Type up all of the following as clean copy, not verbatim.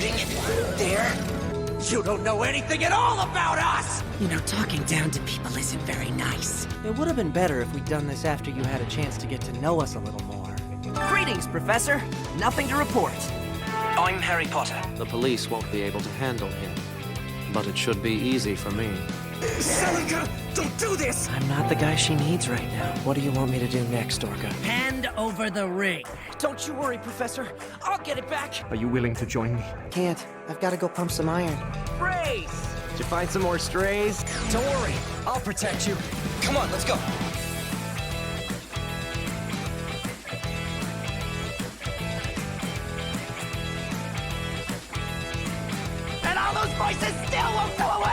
sitting there? You don't know anything at all about us! You know, talking down to people isn't very nice. It would have been better if we'd done this after you had a chance to get to know us a little more. Greetings, Professor. Nothing to report. I'm Harry Potter. The police won't be able to handle him, but it should be easy for me. Celica, don't do this! I'm not the guy she needs right now. What do you want me to do next, Orga? Hand over the ring. Don't you worry, Professor. I'll get it back. Are you willing to join me? Can't. I've got to go pump some iron. Brace! Did you find some more strays? Don't worry. I'll protect you. Come on, let's go. And all those voices still won't go away!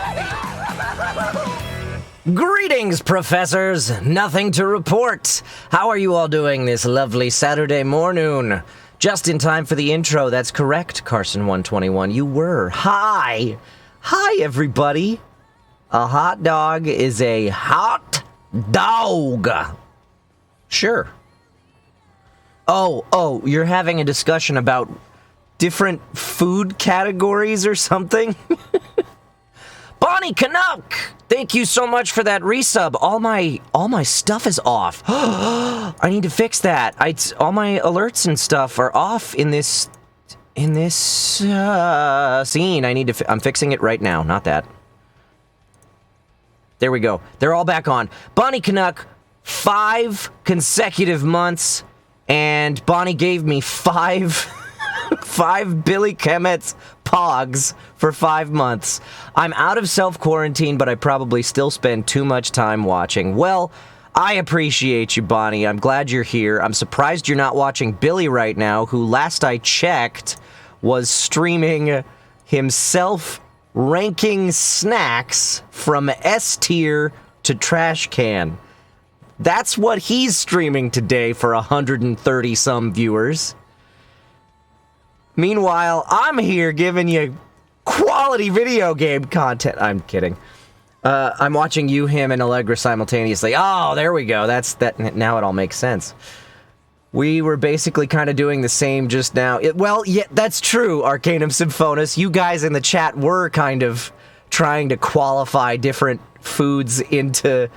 Greetings, professors. Nothing to report. How are you all doing this lovely Saturday morning? Just in time for the intro. That's correct, Carson 121. You were. Hi. Hi, everybody. A hot dog is a hot dog. Sure. Oh, you're having a discussion about different food categories or something? Bonnie Canuck, thank you so much for that resub. All my stuff is off. I need to fix that. All my alerts and stuff are off in this scene. I'm fixing it right now. Not that. There we go. They're all back on. Bonnie Canuck, 5 consecutive months, and Bonnie gave me 5 Billy Kemet's Pogs for 5 months. I'm out of self-quarantine, but I probably still spend too much time watching. Well, I appreciate you, Bonnie. I'm glad you're here. I'm surprised you're not watching Billy right now, who last I checked was streaming himself ranking snacks from S tier to trash can. That's what he's streaming today for 130 some viewers. Meanwhile, I'm here giving you quality video game content. I'm kidding. I'm watching you, him, and Allegra simultaneously. Oh, there we go. Now it all makes sense. We were basically kind of doing the same just now. Well, yeah, that's true, Arcanum Symphonis. You guys in the chat were kind of trying to qualify different foods into...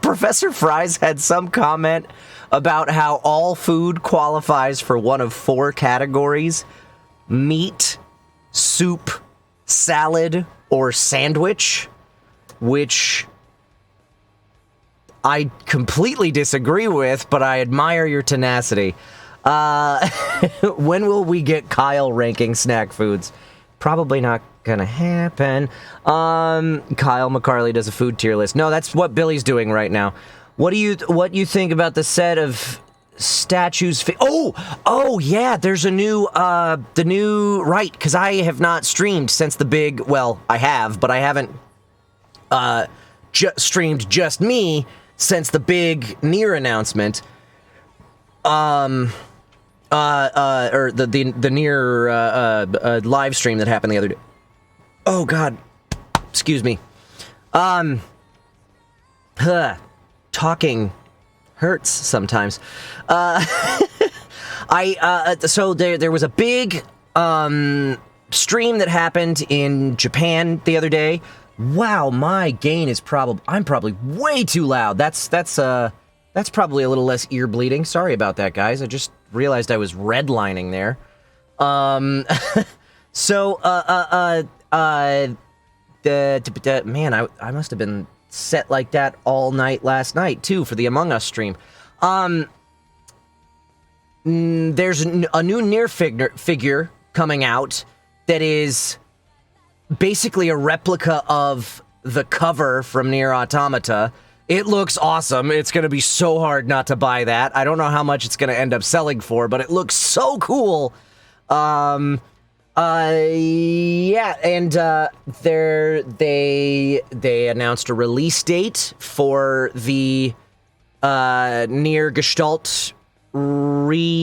Professor Fries had some comment about how all food qualifies for one of 4 categories: meat, soup, salad, or sandwich, which I completely disagree with, but I admire your tenacity. When will we get Kyle ranking snack foods? Probably not gonna happen. Kyle McCarley does a food tier list. No, that's what Billy's doing right now. What you think about the set of statues? Oh yeah, there's a new right, because I have not streamed since the big. Well, I have, but I haven't streamed just me since the big Nier announcement. Or the Nier live stream that happened the other day. Oh God, excuse me. Talking hurts sometimes. So there was a big stream that happened in Japan the other day. Wow, my gain is I'm probably way too loud. That's probably a little less ear bleeding. Sorry about that, guys. I just realized I was redlining there. Man, I must have been set like that all night last night too for the Among Us stream. There's a new Nier figure coming out that is basically a replica of the cover from Nier Automata. It looks awesome. It's going to be so hard not to buy that. I don't know how much it's going to end up selling for, but it looks so cool. Yeah, and they announced a release date for the Nier Gestalt remake,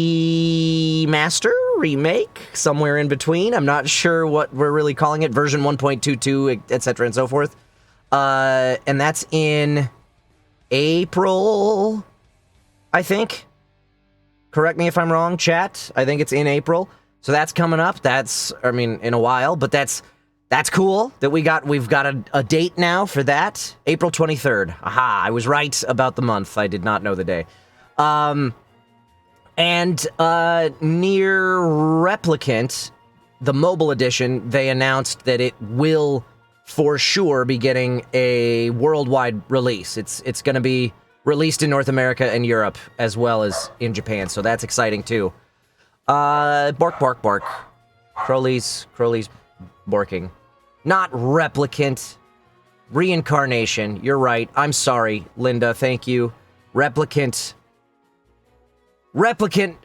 somewhere in between. I'm not sure what we're really calling it. Version 1.22, etc. and so forth. And that's in April, I think. Correct me if I'm wrong, chat. I think it's in April. So that's coming up. That's, I mean, in a while, but that's cool that we've got a date now for that. April 23rd. Aha, I was right about the month. I did not know the day. And Near Replicant, the mobile edition, they announced that it will for sure be getting a worldwide release. It's going to be released in North America and Europe as well as in Japan, so that's exciting too. Bark, bark, bark. Crowley's barking. Not Replicant. Reincarnation. You're right. I'm sorry, Linda. Thank you. Replicant. Replicant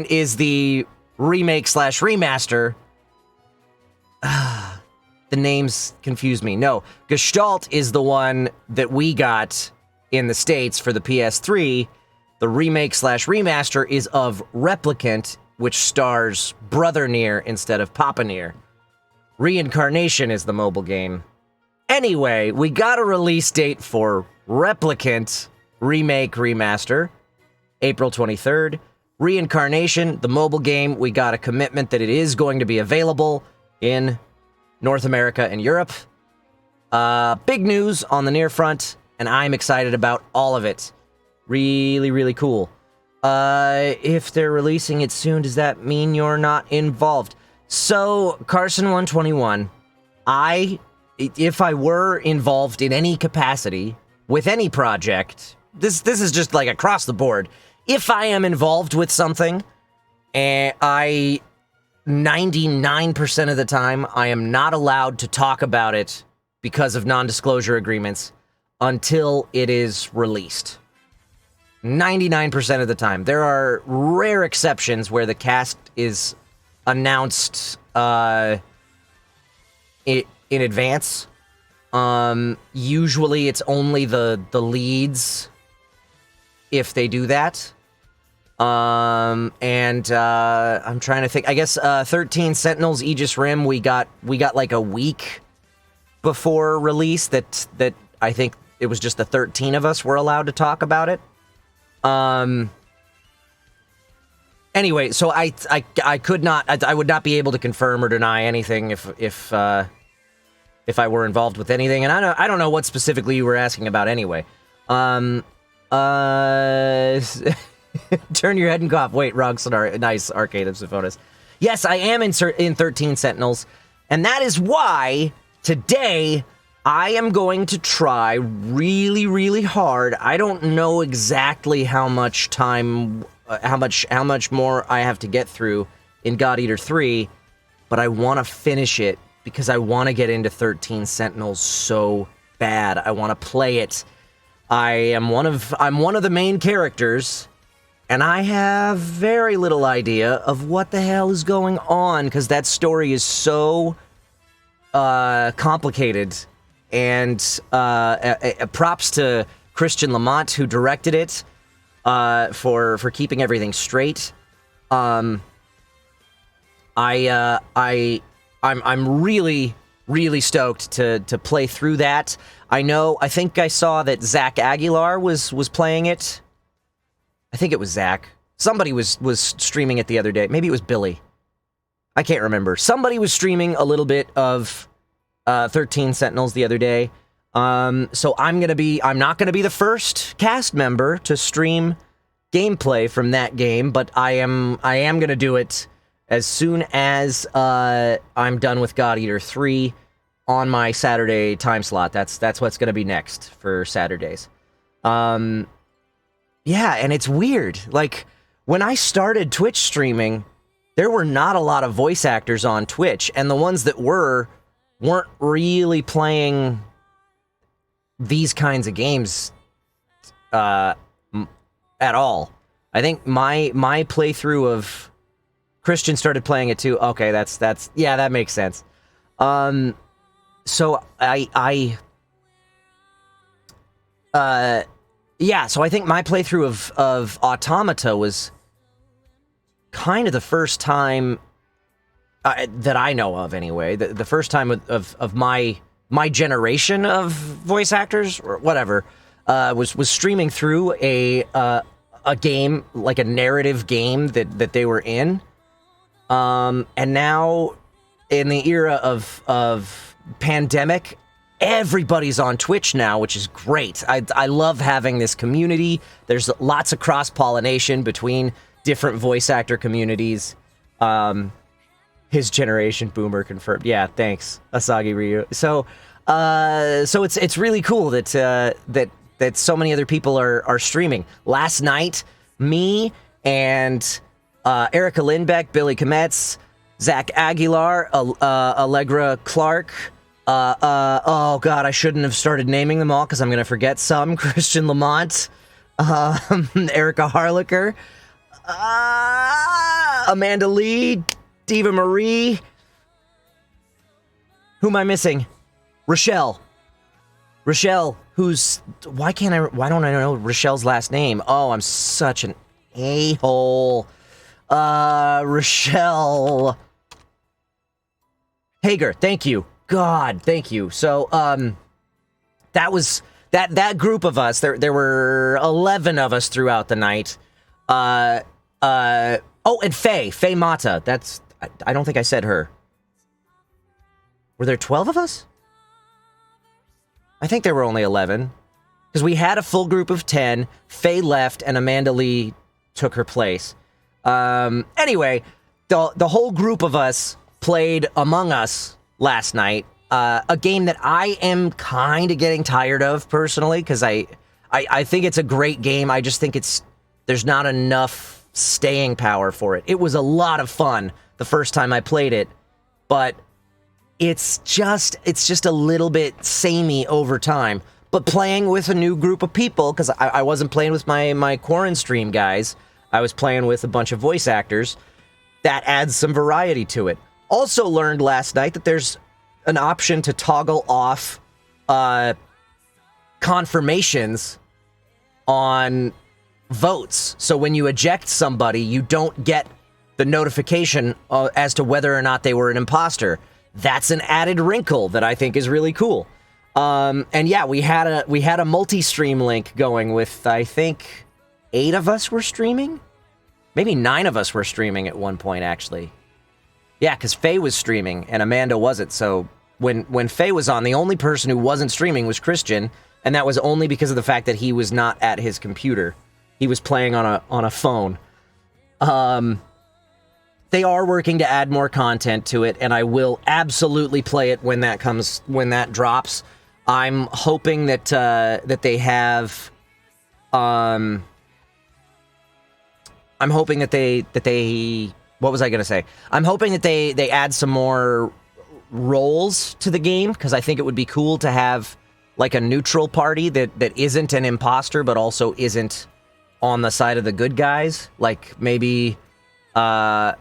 is the remake/remaster. The names confuse me. No, Gestalt is the one that we got in the States for the PS3. The remake/remaster is of Replicant, which stars Brother Nier instead of Papa Nier. Reincarnation is the mobile game. Anyway, we got a release date for Replicant Remake/Remaster, April 23rd. Reincarnation, the mobile game, we got a commitment that it is going to be available in North America and Europe. Big news on the Nier front, and I'm excited about all of it. Really, really cool. If they're releasing it soon, does that mean you're not involved? So, Carson121, if I were involved in any capacity with any project, this is just like across the board. If I am involved with something, and 99% of the time, I am not allowed to talk about it because of non-disclosure agreements until it is released. 99% of the time. There are rare exceptions where the cast is announced in advance. Usually it's only the leads if they do that. I'm trying to think. I guess 13 Sentinels Aegis Rim we got like a week before release that I think it was just the 13 of us were allowed to talk about it. Anyway, so I could not, I would not be able to confirm or deny anything if I were involved with anything, and I don't know what specifically you were asking about anyway. Turn your head and cough. Wait, wrong scenario. Nice, Arcade of Syphonis. Yes, I am in 13 Sentinels, and that is why today I am going to try really, really hard. I don't know exactly how much time, how much more I have to get through in God Eater 3, but I want to finish it because I want to get into 13 Sentinels so bad. I want to play it. I'm one of the main characters, and I have very little idea of what the hell is going on because that story is so complicated. And props to Christian Lamont who directed it for keeping everything straight. I'm really stoked to play through that. I think I saw that Zach Aguilar was playing it. I think it was Zach. Somebody was streaming it the other day. Maybe it was Billy. I can't remember. Somebody was streaming a little bit of 13 Sentinels the other day. So I'm not gonna be the first cast member to stream gameplay from that game, but I am gonna do it as soon as I'm done with God Eater 3 on my Saturday time slot. That's what's gonna be next for Saturdays. Yeah, and it's weird. Like, when I started Twitch streaming, there were not a lot of voice actors on Twitch, and the ones that weren't really playing these kinds of games at all. I think my playthrough of Christian started playing it too. Okay, that's yeah, that makes sense. So so I think my playthrough of Automata was kind of the first time that I know of, anyway. The first time of my generation of voice actors or whatever was streaming through a a game, like a narrative game that they were in. And now, in the era of pandemic, everybody's on Twitch now, which is great. I love having this community. There's lots of cross-pollination between different voice actor communities. His generation boomer confirmed. Yeah, thanks, Asagi Ryu. So it's really cool that so many other people are streaming. Last night, me and Erica Lindbeck, Billy Kometz, Zach Aguilar, Allegra Clark. Oh god, I shouldn't have started naming them all because I'm gonna forget some. Christian Lamont, Erica Harlicker, Amanda Lee, Diva Marie. Who am I missing? Rochelle, who's... Why don't I know Rochelle's last name? Oh, I'm such an a-hole. Rochelle Hager, thank you. God, thank you. So, that was... That group of us, there were 11 of us throughout the night. Oh, and Faye Mata. I don't think I said her. Were there 12 of us? I think there were only 11. Because we had a full group of 10. Faye left, and Amanda Lee took her place. Anyway, the whole group of us played Among Us last night. A game that I am kind of getting tired of, personally, because I think it's a great game. I just think there's not enough staying power for it. It was a lot of fun the first time I played it, but it's just a little bit samey over time. But playing with a new group of people, because I wasn't playing with my Quarren stream guys, I was playing with a bunch of voice actors, that adds some variety to it. Also learned last night that there's an option to toggle off confirmations on votes. So when you eject somebody, you don't get the notification as to whether or not they were an imposter. That's an added wrinkle that I think is really cool. And yeah, we had a multi-stream link going with, I think, 8 of us were streaming? Maybe 9 of us were streaming at one point, actually. Yeah, because Faye was streaming and Amanda wasn't. So when Faye was on, the only person who wasn't streaming was Christian, and that was only because of the fact that he was not at his computer. He was playing on a phone. They are working to add more content to it, and I will absolutely play it when that drops. I'm hoping that they have. I'm hoping that they. What was I gonna say? I'm hoping that they add some more roles to the game, because I think it would be cool to have like a neutral party that isn't an imposter but also isn't on the side of the good guys. Like maybe like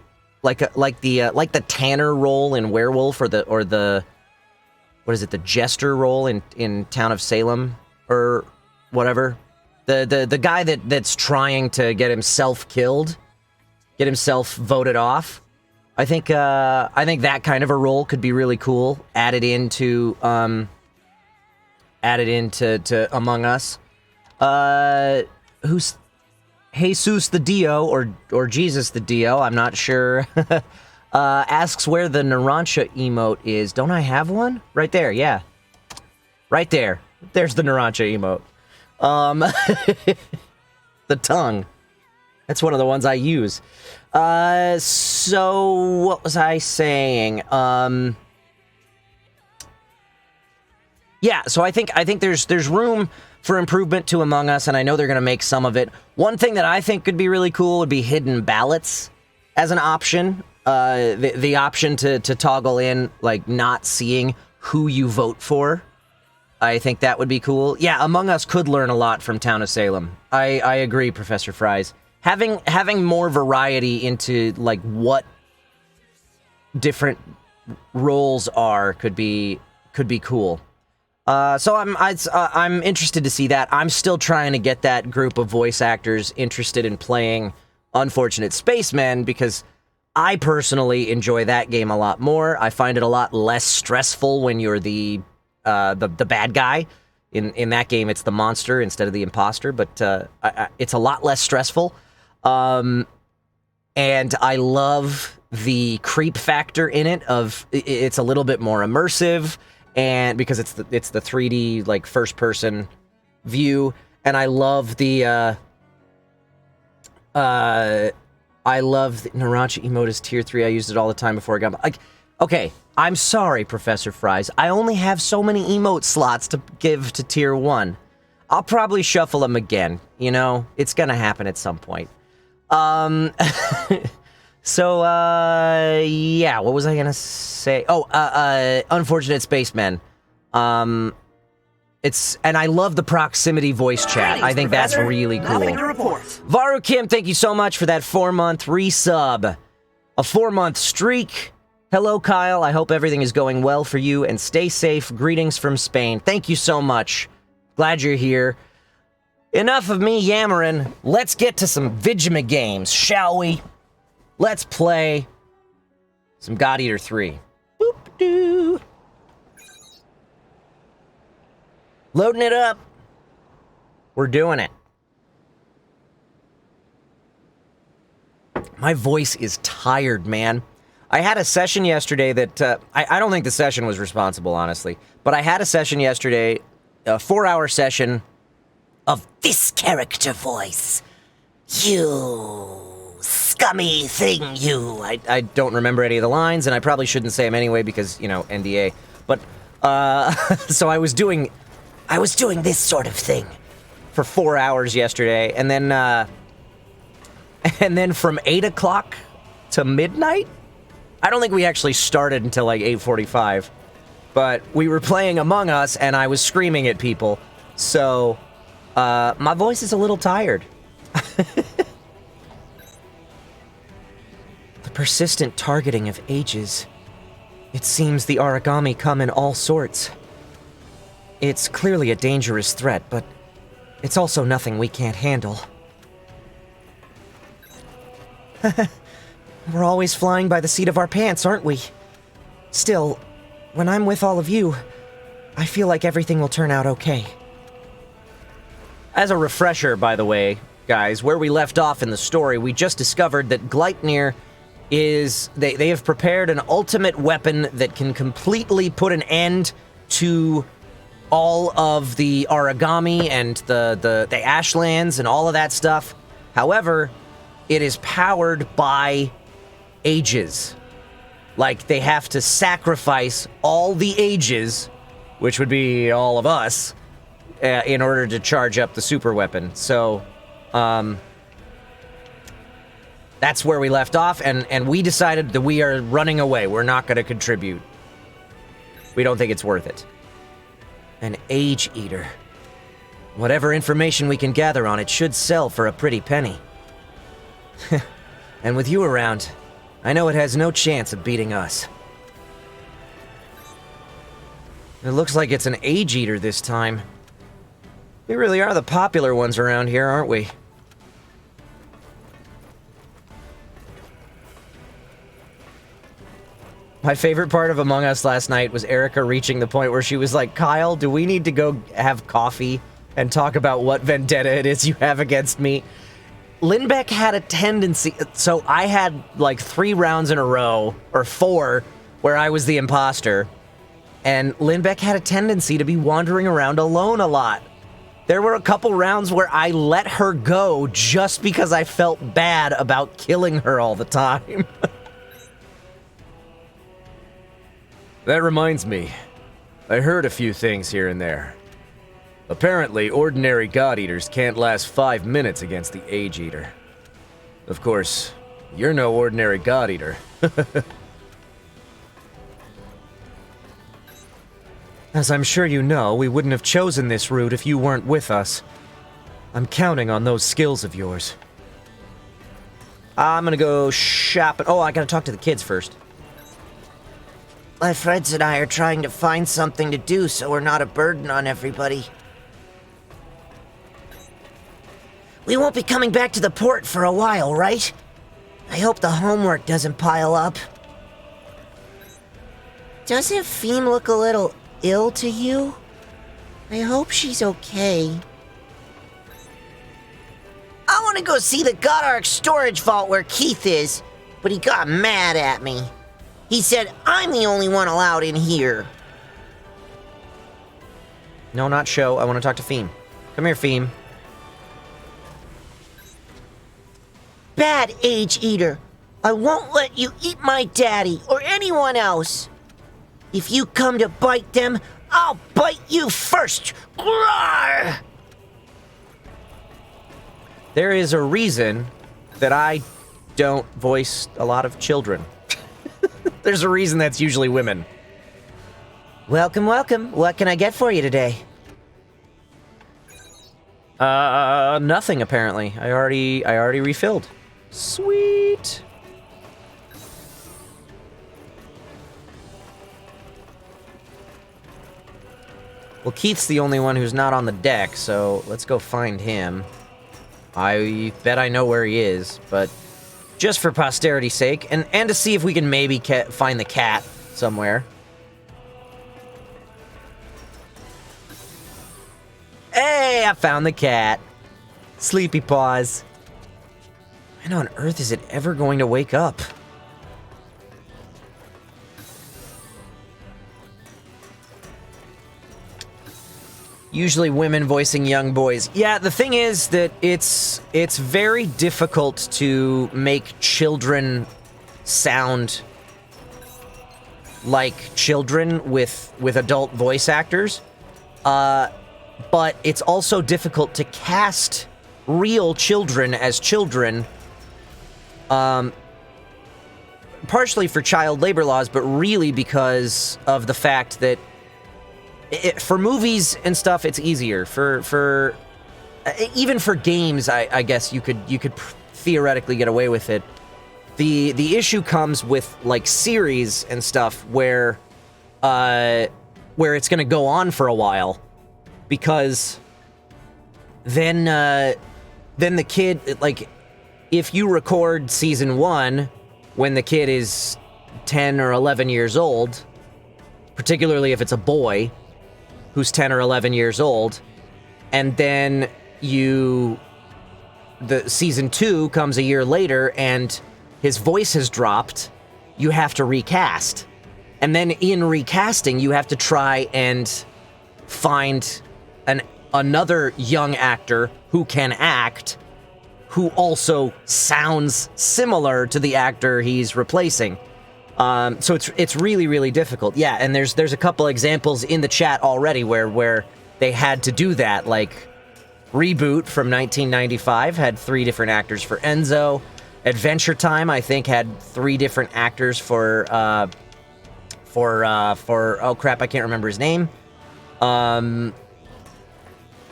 the Tanner role in Werewolf, or the what is it, the Jester role in Town of Salem or whatever. The guy that's trying to get himself killed, get himself voted off. I think that kind of a role could be really cool. Added into Among Us. Who's Jesus the Dio or Jesus the Dio? I'm not sure. Asks where the Narancha emote is. Don't I have one? Right there, yeah. Right there. There's the Narancha emote. The tongue. That's one of the ones I use. So what was I saying? Yeah, so I think there's room for improvement to Among Us, and I know they're going to make some of it. One thing that I think could be really cool would be hidden ballots as an option. The option to toggle in, like, not seeing who you vote for. I think that would be cool. Yeah, Among Us could learn a lot from Town of Salem. I agree, Professor Fries. Having more variety into, like, what different roles are could be cool. So I'm interested to see that. I'm still trying to get that group of voice actors interested in playing Unfortunate Spacemen, because I personally enjoy that game a lot more. I find it a lot less stressful when you're the bad guy In that game, it's the monster instead of the imposter, but it's a lot less stressful. And I love the creep factor in it. It's a little bit more immersive, and because it's the 3D like first person view, and I love the Narachi emote is tier 3. I used it all the time before I got like. Okay, I'm sorry, Professor Fries. I only have so many emote slots to give to tier 1. I'll probably shuffle them again. You know, it's gonna happen at some point. So, yeah, what was I gonna say? Oh, Unfortunate Spacemen. And I love the proximity voice chat. I think that's really cool. Nothing to report. Varu Kim, thank you so much for that 4-month resub. A 4-month streak. Hello, Kyle. I hope everything is going well for you, and stay safe. Greetings from Spain. Thank you so much. Glad you're here. Enough of me yammering. Let's get to some Vigima games, shall we? Let's play some God Eater 3. Boop-doo. Loading it up. We're doing it. My voice is tired, man. I had a session yesterday that, I don't think the session was responsible, honestly. But I had a session yesterday, a 4-hour session of this character voice. You scummy thing, you. I don't remember any of the lines, and I probably shouldn't say them anyway because, you know, NDA. But, so I was doing this sort of thing for 4 hours yesterday, and then from 8 o'clock to midnight? I don't think we actually started until like 8:45, but we were playing Among Us and I was screaming at people, so my voice is a little tired. The persistent targeting of ages. It seems the origami come in all sorts. It's clearly a dangerous threat, but it's also nothing we can't handle. We're always flying by the seat of our pants, aren't we? Still, when I'm with all of you, I feel like everything will turn out okay. As a refresher, by the way, guys, where we left off in the story, we just discovered that Gleipnir is... They have prepared an ultimate weapon that can completely put an end to all of the origami and the Ashlands and all of that stuff. However, it is powered by ages. Like, they have to sacrifice all the ages, which would be all of us, in order to charge up the super weapon. So, that's where we left off, and we decided that we are running away. We're not going to contribute. We don't think it's worth it. An Age Eater. Whatever information we can gather on it should sell for a pretty penny. And with you around, I know it has no chance of beating us. It looks like it's an Age Eater this time. We really are the popular ones around here, aren't we? My favorite part of Among Us last night was Erica reaching the point where she was like, Kyle, do we need to go have coffee and talk about what vendetta it is you have against me? Lindbeck had a tendency... So I had like 3 rounds in a row, or 4, where I was the imposter. And Lindbeck had a tendency to be wandering around alone a lot. There were a couple rounds where I let her go just because I felt bad about killing her all the time. That reminds me. I heard a few things here and there. Apparently, ordinary God Eaters can't last 5 minutes against the Age Eater. Of course, you're no ordinary God Eater. As I'm sure you know, we wouldn't have chosen this route if you weren't with us. I'm counting on those skills of yours. I'm gonna go shopping. Oh, I gotta talk to the kids first. My friends and I are trying to find something to do so we're not a burden on everybody. We won't be coming back to the port for a while, right? I hope the homework doesn't pile up. Doesn't Feem look a little ill to you? I hope she's okay. I want to go see the Godark storage vault where Keith is, but he got mad at me. He said I'm the only one allowed in here. No, not Show. I want to talk to Feem. Come here, Feem. Bad Age Eater. I won't let you eat my daddy or anyone else. If you come to bite them, I'll bite you first. Roar! There is a reason that I don't voice a lot of children. There's a reason that's usually women. Welcome, welcome. What can I get for you today? Nothing apparently. I already refilled. Sweet. Well, Keith's the only one who's not on the deck, so let's go find him. I bet I know where he is, but just for posterity's sake, and to see if we can maybe find the cat somewhere. Hey, I found the cat. Sleepy paws. When on earth is it ever going to wake up? Usually women voicing young boys. Yeah, the thing is that it's very difficult to make children sound like children with adult voice actors. But it's also difficult to cast real children as children. Partially for child labor laws, but really because of the fact that for movies and stuff, it's easier. For even for games, I guess you could theoretically get away with it. The issue comes with like series and stuff where it's going to go on for a while, because then the kid, like, if you record season 1 when the kid is 10 or 11 years old, particularly if it's a boy who's 10 or 11 years old, and then the season 2 comes a year later and his voice has dropped, you have to recast. And then in recasting, you have to try and find another young actor who can act, who also sounds similar to the actor he's replacing. So it's really, really difficult. Yeah, and there's a couple examples in the chat already where they had to do that. Like, Reboot from 1995 had 3 different actors for Enzo. Adventure Time, I think, had 3 different actors for oh crap, I can't remember his name.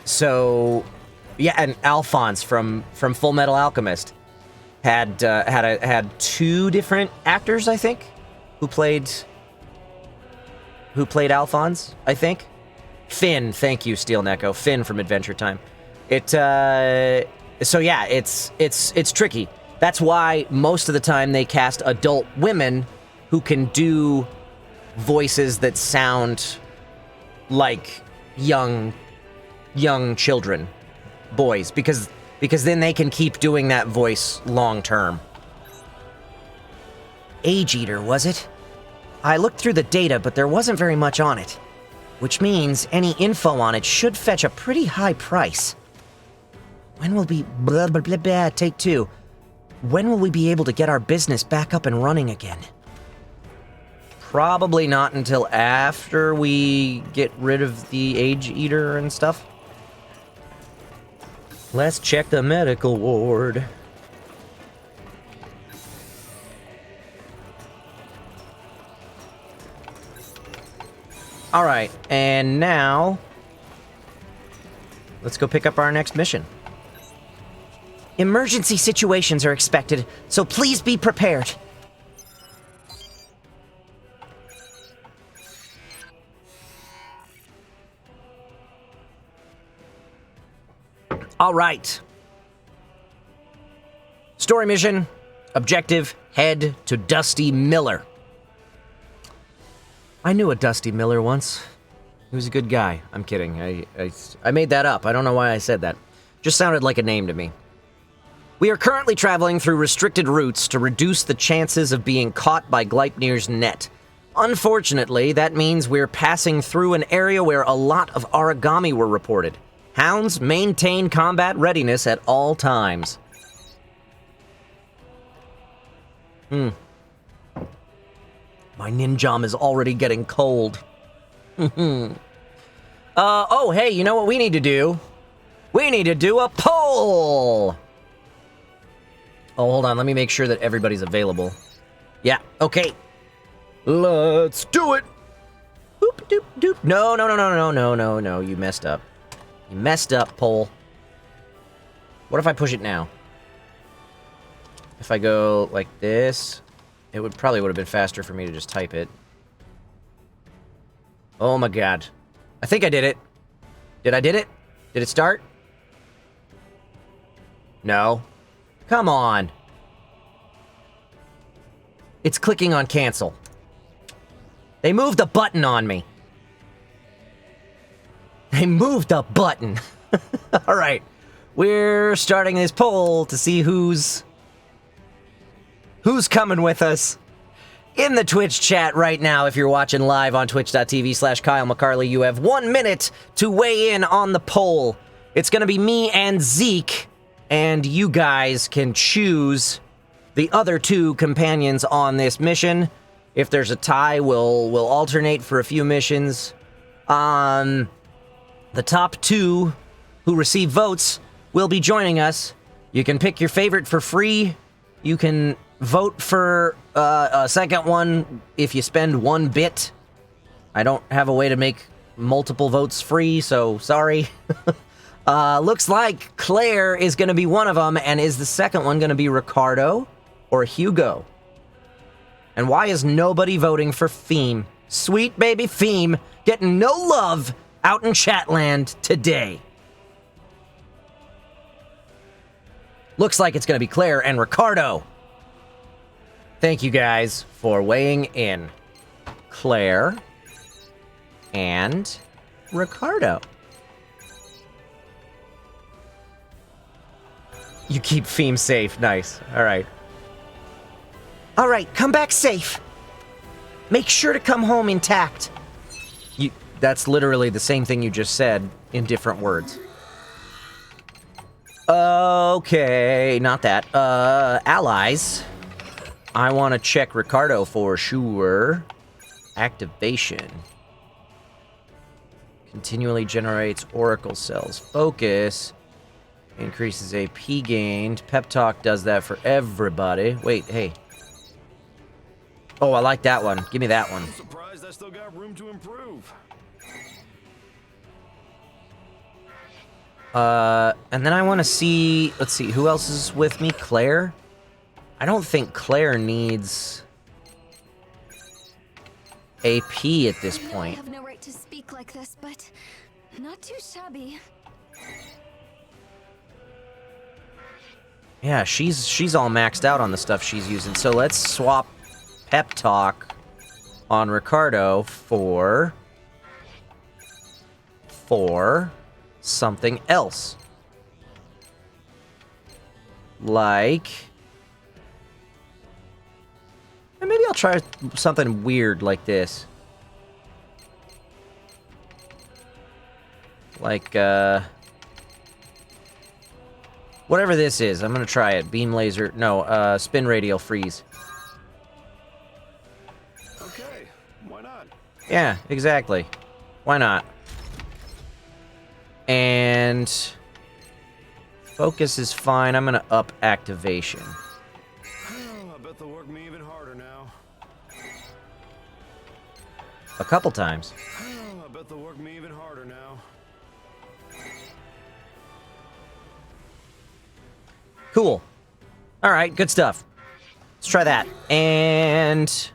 So yeah, and Alphonse from Full Metal Alchemist had 2 different actors, I think, who played Alphonse, I think. Finn, thank you, Steel Neko. Finn from Adventure Time. So yeah, it's tricky. That's why most of the time they cast adult women who can do voices that sound like young children, boys, because then they can keep doing that voice long term. Age Eater, was it? I looked through the data, but there wasn't very much on it, which means any info on it should fetch a pretty high price. When will blah blah blah blah, take 2. When will we be able to get our business back up and running again? Probably not until after we get rid of the Age Eater and stuff. Let's check the medical ward. Alright, and now let's go pick up our next mission. Emergency situations are expected, so please be prepared. All right. Story mission, objective, head to Dusty Miller. I knew a Dusty Miller once. He was a good guy. I'm kidding. I made that up. I don't know why I said that. Just sounded like a name to me. We are currently traveling through restricted routes to reduce the chances of being caught by Gleipnir's net. Unfortunately, that means we're passing through an area where a lot of origami were reported. Hounds maintain combat readiness at all times. My ninjam is already getting cold. Oh, hey, you know what we need to do? We need to do a poll! Oh, hold on, let me make sure that everybody's available. Yeah, okay. Let's do it! Boop, doop, doop. No, you messed up. You messed up, poll. What if I push it now? If I go like this, it probably would have been faster for me to just type it. Oh my god. I think I did it. Did I did it? Did it start? No. Come on. It's clicking on cancel. They moved a button on me. They moved a button. Alright. We're starting this poll to see who's coming with us. In the Twitch chat right now, if you're watching live on twitch.tv/Kyle McCarley, you have 1 minute to weigh in on the poll. It's going to be me and Zeke, and you guys can choose the other two companions on this mission. If there's a tie, we'll alternate for a few missions. The top two who receive votes will be joining us. You can pick your favorite for free. You can vote for a second one if you spend 1 bit. I don't have a way to make multiple votes free, so sorry. Looks like Claire is going to be one of them, and is the second one going to be Ricardo or Hugo? And why is nobody voting for Theme? Sweet baby Theme getting no love out in Chatland today. Looks like it's going to be Claire and Ricardo. Thank you guys for weighing in. Claire and Ricardo. You keep Theme safe. Nice. All right. All right, come back safe. Make sure to come home intact. That's literally the same thing you just said in different words. Okay, not that. Allies. I want to check Ricardo for sure. Activation. Continually generates oracle cells. Focus. Increases AP gained. Pep Talk does that for everybody. Wait, hey. Oh, I like that one. Give me that one. I'm surprised I still got room to improve. And then I want to see... Let's see, who else is with me? Claire? I don't think Claire needs AP at this point. I have no right to speak like this, but not too shabby. Yeah, she's all maxed out on the stuff she's using. So let's swap Pep Talk on Ricardo for something else. Like... And maybe I'll try something weird like this. Like, whatever this is, I'm gonna try it. Beam laser... No, spin radial freeze. Okay, why not? Yeah, exactly. Why not? And... Focus is fine. I'm gonna up activation. I bet they'll work me even harder now. A couple times. I bet they'll work me even harder now. Cool. Alright, good stuff. Let's try that. And...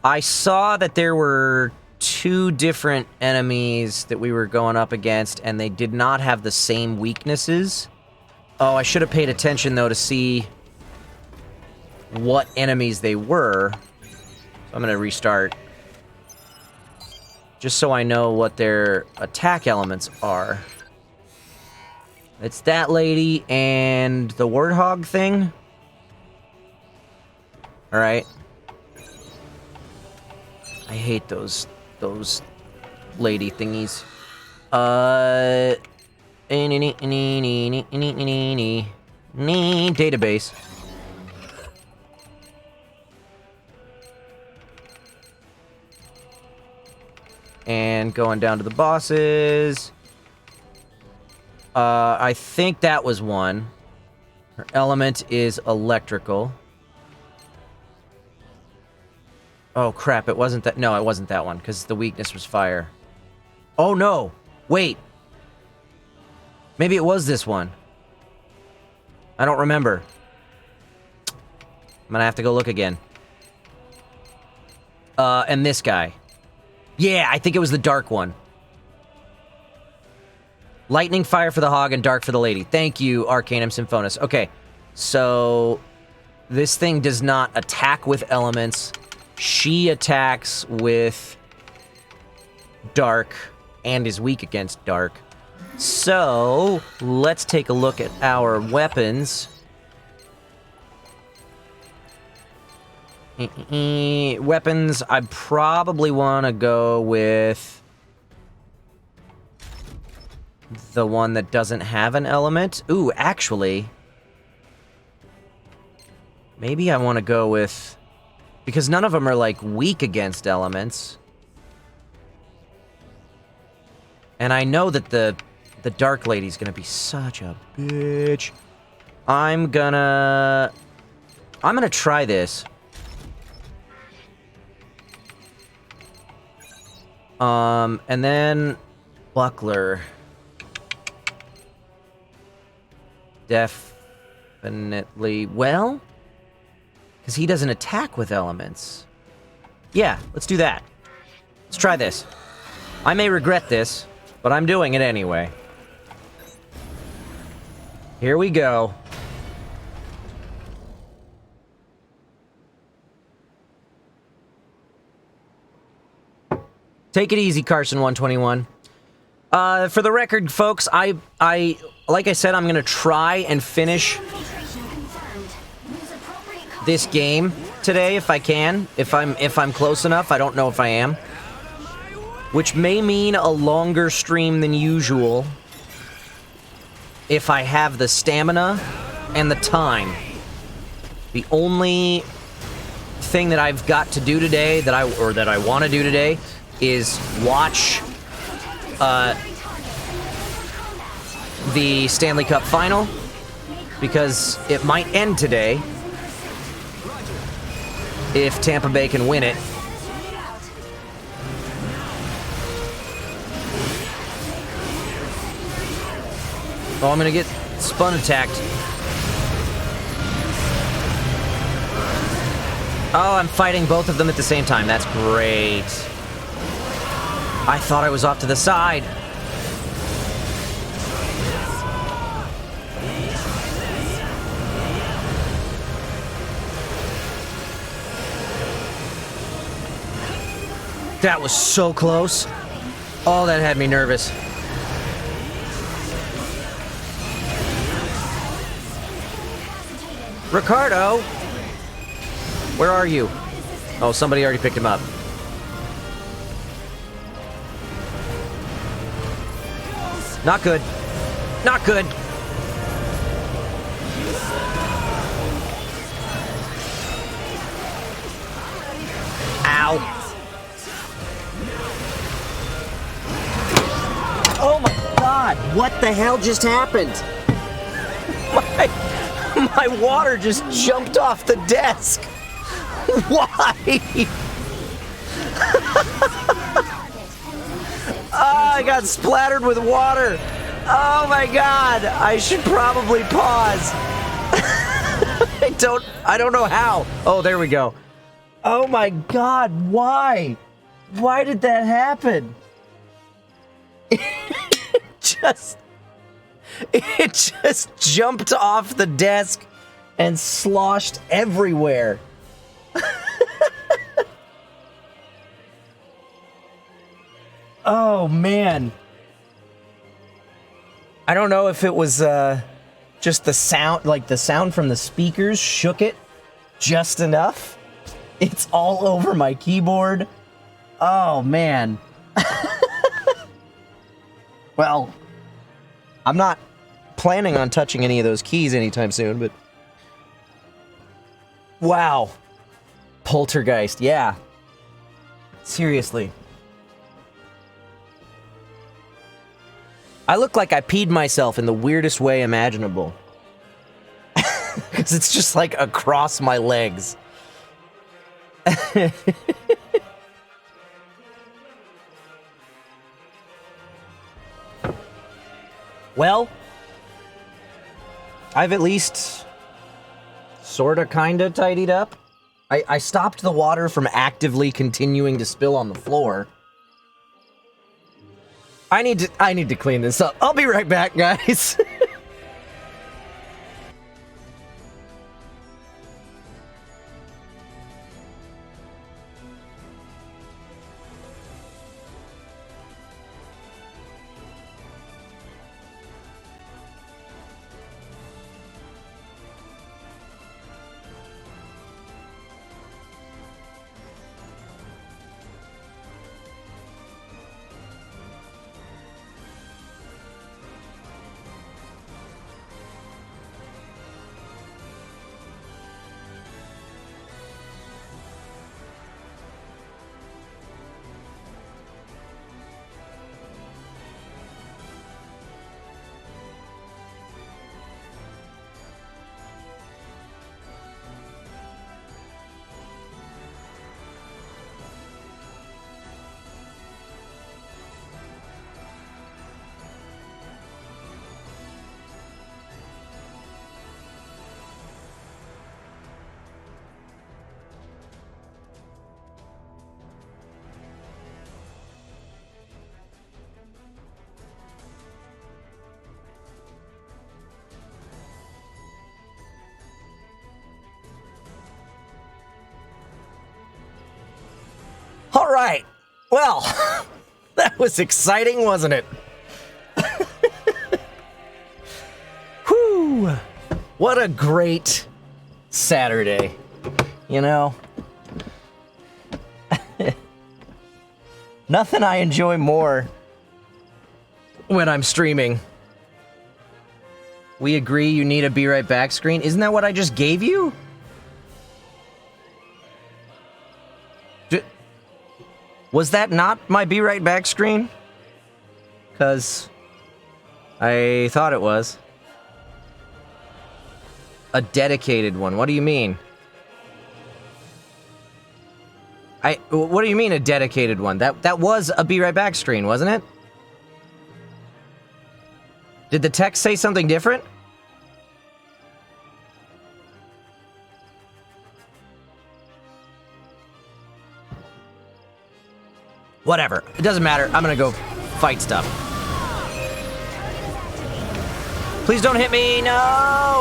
I saw that there were 2 different enemies that we were going up against, and they did not have the same weaknesses. Oh, I should have paid attention, though, to see what enemies they were. So I'm going to restart. Just so I know what their attack elements are. It's that lady and the Warthog thing. Alright. I hate those lady thingies. Database. And going down to the bosses. I think that was one. Her element is electrical. Oh, crap, it wasn't that... No, it wasn't that one, because the weakness was fire. Oh, no! Wait! Maybe it was this one. I don't remember. I'm gonna have to go look again. And this guy. Yeah, I think it was the dark one. Lightning, fire for the hog, and dark for the lady. Thank you, Arcanum Symphonis. Okay, so... This thing does not attack with elements. She attacks with dark and is weak against dark. So, let's take a look at our weapons. Weapons, I probably want to go with the one that doesn't have an element. Ooh, actually, maybe I want to go with... Because none of them are, like, weak against elements. And I know that the Dark Lady's gonna be such a bitch. I'm gonna try this. And then... Buckler. Definitely... Well... Because he doesn't attack with elements. Yeah, let's do that. Let's try this. I may regret this, but I'm doing it anyway. Here we go. Take it easy, Carson 121. For the record, folks, I like I said, I'm gonna try and finish this game today if I can. If I'm close enough. I don't know if I am. Which may mean a longer stream than usual if I have the stamina and the time. The only thing that I've got to do today that I want to do today is watch the Stanley Cup final, because it might end today if Tampa Bay can win it. Oh, I'm gonna get spun attacked. Oh, I'm fighting both of them at the same time. That's great. I thought I was off to the side. That was so close. Oh, that had me nervous. Ricardo! Where are you? Oh, somebody already picked him up. Not good. Not good. Ow. Oh my god! What the hell just happened? My water just jumped off the desk. Why? Oh, I got splattered with water. Oh my god. I should probably pause. I don't know how. Oh, there we go. Oh my god, why? Why did that happen? It just jumped off the desk and sloshed everywhere. Oh, man. I don't know if it was just the sound, like the sound from the speakers shook it just enough. It's all over my keyboard. Oh, man. Well, I'm not planning on touching any of those keys anytime soon, but... Wow. Poltergeist, yeah. Seriously. I look like I peed myself in the weirdest way imaginable. Because it's just like across my legs. Well, I've at least sorta kinda tidied up. I stopped the water from actively continuing to spill on the floor. I need to clean this up. I'll be right back, guys. All right. Well, that was exciting, wasn't it? Whew. What a great Saturday. You know? Nothing I enjoy more when I'm streaming. We agree you need a Be Right Back screen. Isn't that what I just gave you? Was that not my Be Right Back screen? Because I thought it was. A dedicated one. What do you mean? What do you mean a dedicated one? That was a Be Right Back screen, wasn't it? Did the text say something different? Whatever. It doesn't matter. I'm gonna go fight stuff. Please don't hit me. No!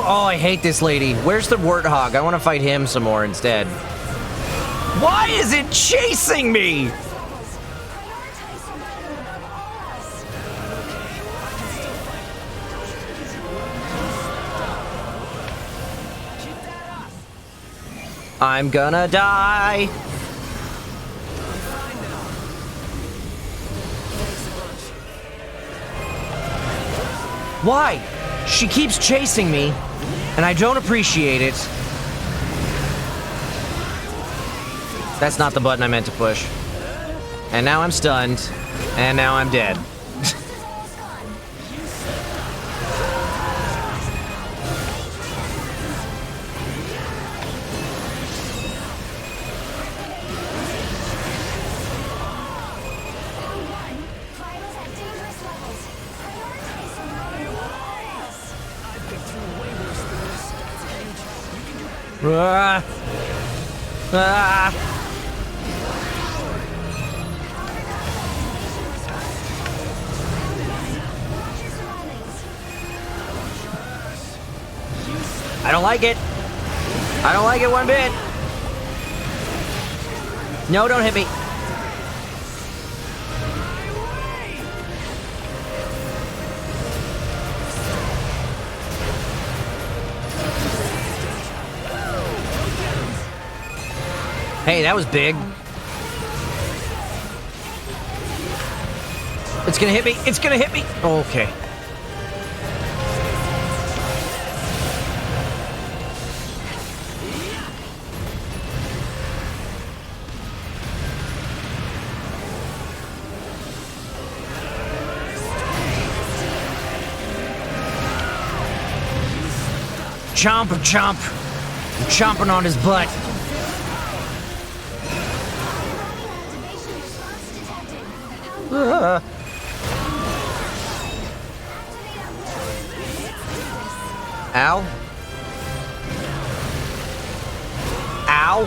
Oh, I hate this lady. Where's the warthog? I want to fight him some more instead. Why is it chasing me? I'm gonna die. Why? She keeps chasing me, and I don't appreciate it. That's not the button I meant to push. And now I'm stunned, and now I'm dead. Ah. Ah. I don't like it. I don't like it one bit. No, don't hit me. Hey, that was big. It's gonna hit me. It's gonna hit me. Okay. Chomp, chomp. I'm chomping on his butt. Ow. Ow.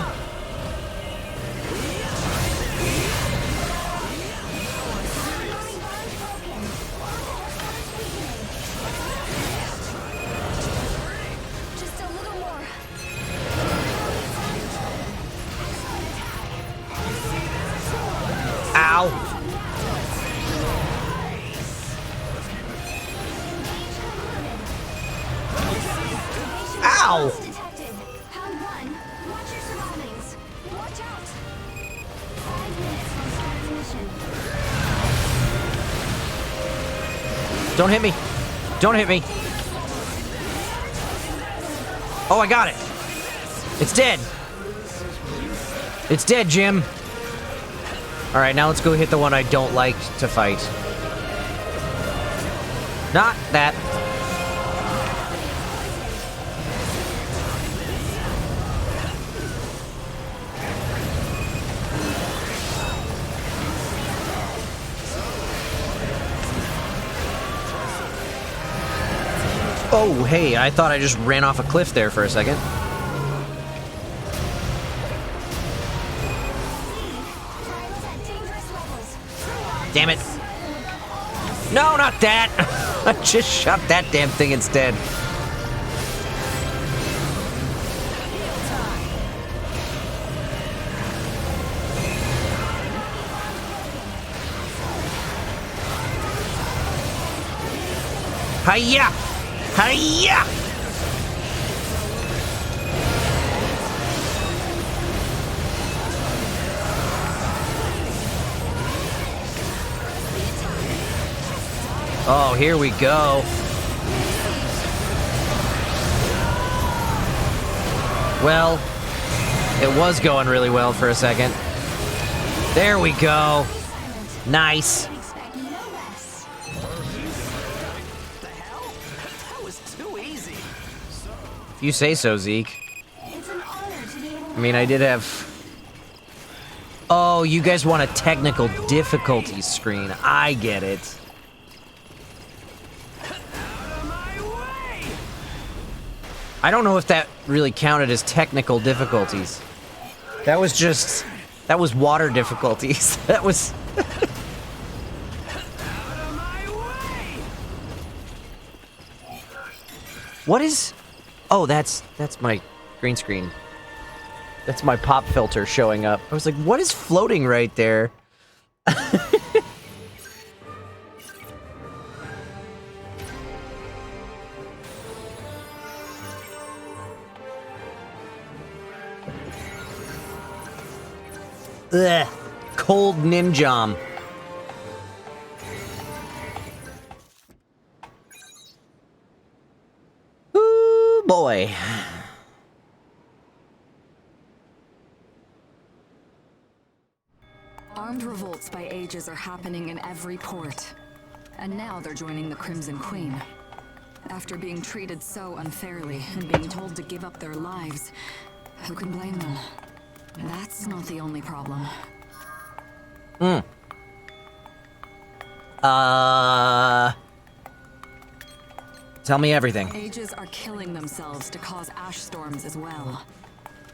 Just a little more. Ow. Ow! Detected. Pound 1. Watch your surroundings. Watch out. 5 minutes from transmission. Don't hit me. Don't hit me. Oh, I got it. It's dead. It's dead, Jim. All right, now let's go hit the one I don't like to fight. Not that. Oh, hey, I thought I just ran off a cliff there for a second. Damn it. No, not that. I just shot that damn thing instead. Hiya! Hiya! Oh, here we go. Well, it was going really well for a second. There we go. Nice. If you say so, Zeke. I mean, I did have... Oh, you guys want a technical difficulty screen. I get it. I don't know if that really counted as technical difficulties. That was just... That was water difficulties. That was... What is... Oh, that's my green screen. That's my pop filter showing up. I was like, what is floating right there? Ugh. Cold ninjom. Ooh, boy. Armed revolts by Ages are happening in every port. And now they're joining the Crimson Queen. After being treated so unfairly and being told to give up their lives, who can blame them? That's not the only problem. Tell me everything. Ages are killing themselves to cause ash storms as well.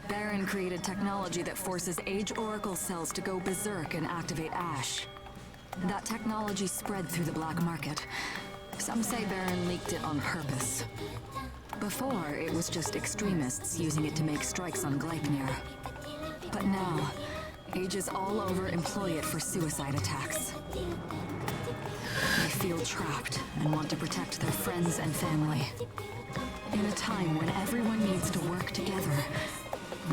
Baron created technology that forces Age Oracle cells to go berserk and activate ash. That technology spread through the black market. Some say Baron leaked it on purpose. Before, it was just extremists using it to make strikes on Gleipnir. But now, Ages all over employ it for suicide attacks. They feel trapped and want to protect their friends and family. In a time when everyone needs to work together,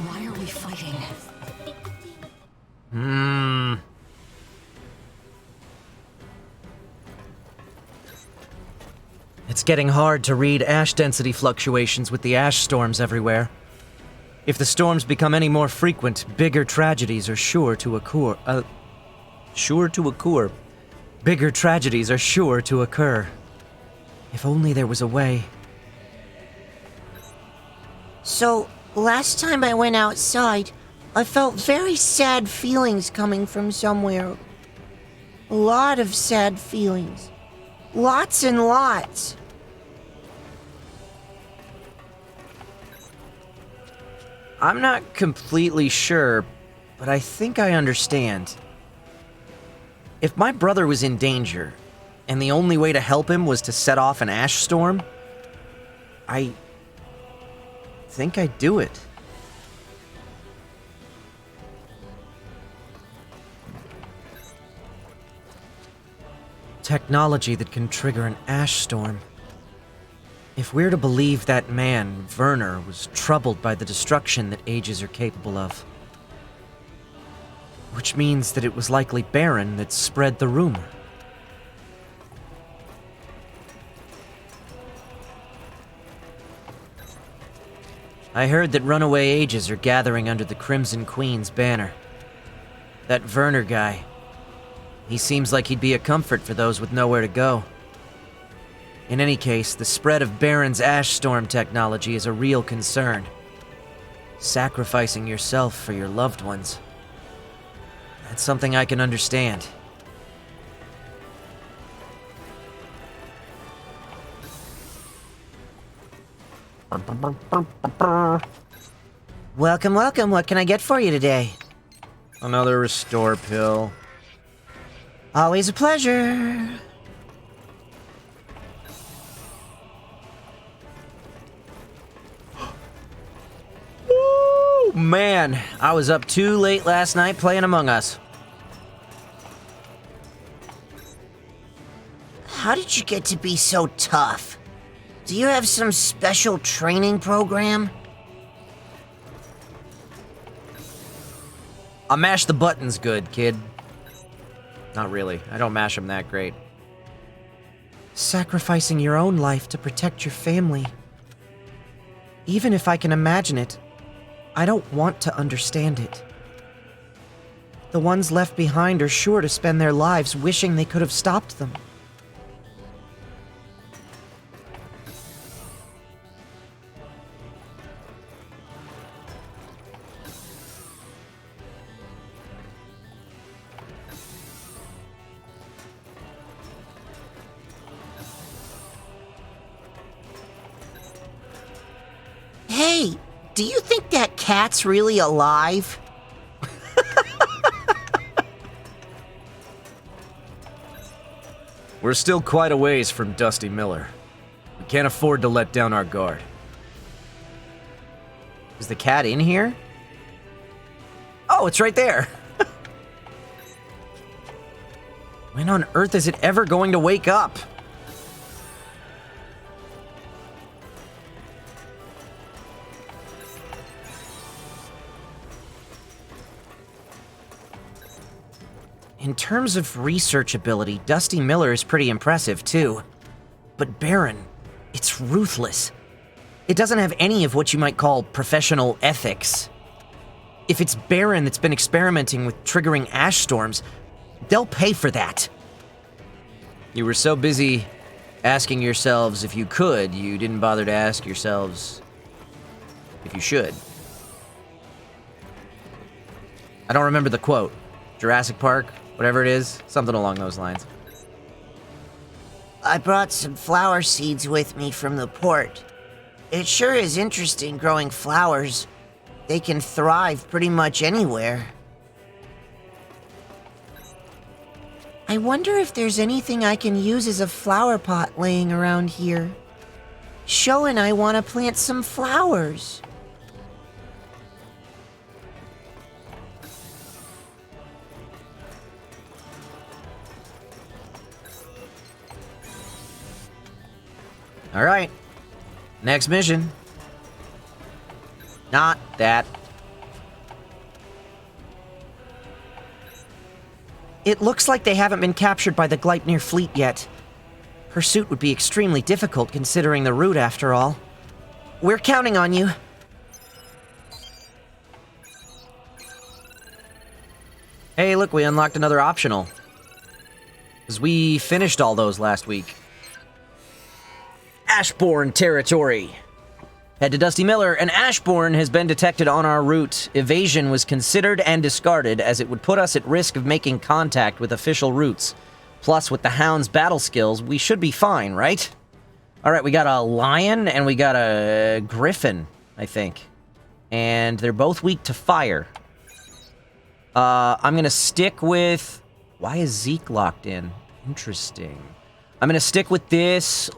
why are we fighting? It's getting hard to read ash density fluctuations with the ash storms everywhere. If the storms become any more frequent, bigger tragedies are sure to occur. Bigger tragedies are sure to occur. If only there was a way. So, last time I went outside, I felt very sad feelings coming from somewhere. A lot of sad feelings. Lots and lots. I'm not completely sure, but I think I understand. If my brother was in danger, and the only way to help him was to set off an ash storm, I think I'd do it. Technology that can trigger an ash storm. If we're to believe that man, Werner, was troubled by the destruction that ages are capable of. Which means that it was likely Baron that spread the rumor. I heard that runaway ages are gathering under the Crimson Queen's banner. That Werner guy, he seems like he'd be a comfort for those with nowhere to go. In any case, the spread of Baron's ash storm technology is a real concern. Sacrificing yourself for your loved ones. That's something I can understand. Welcome, welcome. What can I get for you today? Another restore pill. Always a pleasure. Man, I was up too late last night playing Among Us. How did you get to be so tough? Do you have some special training program? I mash the buttons good, kid. Not really. I don't mash them that great. Sacrificing your own life to protect your family. Even if I can imagine it, I don't want to understand it. The ones left behind are sure to spend their lives wishing they could have stopped them. Hey, do you think that cat's really alive? We're still quite a ways from Dusty Miller. We can't afford to let down our guard. Is the cat in here? Oh, it's right there. When on earth is it ever going to wake up? In terms of research ability, Dusty Miller is pretty impressive, too. But Baron, it's ruthless. It doesn't have any of what you might call professional ethics. If it's Baron that's been experimenting with triggering ash storms, they'll pay for that. You were so busy asking yourselves if you could, you didn't bother to ask yourselves if you should. I don't remember the quote. Jurassic Park? Whatever it is, something along those lines. I brought some flower seeds with me from the port. It sure is interesting growing flowers. They can thrive pretty much anywhere. I wonder if there's anything I can use as a flower pot laying around here. Sho and I want to plant some flowers. All right. Next mission. Not that. It looks like they haven't been captured by the Gleipnir fleet yet. Pursuit would be extremely difficult considering the route after all. We're counting on you. Hey, look, we unlocked another optional. Because we finished all those last week. Ashbourne territory. Head to Dusty Miller, and Ashbourne has been detected on our route. Evasion was considered and discarded as it would put us at risk of making contact with official routes. Plus, with the Hound's battle skills, we should be fine, right? Alright, we got a lion and we got a griffin, I think. And they're both weak to fire. I'm gonna stick with... Why is Zeke locked in? Interesting. I'm gonna stick with this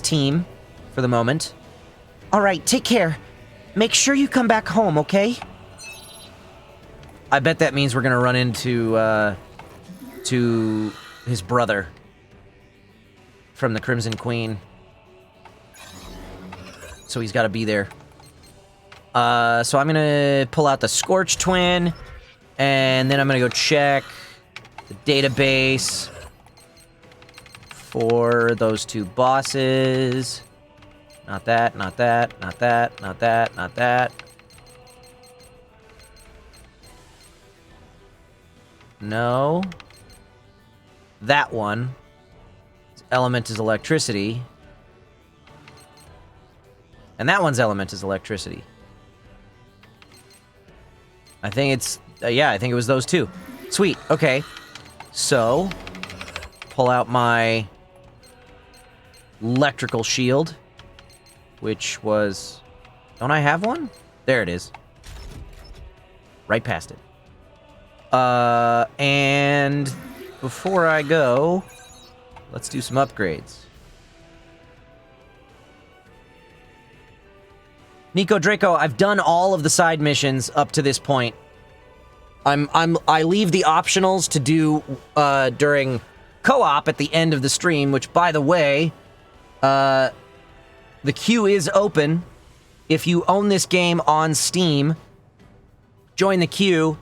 team for the moment. Alright, take care. Make sure you come back home, okay? I bet that means we're gonna run into, to his brother from the Crimson Queen. So he's gotta be there. So I'm gonna pull out the Scorch Twin, and then I'm gonna go check the database for those two bosses. Not that, not that, not that, not that, not that. No. That one. Its element is electricity. And that one's element is electricity. I think it's... yeah, I think it was those two. Sweet, okay. So, pull out my electrical shield. Which was... Don't I have one? There it is. Right past it. And before I go, let's do some upgrades. Nico Draco, I've done all of the side missions up to this point. I leave the optionals to do during co-op at the end of the stream, which, by the way, the queue is open. If you own this game on Steam, join the queue.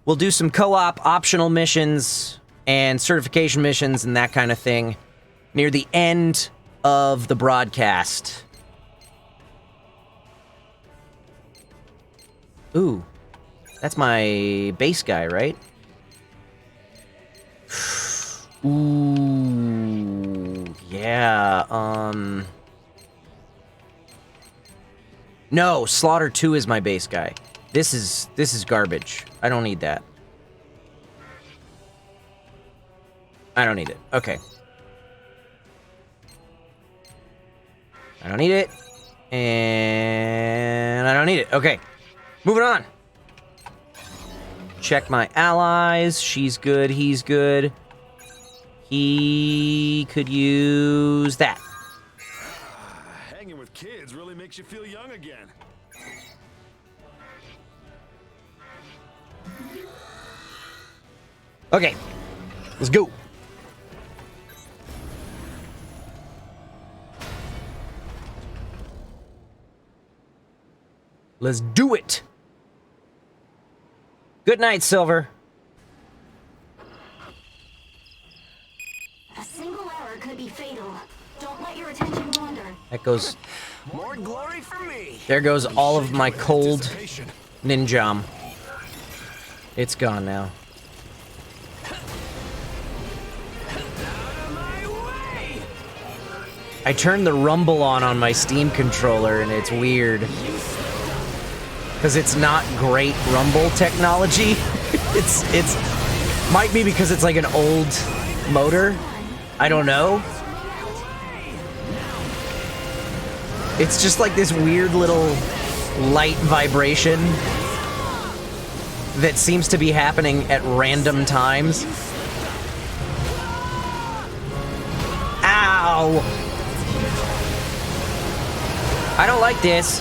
We'll do some co-op optional missions and certification missions and that kind of thing near the end of the broadcast. Ooh, that's my base guy, right? Ooh, yeah, No, Slaughter 2 is my base guy. This is garbage. I don't need that. I don't need it. Okay. I don't need it. And I don't need it. Okay. Moving on. Check my allies. She's good. He's good. He could use that. Hanging with kids really makes you feel young again. Okay. Let's go. Let's do it. Good night, Silver. A single error could be fatal. Don't let your attention wander. That goes... More glory for me. There goes all of my cold ninjam. It's gone now. I turned the rumble on my Steam controller and it's weird. Because it's not great rumble technology. it's might be because it's like an old motor. I don't know. It's just like this weird little light vibration that seems to be happening at random times. Ow! I don't like this.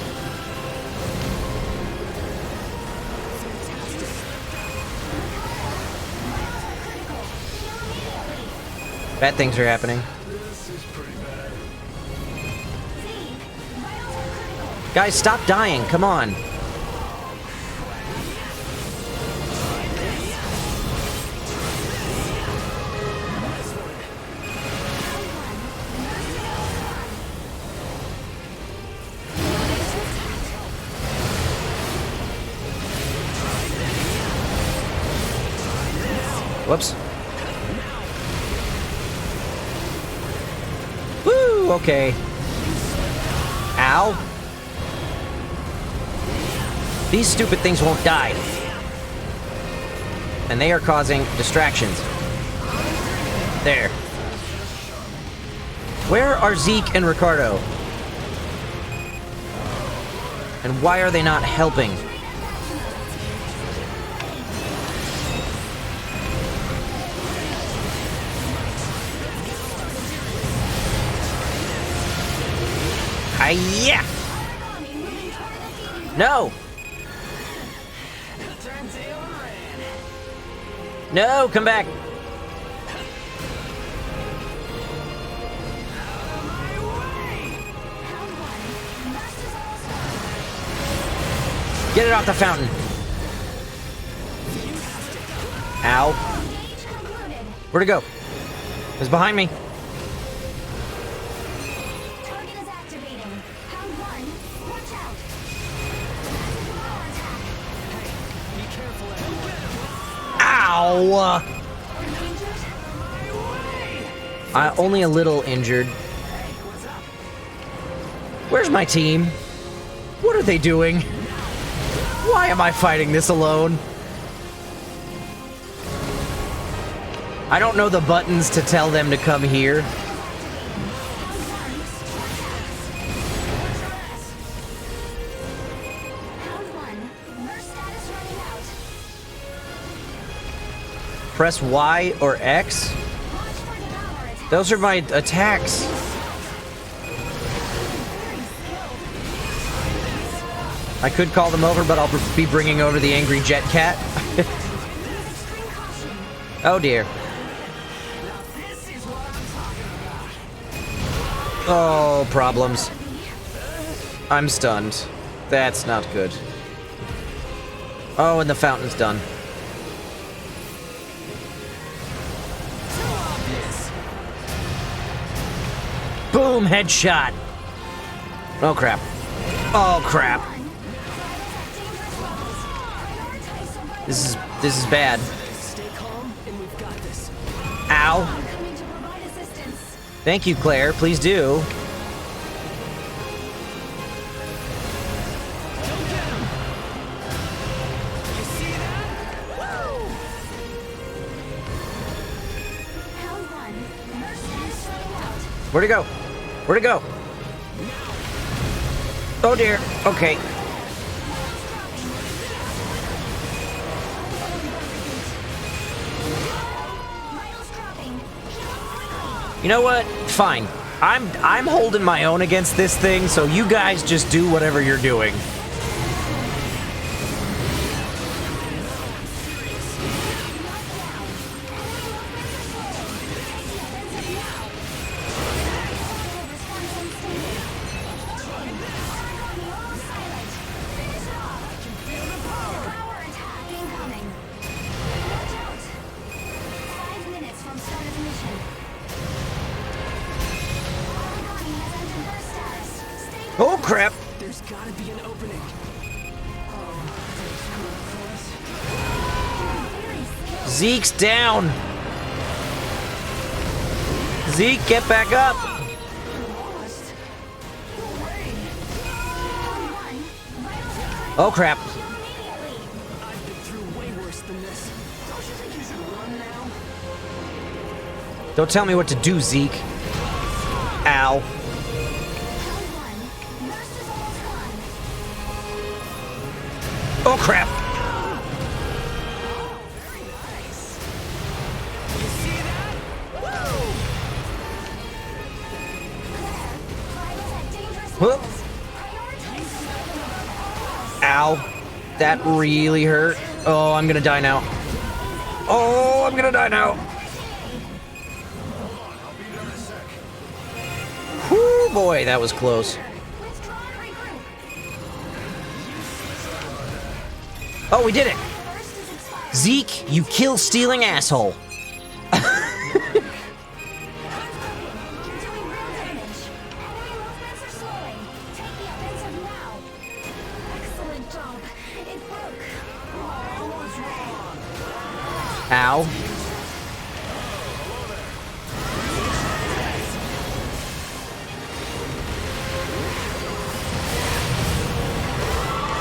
Bad things are happening. Guys, stop dying. Come on. Whoops. Woo, okay. Ow. These stupid things won't die. And they are causing distractions. There. Where are Zeke and Ricardo? And why are they not helping? Hiya! No! No, come back! Get it off the fountain! Ow. Where'd it go? It was behind me. Target is activating. Pound 1, watch out. Ow! Only a little injured. Where's my team? What are they doing? Why am I fighting this alone? I don't know the buttons to tell them to come here. Pound 1, burst status running out. Press Y or X? Watch for devour attack. Those are my attacks. I could call them over, but I'll be bringing over the angry jet cat. Oh dear. Oh, problems. I'm stunned. That's not good. Oh, and the fountain's done. Boom, headshot. Oh crap. Oh crap. This is bad. Ow. Coming to provide assistance. Thank you, Claire. Please do. Pound 1, burst status running out. Where'd it go? Where'd it go? Oh dear. Okay. Vitals dropping. Heal quickly. You know what? Fine. I'm holding my own against this thing, so you guys just do whatever you're doing. Power attack incoming. Watch out. 5 minutes from start of mission. Aragami has entered burst status. Stay Oh crap. There's gotta be an opening. Zeke's down. Zeke, get back up. Oh crap. I've been through way worse than this. Don't you think you should run now? Don't tell me what to do, Zeke. Ow. Oh crap. Whoop. Ow. That really hurt. Oh, I'm gonna die now. Oh, I'm gonna die now. Whoo, boy, that was close. Oh, we did it. Zeke, you kill stealing asshole. Ow.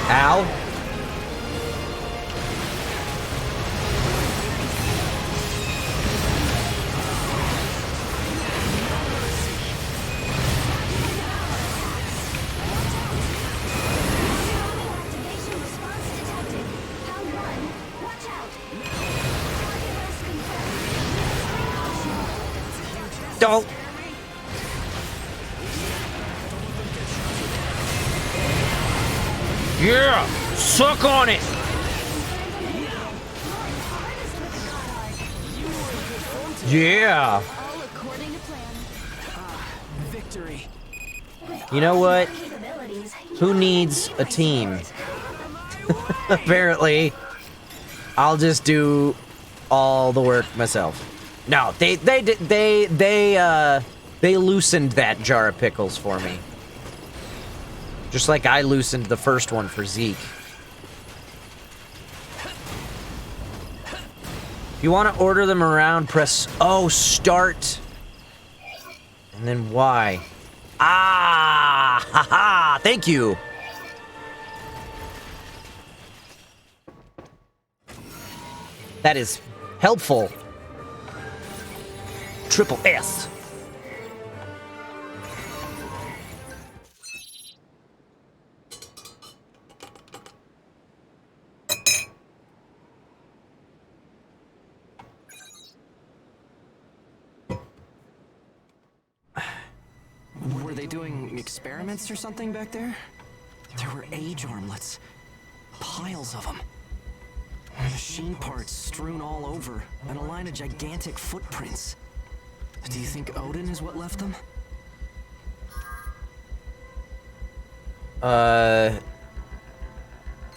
Ow. Activation response detected. Round 1. Watch out. Target loss confirmed. Don't. Yeah! Suck on it! Yeah! All according to plan. Victory. You know what? Capabilities. Who needs a team? Apparently, I'll just do all the work myself. No, they loosened that jar of pickles for me. Just like I loosened the first one for Zeke. If you want to order them around, press start. And then Y. Ah! Haha! Thank you! That is helpful. Triple S. Were they doing experiments or something back there? There were age armlets. Piles of them. Machine parts strewn all over, and a line of gigantic footprints. Do you think Odin is what left them?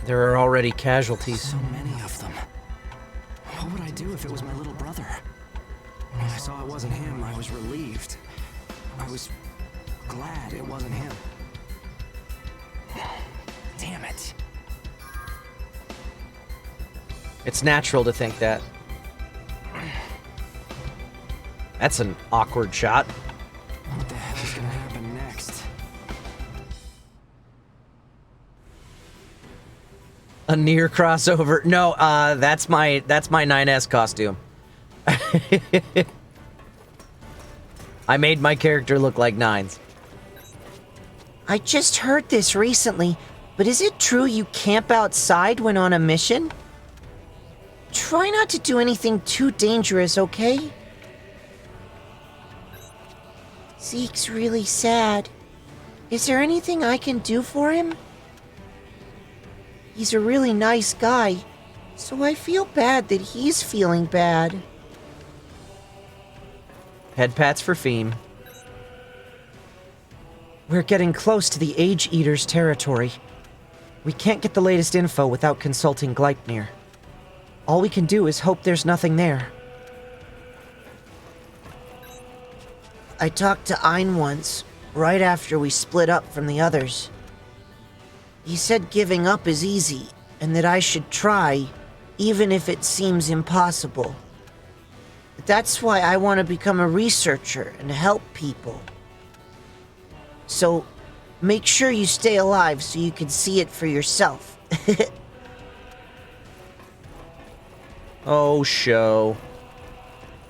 There are already casualties. So many of them. What would I do if it was my little brother? When I saw it wasn't him, I was relieved. I was glad it wasn't him. Damn it. It's natural to think that. That's an awkward shot. What the hell is gonna happen next? A near crossover. No, that's my 9S costume. I made my character look like 9s. I just heard this recently, but is it true you camp outside when on a mission? Try not to do anything too dangerous, okay? Zeke's really sad. Is there anything I can do for him? He's a really nice guy, so I feel bad that he's feeling bad. Head pats for Feem. We're getting close to the Age Eater's territory. We can't get the latest info without consulting Gleipnir. All we can do is hope there's nothing there. I talked to Ein once, right after we split up from the others. He said giving up is easy, and that I should try, even if it seems impossible. That's why I want to become a researcher and help people. So, make sure you stay alive so you can see it for yourself. Oh, show.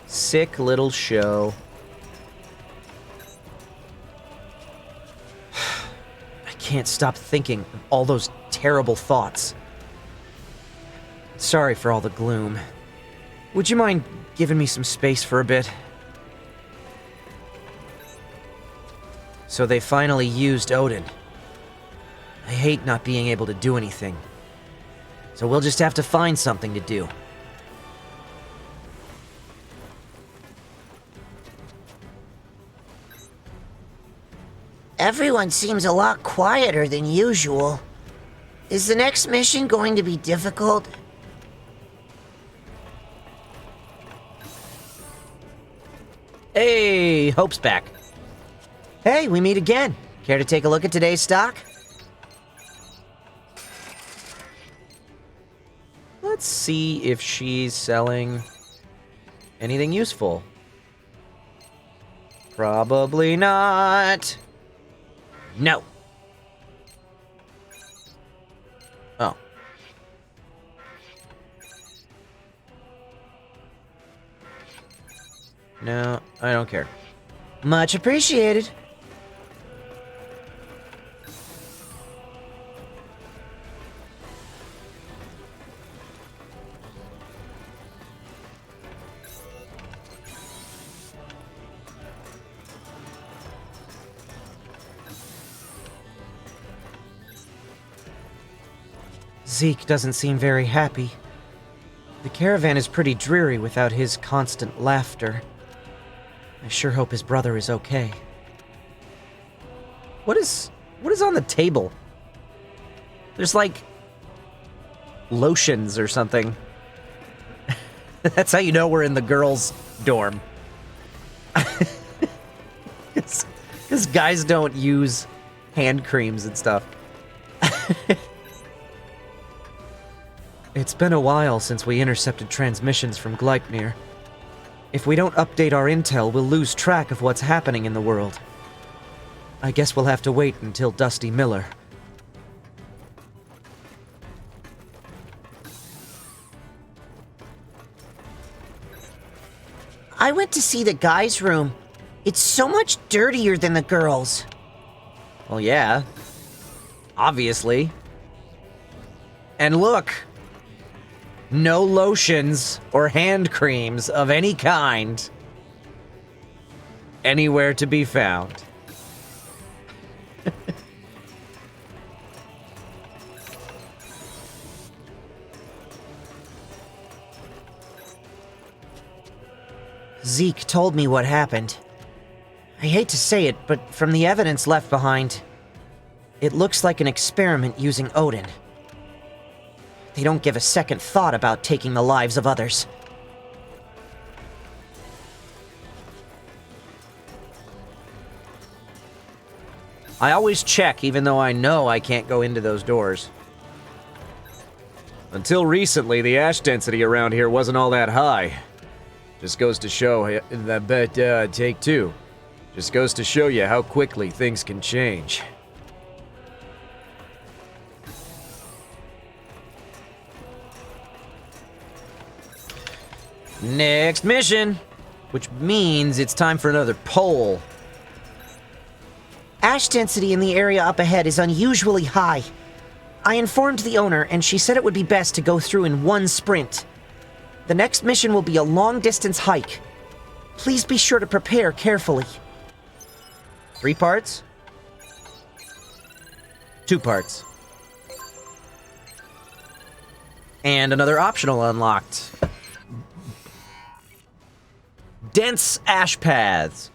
Sick little show. I can't stop thinking of all those terrible thoughts. Sorry for all the gloom. Would you mind giving me some space for a bit? So they finally used Odin. I hate not being able to do anything. So we'll just have to find something to do. Everyone seems a lot quieter than usual. Is the next mission going to be difficult? Hey, Hope's back. Hey, we meet again. Care to take a look at today's stock? Let's see if she's selling anything useful. Probably not. No. No, I don't care. Much appreciated. Zeke doesn't seem very happy. The caravan is pretty dreary without his constant laughter. I sure hope his brother is okay. What is on the table? There's like lotions or something. That's how you know we're in the girls' dorm. Because guys don't use hand creams and stuff. It's been a while since we intercepted transmissions from Gleipnir. If we don't update our intel, we'll lose track of what's happening in the world. I guess we'll have to wait until Dusty Miller. I went to see the guys' room. It's so much dirtier than the girls'. Well, yeah. Obviously. And look! No lotions or hand creams of any kind anywhere to be found. Zeke told me what happened. I hate to say it, but from the evidence left behind, it looks like an experiment using Odin. They don't give a second thought about taking the lives of others. I always check, even though I know I can't go into those doors. Until recently, the ash density around here wasn't all that high. Just goes to show that, take two. Just goes to show you how quickly things can change. Next mission! Which means it's time for another poll. Ash density in the area up ahead is unusually high. I informed the owner, and she said it would be best to go through in one sprint. The next mission will be a long-distance hike. Please be sure to prepare carefully. 3 parts? 2 parts. And another optional unlocked. Dense ash paths.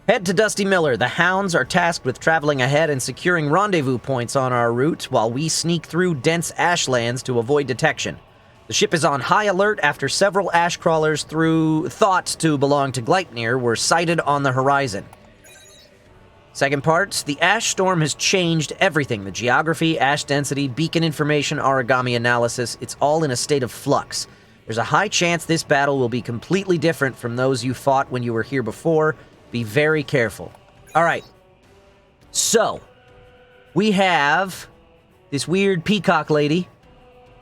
Head to Dusty Miller. The hounds are tasked with traveling ahead and securing rendezvous points on our route while we sneak through dense ashlands to avoid detection. The ship is on high alert after several ash crawlers thought to belong to Gleipnir were sighted on the horizon. Second part, the ash storm has changed everything. The geography, ash density, beacon information, origami analysis, it's all in a state of flux. There's a high chance this battle will be completely different from those you fought when you were here before. Be very careful. Alright. So, we have this weird peacock lady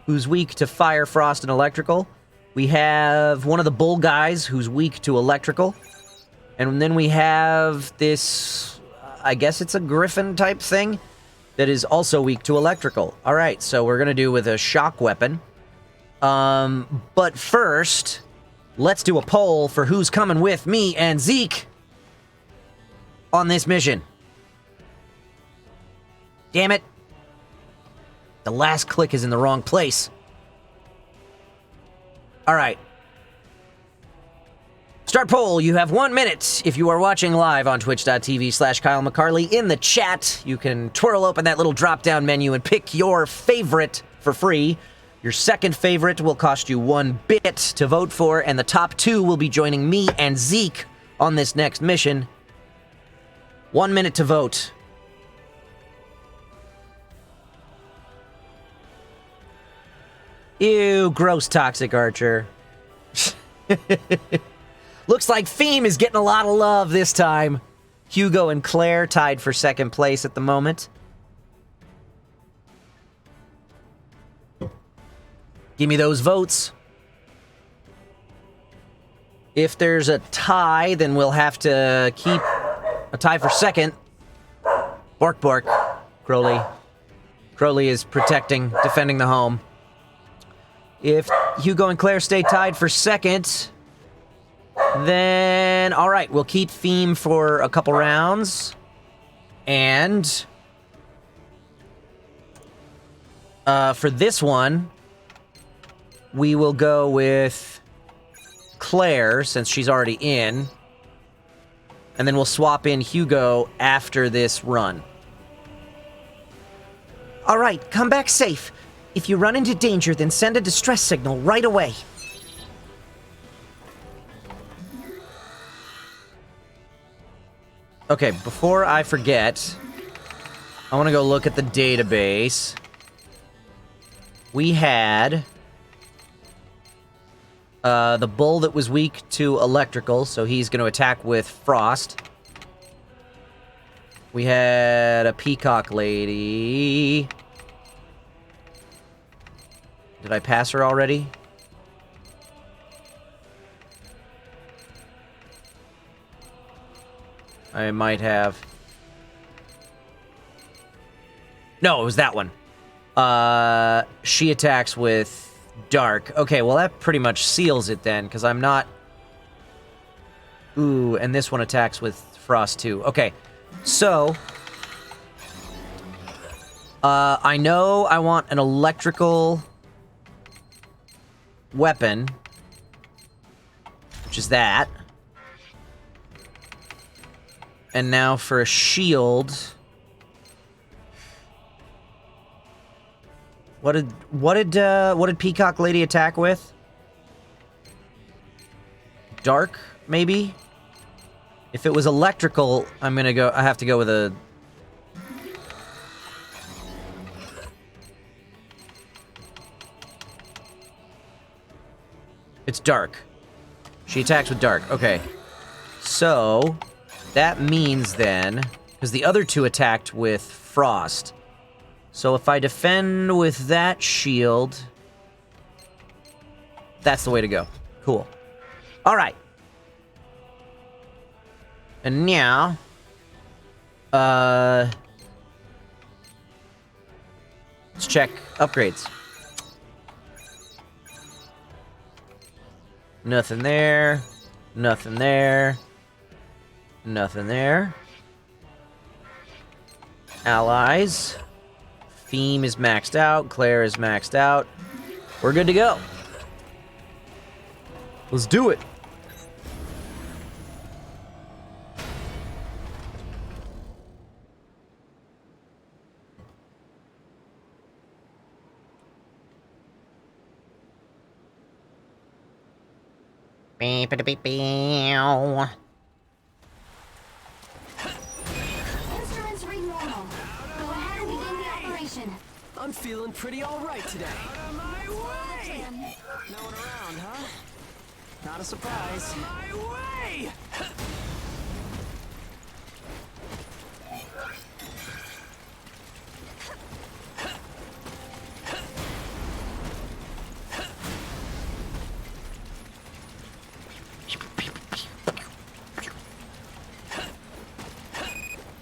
who's weak to fire, frost, and electrical. We have one of the bull guys who's weak to electrical. And then we have this, I guess it's a griffin type thing that is also weak to electrical. Alright, so we're gonna do with a shock weapon. But first, let's do a poll for who's coming with me and Zeke on this mission. Damn it. The last click is in the wrong place. Alright. Start poll. You have 1 minute. If you are watching live on twitch.tv/Kyle McCarley, in the chat, you can twirl open that little drop-down menu and pick your favorite for free. Your second favorite will cost you 1 bit to vote for, and the top 2 will be joining me and Zeke on this next mission. 1 minute to vote. Ew, gross toxic archer. Looks like Theme is getting a lot of love this time. Hugo and Claire tied for second place at the moment. Give me those votes. If there's a tie, then we'll have to keep a tie for second. Bork, bork. Crowley. Crowley is protecting, defending the home. If Hugo and Claire stay tied for second, then... Alright, we'll keep theme for a couple rounds. And... for this one, we will go with Claire, since she's already in. And then we'll swap in Hugo after this run. Alright, come back safe. If you run into danger, then send a distress signal right away. Okay, before I forget, I want to go look at the database. We had the bull that was weak to electrical, so he's going to attack with frost. We had a peacock lady. Did I pass her already? I might have. No, it was that one. She attacks with dark. Okay, well that pretty much seals it then, because I'm not... Ooh, and this one attacks with frost too. Okay, so... I know I want an electrical weapon, which is that. And now for a shield... What did Peacock Lady attack with? Dark, maybe? If it was electrical, I have to go with a... It's dark. She attacks with dark. Okay. So, that means then... Because the other two attacked with frost. So if I defend with that shield... That's the way to go. Cool. Alright. And now... Let's check upgrades. Nothing there. Nothing there. Nothing there. Allies. Theme is maxed out. Claire is maxed out. We're good to go. Let's do it. Instruments read normal. Go ahead and begin the operation. I'm feeling pretty alright today. Out of my way! No one around, huh? Not a surprise. My way!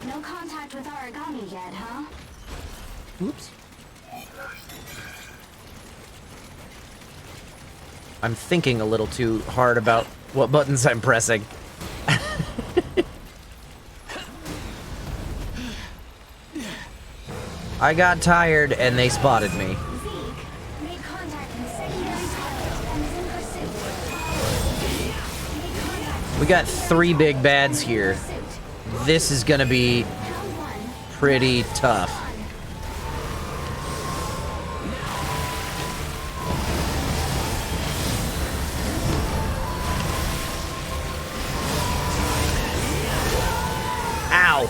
No contact with origami yet, huh? Oops. I'm thinking a little too hard about what buttons I'm pressing. I got tired and they spotted me. Zeke made contact in the secondary toilet and is in pursuit. We got 3 big bads here. This is gonna be pretty tough. Ow!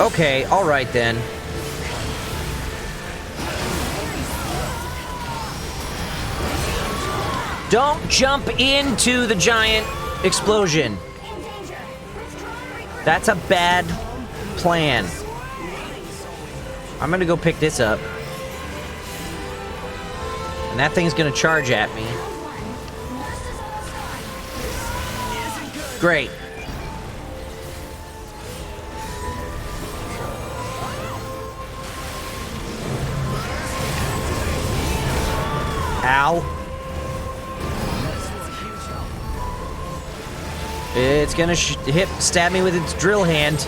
Okay, alright then. Don't jump into the giant explosion. That's a bad plan. I'm gonna go pick this up. And that thing's gonna charge at me. Great. Ow. It's gonna stab me with its drill hand.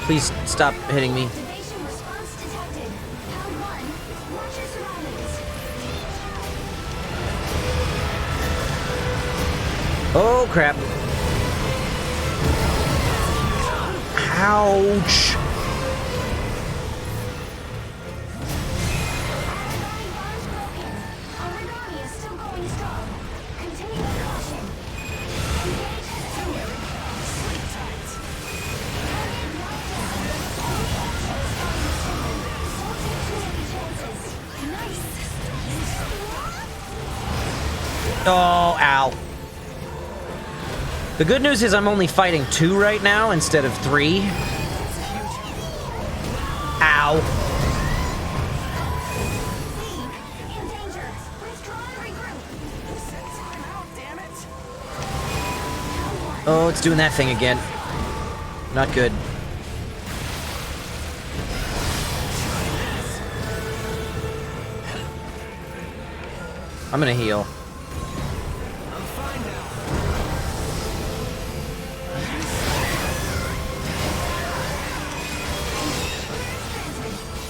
Please stop hitting me. Activation response detected. Round 1. Watch your surroundings. Oh, crap. Ouch. Origami is still going strong. Continue with caution. Engage has ended. Sleep tight. Target locked down. Only action response restricted. Don't take too many chances. Nice. Oh, ow. The good news is I'm only fighting 2 right now instead of 3. Ow. In danger. Withdraw and regroup. Time out, damn it. Oh, it's doing that thing again. Not good. I'm gonna heal.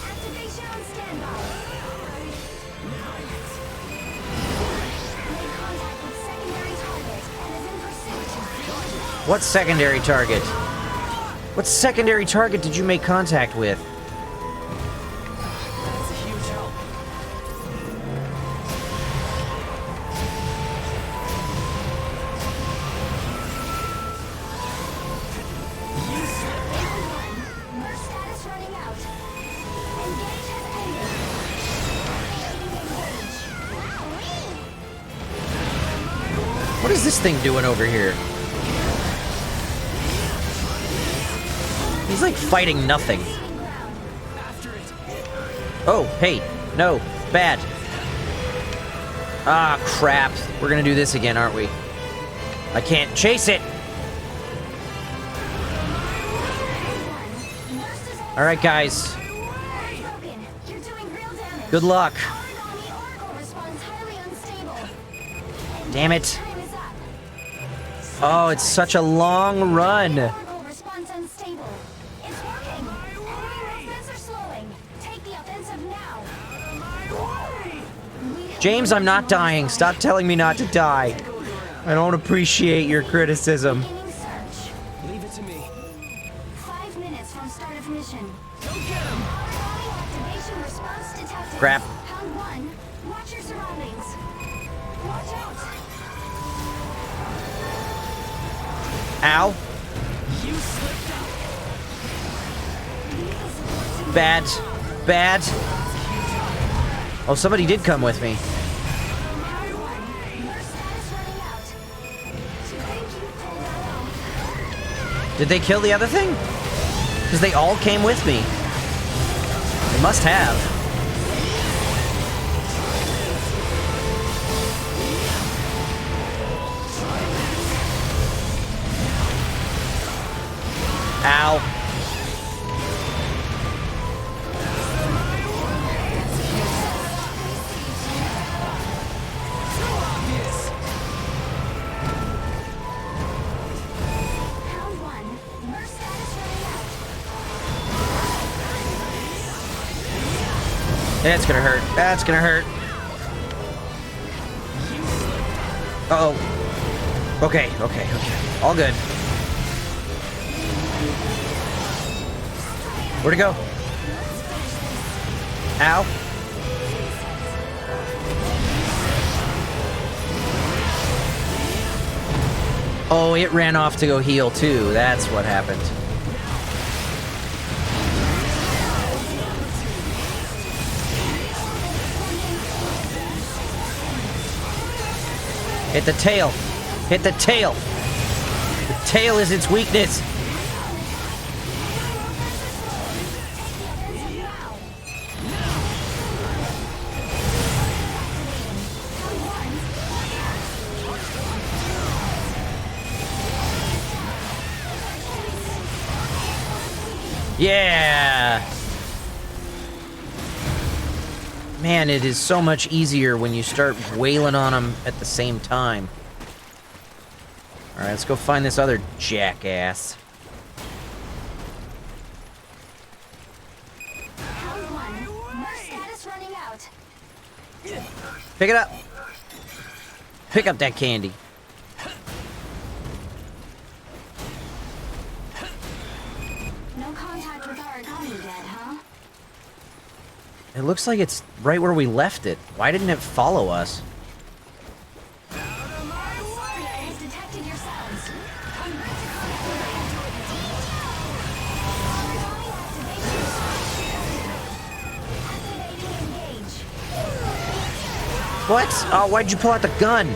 Activation on standby. Made contact with secondary target and is in pursuit. What secondary target? What secondary target did you make contact with? Merc status running out. Engage has ended. Engage. What is this thing doing over here? He's like fighting nothing. Oh, hey. No. Bad. Ah, crap. We're gonna do this again, aren't we? I can't chase it. Alright, guys. Broken. You're doing real damage. Good luck. Origami Oracle responds highly unstable. Damn it. Time is up. Oh, it's such a long run. Oracle response unstable. It's working. Enemy movements are slowing. Take the offensive now. James, I'm not dying. Stop telling me not to die. I don't appreciate your criticism. Beginning search. Leave it to me. 5 minutes from start of mission. Origami activation response detected. Crap. Round 1. Watch your surroundings. Watch out. Ow. Bad. Bad. Oh, somebody did come with me. Round 1. Merc status running out. Thank you, Colorado. Did they kill the other thing? Because they all came with me. They must have. Ow. Round 1. Merc status running out. That's gonna hurt. That's gonna hurt. Uh-oh. Okay, okay, okay. All good. Where'd it go? Ow. Oh, it ran off to go heal too. That's what happened. Hit the tail. Hit the tail. The tail is its weakness. Yeah! Man, it is so much easier when you start wailing on them at the same time. Alright, let's go find this other jackass. Pick it up! Pick up that candy. No contact with Origami yet, huh? It looks like it's right where we left it. Why didn't it follow us? It's detected your sounds. What? Oh, why'd you pull out the gun?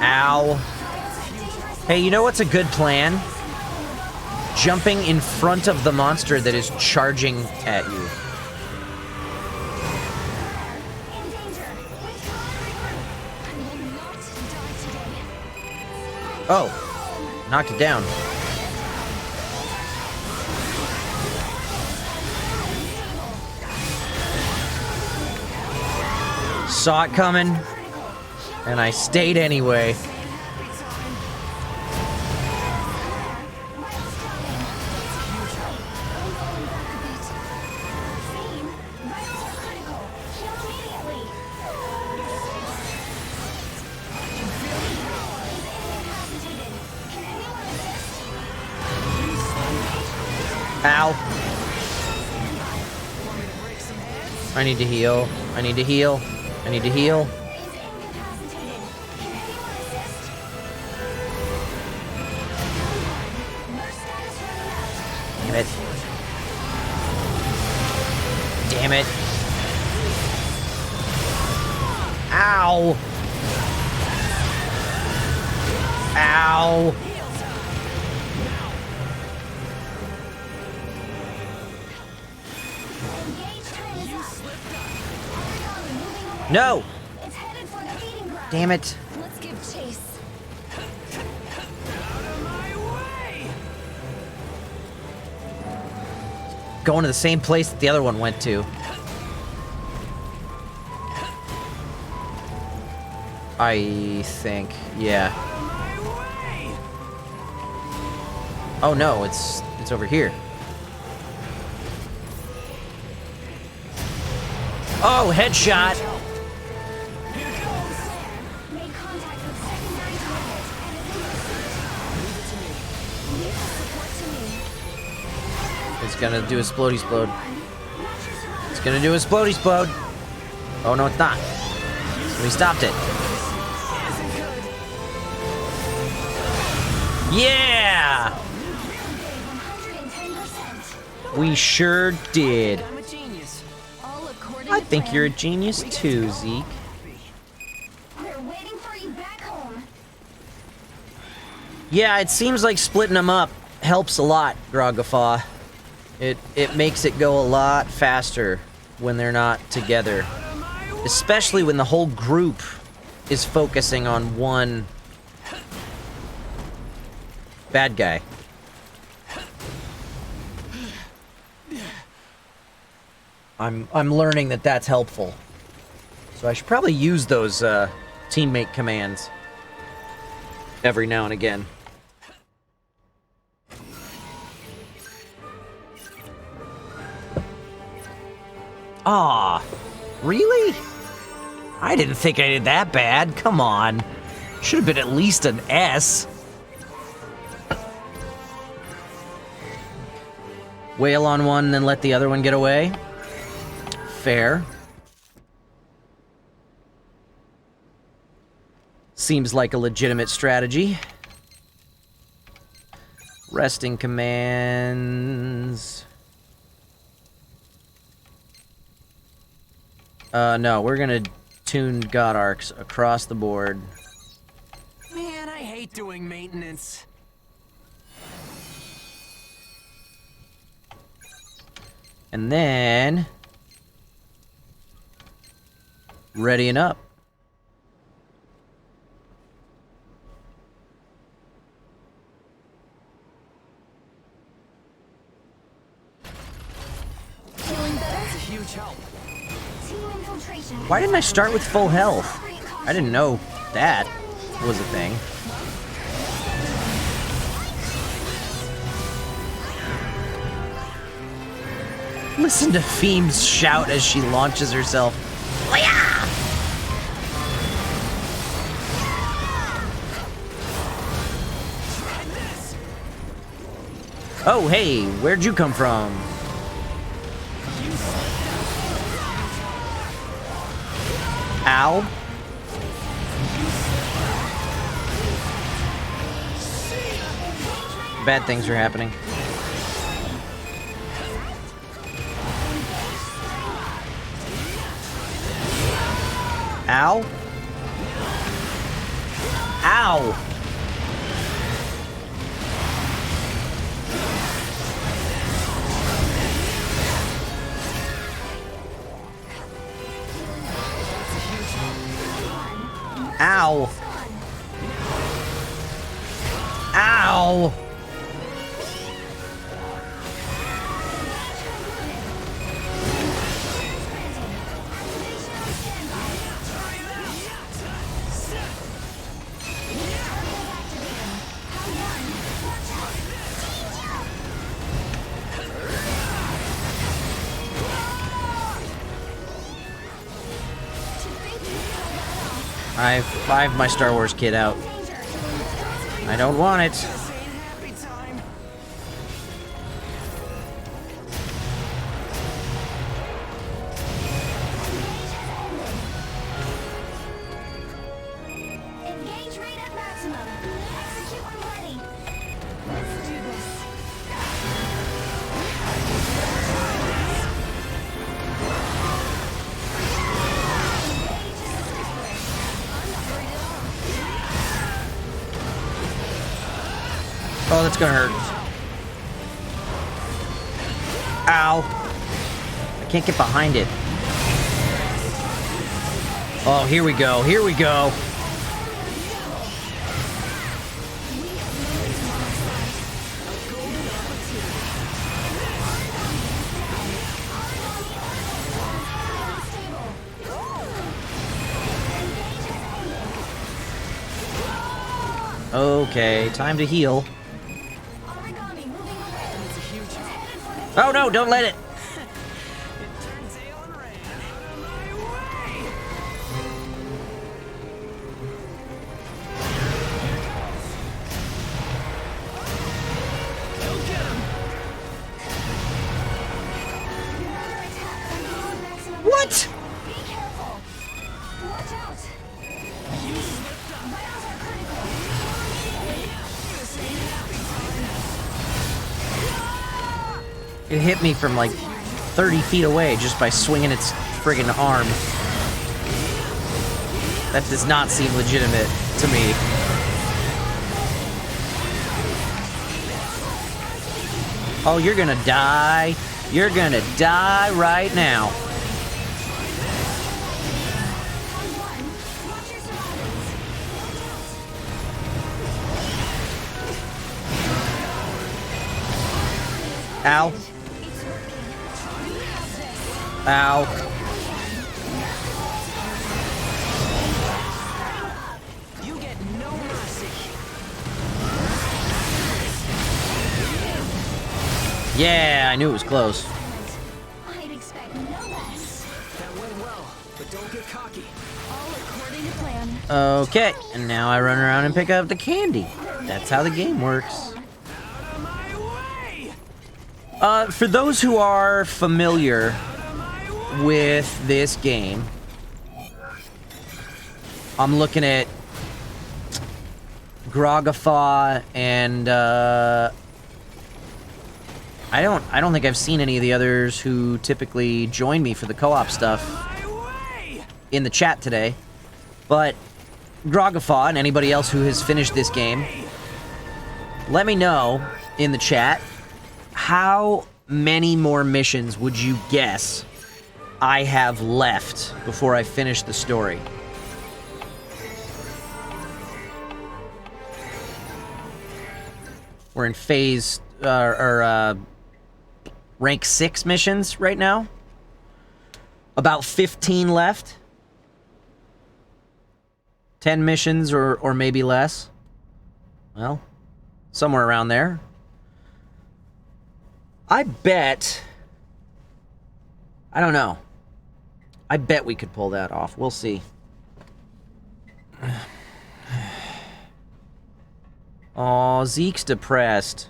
Ow. Hey, you know what's a good plan? Jumping in front of the monster that is charging at you. Oh, knocked it down. Saw it coming, and I stayed anyway. Ow. I need to heal. I need to heal. I need to heal. Damn it. Damn it. Ow. Ow. No! Damn it. Let's give chase. Going to the same place that the other one went to. I think, yeah. Oh no, it's over here. Oh, headshot! Made contact with secondary target and It's gonna do a splody explode. It's gonna do a splody explode. Oh no, it's not. We stopped it. Yeah! We sure did. I'm a genius. All according I to think plan. you're a genius too, Zeke. We're waiting for you back home. Yeah, it seems like splitting them up helps a lot, Grogafa. It makes it go a lot faster when they're not together. Especially when the whole group is focusing on one bad guy. I'm learning that that's helpful. So I should probably use those teammate commands every now and again. Aw, really? I didn't think I did that bad. Come on. Should have been at least an S. Wail on one, then let the other one get away. Fair. Seems like a legitimate strategy. Resting commands. No, we're gonna tune God Arcs across the board. Man, I hate doing maintenance. And then... readying up. Feeling better? That's a huge help. Team infiltration. Why didn't I start with full health? I didn't know that was a thing. Listen to Feems shout as she launches herself. Oh, hey, where'd you come from? Ow. Bad things are happening. Ow. Ow. Ow. Ow. I have my Star Wars kit out. I don't want it. Engage rate at maximum. Execute when ready. Let's do this. Oh, that's gonna hurt. Ow. I can't get behind it. Oh, here we go. Here we go. Okay, time to heal. Origami moving away. Oh no, don't let it. What? Be careful. Watch out. Vitals are critical. It hit me from like 30 feet away just by swinging its friggin' arm. That does not seem legitimate to me. Oh, you're gonna die. You're gonna die right now. Watch your surroundings. Ow. It's working. We have this. Ow. You get no mercy. Yeah, I knew it was close. I'd expect no less. That went well, but don't get cocky. All according to plan. Okay, and now I run around and pick up the candy. That's how the game works. For those who are familiar with this game, I'm looking at Grogothaw and I don't think I've seen any of the others who typically join me for the co-op stuff in the chat today, but Grogafa and anybody else who has finished this game, let me know in the chat how many more missions would you guess I have left before I finish the story. We're in phase, rank 6 missions right now. About 15 left. 10 missions or maybe less. Well, somewhere around there. I bet... I don't know. I bet we could pull that off. We'll see. Aw, Zeke's depressed.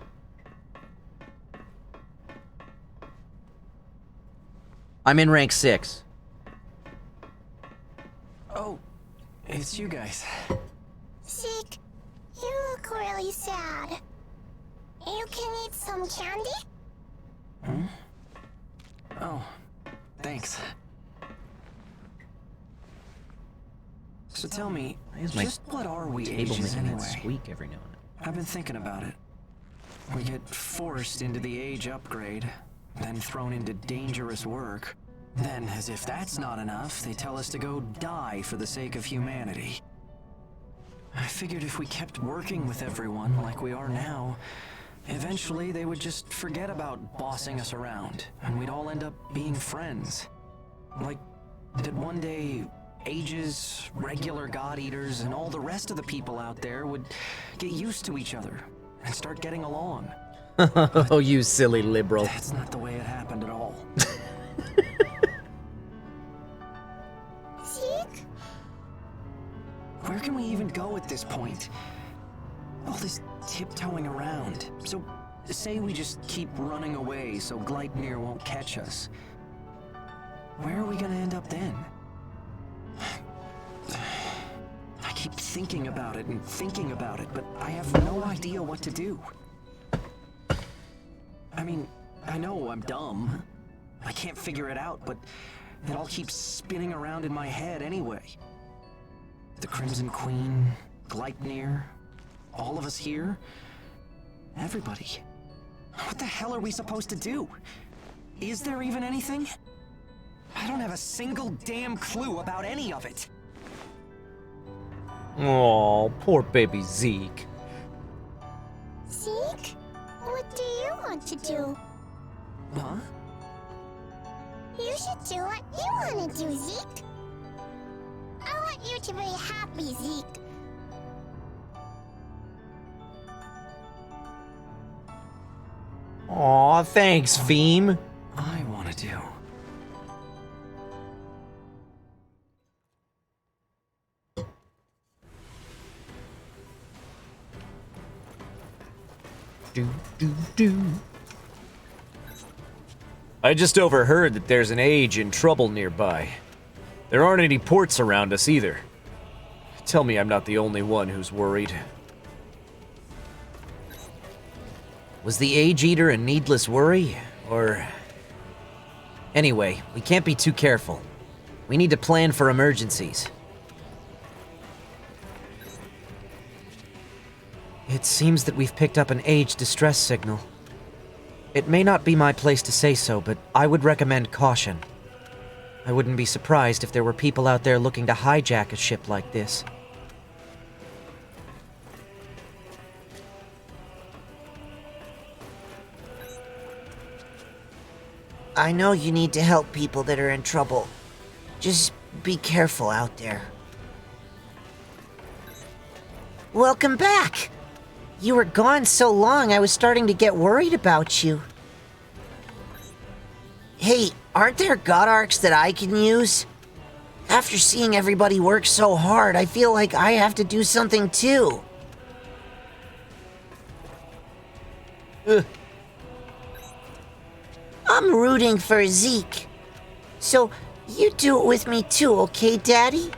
I'm in rank 6. Oh, it's you guys. Zeke, you look really sad. You can eat some candy? Hmm? Oh, thanks. So tell me, just what are we Table ages making that anyway? squeak every now and then. I've been thinking about it. We get forced into the age upgrade, then thrown into dangerous work. Then, as if that's not enough, they tell us to go die for the sake of humanity. I figured if we kept working with everyone like we are now, eventually they would just forget about bossing us around, and we'd all end up being friends. Like, that one day, Ages, regular God-Eaters, and all the rest of the people out there would get used to each other and start getting along. Oh, you silly liberal. That's not the way it happened at all. Zeke? Where can we even go at this point? All this tiptoeing around. So, say we just keep running away so Gleipnir won't catch us. Where are we gonna end up then? I keep thinking about it and thinking about it, but I have no idea what to do. I mean, I know I'm dumb. I can't figure it out, but it all keeps spinning around in my head anyway. The Crimson Queen, Gleipnir, all of us here, everybody. What the hell are we supposed to do? Is there even anything? I don't have a single damn clue about any of it. Oh, poor baby Zeke. Zeke? What do you want to do? Huh? You should do what you want to do, Zeke. I want you to be happy, Zeke. Aw, thanks, Feem. I want to do. I just overheard that there's an Age in trouble nearby. There aren't any ports around us either. Tell me I'm not the only one who's worried. Was the Age Eater a needless worry, or... Anyway, we can't be too careful. We need to plan for emergencies. It seems that we've picked up an Age distress signal. It may not be my place to say so, but I would recommend caution. I wouldn't be surprised if there were people out there looking to hijack a ship like this. I know you need to help people that are in trouble. Just be careful out there. Welcome back! You were gone so long, I was starting to get worried about you. Hey, aren't there God Arcs that I can use? After seeing everybody work so hard, I feel like I have to do something too. I'm rooting for Zeke. So, you do it with me too, okay, Daddy?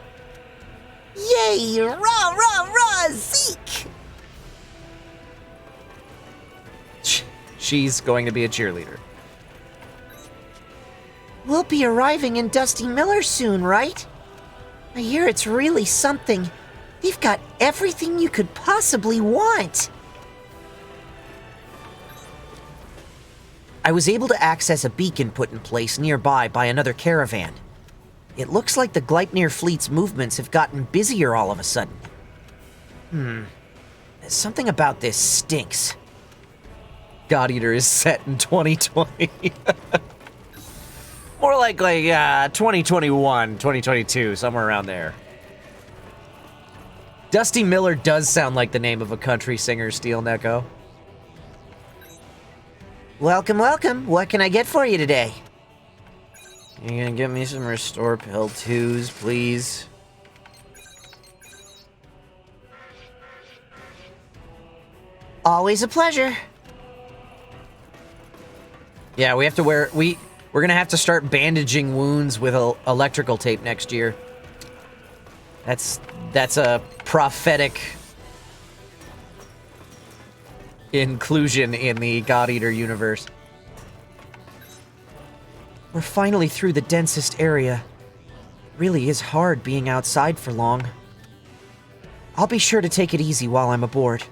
Yay! Rah, rah, rah, Zeke! She's going to be a cheerleader. We'll be arriving in Dusty Miller soon, right? I hear it's really something. They've got everything you could possibly want. I was able to access a beacon put in place nearby by another caravan. It looks like the Gleipnir fleet's movements have gotten busier all of a sudden. Something about this stinks. God Eater is set in 2020. More like 2021, 2022, somewhere around there. Dusty Miller does sound like the name of a country singer, Steel Neko. Welcome, welcome. What can I get for you today? You gonna get me some Restore Pill 2s, please? Always a pleasure. Yeah, we have to wear... We're gonna have to start bandaging wounds with electrical tape next year. That's a prophetic inclusion in the God Eater universe. We're finally through the densest area. Really is hard being outside for long. I'll be sure to take it easy while I'm aboard.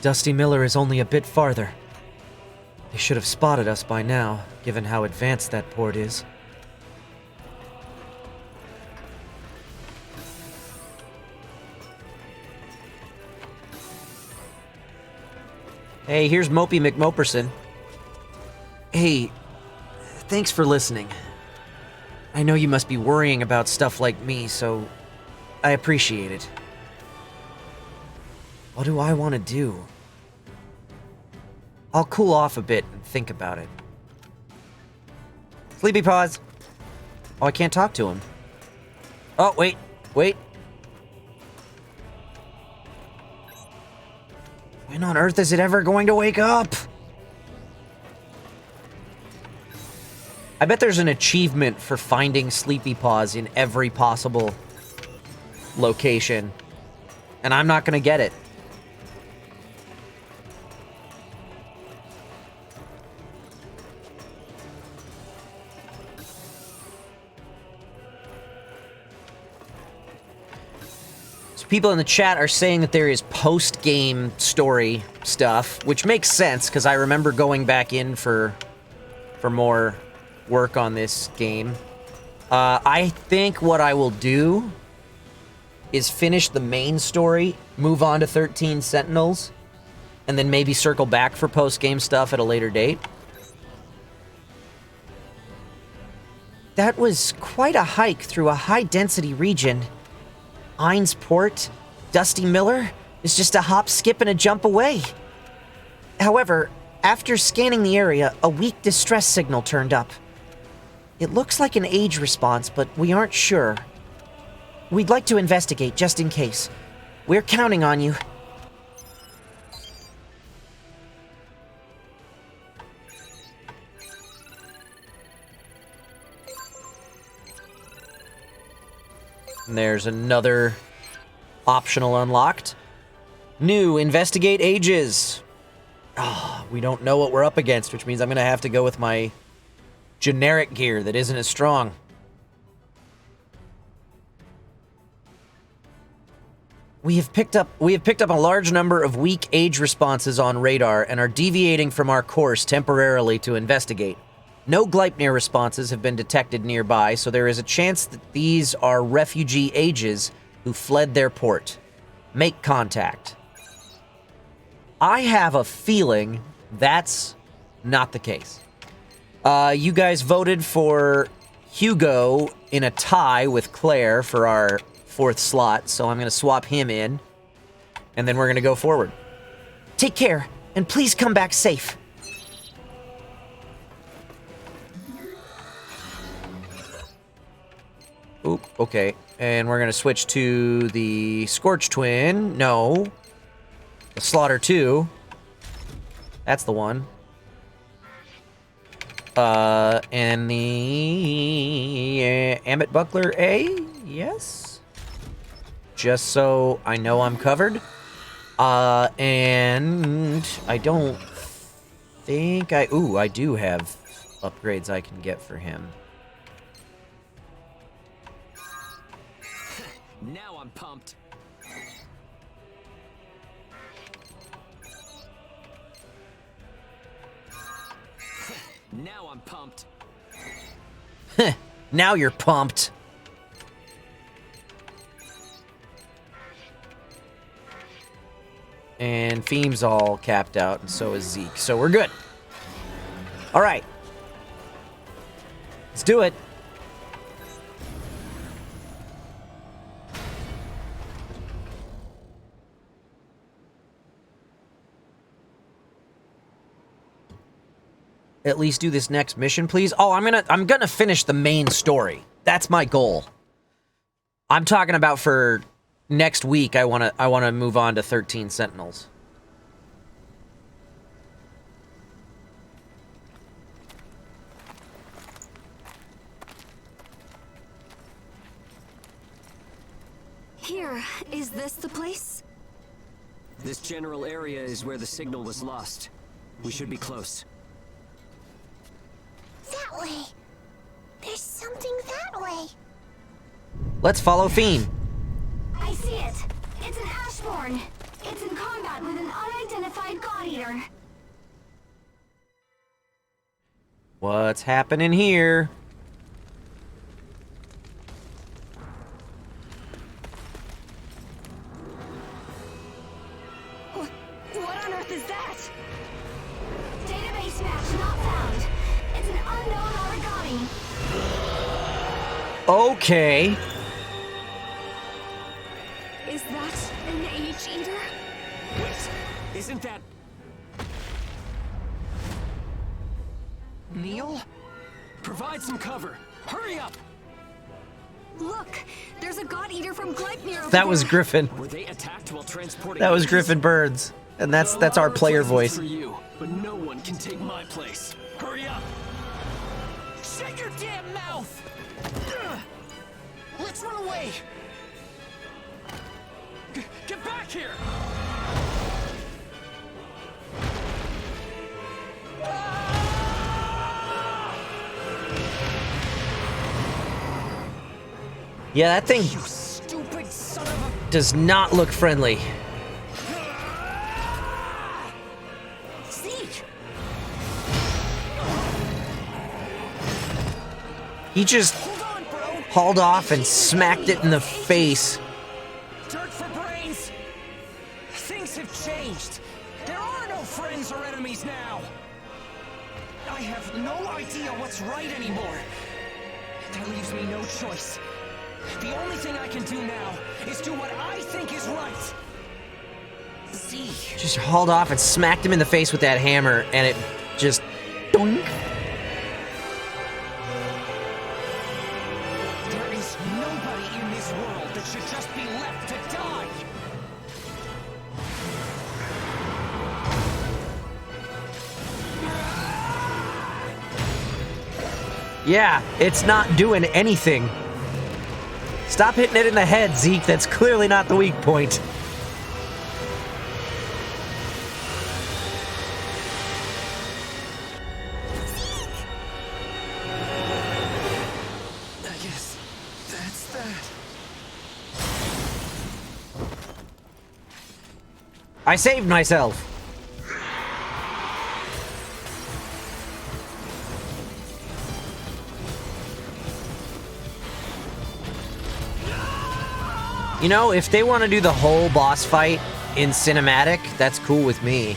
Dusty Miller is only a bit farther. They should have spotted us by now, given how advanced that port is. Hey, here's Mopey McMoperson. Hey, thanks for listening. I know you must be worrying about stuff like me, so I appreciate it. What do I want to do? I'll cool off a bit and think about it. Sleepy Paws. Oh, I can't talk to him. Oh, wait. When on earth is it ever going to wake up? I bet there's an achievement for finding Sleepy Paws in every possible location. And I'm not gonna get it. People in the chat are saying that there is post-game story stuff, which makes sense, because I remember going back in for more work on this game. I think what I will do is finish the main story, move on to 13 Sentinels, and then maybe circle back for post-game stuff at a later date. That was quite a hike through a high-density region. Ein's Port, Dusty Miller, is just a hop, skip, and a jump away. However, after scanning the area, a weak distress signal turned up. It looks like an age response, but we aren't sure. We'd like to investigate, just in case. We're counting on you. And there's another optional unlocked. New, investigate ages. We don't know what we're up against, which means I'm gonna have to go with my generic gear that isn't as strong. We have picked up a large number of weak age responses on radar and are deviating from our course temporarily to investigate. No Gleipnir responses have been detected nearby, so there is a chance that these are refugee ages who fled their port. Make contact. I have a feeling that's not the case. You guys voted for Hugo in a tie with Claire for our 4th slot, so I'm going to swap him in, and then we're going to go forward. Take care, and please come back safe. Oop, okay. And we're gonna switch to the Scorch Twin. No. The Slaughter 2. That's the one. And the Amit Buckler A? Yes? Just so I know I'm covered. And I don't think I do have upgrades I can get for him. Now I'm pumped. Now I'm pumped. Now you're pumped. And Theme's all capped out, and so is Zeke. So we're good. All right. Let's do it. At least do this next mission, please. Oh, I'm gonna finish the main story. That's my goal. I'm talking about for next week. I wanna move on to 13 Sentinels. Here, is this the place? This general area is where the signal was lost. We should be close. That way. There's something that way. Let's follow Theme. I see it. It's an Ashborn. It's in combat with an unidentified God Eater. What's happening here? What on earth is that? Database match not found. It's an unknown origami. Okay. Is that an Age Eater? Wait, isn't that... Neil? Provide some cover. Hurry up! Look, there's a God Eater from Gleipnir over That was there. Griffin. Were they attacked while transporting... That was ages? Griffin Burns. And that's our player voice. For you, but no one can take my place. Hurry up! Shut your damn mouth! Let's run away! Get back here! Yeah, that thing You stupid son of a... does not look friendly. Zeke! He just Hold on, bro! hauled off and smacked it in the face. Dirt for brains! Things have changed. There are no friends or enemies now. I have no idea what's right anymore. That leaves me no choice. The only thing I can do now is do what I think is right. Zeke. Just hauled off and smacked him in the face with that hammer, and it just doink. There is nobody in this world that should just be left to die. Yeah, it's not doing anything. Stop hitting it in the head, Zeke. That's clearly not the weak point. I guess that's that. I saved myself. You know, if they want to do the whole boss fight in cinematic, that's cool with me.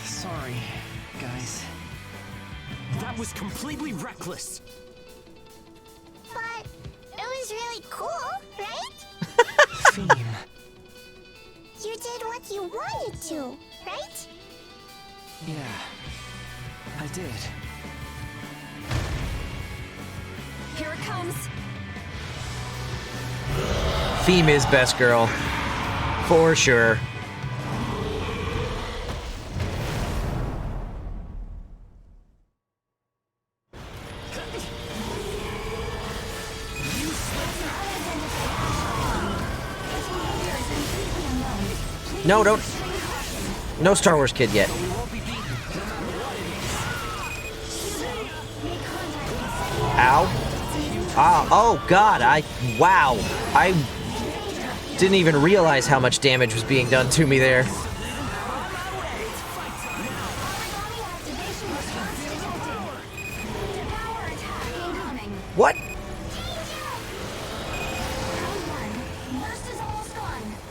Sorry, guys. That was completely reckless. But it was really cool, right? Theme. You did what you wanted to, right? Yeah, I did. Here it comes. Theme is best girl. For sure. No, don't. No Star Wars kid yet. Ow. Oh god, wow. I didn't even realize how much damage was being done to me there. What?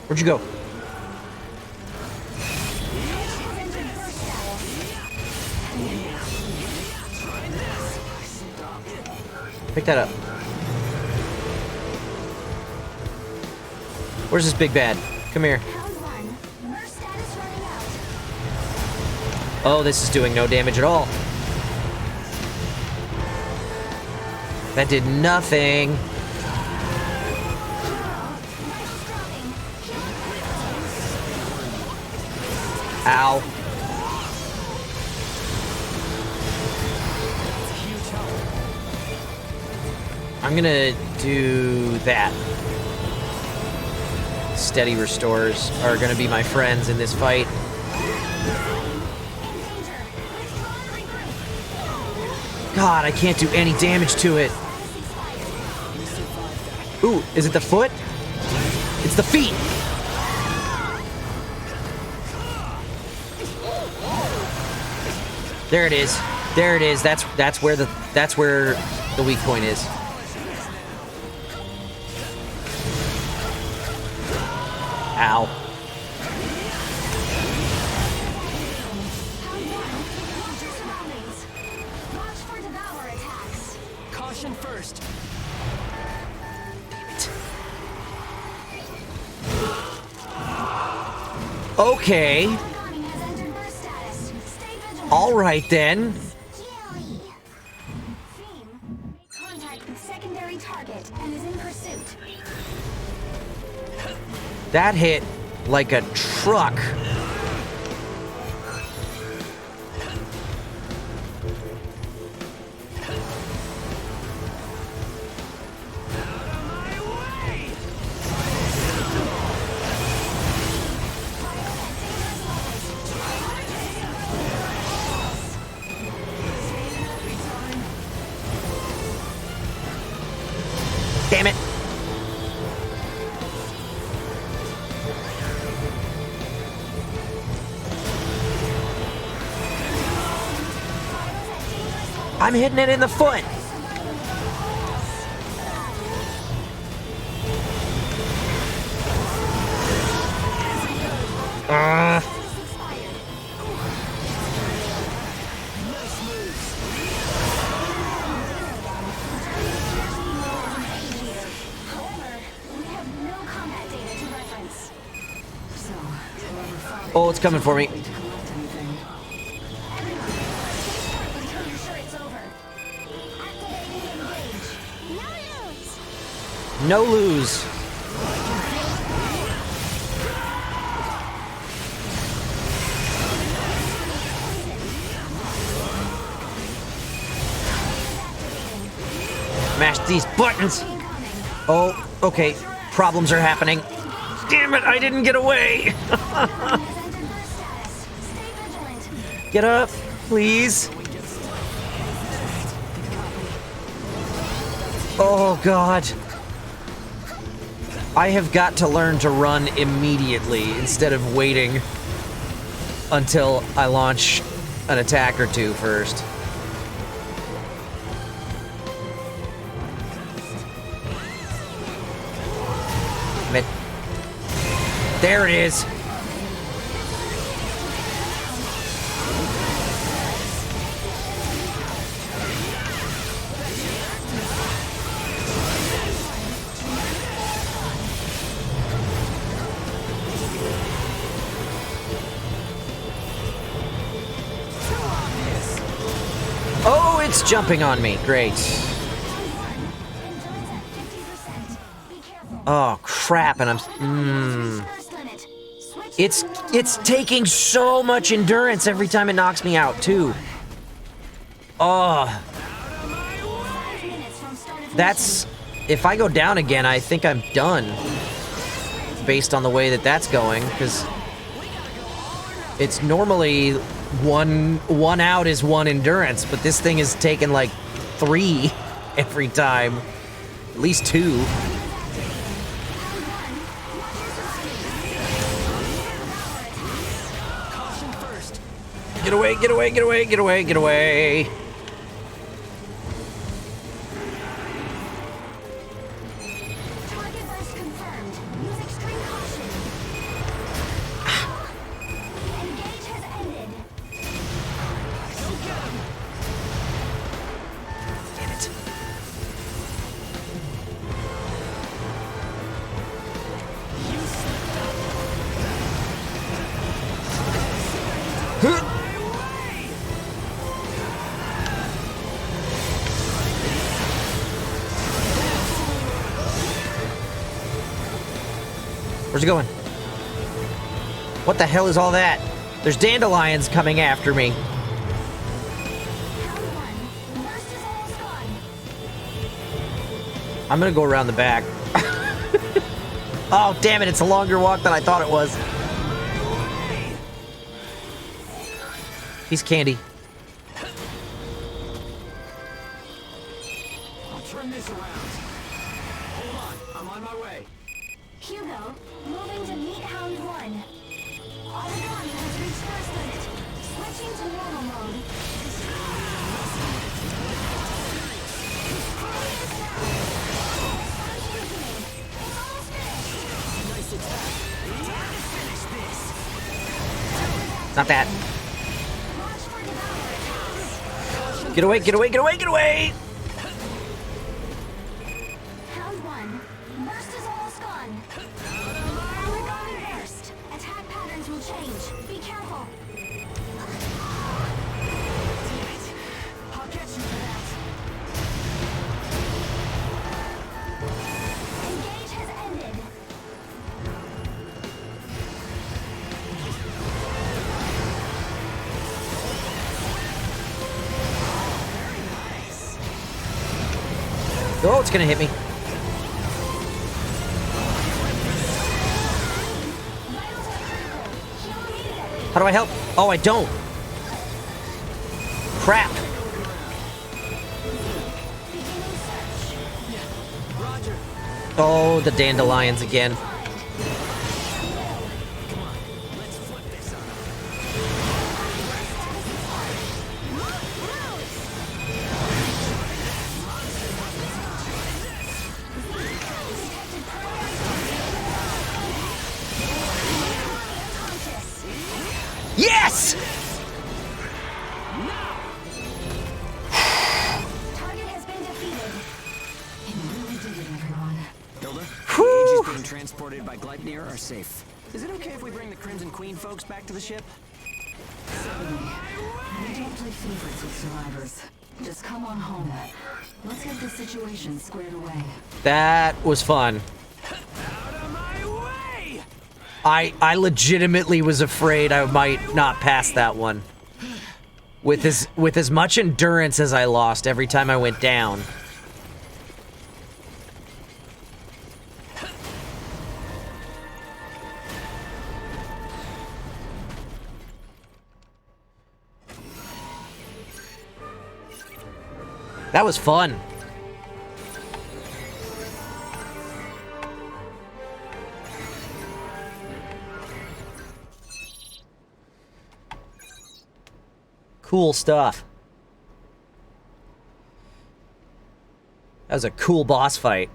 Where'd you go? Pick that up. Where's this big bad? Come here. Oh, this is doing no damage at all. That did nothing. Ow. I'm gonna do that. Steady restores are gonna be my friends in this fight. God, I can't do any damage to it. Ooh, is it the foot? It's the feet. There it is. There it is. That's where the weak point is. Ow. Caution first. Okay. All right then. Contact the secondary target and is in pursuit. That hit like a truck. Damn it. I'm hitting it in the foot. Oh, it's coming for me. No lose. Mash these buttons. Oh, okay. Problems are happening. Damn it, I didn't get away. Get up, please. Oh, God. I have got to learn to run immediately instead of waiting until I launch an attack or two first. There it is. Oh, it's jumping on me. Great. Oh, crap, and I'm... It's taking so much endurance every time it knocks me out, too. Oh. That's... If I go down again, I think I'm done. Based on the way that that's going, because It's normally one out is 1 endurance, but this thing is taking like 3 every time. At least 2. Get away, get away, get away, get away, get away. Target burst confirmed. Use extreme caution. Engage has ended. Damn it. Where's it going? What the hell is all that? There's dandelions coming after me. Round 1. Burst is almost gone. I'm gonna go around the back. Oh, damn it, it's a longer walk than I thought it was. He's candy. I'll turn this around. Hold on, I'm on my way. Hugo, moving to meet Hound 1. Oregon has reached first limit. Switching to normal mode. Not that. Get away, get away, get away, get away! Hound 1. Burst is almost gone. Oregon burst. Attack patterns will change. Be careful. I'll get you for that. Engage has ended. Oh, it's gonna hit me. How do I help? Oh, I don't. Crap. Oh, the dandelions again. Yes! Target has been defeated. Hilda, Whew. the agents being transported by Gleipnir are safe. Is it okay if we bring the Crimson Queen folks back to the ship? We don't play favorites with survivors. Just come on home. Let's get this situation squared away. That was fun. Out of my way! I legitimately was afraid I might not pass that one. With as much endurance as I lost every time I went down. That was fun. Cool stuff. That was a cool boss fight.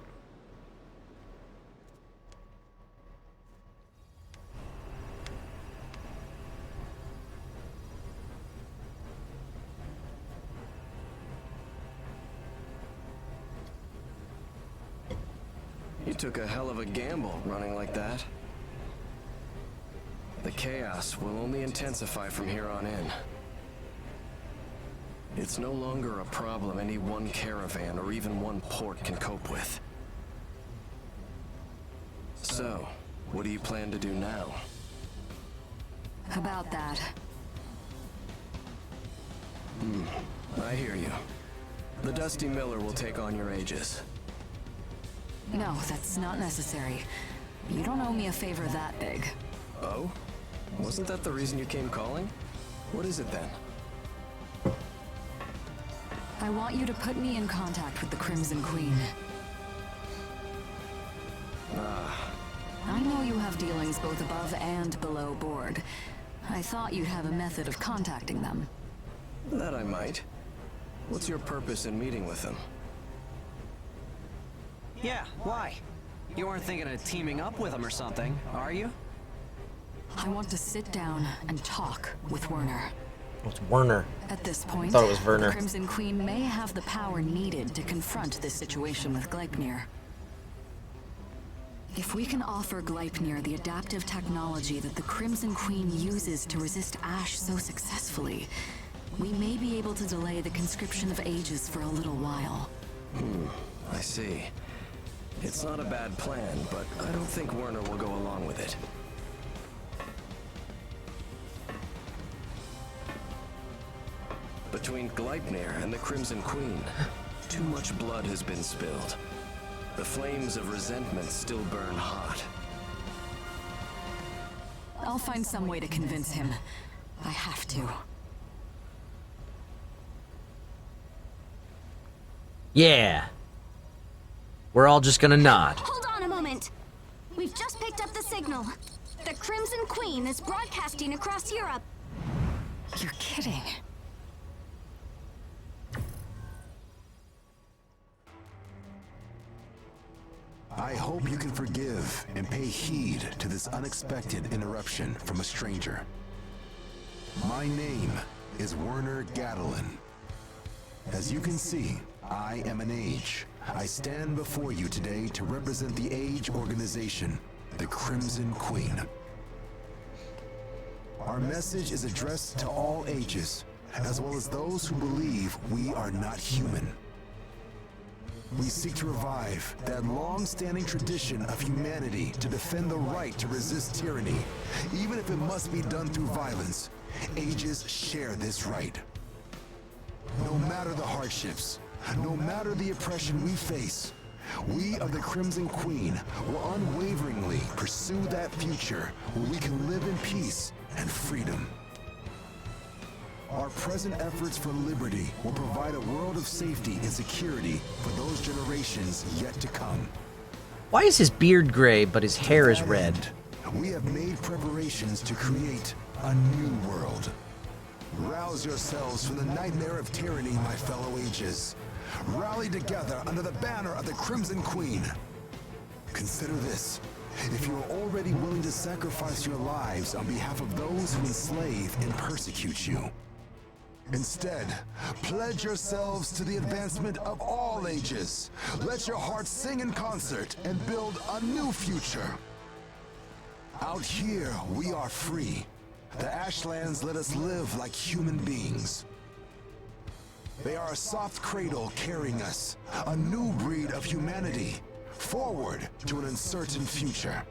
You took a hell of a gamble running like that. The chaos will only intensify from here on in. It's no longer a problem any one caravan or even one port can cope with. So, what do you plan to do now? About that. I hear you. The Dusty Miller will take on your Aegis. No, that's not necessary. You don't owe me a favor that big. Oh? Wasn't that the reason you came calling? What is it then? I want you to put me in contact with the Crimson Queen. I know you have dealings both above and below board. I thought you'd have a method of contacting them. That I might. What's your purpose in meeting with them? Yeah, why? You aren't thinking of teaming up with him or something, are you? I want to sit down and talk with Werner. It's Werner. At this point, Thought it was Werner. the Crimson Queen may have the power needed to confront this situation with Gleipnir. If we can offer Gleipnir the adaptive technology that the Crimson Queen uses to resist Ash so successfully, we may be able to delay the conscription of ages for a little while. I see. It's not a bad plan, but I don't think Werner will go along with it. Between Gleipnir and the Crimson Queen, too much blood has been spilled. The flames of resentment still burn hot. I'll find some way to convince him. I have to. Yeah. We're all just gonna nod. Hold on a moment. We've just picked up the signal. The Crimson Queen is broadcasting across Europe. You're kidding. I hope you can forgive and pay heed to this unexpected interruption from a stranger. My name is Werner Gadolin. As you can see, I am an Age. I stand before you today to represent the Age organization, the Crimson Queen. Our message is addressed to all ages, as well as those who believe we are not human. We seek to revive that long-standing tradition of humanity to defend the right to resist tyranny, even if it must be done through violence. Ages share this right. No matter the hardships, no matter the oppression we face, we of the Crimson Queen will unwaveringly pursue that future where we can live in peace and freedom. Our present efforts for liberty will provide a world of safety and security for those generations yet to come. Why is his beard gray but his hair is To that red? end, we have made preparations to create a new world. Rouse yourselves from the nightmare of tyranny, my fellow Ages. Rally together under the banner of the Crimson Queen. Consider this. If you are already willing to sacrifice your lives on behalf of those who enslave and persecute you. Instead, pledge yourselves to the advancement of all ages. Let your hearts sing in concert and build a new future. Out here, we are free. The Ashlands let us live like human beings. They are a soft cradle carrying us, a new breed of humanity, forward to an uncertain future.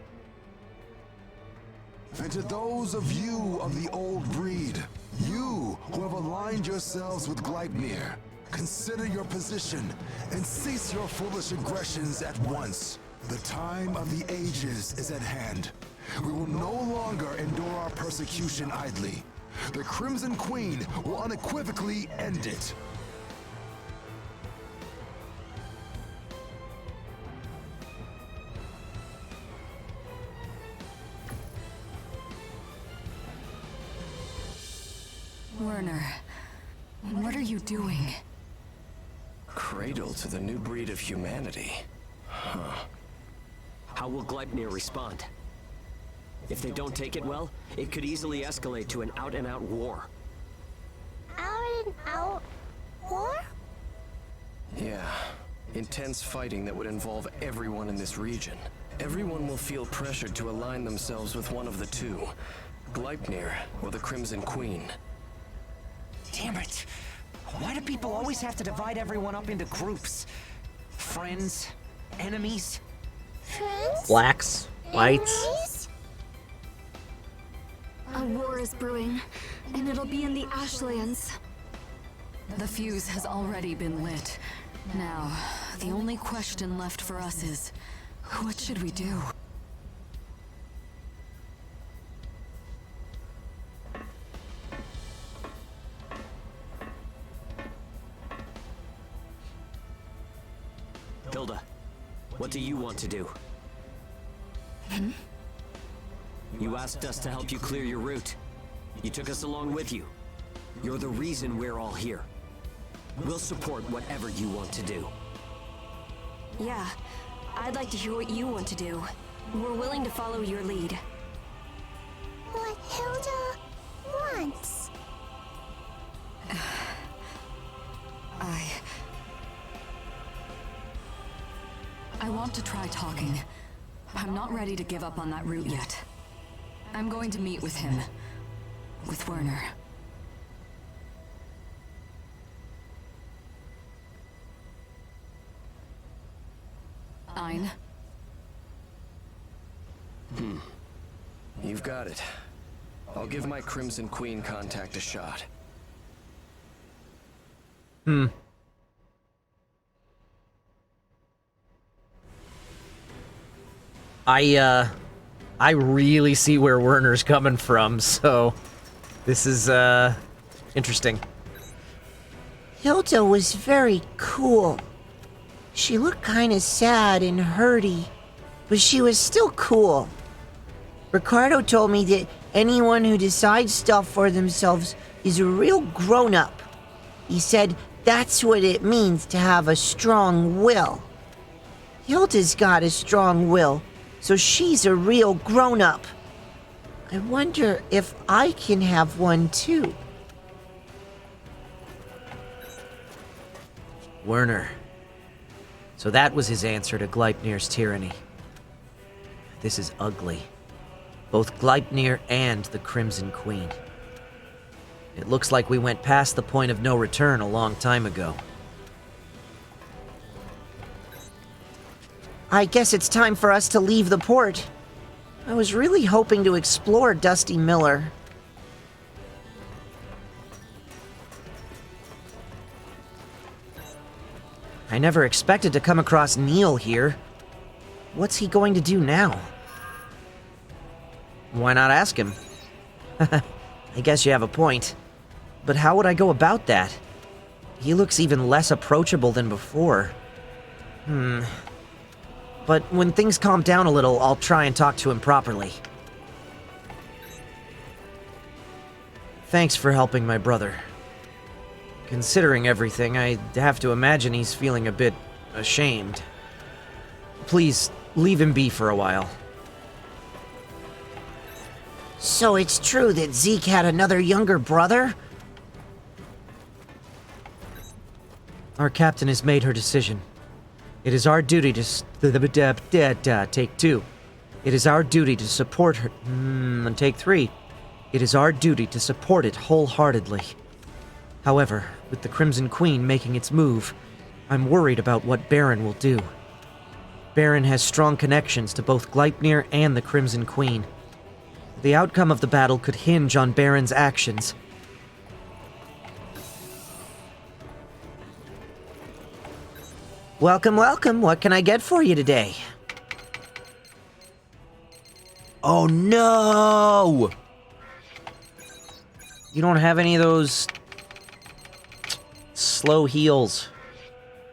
And to those of you of the old breed, you who have aligned yourselves with Gleipnir, consider your position and cease your foolish aggressions at once. The time of the ages is at hand. We will no longer endure our persecution idly. The Crimson Queen will unequivocally end it. Werner, what are you doing? Cradle to the new breed of humanity. How will Gleipnir respond? If they don't take it well, it could easily escalate to an out-and-out war. Out and out war? Yeah. Intense fighting that would involve everyone in this region. Everyone will feel pressured to align themselves with one of the two. Gleipnir or the Crimson Queen. Damn it! Why do people always have to divide everyone up into groups? Friends? Enemies? Friends? Blacks, whites. Enemies? A war is brewing, and it'll be in the Ashlands. The fuse has already been lit. Now, the only question left for us is, what should we do? Hilda, what do you want to do? You asked us to help you clear your route. You took us along with you. You're the reason we're all here. We'll support whatever you want to do. Yeah, I'd like to hear what you want to do. We're willing to follow your lead. What Hilda wants. I want to try talking. I'm not ready to give up on that route yet. I'm going to meet with him. With Werner. Ein? You've got it. I'll give my Crimson Queen contact a shot. I really see where Werner's coming from, so this is, interesting. Hilda was very cool. She looked kinda sad and hurty, but she was still cool. Ricardo told me that anyone who decides stuff for themselves is a real grown-up. He said that's what it means to have a strong will. Hilda's got a strong will, so she's a real grown-up. I wonder if I can have one too. Werner. So that was his answer to Gleipnir's tyranny. This is ugly. Both Gleipnir and the Crimson Queen. It looks like we went past the point of no return a long time ago. I guess it's time for us to leave the port. I was really hoping to explore Dusty Miller. I never expected to come across Neil here. What's he going to do now? Why not ask him? I guess you have a point. But how would I go about that? He looks even less approachable than before. But when things calm down a little, I'll try and talk to him properly. Thanks for helping my brother. Considering everything, I have to imagine he's feeling a bit ashamed. Please, leave him be for a while. So it's true that Zeke had another younger brother? Our captain has made her decision. It is our duty to take two. It is our duty to support her. And take three. It is our duty to support it wholeheartedly. However, with the Crimson Queen making its move, I'm worried about what Baron will do. Baron has strong connections to both Gleipnir and the Crimson Queen. The outcome of the battle could hinge on Baron's actions. Welcome, welcome. What can I get for you today? Oh no! You don't have any of those slow heals.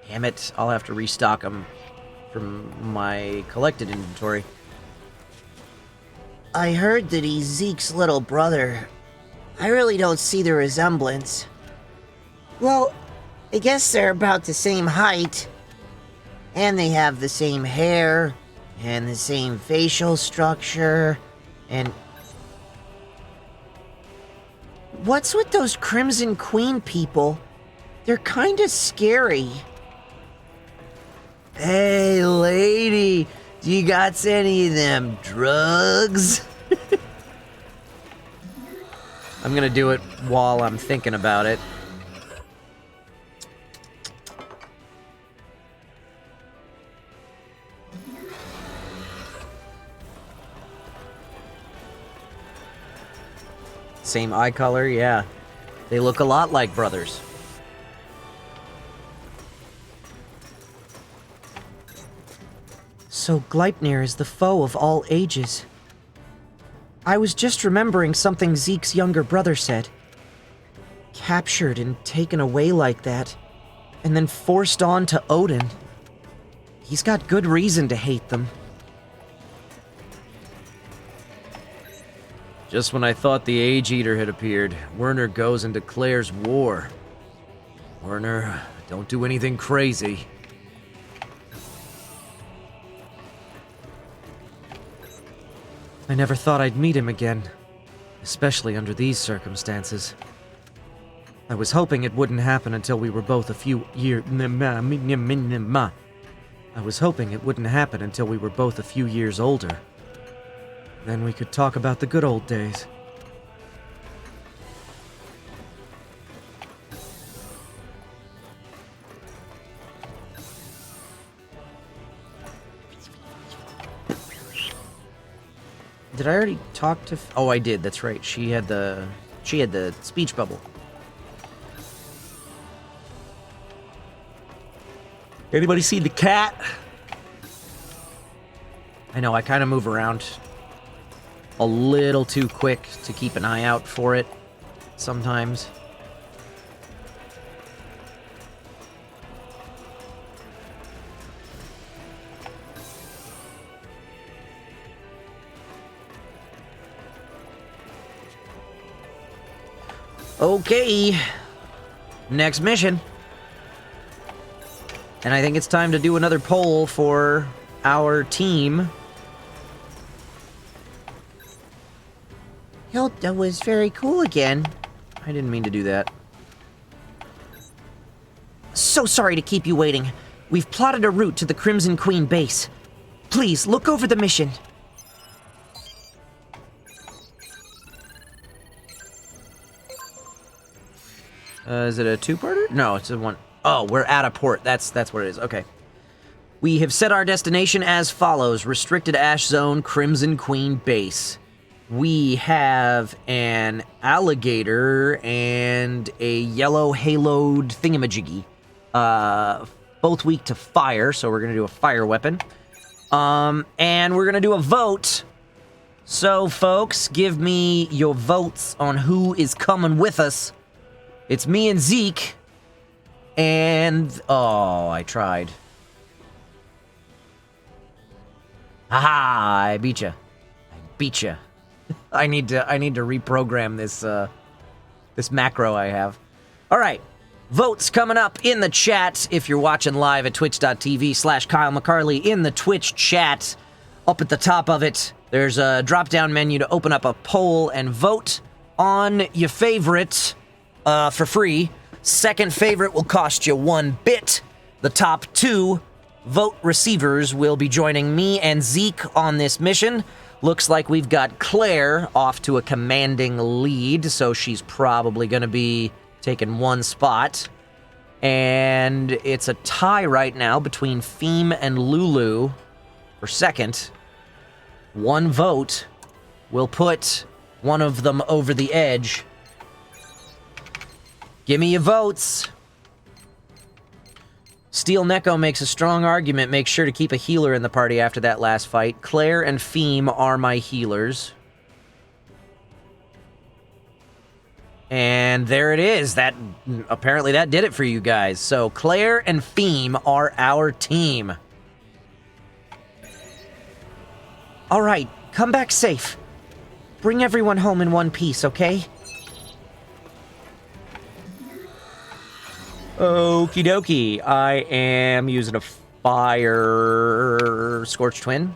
Damn it, I'll have to restock them from my collected inventory. I heard that he's Zeke's little brother. I really don't see the resemblance. Well, I guess they're about the same height. And they have the same hair, and the same facial structure, and... What's with those Crimson Queen people? They're kinda scary. Hey, lady, do you got any of them drugs? I'm gonna do it while I'm thinking about it. Same eye color, yeah. They look a lot like brothers. So Gleipnir is the foe of all ages. I was just remembering something Zeke's younger brother said. Captured and taken away like that, and then forced on to Odin. He's got good reason to hate them. Just when I thought the Age Eater had appeared, Werner goes and declares war. Werner, don't do anything crazy. I never thought I'd meet him again, especially under these circumstances. I was hoping it wouldn't happen until we were both a few years... I was hoping it wouldn't happen until we were both a few years older. Then we could talk about the good old days. Did I already talk to... Oh, I did. That's right. She had the speech bubble. Anybody see the cat? I know, I kind of move around a little too quick to keep an eye out for it sometimes. Okay, next mission. And I think it's time to do another poll for our team. Hilda was very cool again. I didn't mean to do that. So sorry to keep you waiting. We've plotted a route to the Crimson Queen base. Please, look over the mission. Is it a two-parter? No, it's a one. Oh, we're at a port. That's what it is. Okay. We have set our destination as follows. Restricted Ash Zone, Crimson Queen Base. We have an alligator and a yellow haloed thingamajiggy. Both weak to fire, so we're going to do a fire weapon. And we're going to do a vote. So, folks, give me your votes on who is coming with us. It's me and Zeke. And... oh, I tried. Haha, I beat ya. I beat ya. I need to reprogram this, this macro I have. Alright. Votes coming up in the chat if you're watching live at twitch.tv/Kyle McCarley. In the Twitch chat, up at the top of it, there's a drop-down menu to open up a poll and vote on your favorite for free. Second favorite will cost you 1 bit. The top 2 vote receivers will be joining me and Zeke on this mission. Looks like we've got Claire off to a commanding lead, so she's probably going to be taking 1 spot. And it's a tie right now between Feem and Lulu for second. 1 vote will put one of them over the edge. Give me your votes. Steel Neko makes a strong argument. Make sure to keep a healer in the party after that last fight. Claire and Feem are my healers. And there it is. That apparently that did it for you guys. So Claire and Feem are our team. All right, come back safe. Bring everyone home in one piece, okay? Okie dokie. I am using a fire Scorch Twin.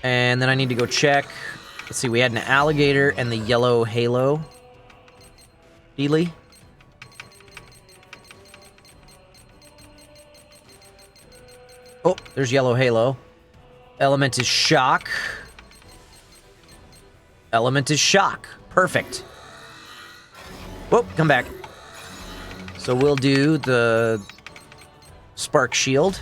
And then I need to go check. Let's see, we had an alligator and the yellow halo. Dealey. Oh, there's yellow halo. Element is shock. Element is shock. Perfect. Whoop, come back. So we'll do the spark shield.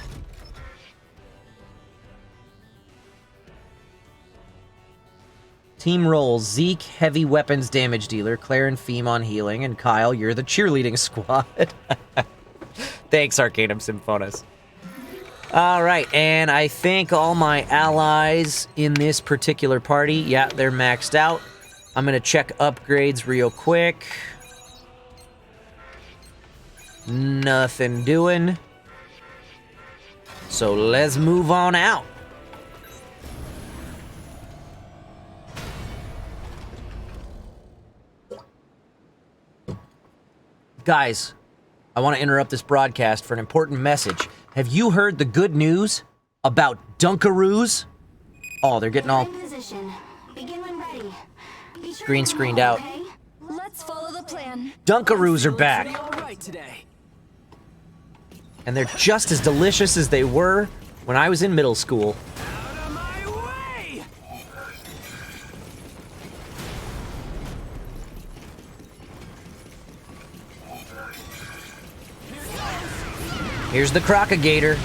Team roles: Zeke, heavy weapons damage dealer, Claire and Feem on healing, and Kyle, you're the cheerleading squad. Thanks, Arcanum Symphonis. Alright, and I think all my allies in this particular party, yeah, they're maxed out. I'm gonna check upgrades real quick. Nothing doing. So let's move on out. Guys, I want to interrupt this broadcast for an important message. Have you heard the good news about Dunkaroos? Oh, they're getting all green screened out. Let's follow the plan. Dunkaroos are back. And they're just as delicious as they were when I was in middle school. Here's the Crocagator.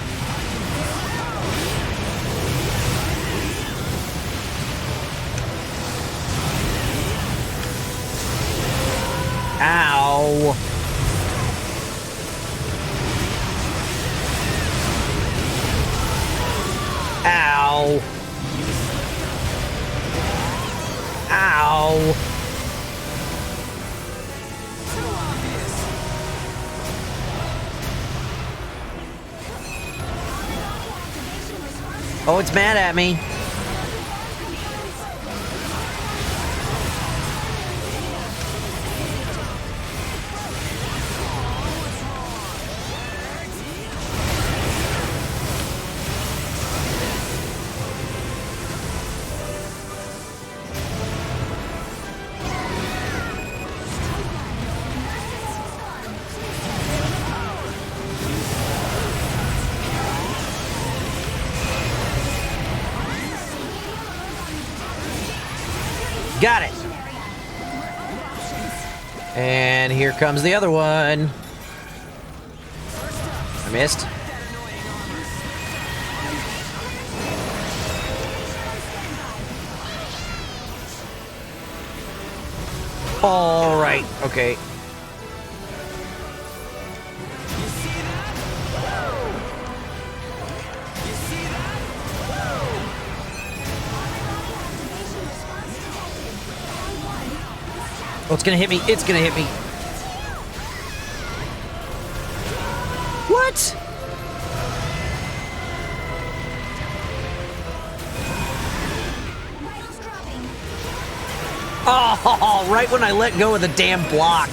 Ow. Ow. Ow. Oh, it's mad at me. Got it. And here comes the other one. I missed. All right. Okay. Oh, it's gonna hit me. It's gonna hit me. What? Oh, right when I let go of the damn block.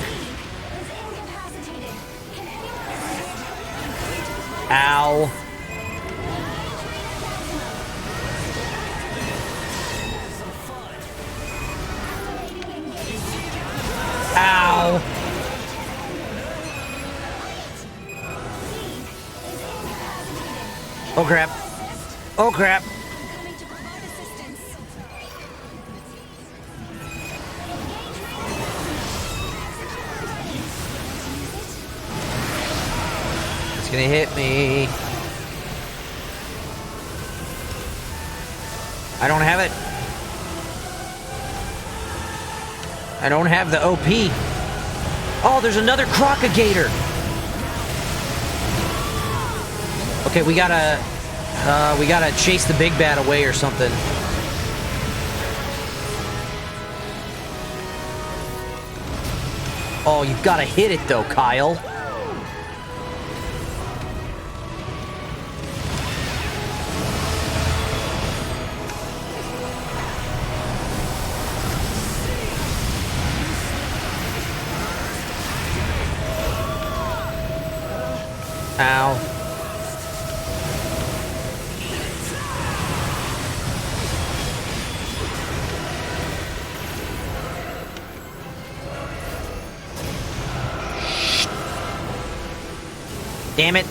Ow. Ow. Oh crap. Oh crap. It's gonna hit me. I don't have it. I don't have the OP. Oh, there's another Crocagator. Okay, we gotta chase the big bad away or something. Oh, you've gotta hit it though, Kyle. Ow. Damn it.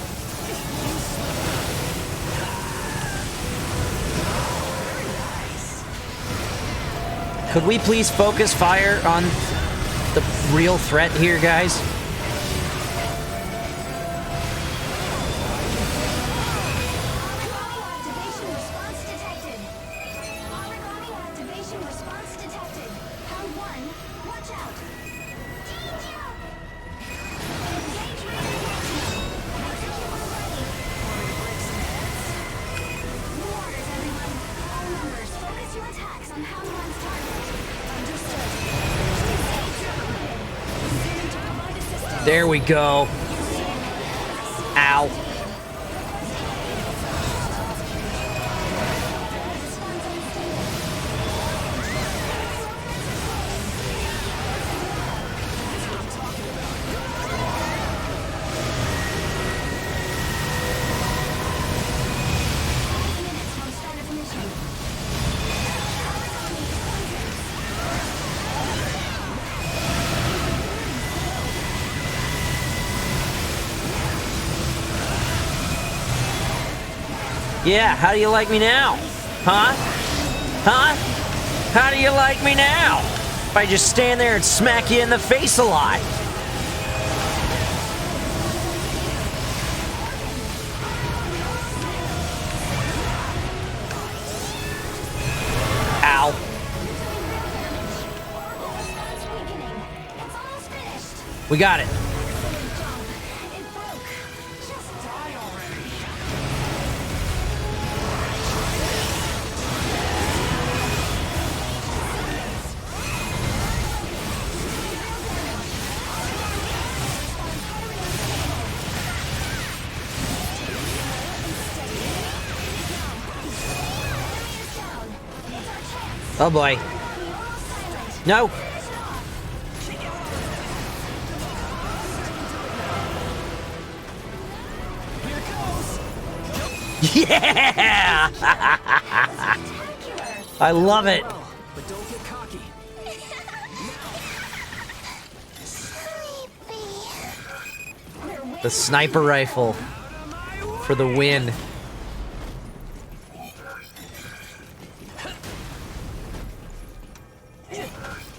Could we please focus fire on the real threat here, guys? There we go. Ow. Yeah, how do you like me now? Huh? Huh? How do you like me now? If I just stand there and smack you in the face a lot. Ow. We got it. Oh boy. No. Yeah! I love it. But don't get cocky. The sniper rifle for the win.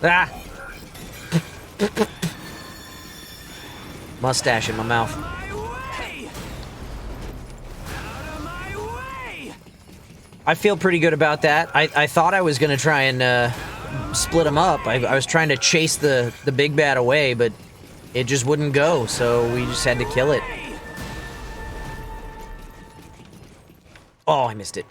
Ah! Mustache in my mouth. I feel pretty good about that. I thought I was gonna try and split them up. I was trying to chase the big bad away, but it just wouldn't go, so we just had to kill it. Oh, I missed it.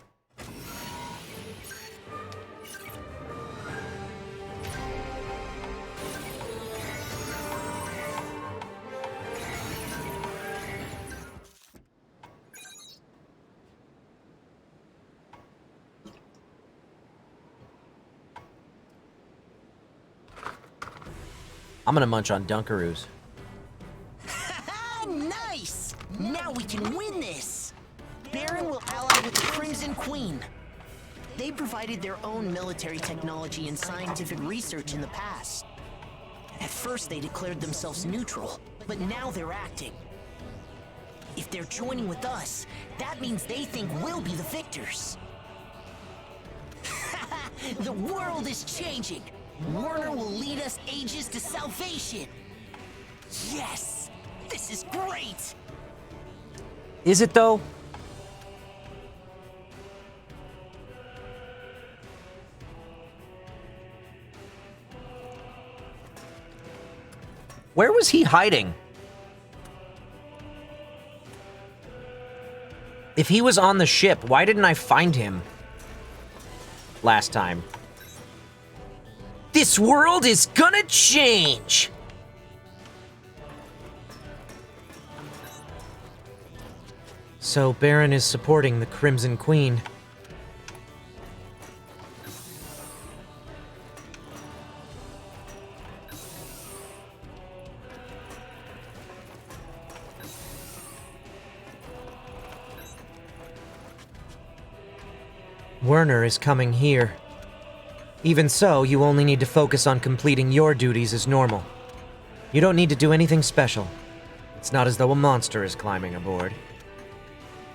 I'm gonna munch on Dunkaroos. Nice! Now we can win this! Baron will ally with the Crimson Queen. They provided their own military technology and scientific research in the past. At first they declared themselves neutral, but now they're acting. If they're joining with us, that means they think we'll be the victors. The world is changing! Warner will lead us ages to salvation! Yes! This is great! Is it though? Where was he hiding? If he was on the ship, why didn't I find him last time? This world is gonna change! So Baron is supporting the Crimson Queen. Werner is coming here. Even so, you only need to focus on completing your duties as normal. You don't need to do anything special. It's not as though a monster is climbing aboard.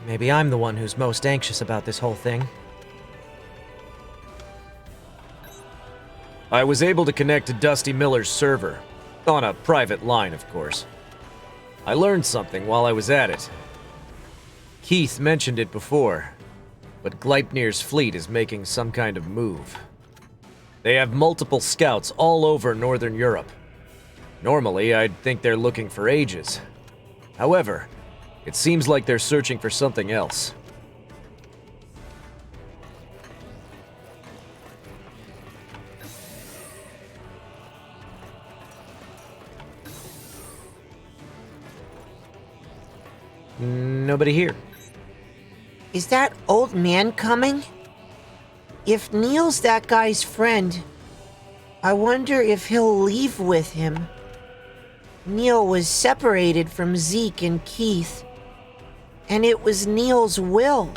Maybe I'm the one who's most anxious about this whole thing. I was able to connect to Dusty Miller's server. On a private line, of course. I learned something while I was at it. Keith mentioned it before, but Gleipnir's fleet is making some kind of move. They have multiple scouts all over Northern Europe. Normally, I'd think they're looking for Aegis. However, it seems like they're searching for something else. Nobody here. Is that old man coming? If Neil's that guy's friend, I wonder if he'll leave with him. Neil was separated from Zeke and Keith, and it was Neil's will.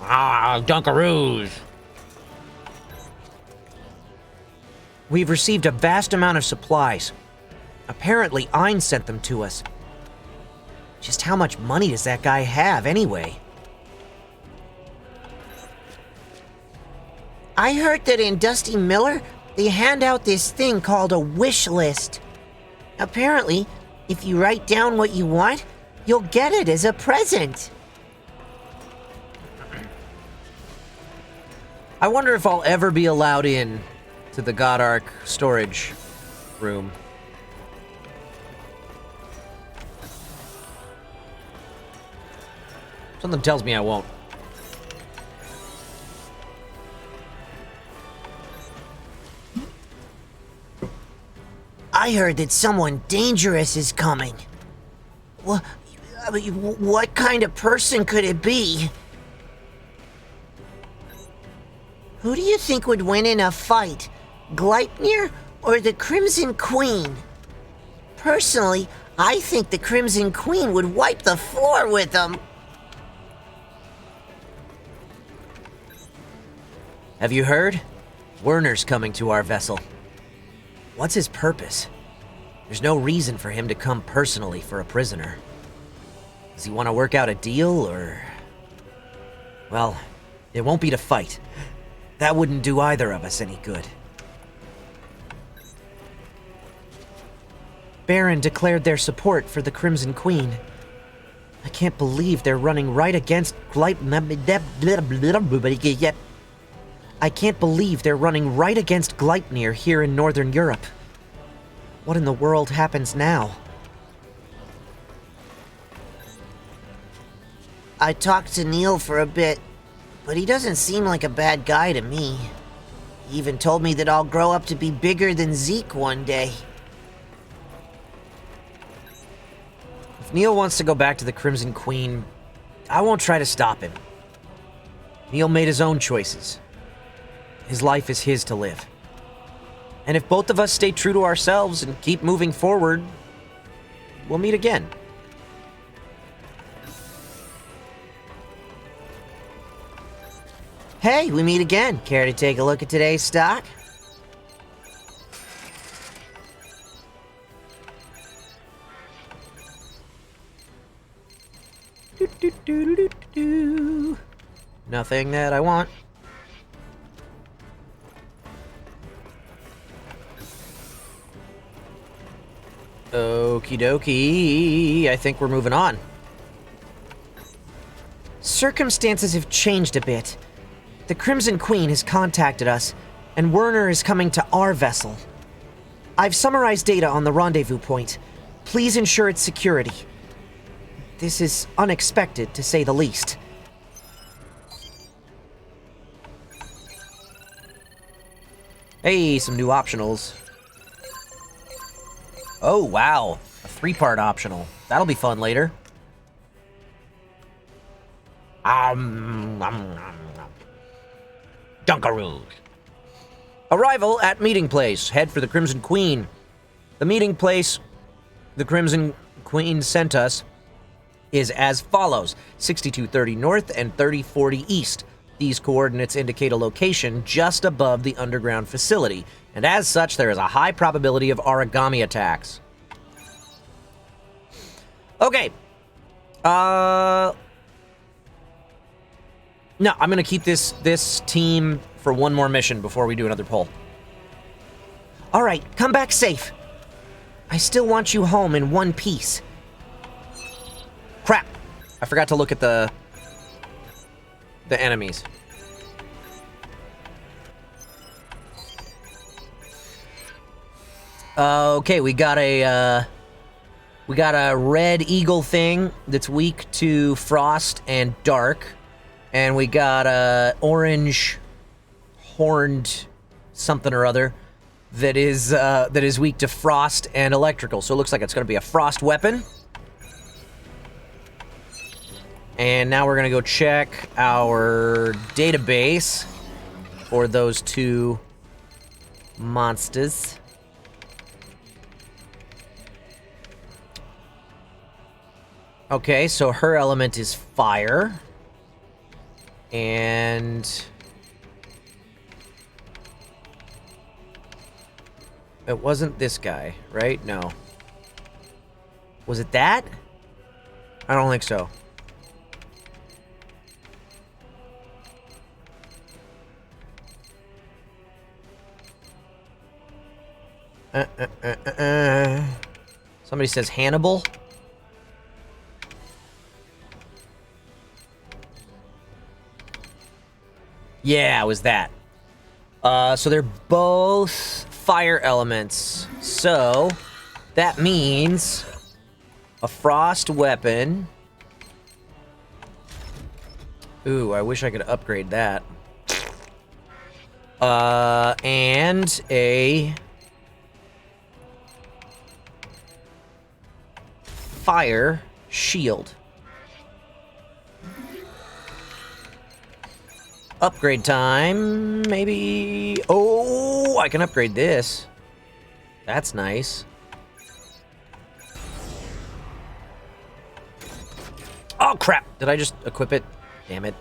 Dunkaroos. We've received a vast amount of supplies. Apparently, Ein sent them to us. Just how much money does that guy have, anyway? I heard that in Dusty Miller, they hand out this thing called a wish list. Apparently, if you write down what you want, you'll get it as a present. I wonder if I'll ever be allowed in to the God Arc storage room. Something tells me I won't. I heard that someone dangerous is coming. What kind of person could it be? Who do you think would win in a fight? Gleipnir or the Crimson Queen? Personally, I think the Crimson Queen would wipe the floor with them. Have you heard? Werner's coming to our vessel. What's his purpose? There's no reason for him to come personally for a prisoner. Does he want to work out a deal, or... Well, it won't be to fight. That wouldn't do either of us any good. Baron declared their support for the Crimson Queen. I can't believe they're running right against I can't believe they're running right against Gleipnir here in Northern Europe. What in the world happens now? I talked to Neil for a bit, but he doesn't seem like a bad guy to me. He even told me that I'll grow up to be bigger than Zeke one day. If Neil wants to go back to the Crimson Queen, I won't try to stop him. Neil made his own choices. His life is his to live. And if both of us stay true to ourselves and keep moving forward, we'll meet again. Hey, we meet again. Care to take a look at today's stock? Nothing that I want. Okie dokie. I think we're moving on. Circumstances have changed a bit. The Crimson Queen has contacted us, and Werner is coming to our vessel. I've summarized data on the rendezvous point. Please ensure its security. This is unexpected, to say the least. Hey, some new optionals. Oh, wow. A 3-part optional. That'll be fun later. Dunkaroos. Arrival at meeting place. Head for the Crimson Queen. The meeting place the Crimson Queen sent us is as follows: 6230 north and 3040 east. These coordinates indicate a location just above the underground facility, and as such, there is a high probability of origami attacks. Okay. No, I'm gonna keep this team for one more mission before we do another poll. All right, come back safe. I still want you home in one piece. Crap! I forgot to look at the enemies. Okay, we got a red eagle thing that's weak to frost and dark, and we got a orange horned something or other that is weak to frost and electrical. So it looks like it's going to be a frost weapon. And now we're going to go check our database for those two monsters. Okay, so her element is fire. And it wasn't this guy, right? No. Was it that? I don't think so. Somebody says Hannibal. Yeah, it was that. So they're both fire elements. So that means a frost weapon. Ooh, I wish I could upgrade that. And a fire shield. Upgrade time, maybe. Oh, I can upgrade this. That's nice. Oh, crap. Did I just equip it? Damn it.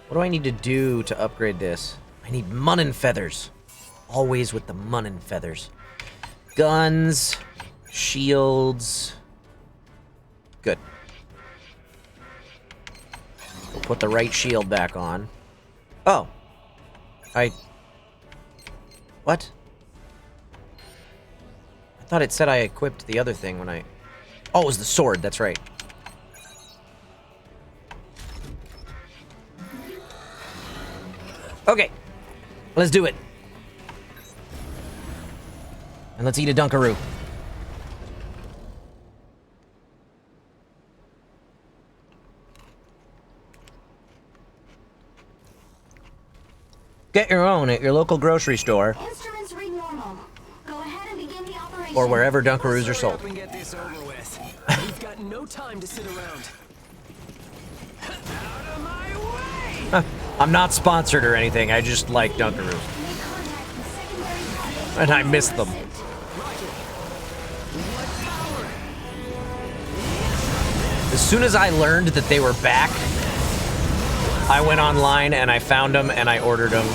What do I need to do to upgrade this? I need Munnin feathers. Always with the Munnin feathers. Guns, shields. Good. We'll put the right shield back on. Oh. What? I thought it said I equipped the other thing when I... Oh, it was the sword, that's right. Okay. Let's do it. And let's eat a Dunkaroo. Get your own at your local grocery store. Instruments read normal. Go ahead and begin the operation. Or wherever Dunkaroos are sold. Hurry up and get this over with. We've got no time to sit around. Out of my way! I'm not sponsored or anything, I just like Dunkaroos. Make contact with secondary targets. And I miss them. As soon as I learned that they were back, I went online and I found them and I ordered them.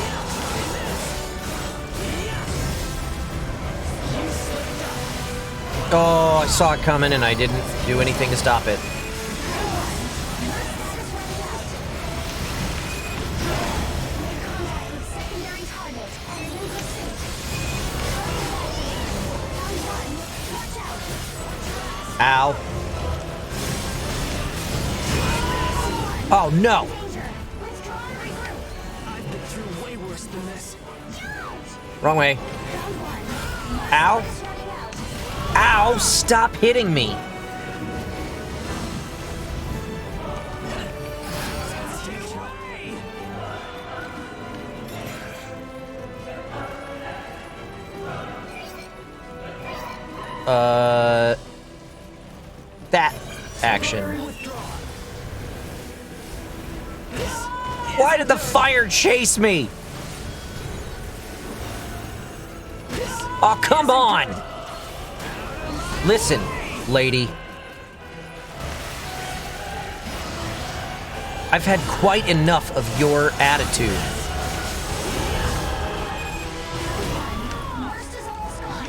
Oh, I saw it coming and I didn't do anything to stop it. Contact with secondary targets. Begin pursuit. Round 1. Watch out. Ow. Oh no! Danger. Withdraw and regroup. I've been through way worse than this. Wrong way. Round 1. Ow. Starting out. Ow! Stop hitting me! That action. Why did the fire chase me? Oh, come on! Listen, lady. I've had quite enough of your attitude. Worst is almost gone.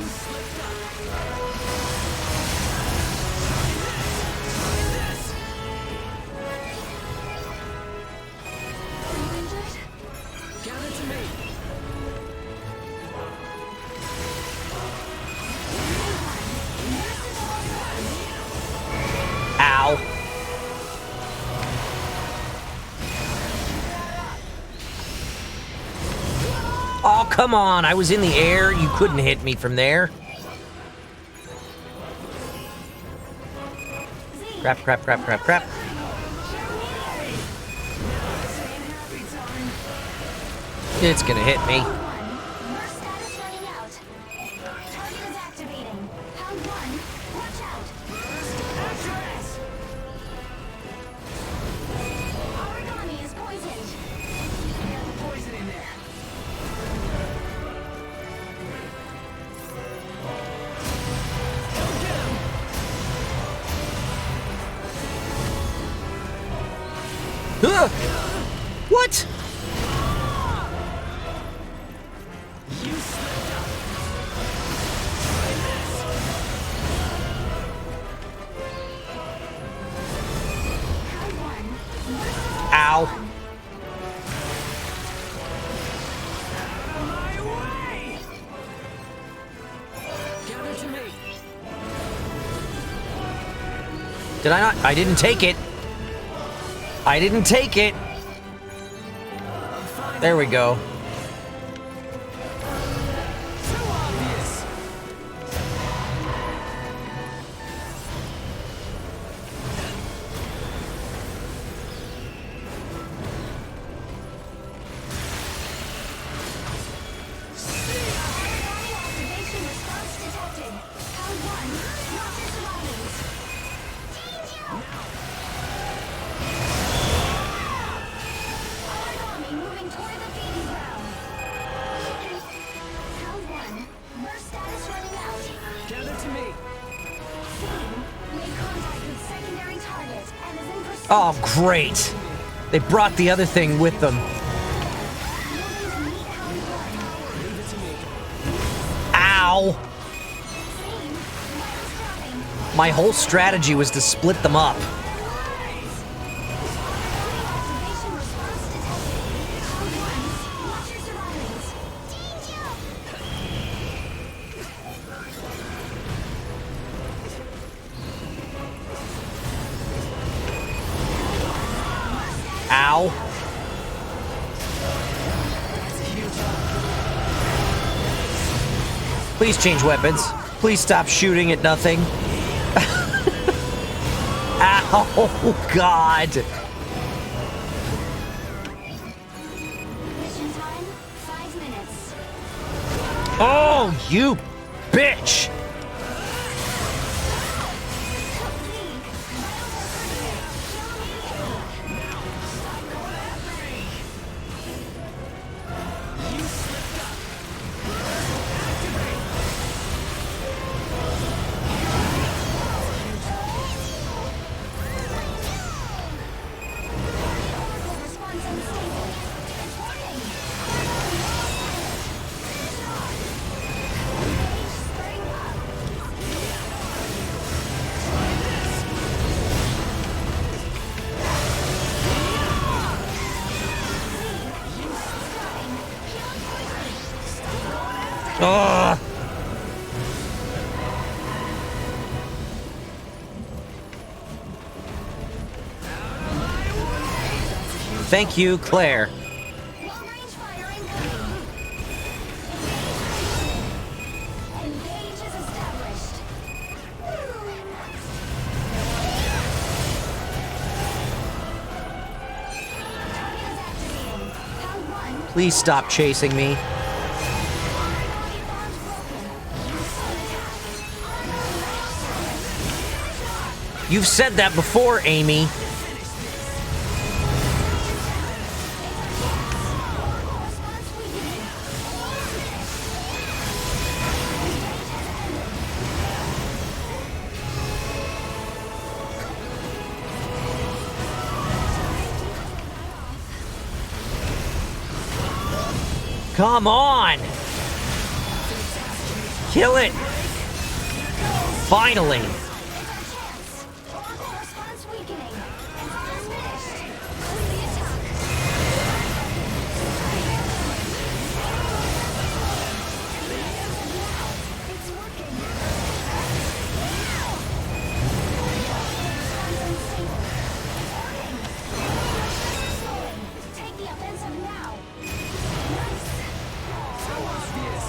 Are you injured? Give it to me. Ow. Oh, come on. I was in the air. You couldn't hit me from there. Crap, crap, crap, crap, crap. It's gonna hit me. Burst status running out. Target is activating. Pound 1. Watch out. Origami is poisoned. Poison in there. Go get him. What? Ow. Did I not? I didn't take it. I didn't take it. There we go. Activation response detected. Code 1, watch your surroundings. Allied army moving toward the feeding ground. Code 1, burst status running out. Gather to me. Scene, made contact with secondary target and is in pursuit. Oh, great. They brought the other thing with them. Moving to meet Code 1. Ow. Scene, virus dropping. My whole strategy was to split them up. Activation response detected. Code 1, watch your surroundings. Ow. Please change weapons. Please stop shooting at nothing. Ow, God. Mission time, 5 minutes. Oh, you bitch. Response unstable. Reporting. Page starting up. Ugh. Thank you, Claire. Long-range fire incoming. Engage is established. Target is activating. Code 1. Please stop chasing me. Bond broken. You've said that before, Amy. Response weakening. Come on! Kill it! Finally! Chance. Oracle response weakening. Finished. Close the attack. It's working. Response unstable. Reporting. Take the offensive now. Nice. So obvious.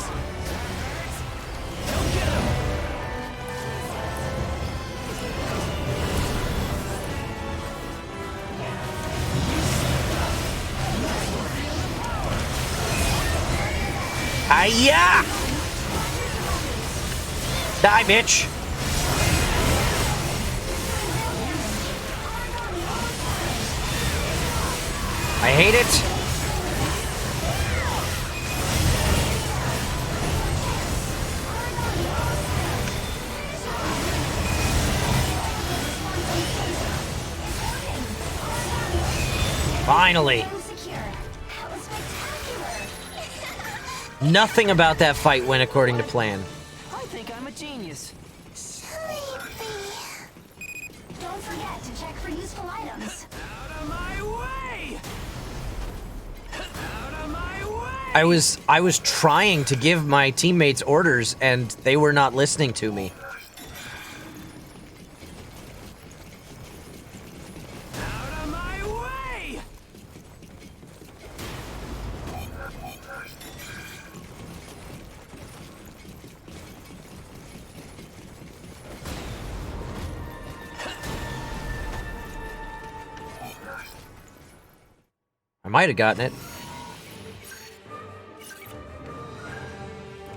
Hiya! Die, bitch! I hate it. Finally. Secure. That was spectacular. Nothing about that fight went according to plan. I think I'm a genius. Sleepy. Don't forget to check for useful items. Out of my way! Out of my way! I was trying to give my teammates orders and they were not listening to me. Out of my way! I might have gotten it.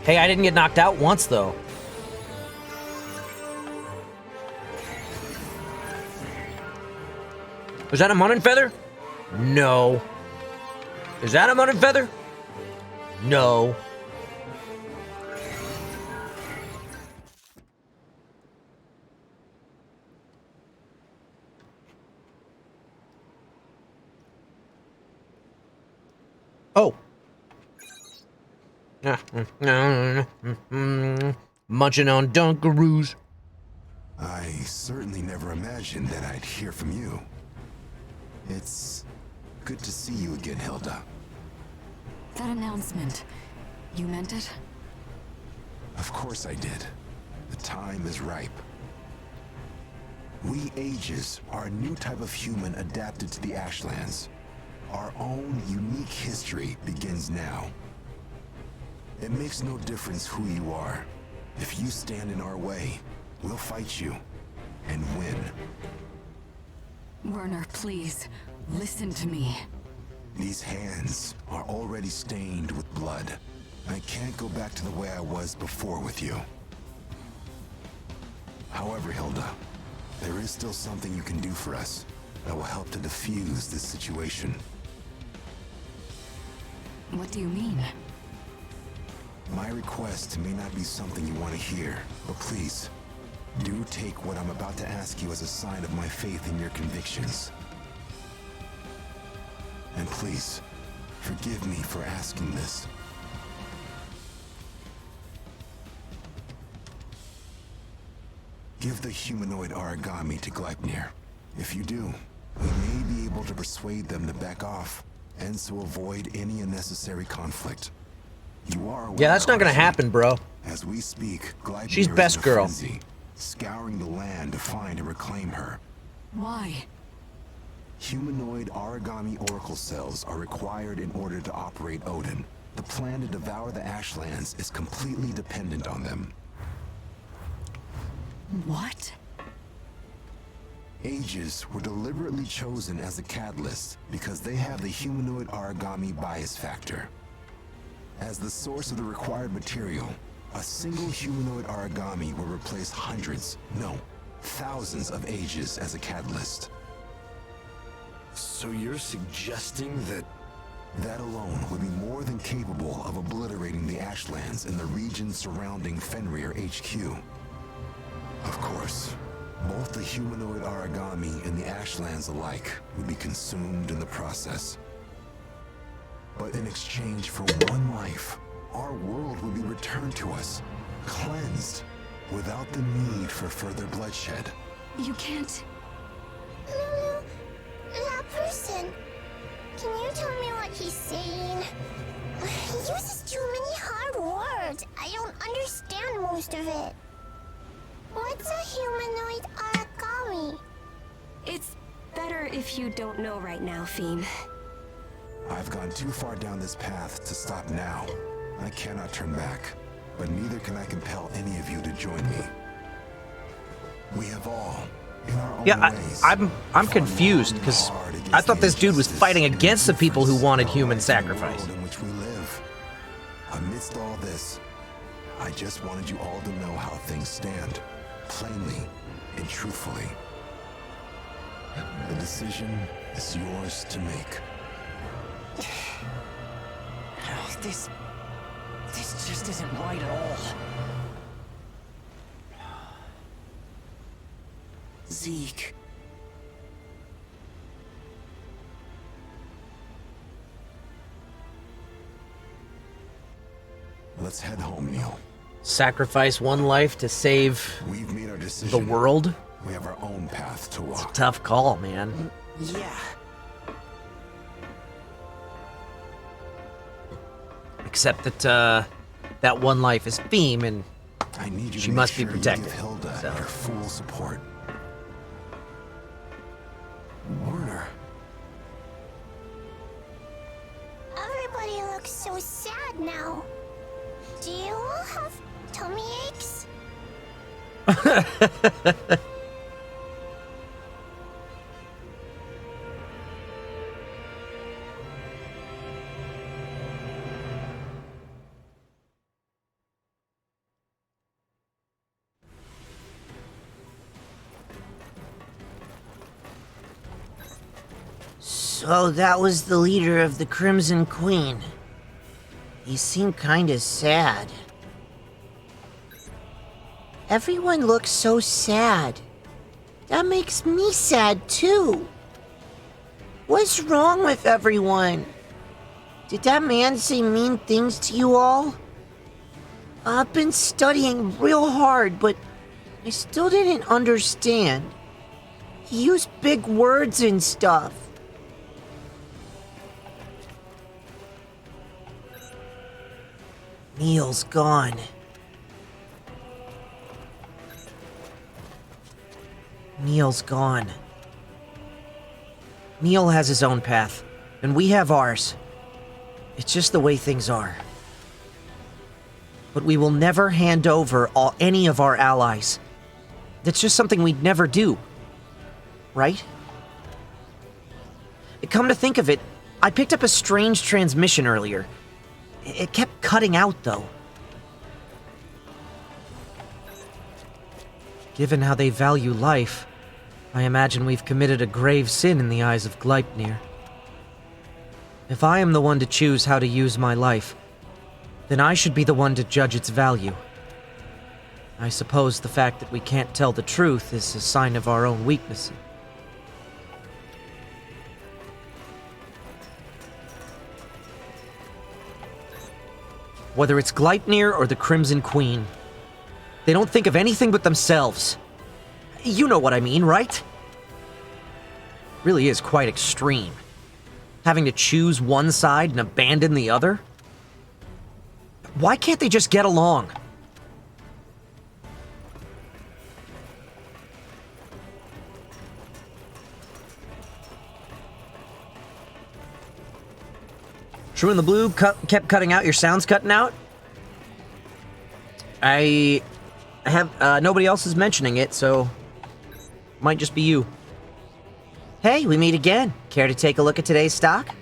Hey, I didn't get knocked out once, though. Was that a Mun and Feather? No. Is that a Mun and Feather? No. Oh. Munching on Dunkaroos. I certainly never imagined that I'd hear from you. It's good to see you again, Hilda. That announcement, you meant it? Of course I did. The time is ripe. We Ages are a new type of human adapted to the Ashlands. Our own unique history begins now. It makes no difference who you are. If you stand in our way, we'll fight you and win. Werner, please, listen to me. These hands are already stained with blood. I can't go back to the way I was before with you. However, Hilda, there is still something you can do for us that will help to defuse this situation. What do you mean? My request may not be something you want to hear, but please, do take what I'm about to ask you as a sign of my faith in your convictions. And please, forgive me for asking this. Give the humanoid origami to Gleipnir. If you do, we may be able to persuade them to back off, and so avoid any unnecessary conflict. You are aware, Yeah, that's not gonna aren't you? happen, bro. As we speak, Gleipnir She's is best in a girl. frenzy, scouring the land to find and reclaim her. Why? Humanoid origami oracle cells are required in order to operate Odin. The plan to devour the Ashlands is completely dependent on them. What? Ages were deliberately chosen as a catalyst because they have the humanoid origami bias factor. As the source of the required material, a single humanoid origami will replace hundreds, no, thousands of Ages as a catalyst. So you're suggesting that... That alone would be more than capable of obliterating the Ashlands and the region surrounding Fenrir HQ. Of course, both the humanoid origami and the Ashlands alike would be consumed in the process. But in exchange for one life, our world would be returned to us, cleansed, without the need for further bloodshed. You can't... Lulu, that person. Can you tell me what he's saying? He uses too many hard words. I don't understand most of it. What's a humanoid origami? It's better if you don't know right now, Fiend. I've gone too far down this path to stop now. I cannot turn back, but neither can I compel any of you to join me. We have all, in our own Yeah, ways, I'm fought confused long and because hard against I thought the this dude was injustice fighting and against the people who indifference wanted that human lies in the sacrifice. world in which we live. Amidst all this, I just wanted you all to know how things stand, plainly and truthfully. The decision is yours to make. This just isn't right at all. Zeke. Let's head home, Neil. Sacrifice one life to save We've made our the decision. world? We have our own path to walk. Tough call, man. Yeah. Except that, that one life is Beam, and I need you she to make must be sure you protected. give Hilda So. your full support. Warner. Everybody looks so sad now. Do you all have tummy aches? So that was the leader of the Crimson Queen. He seemed kinda sad. Everyone looks so sad. That makes me sad too. What's wrong with everyone? Did that man say mean things to you all? I've been studying real hard, but I still didn't understand. He used big words and stuff. Neil's gone. Neil's gone. Neil has his own path, and we have ours. It's just the way things are. But we will never hand over any of our allies. That's just something we'd never do. Right? Come to think of it, I picked up a strange transmission earlier. It kept cutting out, though. Given how they value life, I imagine we've committed a grave sin in the eyes of Gleipnir. If I am the one to choose how to use my life, then I should be the one to judge its value. I suppose the fact that we can't tell the truth is a sign of our own weakness. Whether it's Gleipnir or the Crimson Queen, they don't think of anything but themselves. You know what I mean, right? Really is quite extreme. Having to choose one side and abandon the other? Why can't they just get along? True in the Blue kept cutting out. Your sound's cutting out. I have nobody else is mentioning it, so might just be you. Hey, we meet again. Care to take a look at today's stock?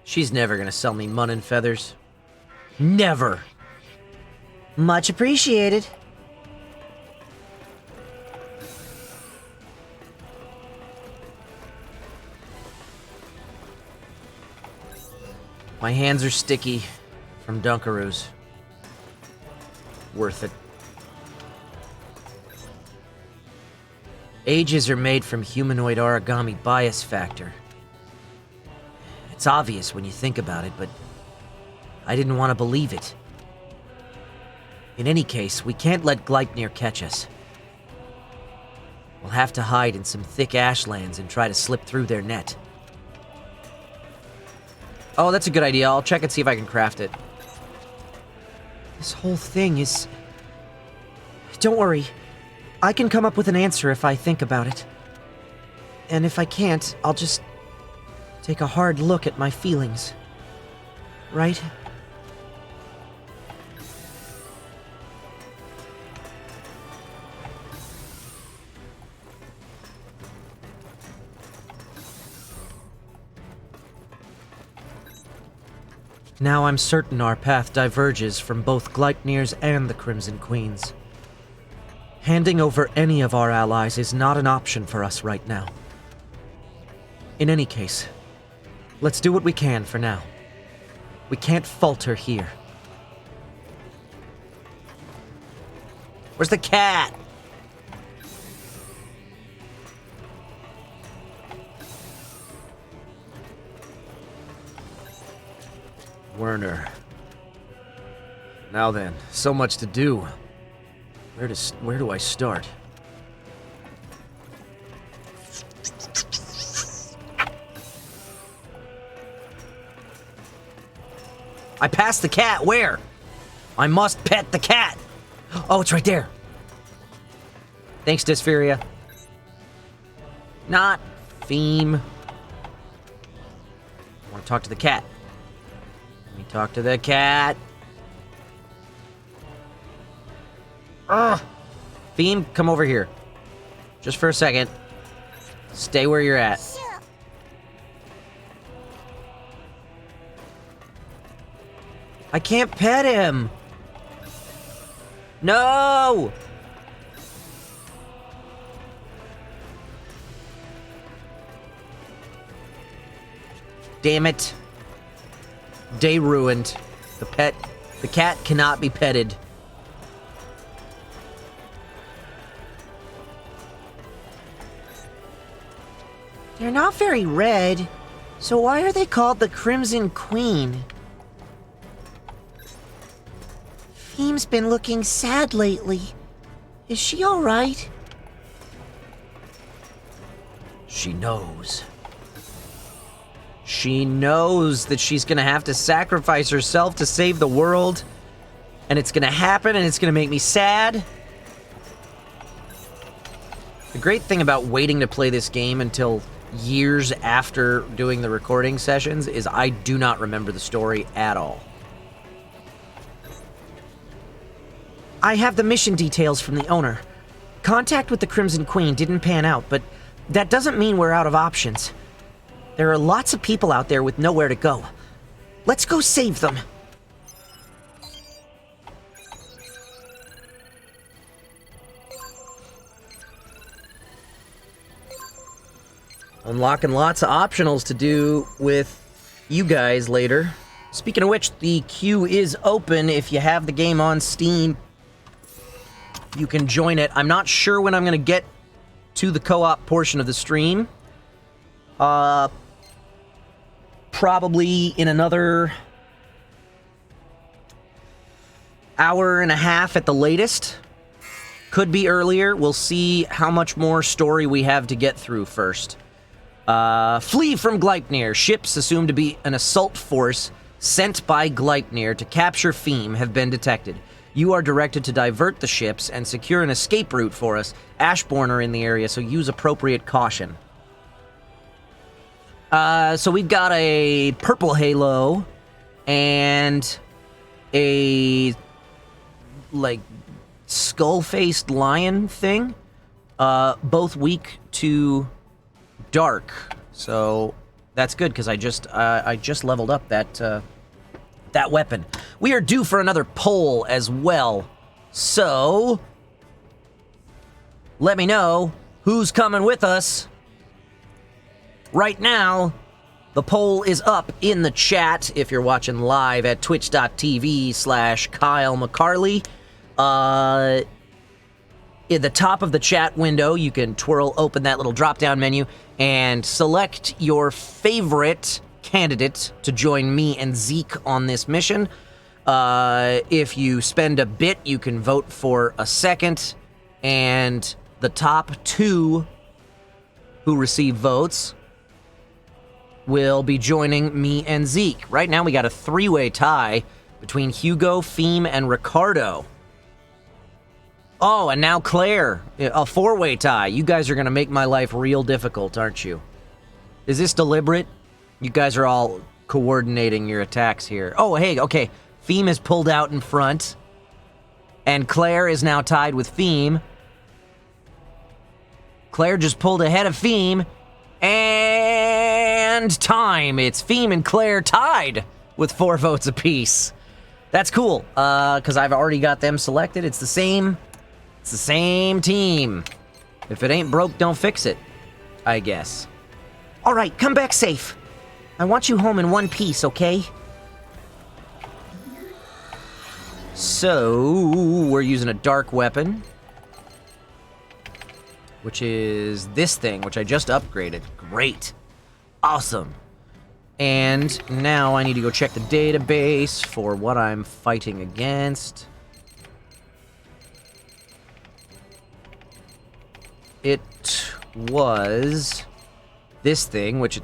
She's never gonna sell me mun and feathers. Never. Much appreciated. My hands are sticky from Dunkaroos. Worth it. Ages are made from humanoid origami bias factor. It's obvious when you think about it, but I didn't want to believe it. In any case, we can't let Gleipnir catch us. We'll have to hide in some thick ashlands and try to slip through their net. Oh, that's a good idea. I'll check and see if I can craft it. This whole thing is... Don't worry. I can come up with an answer if I think about it. And if I can't, I'll just take a hard look at my feelings. Right? Now I'm certain our path diverges from both Gleipnir's and the Crimson Queen's. Handing over any of our allies is not an option for us right now. In any case, let's do what we can for now. We can't falter here. Where's the cat? Werner. Now then, so much to do. Where do I start? I passed the cat. Where? I must pet the cat. Oh, it's right there. Thanks, Dyspheria. Not Theme. I want to talk to the cat. Let me talk to the cat. Ugh. Theme, come over here. Just for a second. Stay where you're at. I can't pet him. No! Damn it. Day ruined. The cat cannot be petted. They're not very red, so why are they called the Crimson Queen? Theme's been looking sad lately. Is she alright? She knows. She knows that she's gonna have to sacrifice herself to save the world. And it's gonna happen, and it's gonna make me sad. The great thing about waiting to play this game until years after doing the recording sessions is I do not remember the story at all. I have the mission details from the owner. Contact with the Crimson Queen didn't pan out, but that doesn't mean we're out of options. There are lots of people out there with nowhere to go. Let's go save them. Unlocking lots of optionals to do with you guys later. Speaking of which, the queue is open. If you have the game on Steam, you can join it. I'm not sure when I'm going to get to the co-op portion of the stream. Probably in another hour and a half at the latest. Could be earlier. We'll see how much more story we have to get through first. Flee from Gleipnir. Ships assumed to be an assault force sent by Gleipnir to capture Theme have been detected. You are directed to divert the ships and secure an escape route for us. Ashborn are in the area, so use appropriate caution. So we've got a purple halo and a, like, skull-faced lion thing. Both weak to dark. So that's good, because I just leveled up that weapon. We are due for another poll as well. So let me know who's coming with us. Right now, the poll is up in the chat if you're watching live at twitch.tv/Kyle McCarley. At the top of the chat window, you can open that little drop-down menu and select your favorite candidate to join me and Zeke on this mission. If you spend a bit, you can vote for a second, and the top two who receive votes will be joining me and Zeke. Right now, we got a three-way tie between Hugo, Theme, and Ricardo. Oh, and now Claire. A four-way tie. You guys are going to make my life real difficult, aren't you? Is this deliberate? You guys are all coordinating your attacks here. Oh, hey, okay. Theme is pulled out in front. And Claire is now tied with Theme. Claire just pulled ahead of Theme. And time. It's Theme and Claire tied with 4 votes apiece. That's cool, because I've already got them selected. It's the same team. If it ain't broke, don't fix it, I guess. All right, come back safe. I want you home in one piece, okay? So, we're using a dark weapon, which is this thing, which I just upgraded. Great. Awesome. And now I need to go check the database for what I'm fighting against. It was this thing, which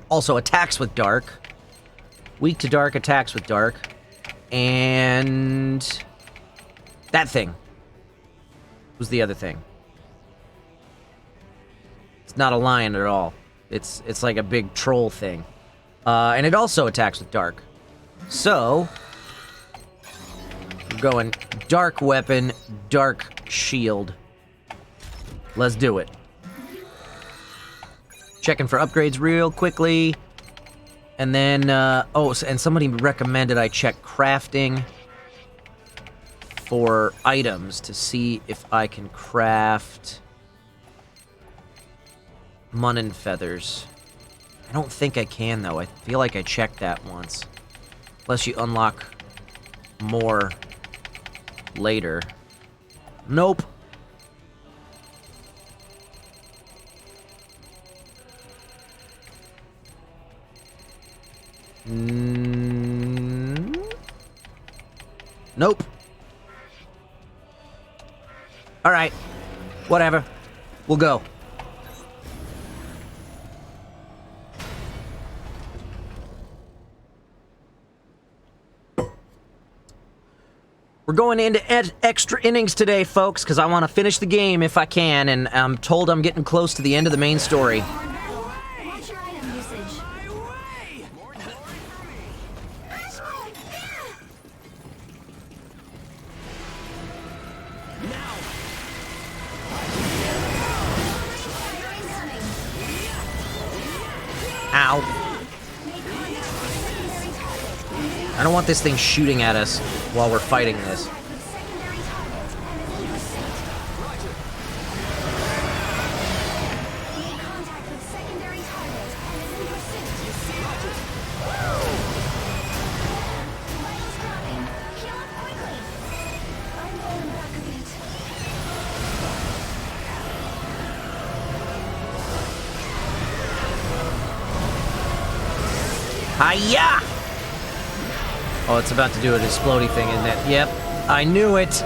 also attacks with dark. Weak to dark, attacks with dark. And that thing was the other thing. It's not a lion at all. It's like a big troll thing. And it also attacks with dark. So, we're going dark weapon, dark shield. Let's do it. Checking for upgrades real quickly. And then, and somebody recommended I check crafting for items to see if I can craft Munnin feathers. I don't think I can, though. I feel like I checked that once. Unless you unlock more later. Nope. Nope. Alright. Whatever. We'll go. We're going into extra innings today, folks, because I want to finish the game if I can, and I'm told I'm getting close to the end of the main story. Watch your item usage. Ow. I don't want this thing shooting at us while we're fighting this. Hiya! Oh, it's about to do an explodey thing, isn't it? Yep, I knew it!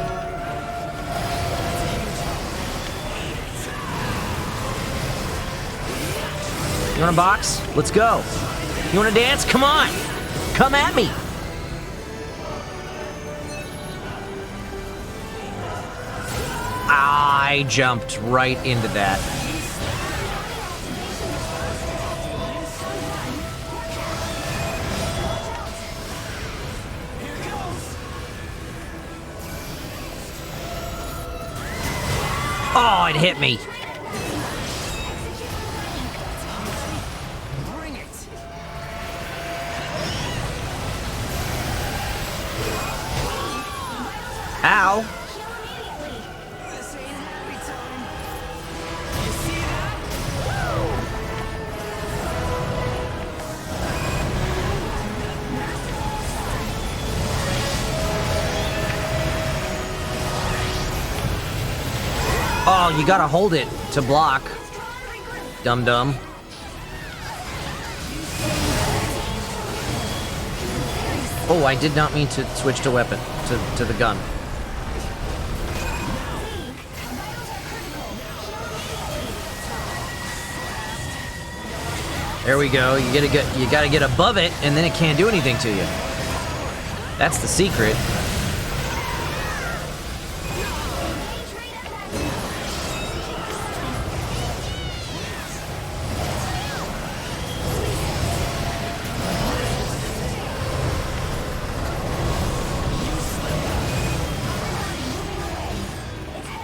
You want a box? Let's go. You want to dance? Come on! Come at me! I jumped right into that. Oh, it hit me. Bring it. Ow. This ain't happy time. You see that? Oh, you gotta hold it to block. Dum-dum. Oh, I did not mean to switch to weapon, to the gun. There we go. You gotta get above it, and then it can't do anything to you. That's the secret.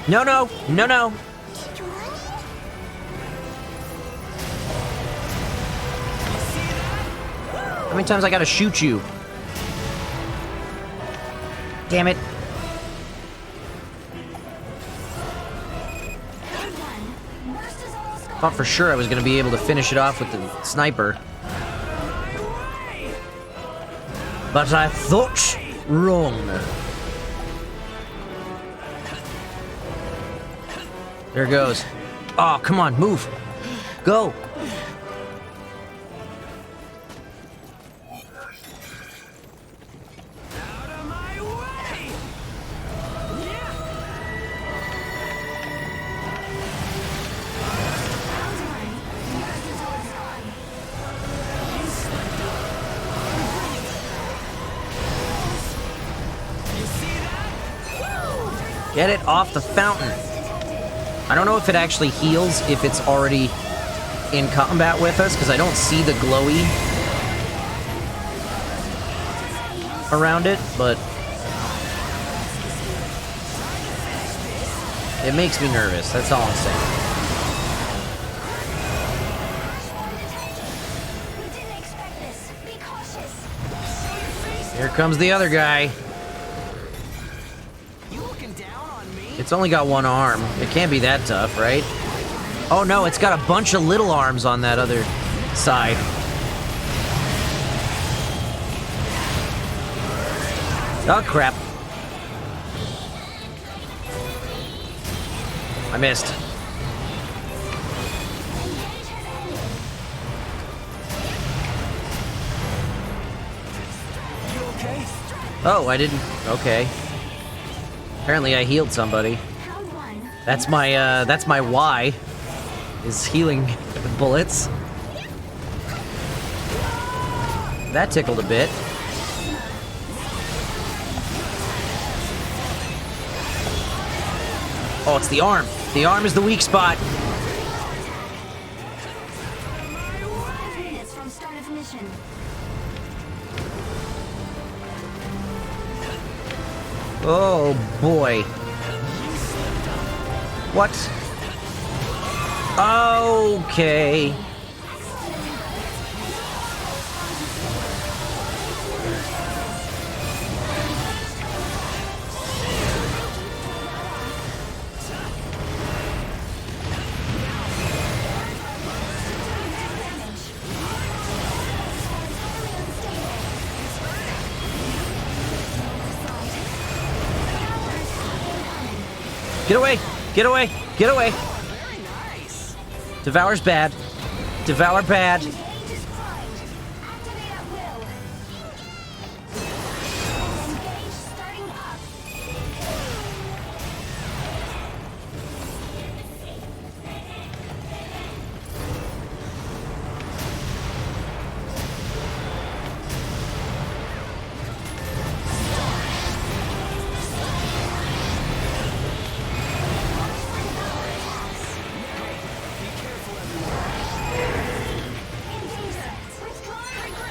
No, no, no, no. How many times I gotta shoot you? Damn it. Thought for sure I was gonna be able to finish it off with the sniper. But I thought wrong. There it goes. Oh, come on, move. Go. Get it off the fountain. I don't know if it actually heals if it's already in combat with us, because I don't see the glowy around it, but it makes me nervous. That's all I'm saying. Here comes the other guy. It's only got one arm. It can't be that tough, right? Oh no, it's got a bunch of little arms on that other side. Oh crap. I missed. Oh, I didn't. Okay. Apparently I healed somebody. That's my Y. Is healing bullets. That tickled a bit. Oh, it's the arm. The arm is the weak spot. Oh boy. What? Okay. Get away! Get away! Get away! Devour's bad. Devour bad.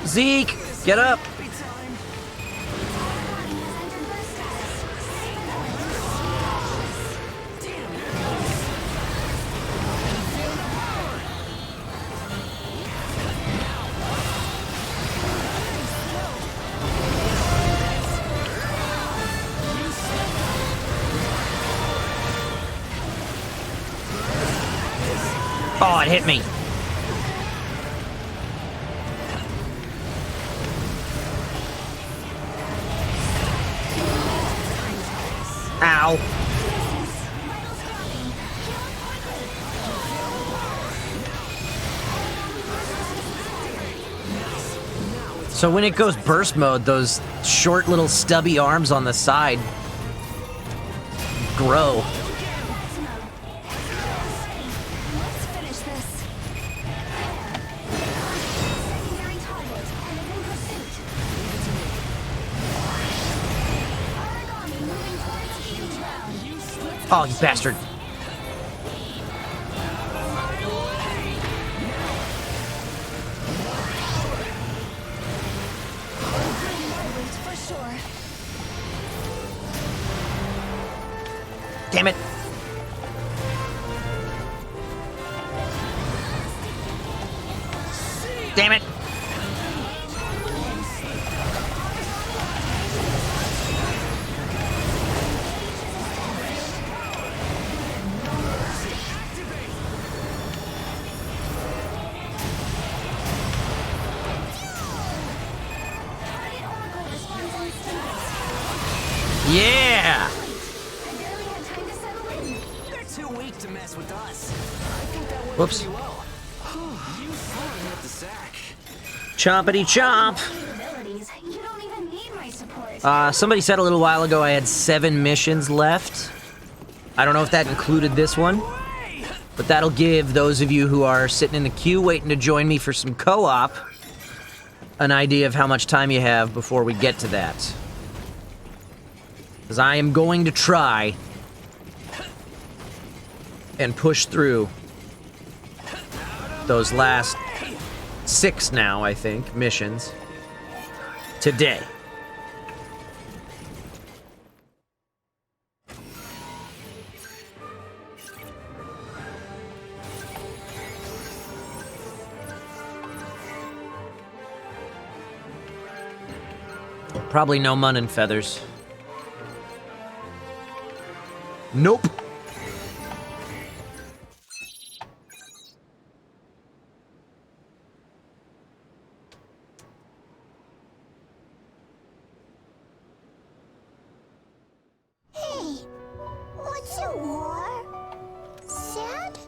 Zeke, get up! Oh, it hit me. Ow. So when it goes burst mode, those short little stubby arms on the side grow. Oh, you bastard. Damn it. Damn it. Yeah! They're too weak to mess with us. Whoops. Chompity chomp. Somebody said a little while ago I had 7 missions left. I don't know if that included this one, but that'll give those of you who are sitting in the queue waiting to join me for some co-op an idea of how much time you have before we get to that. Because I am going to try and push through those last 6 now, I think, missions today. Probably no mun and feathers. Nope. Hey, what's a war? Sad?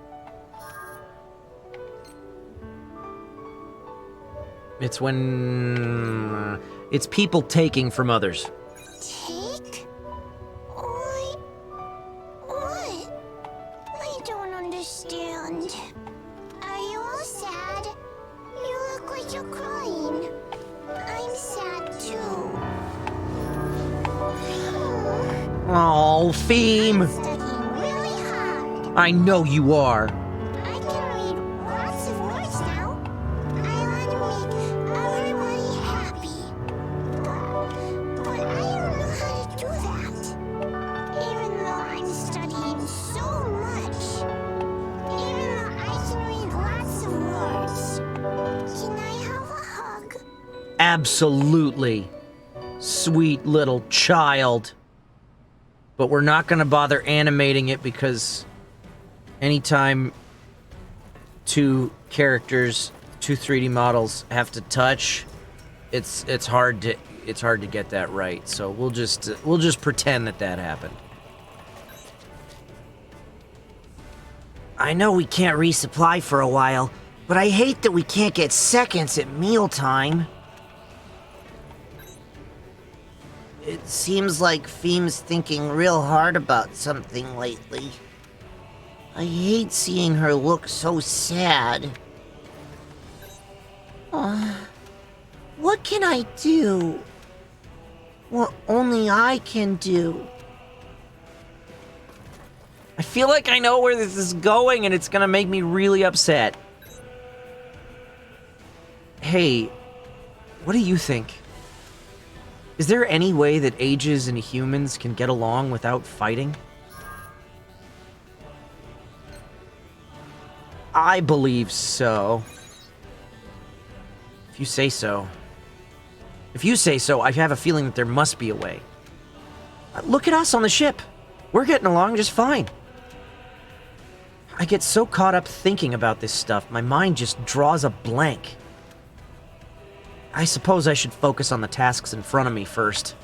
It's when... it's people taking from others. Take? What? I don't understand. Are you all sad? You look like you're crying. I'm sad too. Oh, Theme! Studying really hard. I know you are. I can read lots of words now. I want to make everybody happy. But I don't know how to do that. Even though I'm studying so much. Even though I can read lots of words. Can I have a hug? Absolutely. Sweet little child. But we're not gonna bother animating it because anytime two characters, two 3D models have to touch, it's hard to get that right. So we'll just pretend that happened. I know we can't resupply for a while, but I hate that we can't get seconds at mealtime. It seems like Feem's thinking real hard about something lately. I hate seeing her look so sad. What can I do? What only I can do. I feel like I know where this is going and it's gonna make me really upset. Hey, what do you think? Is there any way that ages and humans can get along without fighting? I believe so. If you say so. If you say so, I have a feeling that there must be a way. Look at us on the ship. We're getting along just fine. I get so caught up thinking about this stuff, my mind just draws a blank. I suppose I should focus on the tasks in front of me first.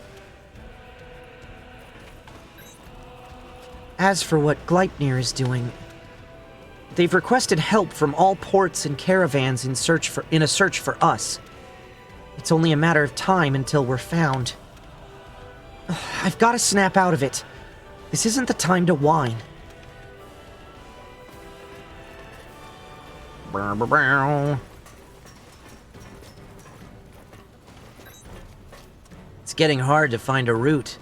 As for what Gleipnir is doing, they've requested help from all ports and caravans in a search for us. It's only a matter of time until we're found. I've got to snap out of it. This isn't the time to whine. It's getting hard to find a route.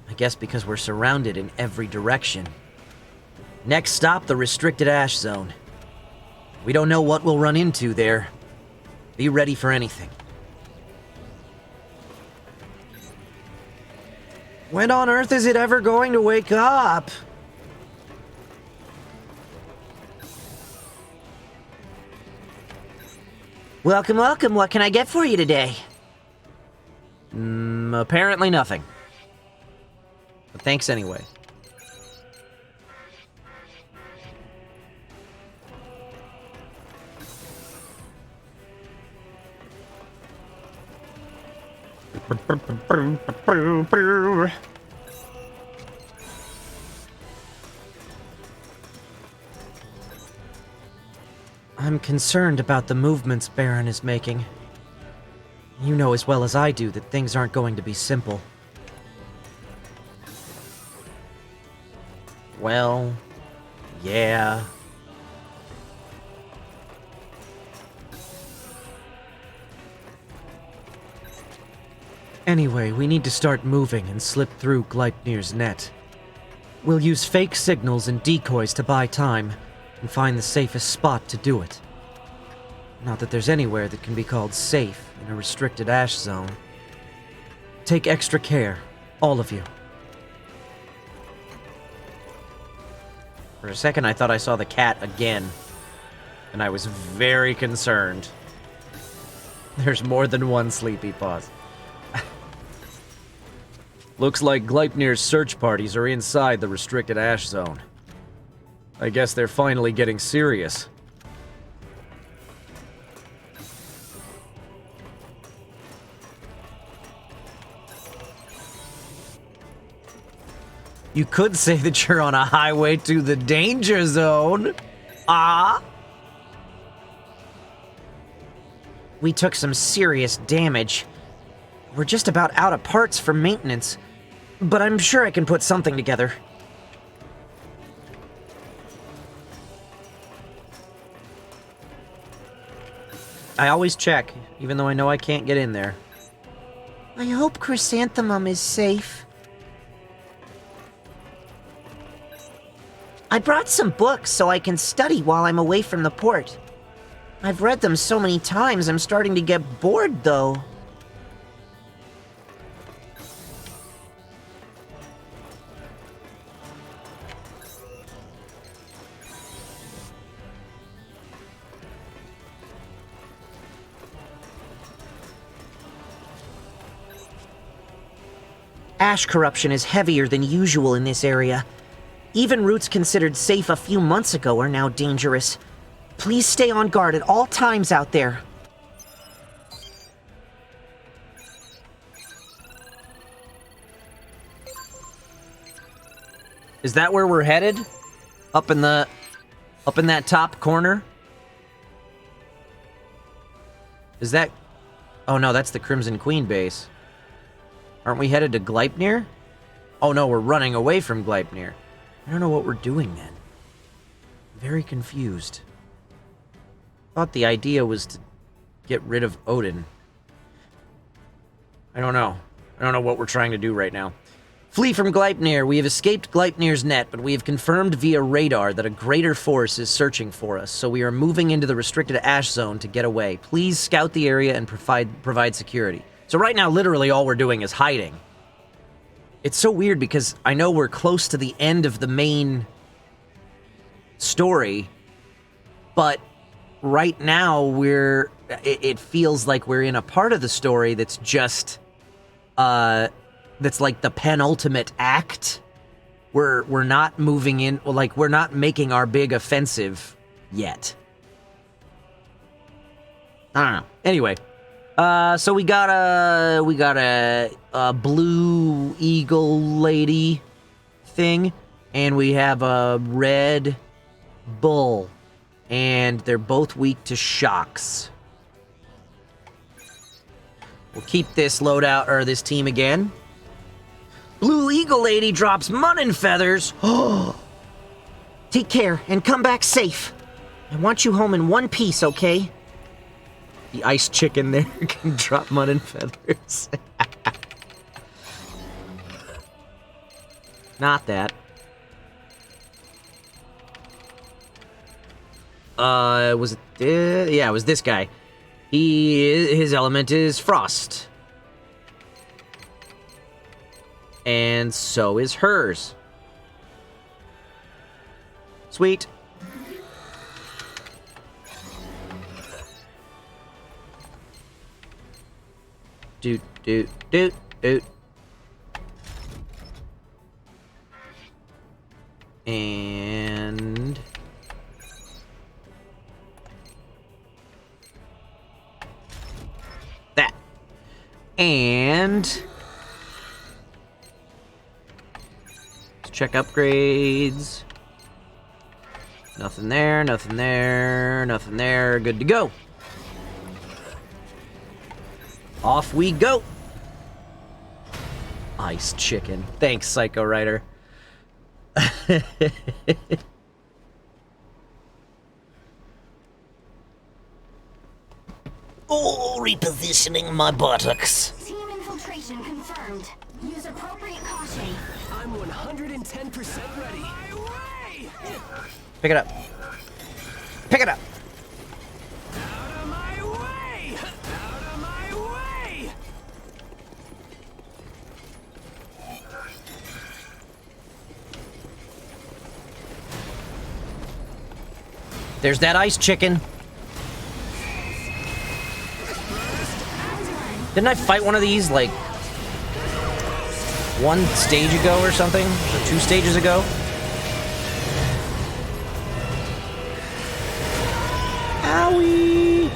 I guess because we're surrounded in every direction. Next stop, the restricted ash zone. We don't know what we'll run into there. Be ready for anything. When on earth is it ever going to wake up? Welcome, welcome. What can I get for you today? Apparently nothing. But thanks anyway. I'm concerned about the movements Baron is making. You know as well as I do that things aren't going to be simple. Well, yeah. Anyway, we need to start moving and slip through Gleipnir's net. We'll use fake signals and decoys to buy time and find the safest spot to do it. Not that there's anywhere that can be called safe in a restricted ash zone. Take extra care, all of you. For a second, I thought I saw the cat again, and I was very concerned. There's more than one Sleepy Paws. Looks like Gleipnir's search parties are inside the restricted ash zone. I guess they're finally getting serious. You could say that you're on a highway to the danger zone. Ah! We took some serious damage. We're just about out of parts for maintenance, but I'm sure I can put something together. I always check, even though I know I can't get in there. I hope Chrysanthemum is safe. I brought some books so I can study while I'm away from the port. I've read them so many times, I'm starting to get bored, though. Ash corruption is heavier than usual in this area. Even routes considered safe a few months ago are now dangerous. Please stay on guard at all times out there. Is that where we're headed? Up in that top corner? Is that... Oh no, that's the Crimson Queen base. Aren't we headed to Gleipnir? Oh no, we're running away from Gleipnir. I don't know what we're doing then. I'm very confused. Thought the idea was to get rid of Odin. I don't know. I don't know what we're trying to do right now. Flee from Gleipnir. We have escaped Gleipnir's net, but we have confirmed via radar that a greater force is searching for us, so we are moving into the restricted ash zone to get away. Please scout the area and provide security. So right now, literally all we're doing is hiding. It's so weird because I know we're close to the end of the main story, but right now it feels like we're in a part of the story that's just that's like the penultimate act. We're not moving in, like we're not making our big offensive yet. I don't know. Anyway, so we got a blue eagle lady thing, and we have a red bull, and they're both weak to shocks. We'll keep this loadout, or this team again. Blue eagle lady drops mutton feathers. Take care and come back safe. I want you home in one piece, okay? The ice chicken there can drop mutton feathers. Not that. Was it yeah, it was this guy. His element is frost. And so is hers. Sweet. Doot, doot, doot, doot. And... that. And... let's check upgrades. Nothing there, nothing there, nothing there. Good to go. Off we go. Ice chicken. Thanks, Psycho Rider. Oh, repositioning my buttocks. Team infiltration confirmed. Use appropriate caution. I'm 110% 10% ready. Pick it up. Pick it up. Out of my way! Out of my way! There's that ice chicken. Didn't I fight one of these, like, one stage ago or something? Or 2 stages ago? Owie!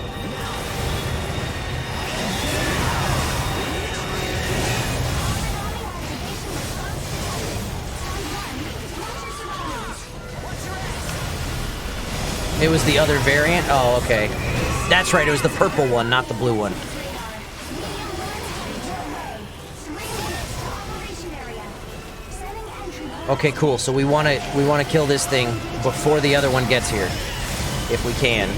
It was the other variant? Oh, okay. That's right, it was the purple one, not the blue one. Okay, cool. So we want to kill this thing before the other one gets here, if we can.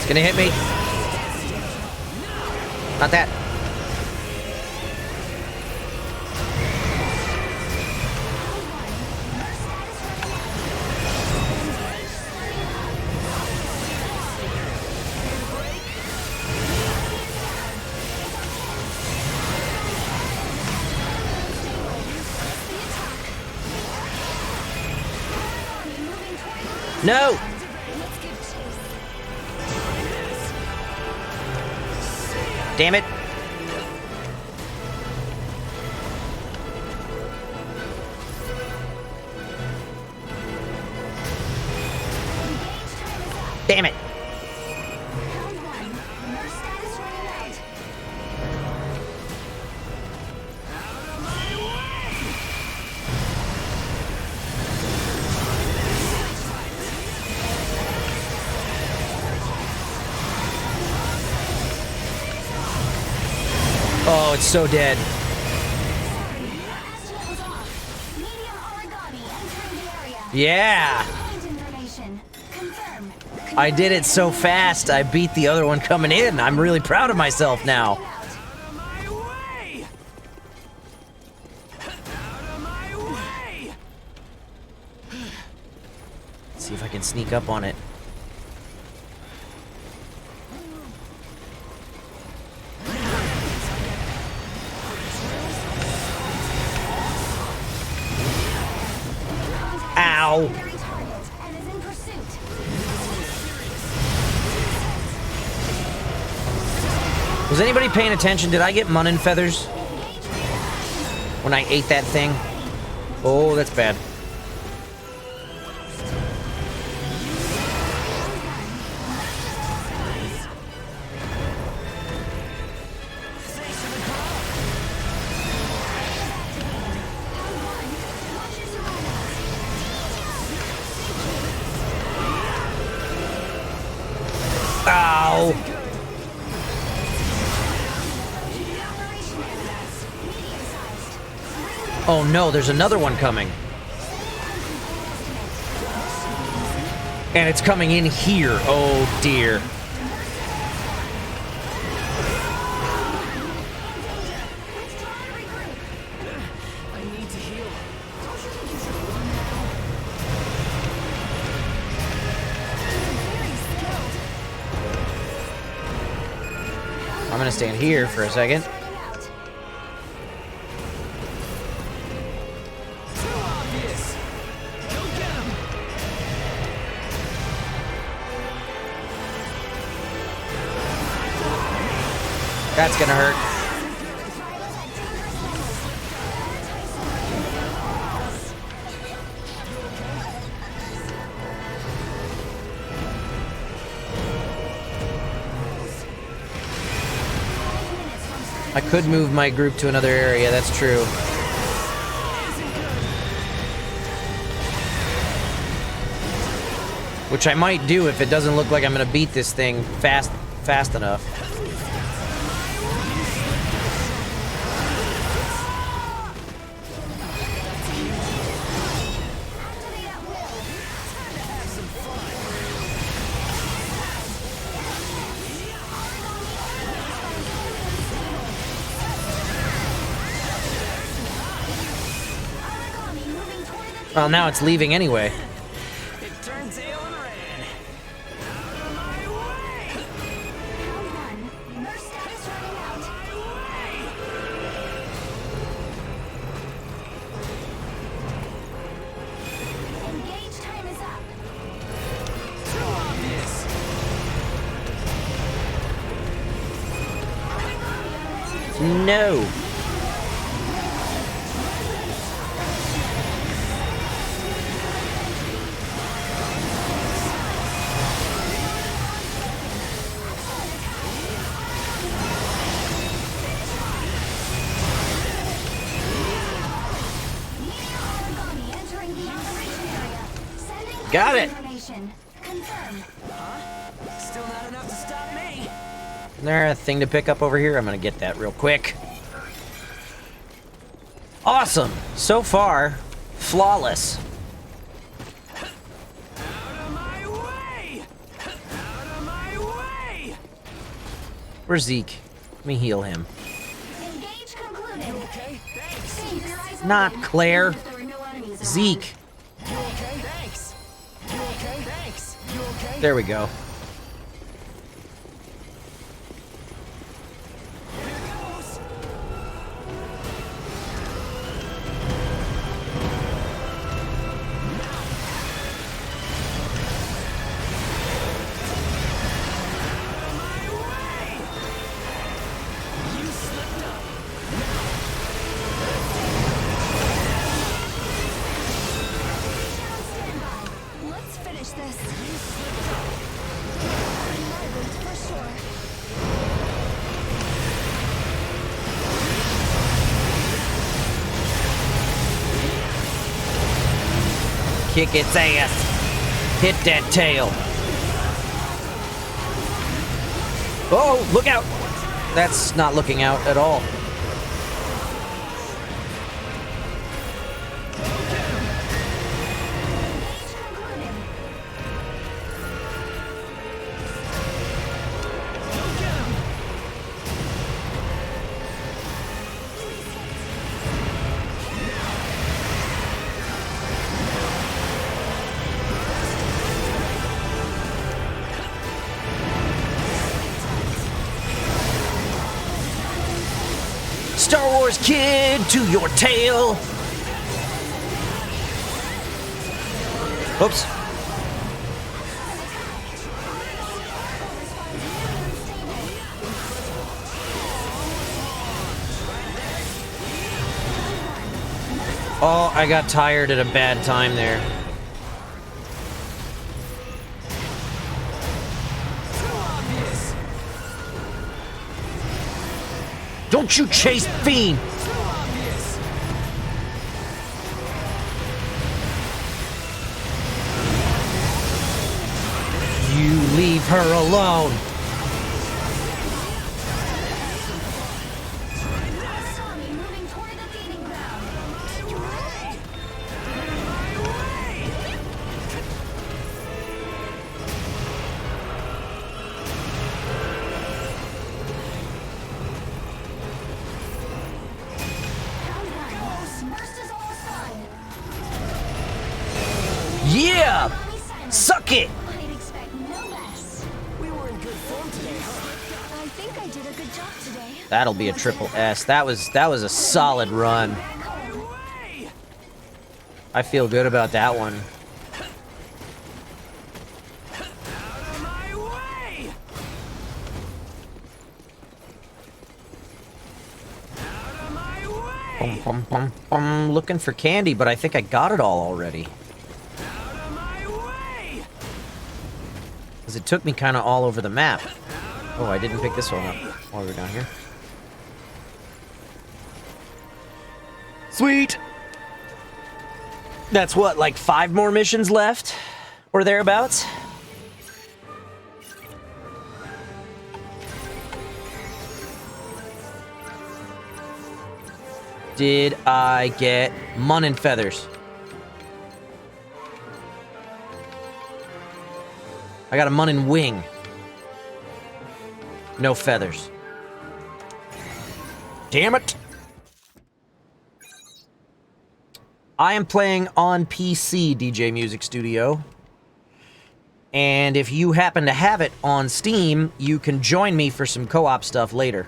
Gonna hit me. Not that. No! Damn it. Damn it. Oh, it's so dead. Yeah! I did it so fast, I beat the other one coming in. I'm really proud of myself now. Let's see if I can sneak up on it. Ow! Was anybody paying attention? Did I get Munnin feathers when I ate that thing? Oh, that's bad. Ow! Oh no, there's another one coming. And it's coming in here. Oh dear. I'm gonna stand here for a second. That's gonna hurt. I could move my group to another area, that's true. Which I might do if it doesn't look like I'm gonna beat this thing fast enough. Well, now it's leaving anyway. It turned tail and ran. Out of my way! Round one. Burst status running out. Engage time is up. Too obvious. No. Origami entering the operation area. Sending Got it. information. Confirm. Still not enough to stop me. Is there a thing to pick up over here? I'm gonna get that real quick. Awesome. So far, flawless. Out of my way! Out of my way! Where's Zeke? Let me heal him. Engage concluded. Okay, thanks. Keep your eyes Not open. Claire. If there are no enemies around. Zeke. You okay? Thanks. You okay? Thanks. You okay? There we go. Here goes. Let's finish this. My route for sure. Kick its ass. Hit that tail. Oh, look out. That's not looking out at all. Star Wars kid to your tail. Oops. Oh, I got tired at a bad time there. Don't you chase Fiend! You leave her alone! Origami moving toward the feeding ground. Countdown. Burst is almost done. Yeah! Suck it! I'd expect no less. We were in good form today, huh? I think I did a good job today. That'll be a triple S. That was a solid run. I feel good about that one. I'm looking for candy, but I think I got it all already. Because it took me kind of all over the map. Oh, I didn't pick this one up while we were down here. Sweet! That's what, like 5 more missions left? Or thereabouts? did I get? Munnin feathers. I got a Munnin wing. No feathers. Damn it! I am playing on PC, DJ Music Studio. And if you happen to have it on Steam, you can join me for some co-op stuff later.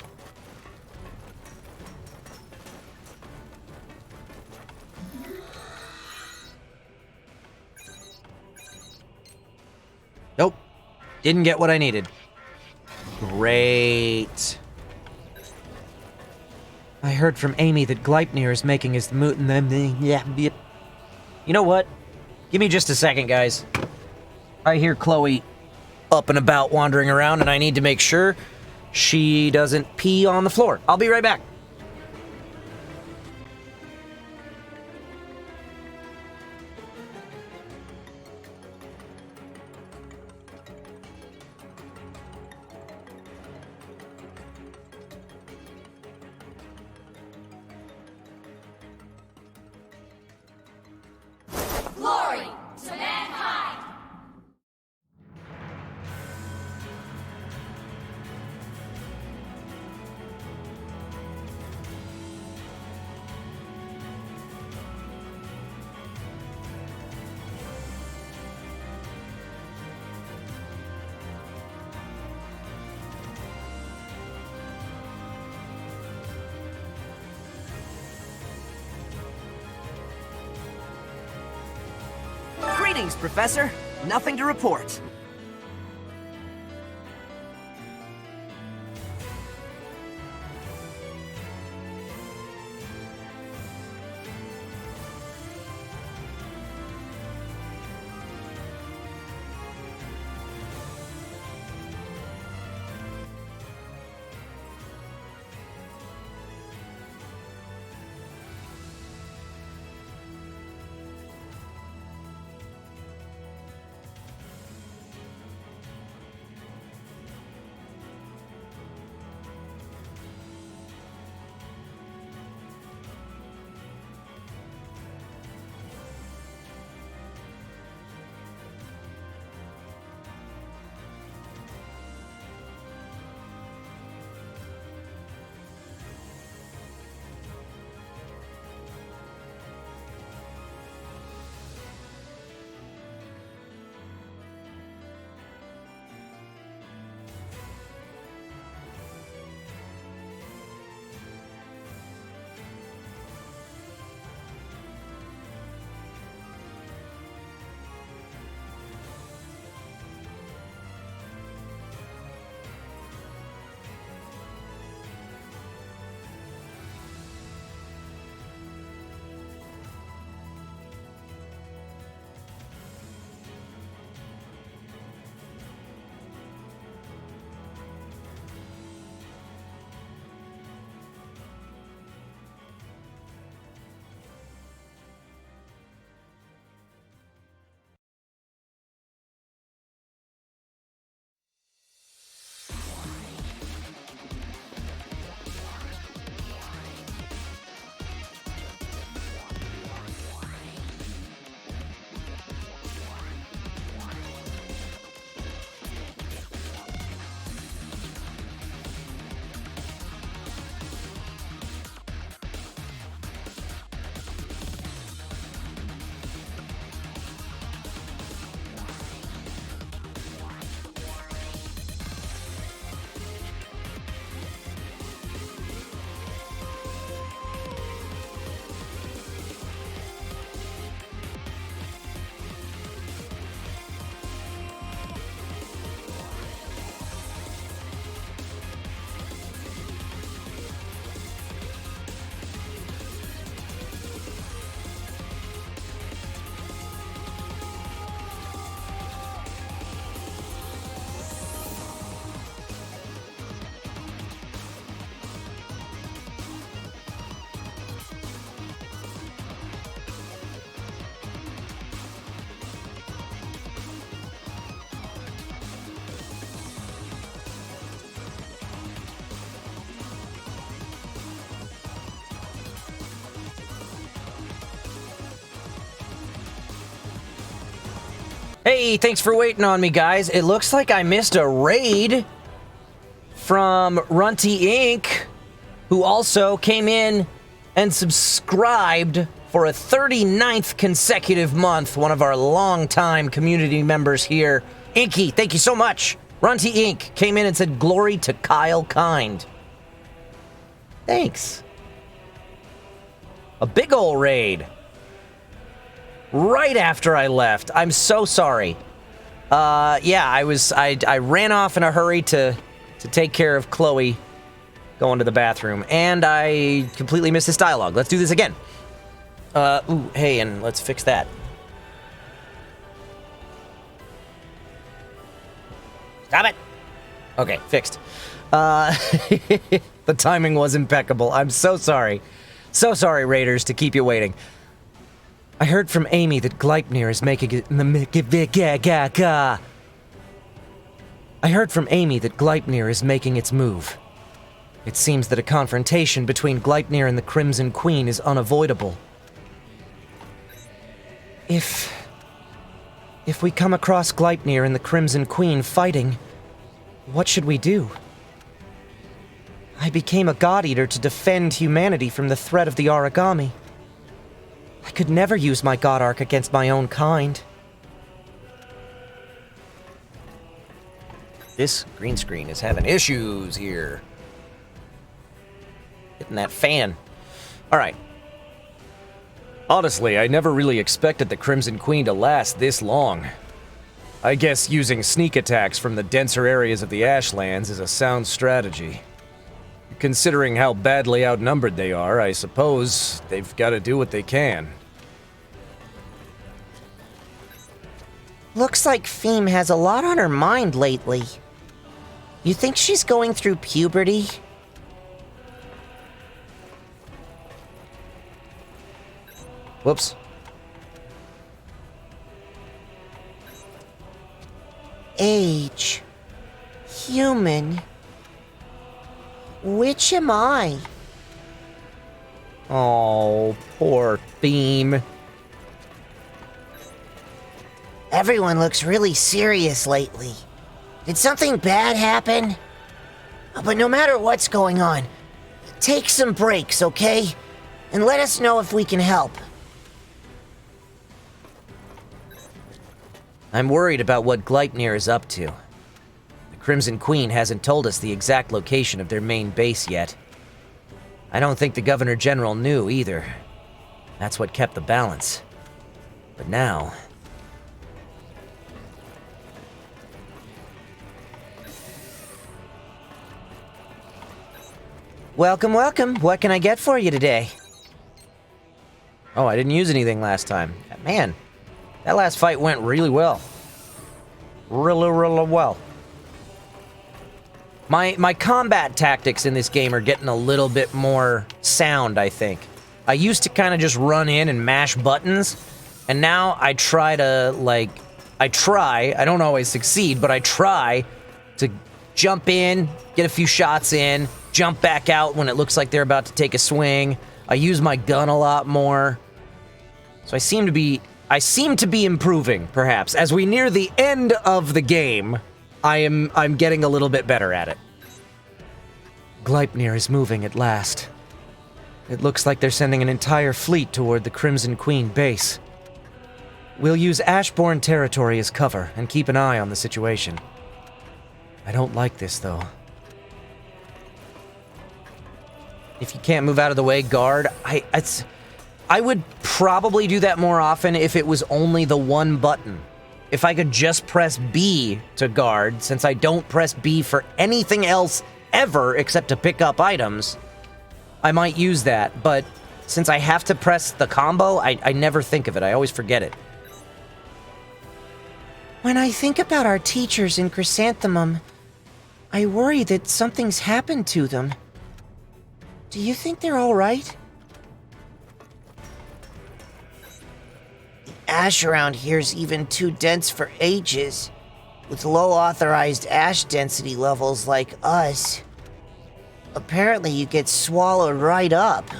Nope. Didn't get what I needed. Great. I heard from Amy that Gleipnir is making his moot and them. You know what? Give me just a second, guys. I hear Chloe up and about wandering around, and I need to make sure she doesn't pee on the floor. I'll be right back. Glory to mankind! Greetings, Professor. Nothing to report. Hey, thanks for waiting on me, guys. It looks like I missed a raid from Runty Inc., who also came in and subscribed for a 39th consecutive month. One of our longtime community members here. Inky, thank you so much. Runty Inc. came in and said, "Glory to Kyle Kind." Thanks. A big ol' raid. Right after I left. I'm so sorry. Yeah, I ran off in a hurry to take care of Chloe going to the bathroom, and I completely missed this dialogue. Let's do this again. Ooh, hey, and let's fix that. Stop it! Okay, fixed. The timing was impeccable. I'm so sorry. So sorry, Raiders, to keep you waiting. I heard from Amy that Gleipnir is making it... I heard from Amy that Gleipnir is making its move. It seems that a confrontation between Gleipnir and the Crimson Queen is unavoidable. If we come across Gleipnir and the Crimson Queen fighting, what should we do? I became a God Eater to defend humanity from the threat of the origami. I could never use my God Arc against my own kind. This green screen is having issues here. Hitting that fan. Alright. Honestly, I never really expected the Crimson Queen to last this long. I guess using sneak attacks from the denser areas of the Ashlands is a sound strategy. Considering how badly outnumbered they are, I suppose they've got to do what they can. Looks like Feme has a lot on her mind lately. You think she's going through puberty? Whoops. Age. Human. Which am I? Oh, poor Theme. Everyone looks really serious lately. Did something bad happen? But no matter what's going on, take some breaks, okay? And let us know if we can help. I'm worried about what Gleipnir is up to. The Crimson Queen hasn't told us the exact location of their main base yet. I don't think the Governor General knew either. That's what kept the balance. But now... Welcome, welcome. What can I get for you today? Oh, I didn't use anything last time. Man, that last fight went really well. Really well. My combat tactics in this game are getting a little bit more sound, I think. I used to kind of just run in and mash buttons, and now I try to, I don't always succeed, but I try to jump in, get a few shots in, jump back out when it looks like they're about to take a swing. I use my gun a lot more. So I seem to be improving, perhaps. As we near the end of the game, I'm getting a little bit better at it. Gleipnir is moving at last. It looks like they're sending an entire fleet toward the Crimson Queen base. We'll use Ashbourne territory as cover and keep an eye on the situation. I don't like this, though. If you can't move out of the way, guard. I would probably do that more often if it was only the one button. If I could just press B to guard, since I don't press B for anything else ever except to pick up items, I might use that. But since I have to press the combo, I never think of it. I always forget it. When I think about our teachers in Chrysanthemum, I worry that something's happened to them. Do you think they're all right? The ash around here's even too dense for ages. With low authorized ash density levels like us. Apparently you get swallowed right up.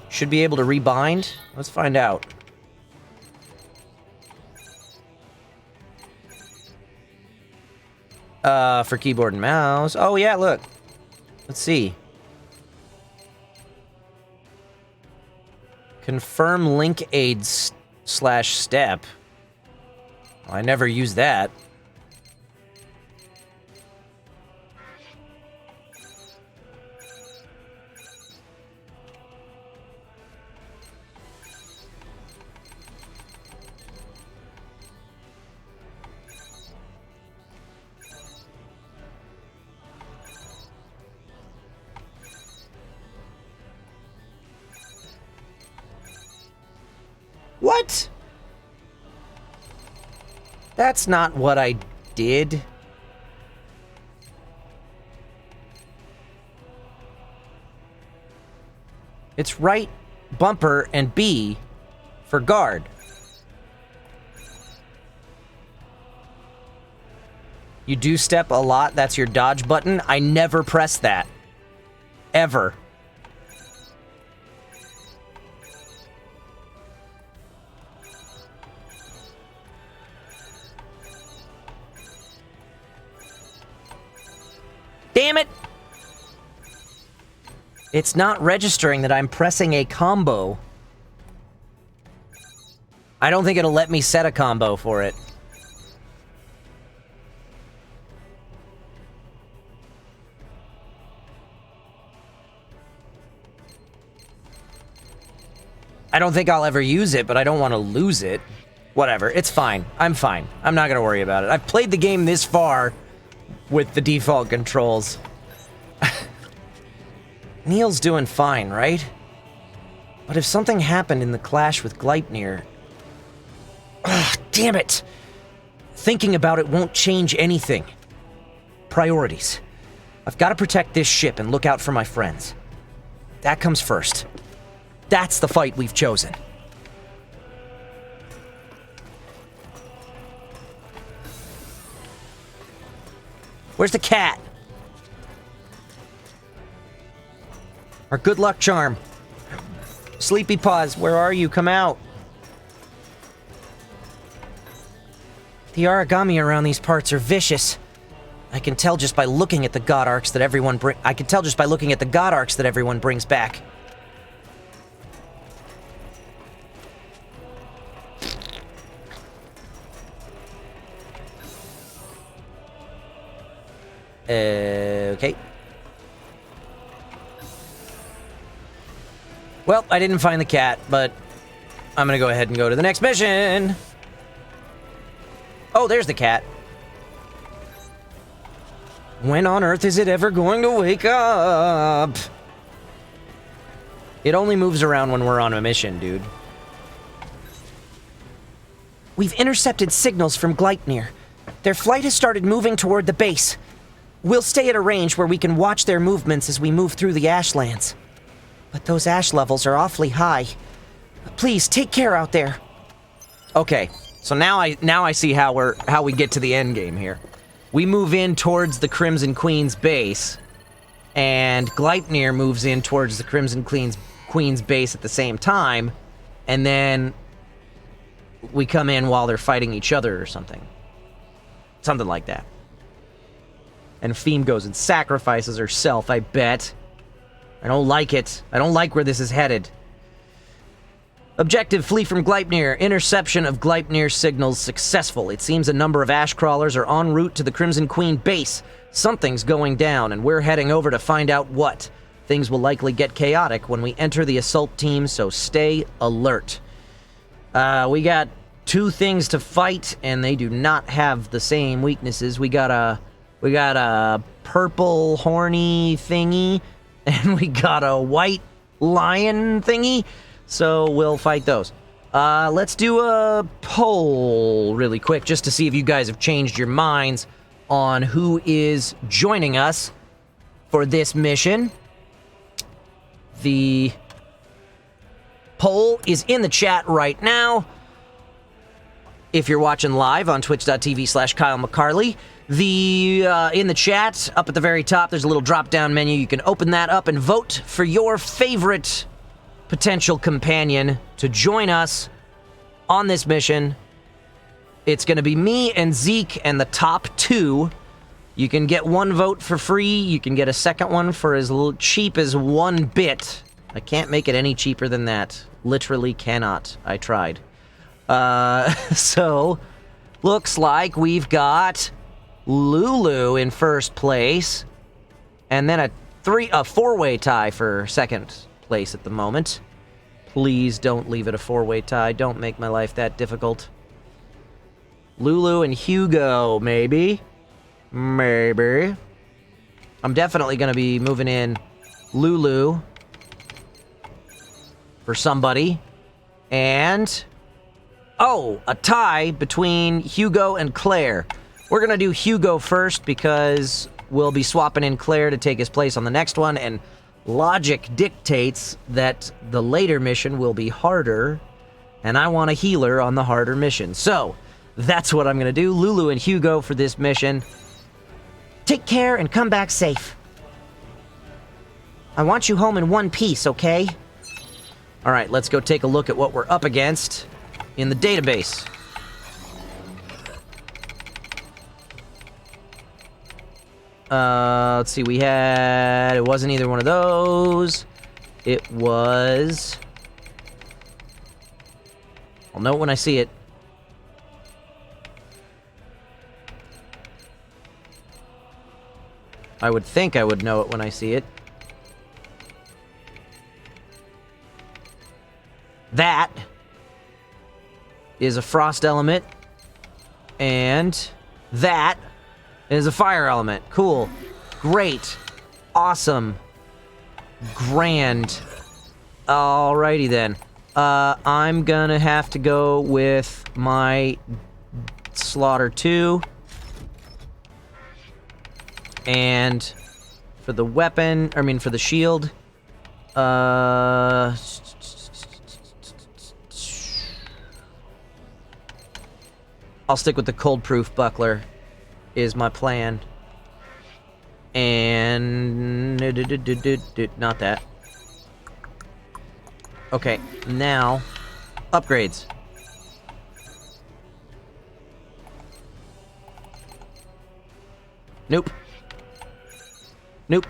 Should be able to rebind? Let's find out. For keyboard and mouse. Oh, yeah, look. Let's see. Confirm link aids / step. I never use that. What? That's not what I did. It's right bumper and B for guard. You do step a lot, that's your dodge button. I never press that. Ever. Damn it! It's not registering that I'm pressing a combo. I don't think it'll let me set a combo for it. I don't think I'll ever use it, but I don't want to lose it. Whatever, it's fine. I'm fine. I'm not gonna worry about it. I've played the game this far with the default controls. Neil's doing fine, right? But if something happened in the clash with Gleipnir... Ugh, damn it! Thinking about it won't change anything. Priorities. I've got to protect this ship and look out for my friends. That comes first. That's the fight we've chosen. Where's the cat? Our good luck charm. Sleepy Paws, where are you? Come out. The origami around these parts are vicious. I can tell just by looking at the god arcs that everyone brings back. Okay. Well, I didn't find the cat, but I'm gonna go ahead and go to the next mission. Oh, there's the cat. When on earth is it ever going to wake up? It only moves around when we're on a mission, dude. We've intercepted signals from Gleipnir. Their flight has started moving toward the base. We'll stay at a range where we can watch their movements as we move through the ashlands. But those ash levels are awfully high. Please, take care out there. Okay, so now I see how we get to the end game here. We move in towards the Crimson Queen's base, and Gleipnir moves in towards the Crimson Queen's base at the same time, and then we come in while they're fighting each other or something. Something like that. And Feem goes and sacrifices herself, I bet. I don't like it. I don't like where this is headed. Objective, flee from Gleipnir. Interception of Gleipnir signals successful. It seems a number of ash crawlers are en route to the Crimson Queen base. Something's going down, and we're heading over to find out what. Things will likely get chaotic when we enter the assault team, so stay alert. We got 2 things to fight, and they do not have the same weaknesses. We got a purple horny thingy, and we got a white lion thingy, so we'll fight those. Let's do a poll really quick, just to see if you guys have changed your minds on who is joining us for this mission. The poll is in the chat right now. If you're watching live on twitch.tv/Kyle McCarley, in the chat, up at the very top, there's a little drop-down menu. You can open that up and vote for your favorite potential companion to join us on this mission. It's going to be me and Zeke and the top 2. You can get 1 vote for free. You can get a second one for as cheap as 1 bit. I can't make it any cheaper than that. Literally cannot. I tried. So, looks like we've got Lulu in first place. And then a 4-way tie for second place at the moment. Please don't leave it a 4-way tie. Don't make my life that difficult. Lulu and Hugo, maybe. Maybe. I'm definitely going to be moving in Lulu for somebody. And, oh, a tie between Hugo and Claire. We're going to do Hugo first because we'll be swapping in Claire to take his place on the next one. And logic dictates that the later mission will be harder. And I want a healer on the harder mission. So, that's what I'm going to do. Lulu and Hugo for this mission. Take care and come back safe. I want you home in one piece, okay? All right, let's go take a look at what we're up against in the database. Let's see, it wasn't either one of those. It was... I'll know it when I see it. I would think I would know it when I see it. That is a frost element. And that is a fire element. Cool. Great. Awesome. Grand. Alrighty then. I'm gonna have to go with my Slaughter 2. And for the weapon, for the shield, I'll stick with the cold-proof buckler, is my plan. And not that. Okay, now upgrades. Nope. Nope.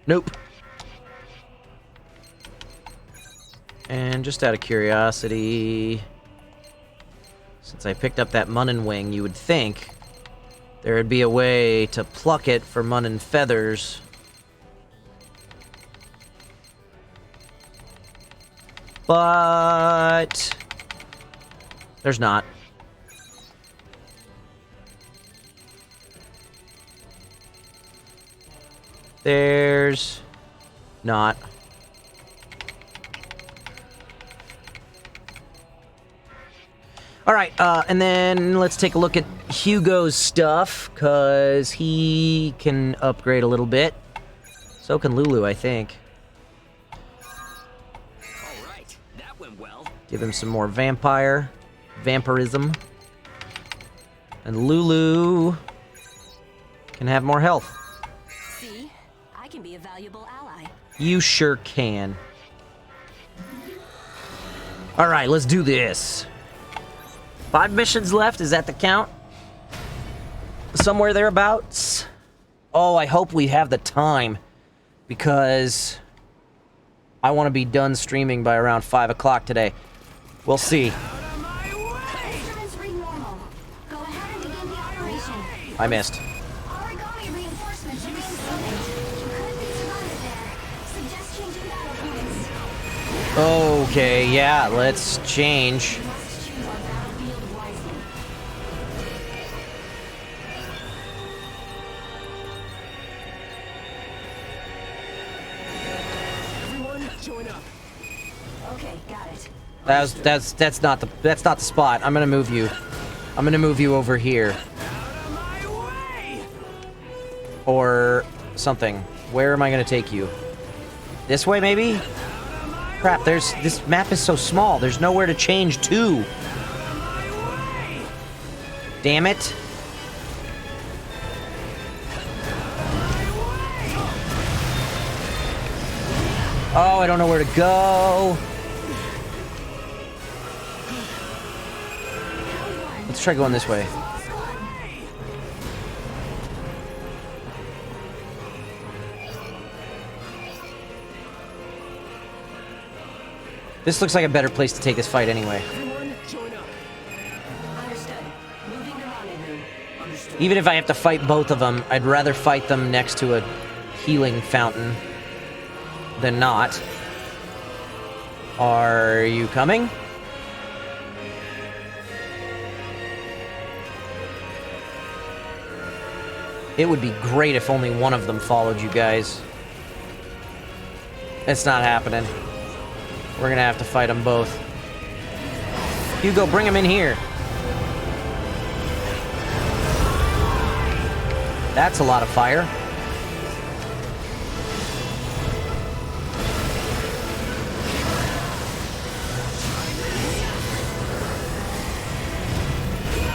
Nope. And just out of curiosity, since I picked up that Munnin wing, you would think there would be a way to pluck it for Munnin feathers. But there's not. There's not. Alright, and then let's take a look at Hugo's stuff, because he can upgrade a little bit. So can Lulu, I think. Alright, that went well. Give him some more vampirism. And Lulu can have more health. See? I can be a valuable ally. You sure can. Alright, let's do this. 5 missions left, is that the count? Somewhere thereabouts? Oh, I hope we have the time, because I want to be done streaming by around 5 o'clock today. We'll see. I missed. Origami reinforcements are being summoned. You could be surrounded there. Suggest changing battle points. Okay, yeah, let's change. Everyone, join up. Okay, got it. That's not the spot. I'm gonna move you. I'm gonna move you over here. Or something. Where am I gonna take you? This way, maybe? Crap, this map is so small. There's nowhere to change to. Damn it. Oh, I don't know where to go. Let's try going this way. This looks like a better place to take this fight anyway. Everyone, join up. Understood. Moving to rendezvous. Understood. Even if I have to fight both of them, I'd rather fight them next to a healing fountain than not. Are you coming? It would be great if only one of them followed you guys. It's not happening. We're gonna have to fight them both. Hugo, bring him in here. That's a lot of fire.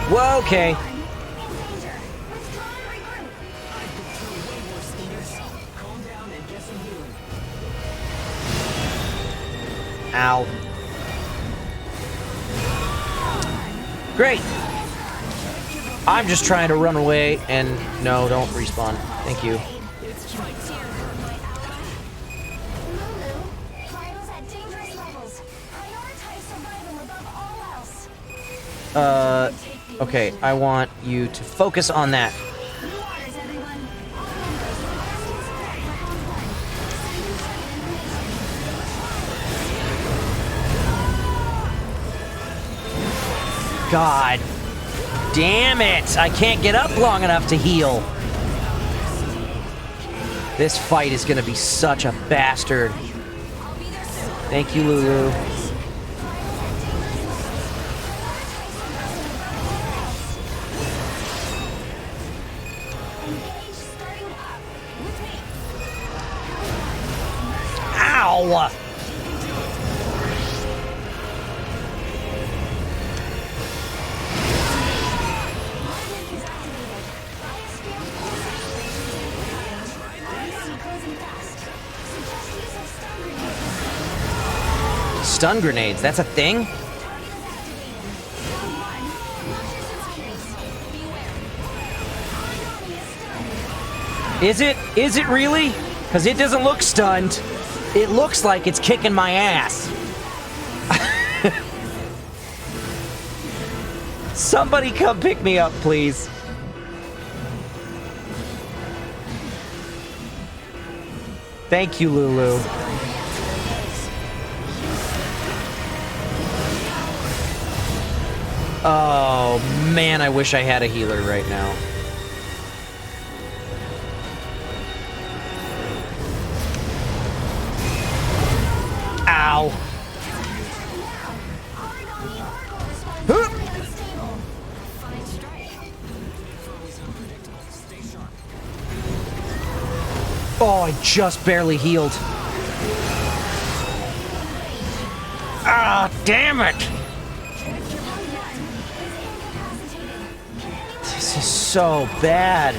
Whoa, okay. Ow. Great. I'm just trying to run away and no, don't respawn. Thank you. Okay, I want you to focus on that. God damn it! I can't get up long enough to heal. This fight is gonna be such a bastard. Thank you, Lulu. Ow! Stun grenades, that's a thing? Is it? Is it really? Because it doesn't look stunned. It looks like it's kicking my ass. Somebody come pick me up, please. Thank you, Lulu. Oh, man, I wish I had a healer right now. Ow. Oh, I just barely healed. Ah, damn it! This is so bad.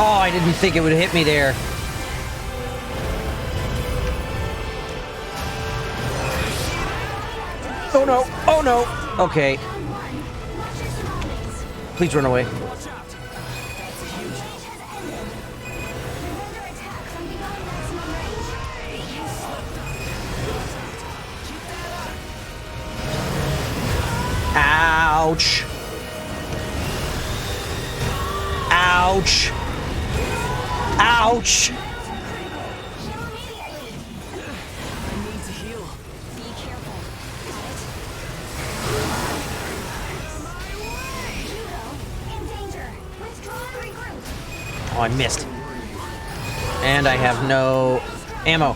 Oh, I didn't think it would hit me there. Oh no, oh no. Okay. Please run away. Ouch. Ouch. Ouch! Oh, I missed. And I have no ammo.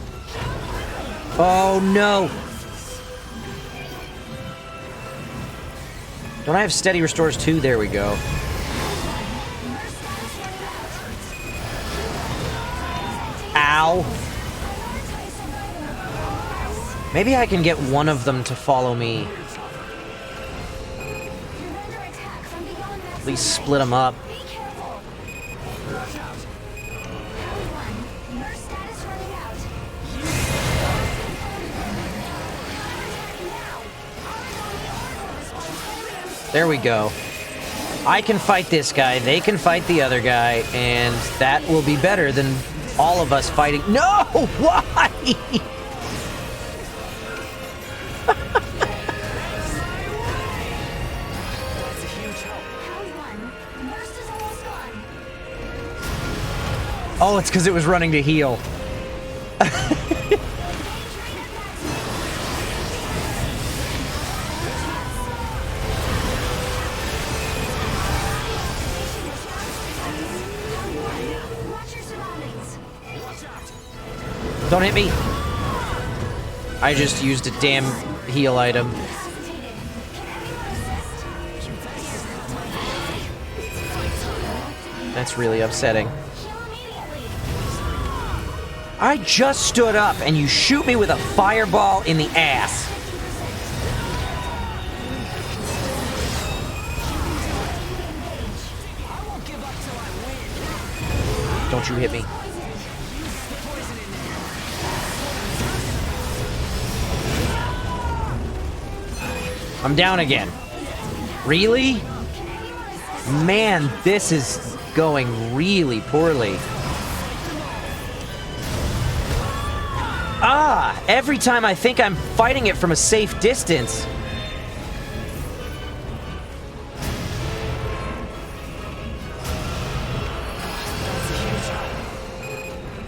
Oh no! Don't I have steady restores too? There we go. Ow! Maybe I can get one of them to follow me. At least split them up. There we go. I can fight this guy, they can fight the other guy, and that will be better than all of us fighting. No! Why? Oh, it's because it was running to heal. Don't hit me. I just used a damn heal item. That's really upsetting. I just stood up and you shoot me with a fireball in the ass. Don't you hit me. I'm down again. Really? Man, this is going really poorly. Ah! Every time I think I'm fighting it from a safe distance.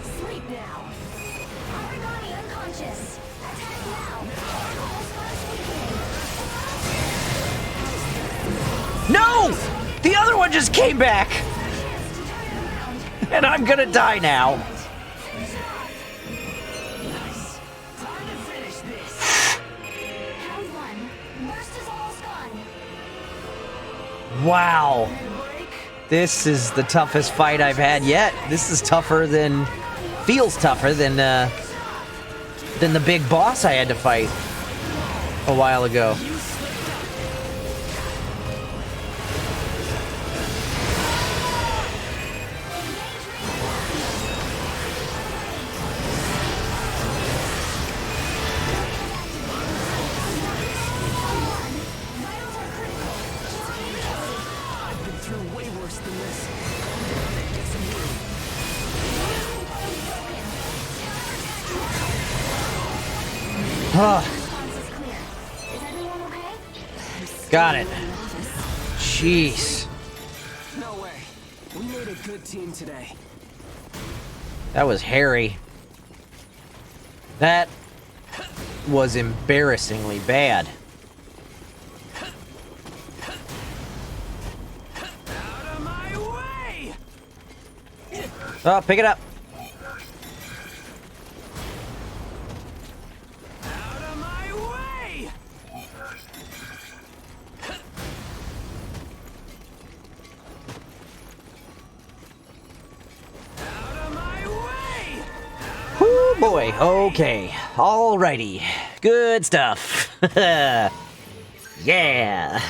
Sleep now. Everybody unconscious. Attack now. No! The other one just came back! And I'm gonna die now. Wow. This is the toughest fight I've had yet. This is tougher than... feels tougher than the big boss I had to fight a while ago. Got it. Jeez. No way. We made a good team today. That was hairy. That was embarrassingly bad. Out of my way! Oh, pick it up. Out of my way! Out of my way! Whoo boy. Okay. Alrighty. Good stuff. Yeah.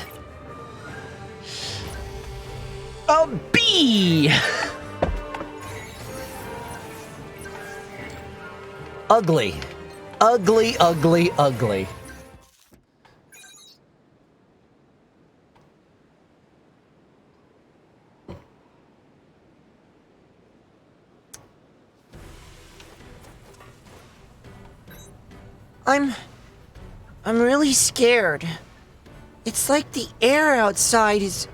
A bee. Ugly. Ugly, ugly, ugly. I'm really scared. It's like the air outside is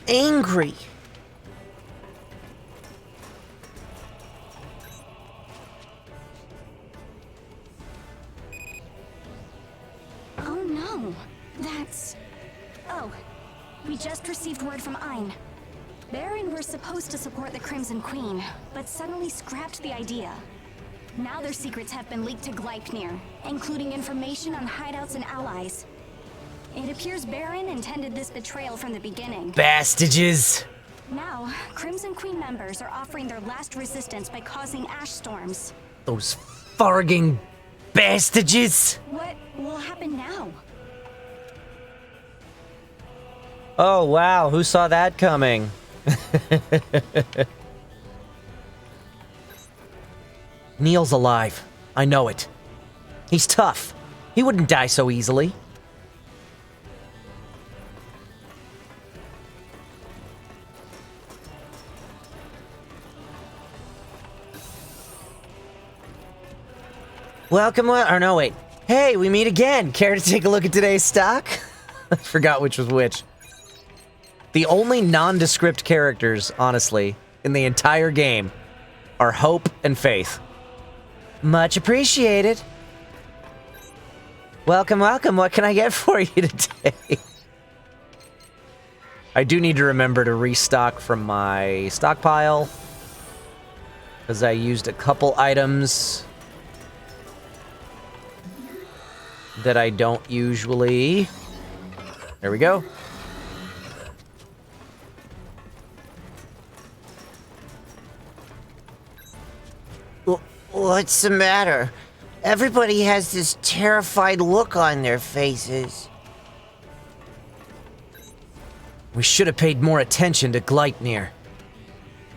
angry. Oh no, that's... Oh, we just received word from Ein. Baron were supposed to support the Crimson Queen, but suddenly scrapped the idea. Now their secrets have been leaked to Gleipnir, including information on hideouts and allies. It appears Baron intended this betrayal from the beginning. Bastages! Now, Crimson Queen members are offering their last resistance by causing ash storms. Those farging bastages! What will happen now? Oh wow, who saw that coming? Neil's alive. I know it. He's tough. He wouldn't die so easily. Welcome, or no, wait. Hey, we meet again. Care to take a look at today's stock? I forgot which was which. The only nondescript characters, honestly, in the entire game are Hope and Faith. Much appreciated. Welcome, welcome. What can I get for you today? I do need to remember to restock from my stockpile, because I used a couple items that I don't usually. There we go. What's the matter? Everybody has this terrified look on their faces. We should have paid more attention to Gleipnir.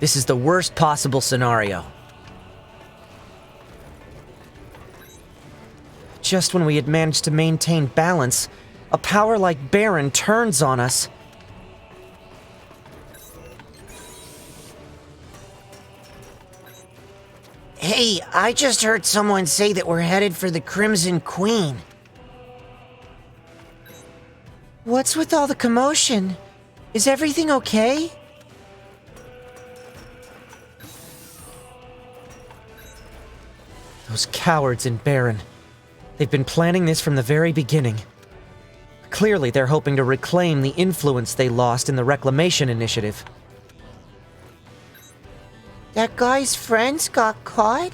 This is the worst possible scenario. Just when we had managed to maintain balance, a power like Baron turns on us. Hey, I just heard someone say that we're headed for the Crimson Queen. What's with all the commotion? Is everything okay? Those cowards in Baron. They've been planning this from the very beginning. Clearly, they're hoping to reclaim the influence they lost in the Reclamation Initiative. That guy's friends got caught?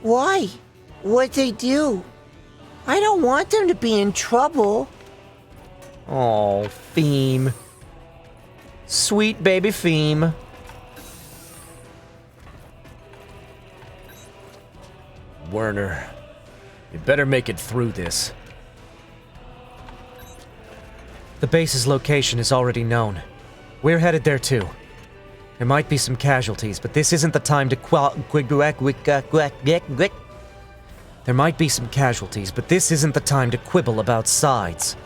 Why? What'd they do? I don't want them to be in trouble. Oh, Theme. Sweet baby Theme. Werner, you better make it through this. The base's location is already known. We're headed there too. There might be some casualties, but this isn't the time to There might be some casualties, but this isn't the time to quibble about sides.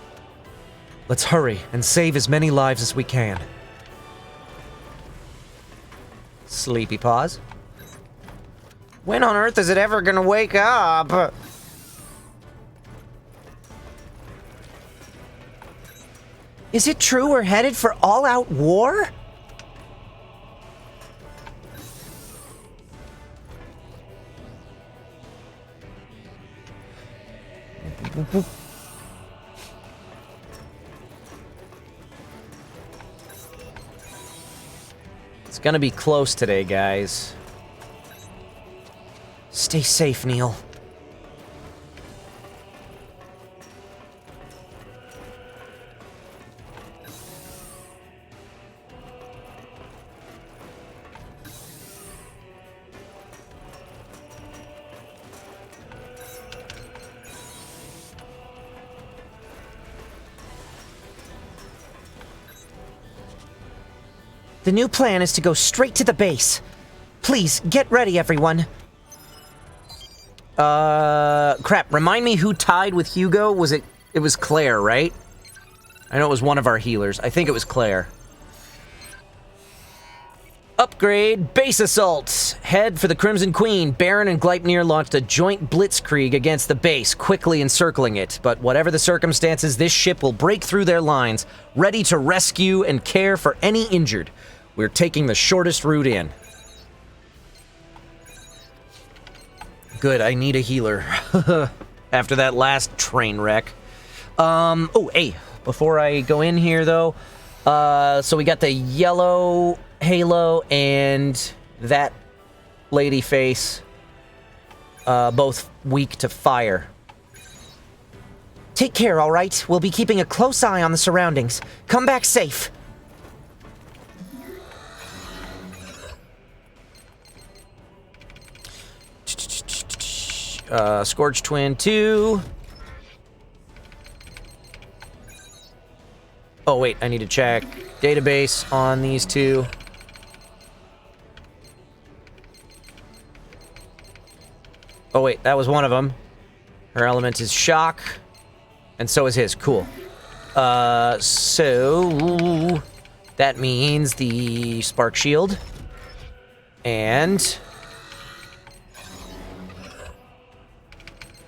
Let's hurry and save as many lives as we can. Sleepy paws. When on earth is it ever gonna wake up? Is it true we're headed for all-out war? It's gonna be close today, guys. Stay safe, Neil. The new plan is to go straight to the base. Please, get ready, everyone. Crap, remind me who tied with Hugo? It was Claire, right? I know it was one of our healers. I think it was Claire. Upgrade, base assault. Head for the Crimson Queen. Baron and Gleipnir launched a joint blitzkrieg against the base, quickly encircling it. But whatever the circumstances, this ship will break through their lines, ready to rescue and care for any injured. We're taking the shortest route in. Good, I need a healer. After that last train wreck. Oh, hey, before I go in here, though, So we got the yellow Halo and that lady face, both weak to fire. Take care, all right? We'll be keeping a close eye on the surroundings. Come back safe. Scorch Twin 2. Oh, wait, I need to check database on these two. Oh, wait, that was one of them. Her element is shock, and so is his. Cool. So that means the spark shield. And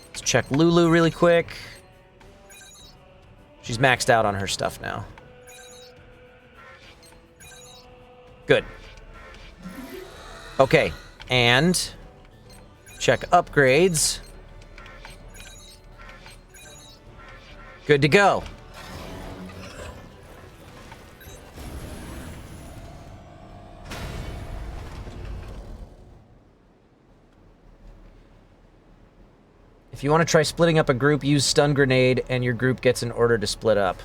let's check Lulu really quick. She's maxed out on her stuff now. Good. Okay, and check upgrades. Good to go. If you want to try splitting up a group, use stun grenade, and your group gets an order to split up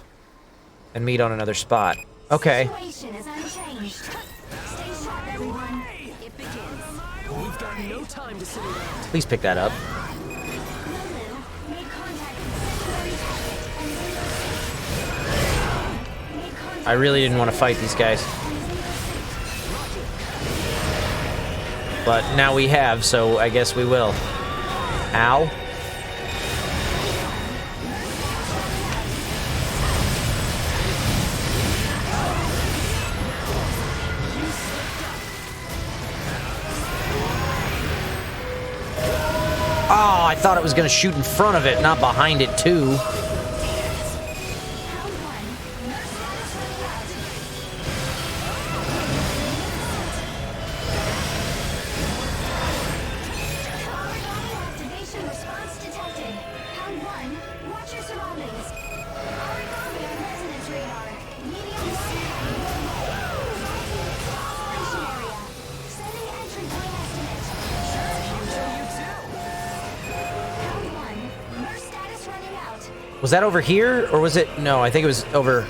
and meet on another spot. Okay. Situation is unchanged. Stay sharp, everyone. It begins. We've got no time to sit around. Please pick that up. Lulu, make contact with secondary target. I really didn't want to fight these guys. But now we have, so I guess we will. Ow. Oh, I thought it was going to shoot in front of it, not behind it, too. Activation response detected. Pound 1, watch your surroundings. Origami on resonance radar. Medium operation area. Setting entry point estimate. Pound 1, nurse status running out. Was that over here, or was it... No, I think it was over...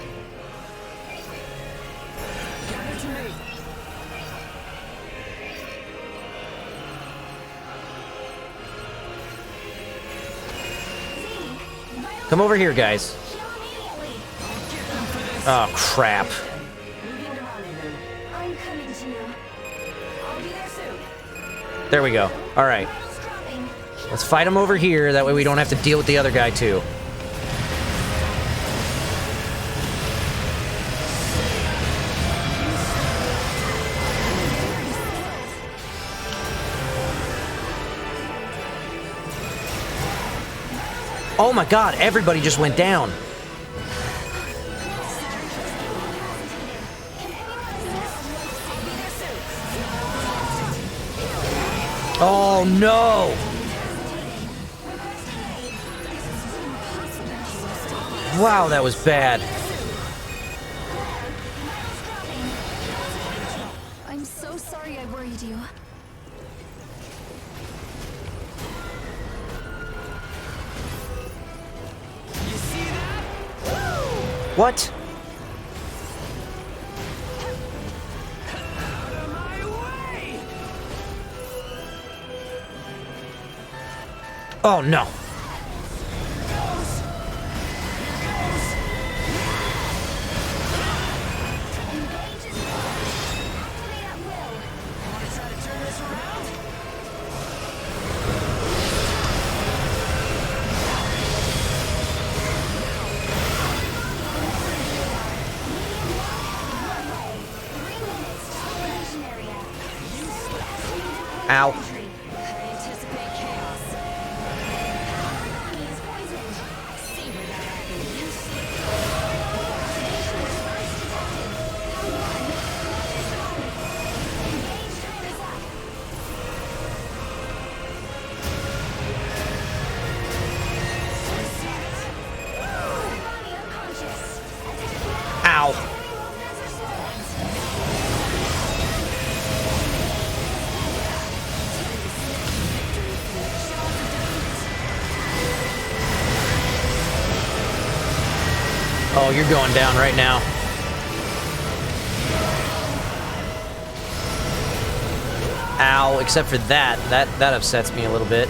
Come over here, guys. Oh, crap. I'm coming to you. I'll be there soon. There we go. All right. Let's fight him over here. That way we don't have to deal with the other guy, too. Oh my god, everybody just went down. Oh no! Wow, that was bad. I'm so sorry I worried you. What? Oh no. Ow. Ow. Oh, you're going down right now. Ow, except for that. That upsets me a little bit.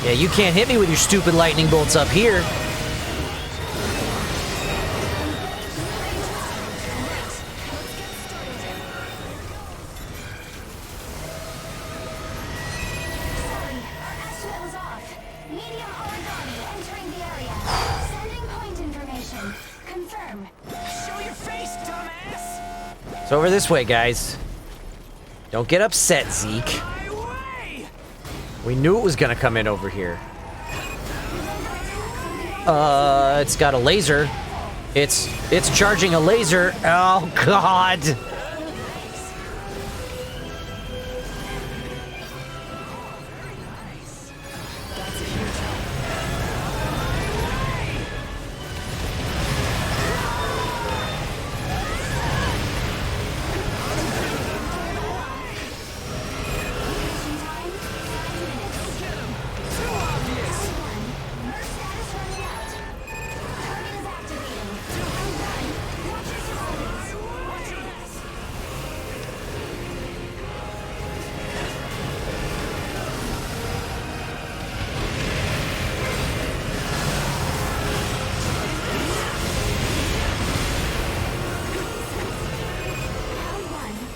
Yeah, you can't hit me with your stupid lightning bolts up here. It's over this way, guys. Don't get upset, Zeke. We knew it was gonna come in over here. It's got a laser. It's charging a laser. Oh, God.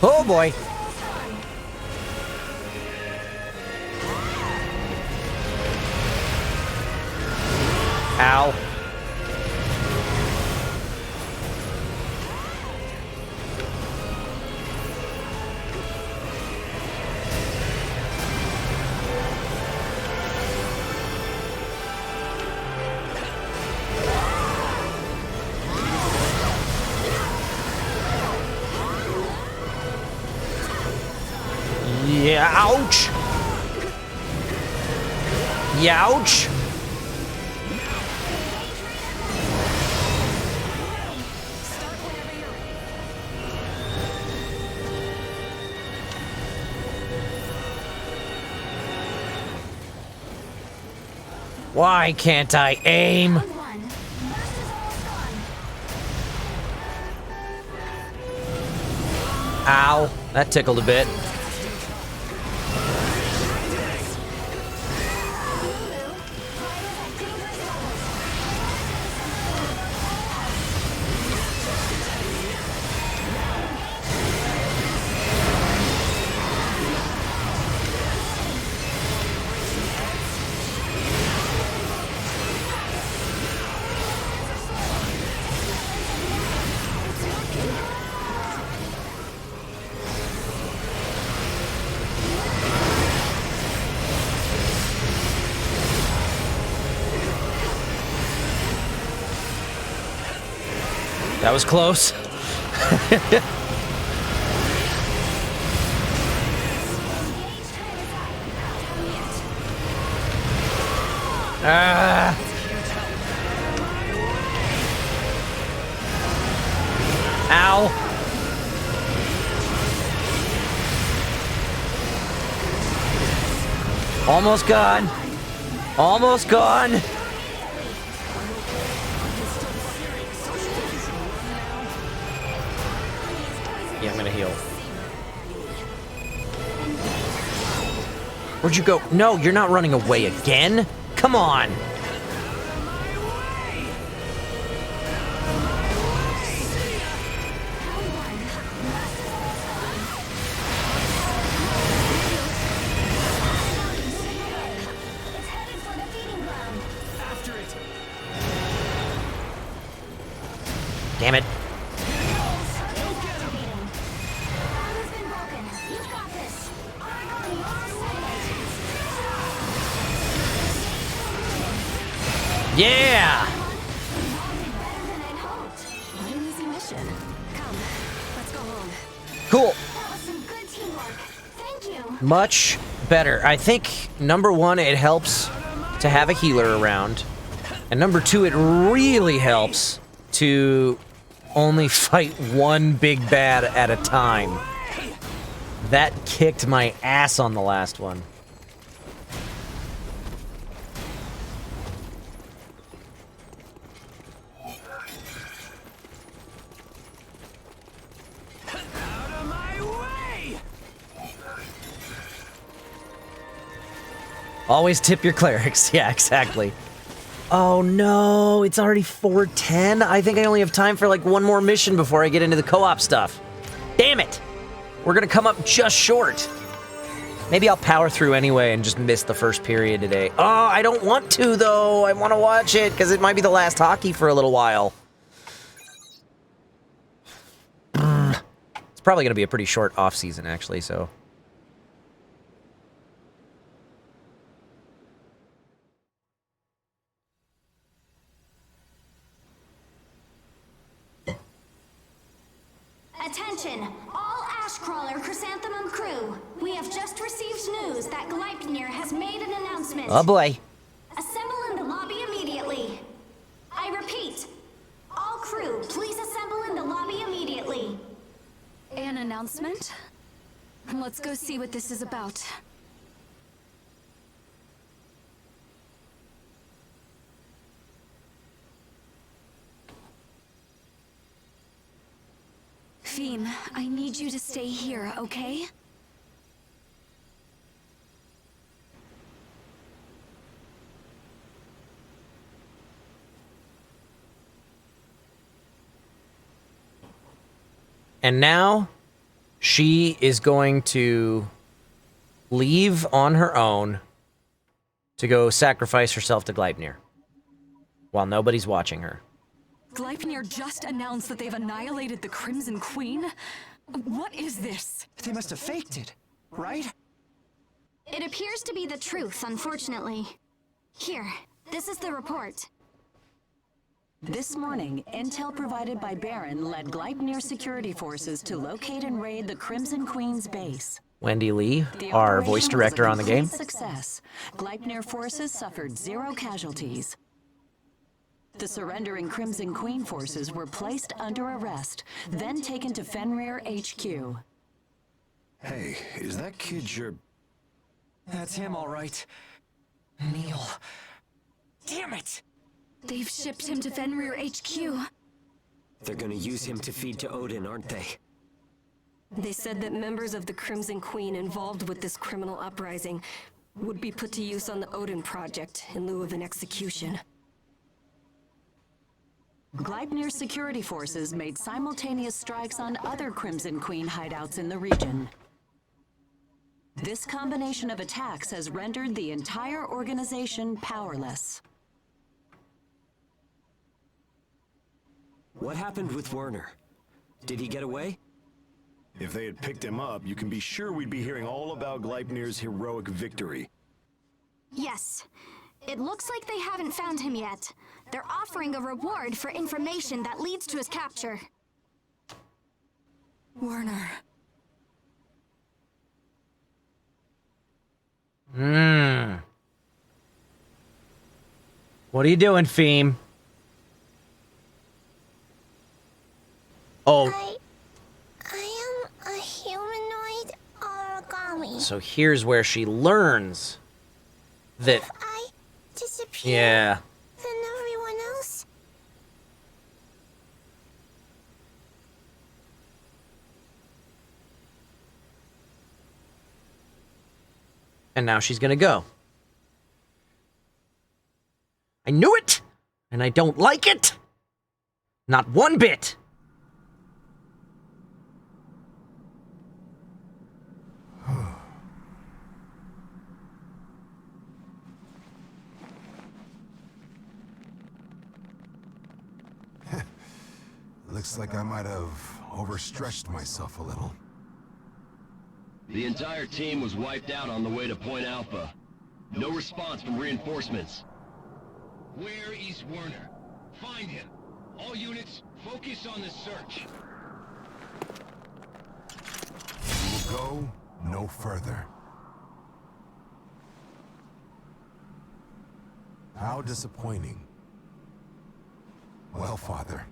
Oh boy. Ow. Yeah, ouch! Youch! Why can't I aim? Ow, that tickled a bit. That was close. Ow. Almost gone. Almost gone. Yeah, I'm gonna heal. Where'd you go? No, you're not running away again. Come on. Damn it. Yeah! Cool. Much better. I think, number one, it helps to have a healer around. And number two, it really helps to only fight one big bad at a time. That kicked my ass on the last one. Out of my way! Always tip your clerics. Yeah, exactly. Oh no, it's already 4:10? I think I only have time for like one more mission before I get into the co-op stuff. Damn it! We're gonna come up just short. Maybe I'll power through anyway and just miss the first period today. Oh, I don't want to though. I want to watch it because it might be the last hockey for a little while. It's probably gonna be a pretty short off season actually, so. Attention, all Ashcrawler Chrysanthemum crew. We have just received news that Gleipnir has made an announcement. Oh boy. Assemble in the lobby immediately. I repeat, all crew, please assemble in the lobby immediately. An announcement? Let's go see what this is about. Fiend, I need you to stay here, okay? And now, she is going to leave on her own to go sacrifice herself to Gleipnir while nobody's watching her. Gleipnir just announced that they've annihilated the Crimson Queen? What is this? They must have faked it, right? It appears to be the truth, unfortunately. Here, this is the report. This morning, intel provided by Baron led Gleipnir security forces to locate and raid the Crimson Queen's base. Wendy Lee, The our operation voice was a director on the game. complete success. Gleipnir forces suffered 0 casualties. The surrendering Crimson Queen forces were placed under arrest, then taken to Fenrir HQ. Hey, is that kid your... That's him, all right. Neil. Damn it! They've shipped him to Fenrir HQ. They're gonna use him to feed to Odin, aren't they? They said that members of the Crimson Queen involved with this criminal uprising would be put to use on the Odin project in lieu of an execution. Gleipnir security forces made simultaneous strikes on other Crimson Queen hideouts in the region. This combination of attacks has rendered the entire organization powerless. What happened with Werner? Did he get away? If they had picked him up, you can be sure we'd be hearing all about Gleipnir's heroic victory. Yes. It looks like they haven't found him yet. They're offering a reward for information that leads to his capture. Werner. What are you doing, Feem? Oh. I am a humanoid origami. So here's where she learns that... If I disappear, Yeah. then everyone else... And now she's gonna go. I knew it! And I don't like it! Not one bit! Looks like I might have overstretched myself a little. The entire team was wiped out on the way to Point Alpha. No response from reinforcements. Where is Werner? Find him. All units, focus on the search. We will go no further. How disappointing. Well, Father,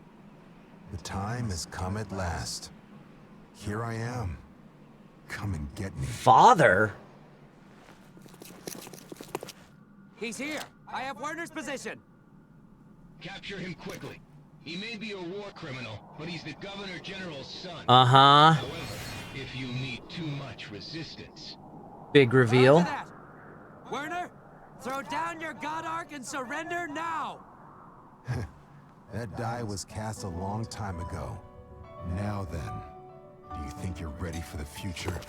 the time has come at last. Here I am. come and get me. Father? He's here. I have Werner's position. Capture him quickly. He may be a war criminal, but he's the Governor General's son. Uh-huh. However, if you meet too much resistance... Big reveal. Roger that. Werner, throw down your god arc and surrender now. That die was cast a long time ago. Now then, do you think you're ready for the future?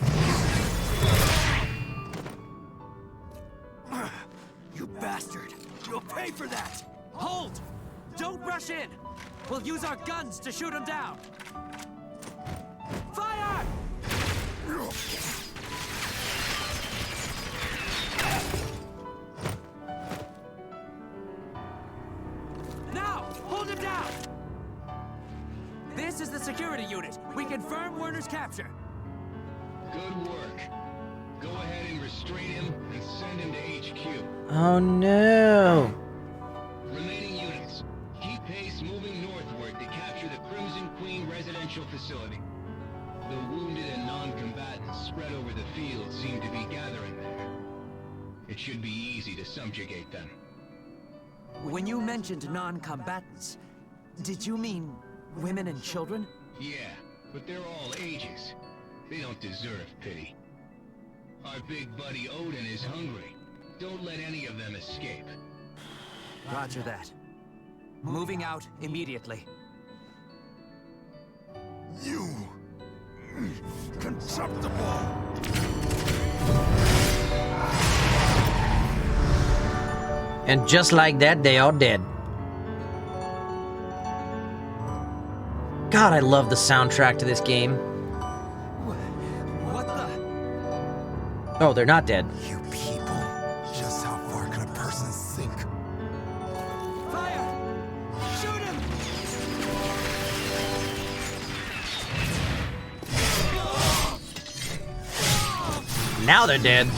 You bastard! You'll pay for that! Hold! Don't rush in! We'll use our guns to shoot him down! Fire! Now! Hold him down! This is the security unit. We confirm Werner's capture. Good work. Go ahead and restrain him and send him to HQ. Oh no. Remaining units, keep pace moving northward to capture the Crimson Queen residential facility. The wounded and non-combatants spread over the field seem to be gathering there. It should be easy to subjugate them. When you mentioned non-combatants, did you mean women and children? Yeah, but they're all ages. They don't deserve pity. Our big buddy Odin is hungry. Don't let any of them escape. Roger that. Moving out immediately. You... contemptible! And just like that, they are dead. God, I love the soundtrack to this game. What the? Oh, they're not dead. You people, just how far can a person sink? Fire! Shoot him! Now they're dead.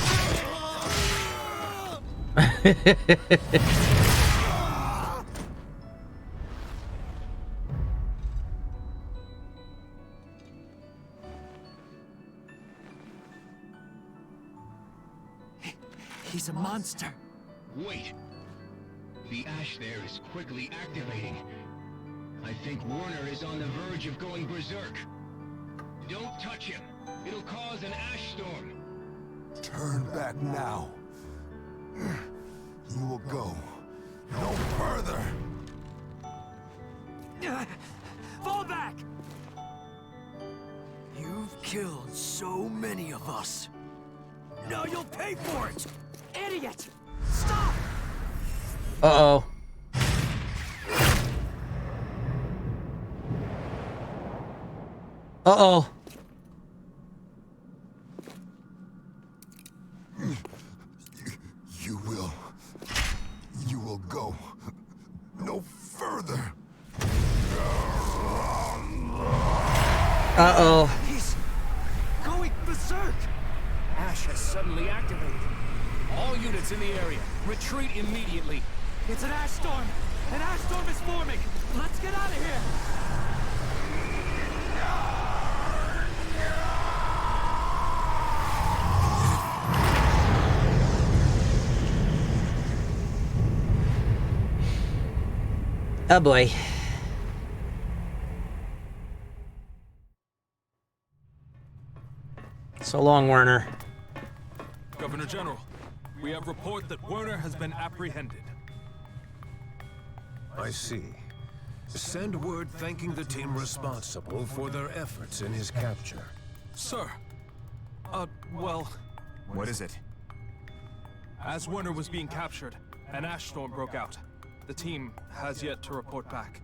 He's a monster. Wait! The ash there is quickly activating. I think Werner is on the verge of going berserk. Don't touch him. It'll cause an ash storm. Turn back now. You will go no further. Fall back! You've killed so many of us. Now you'll pay for it! Idiot! Stop! Uh-oh. Uh-oh. You will go no further. Uh-oh. He's going berserk! Ash has suddenly activated. All units in the area, retreat immediately. It's an ash storm! An ash storm is forming! Let's get out of here! Oh boy. So long, Werner. Governor General, we have report that Werner has been apprehended. I see. Send word thanking the team responsible for their efforts in his capture. Sir, well... What is it? As Werner was being captured, an ash storm broke out. The team has yet to report back.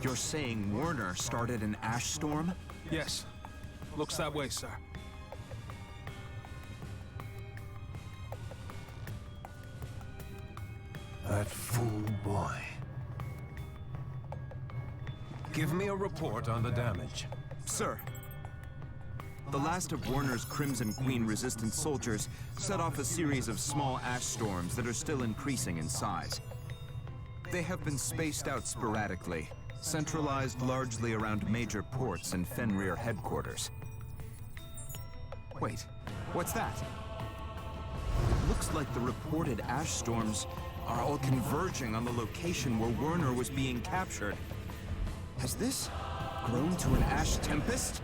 You're saying Werner started an ash storm? Yes. Looks that way, sir. That fool boy. Give me a report on the damage. Sir. The last of Werner's Crimson Queen resistant soldiers set off a series of small ash storms that are still increasing in size. They have been spaced out sporadically, centralized largely around major ports and Fenrir headquarters. Wait, what's that? It looks like the reported ash storms are all converging on the location where Werner was being captured. Has this grown to an ash tempest?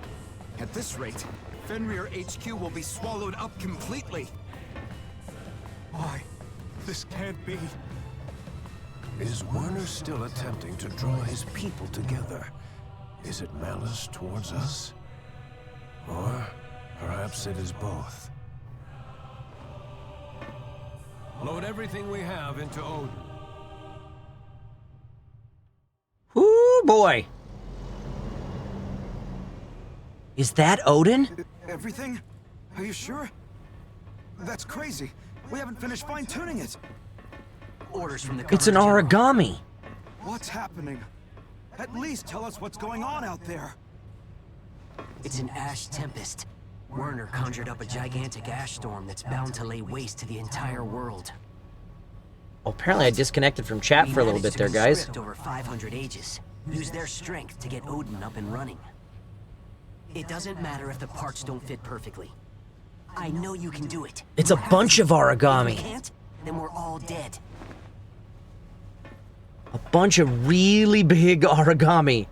At this rate, Fenrir HQ will be swallowed up completely. Why? This can't be. Is Werner still attempting to draw his people together? Is it malice towards us? Or perhaps it is both. Load everything we have into Odin. Ooh, boy. Is that Odin? Everything? Are you sure? That's crazy. We haven't finished fine-tuning it. Orders from the It's an origami. What's happening? At least tell us what's going on out there. It's an ash tempest. Werner conjured up a gigantic ash storm that's bound to lay waste to the entire world. Oh, apparently I disconnected from chat for a little bit there, guys. Conscript over 500 ages. Use their strength to get Odin up and running. It doesn't matter if the parts don't fit perfectly. I know you can do it. It's a bunch of origami. If you can't, then we're all dead. A bunch of really big origami.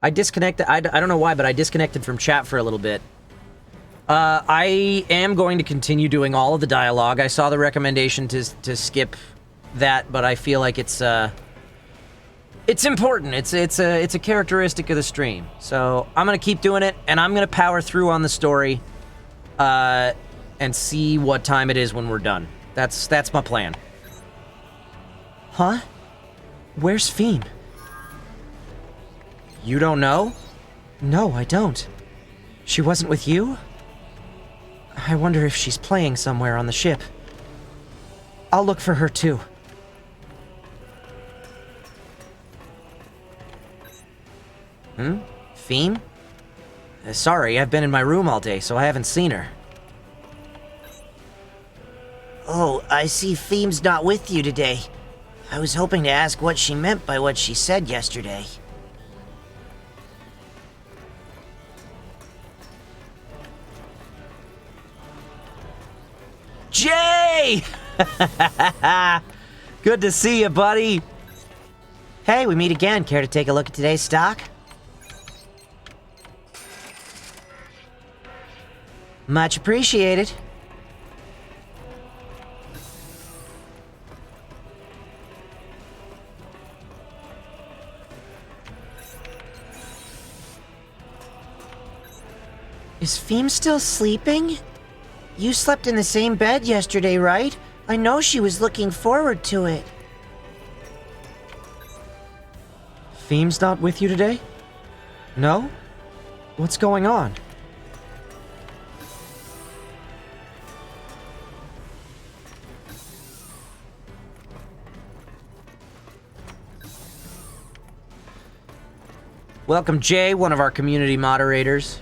I disconnected. I don't know why, but I disconnected from chat for a little bit. I am going to continue doing all of the dialogue. I saw the recommendation to skip that, but I feel like it's important. It's a characteristic of the stream. So I'm gonna keep doing it, and I'm gonna power through on the story, and see what time it is when we're done. That's my plan. Huh? Where's Feem? You don't know? No, I don't. She wasn't with you? I wonder if she's playing somewhere on the ship. I'll look for her too. Feem? Sorry, I've been in my room all day, so I haven't seen her. Oh, I see Feem's not with you today. I was hoping to ask what she meant by what she said yesterday. Jay! Good to see you, buddy. Hey, we meet again. Care to take a look at today's stock? Much appreciated. Is Feem still sleeping? You slept in the same bed yesterday, right? I know she was looking forward to it. Feem's not with you today? No? What's going on? Welcome, Jay, one of our community moderators.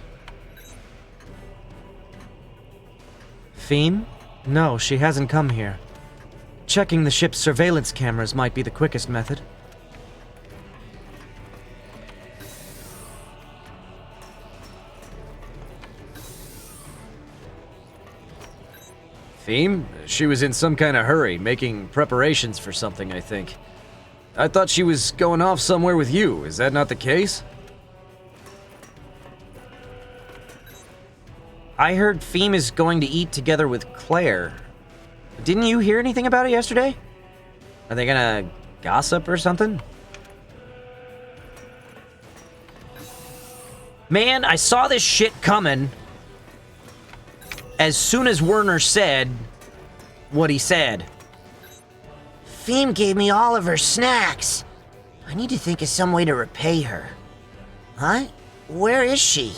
Feem? No, she hasn't come here. Checking the ship's surveillance cameras might be the quickest method. Feem? She was in some kind of hurry, making preparations for something, I think. I thought she was going off somewhere with you. Is that not the case? I heard Feem is going to eat together with Claire. Didn't you hear anything about it yesterday? Are they gonna gossip or something? Man, I saw this shit coming as soon as Werner said what he said. Feem gave me all of her snacks. I need to think of some way to repay her. Huh? Where is she?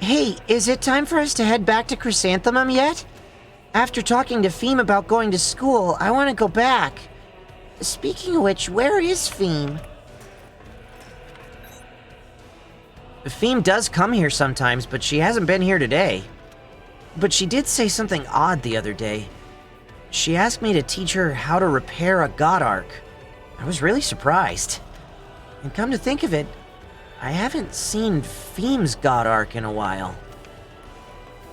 Hey, is it time for us to head back to Chrysanthemum yet? After talking to Feem about going to school, I want to go back. Speaking of which, where is Feem? Feem does come here sometimes, but she hasn't been here today. But she did say something odd the other day. She asked me to teach her how to repair a god arc. I was really surprised. And come to think of it, I haven't seen Feem's God Arc in a while.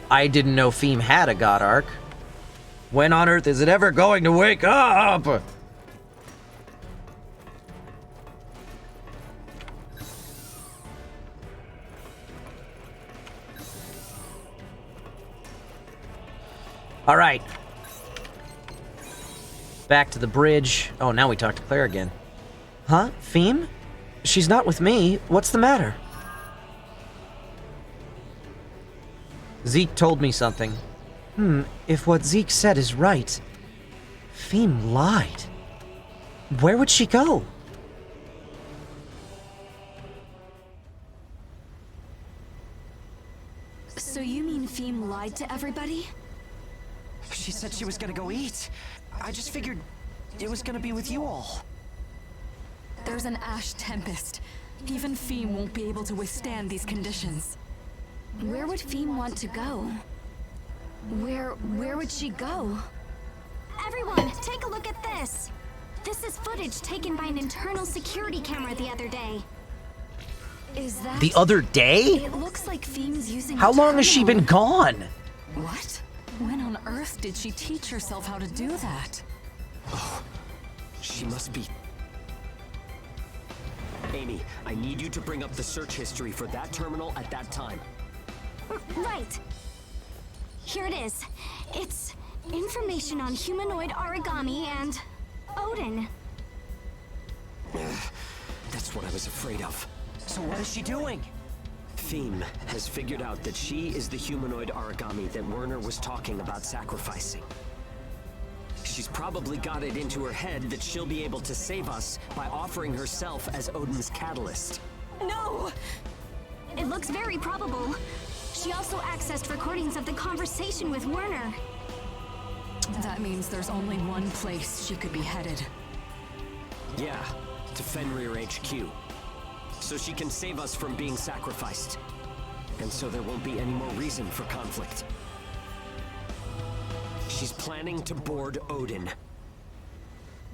I didn't know Feem had a God Arc. When on earth is it ever going to wake up? All right. Back to the bridge. Oh, now we talk to Claire again. Huh? Feem? She's not with me. What's the matter? Zeke told me something. If what Zeke said is right, Feem lied. Where would she go? So you mean Feem lied to everybody? She said she was gonna go eat. I just figured it was gonna be with you all. There's an ash tempest. Even Feem won't be able to withstand these conditions. Where would Feem want to go? Where would she go? Everyone, take a look at this. This is footage taken by an internal security camera the other day. Is that... The other day? It looks like Feem's using How a long has she been terminal. gone? What? When on earth did she teach herself how to do that? Oh, she must be... Amy, I need you to bring up the search history for that terminal at that time. Right. Here it is. It's information on humanoid origami and Odin. That's what I was afraid of. So what is she doing? Feem has figured out that she is the humanoid origami that Werner was talking about sacrificing. She's probably got it into her head that she'll be able to save us by offering herself as Odin's catalyst. No! It looks very probable. She also accessed recordings of the conversation with Werner. That means there's only one place she could be headed. Yeah, to Fenrir HQ. So she can save us from being sacrificed. And so there won't be any more reason for conflict. She's planning to board Odin.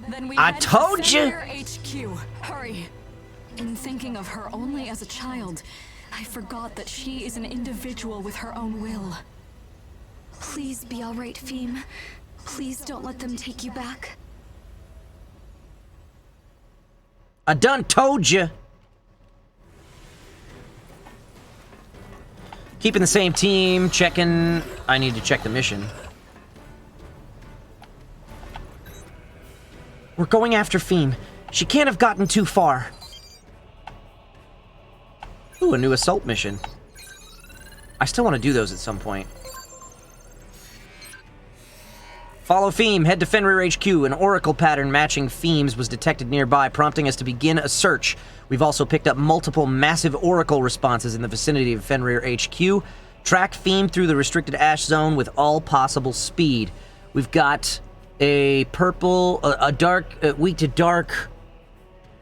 Then we I head to told you! Fenrir HQ. Hurry! In thinking of her only as a child, I forgot that she is an individual with her own will. Please be all right, Feem. Please don't let them take you back. I done told you. Keeping the same team, checking... I need to check the mission. We're going after Feem. She can't have gotten too far. Ooh, a new assault mission. I still want to do those at some point. Follow Feem, head to Fenrir HQ. An oracle pattern matching Feem's was detected nearby, prompting us to begin a search. We've also picked up multiple massive oracle responses in the vicinity of Fenrir HQ. Track Feem through the restricted ash zone with all possible speed. We've got a purple, a dark, weak to dark,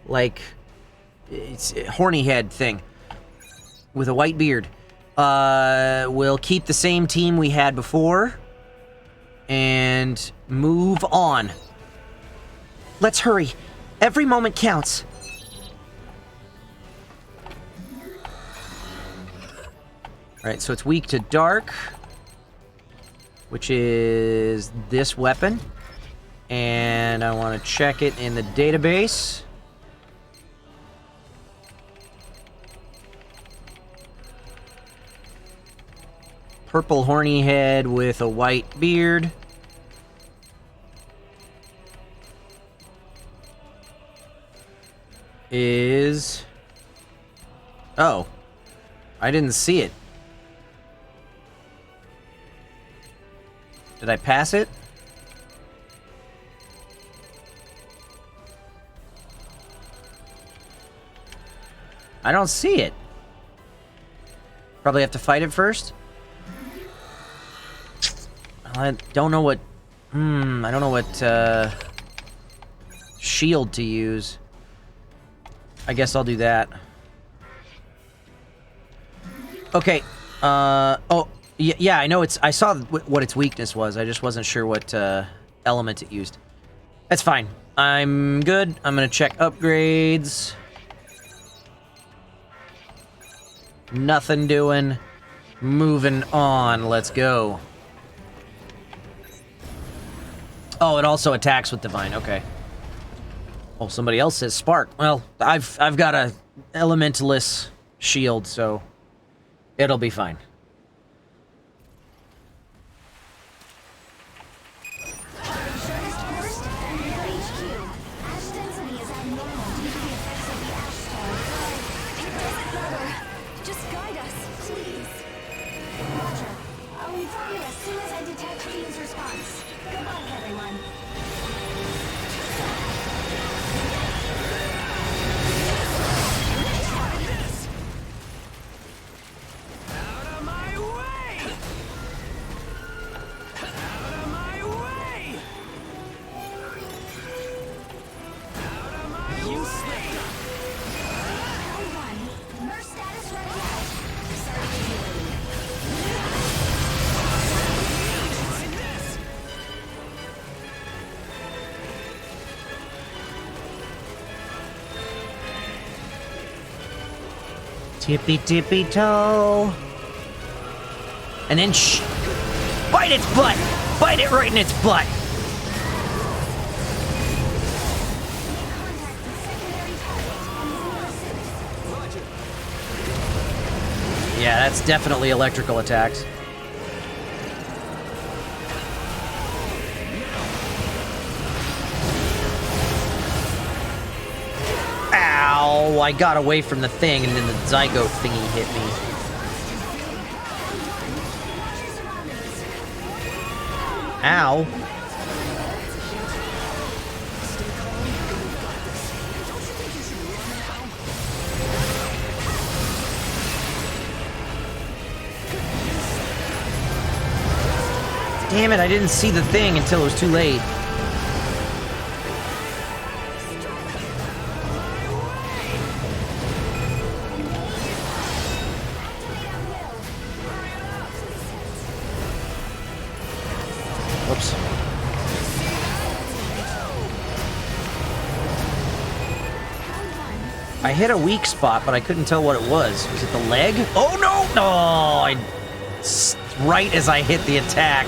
like, it's a horny head thing with a white beard. We'll keep the same team we had before and move on. Let's hurry. Every moment counts. Alright, so it's weak to dark, which is this weapon. And I want to check it in the database. Purple horny head with a white beard. Is... Oh. I didn't see it. Did I pass it? I don't see it. Probably have to fight it first? I don't know what... I don't know what, shield to use. I guess I'll do that. Okay. Oh, yeah, I know it's... I saw what its weakness was. I just wasn't sure what, element it used. That's fine. I'm good. I'm gonna check upgrades. Nothing doing. Moving on. Let's go. Oh, it also attacks with Divine. Okay. Oh, somebody else says Spark. Well, I've got a Elementalist shield, so it'll be fine. Just guide us, please. Roger. I'll inform you as soon as I detect Keen's response. Good luck, everyone. Tippy tippy toe. And then bite its butt! Bite it right in its butt! Yeah, that's definitely electrical attacks. Ow! I got away from the thing and then the zygote thingy hit me. Ow. Damn it, I didn't see the thing until it was too late. Whoops. I hit a weak spot, but I couldn't tell what it was. Was it the leg? Oh no! No! Right as I hit the attack.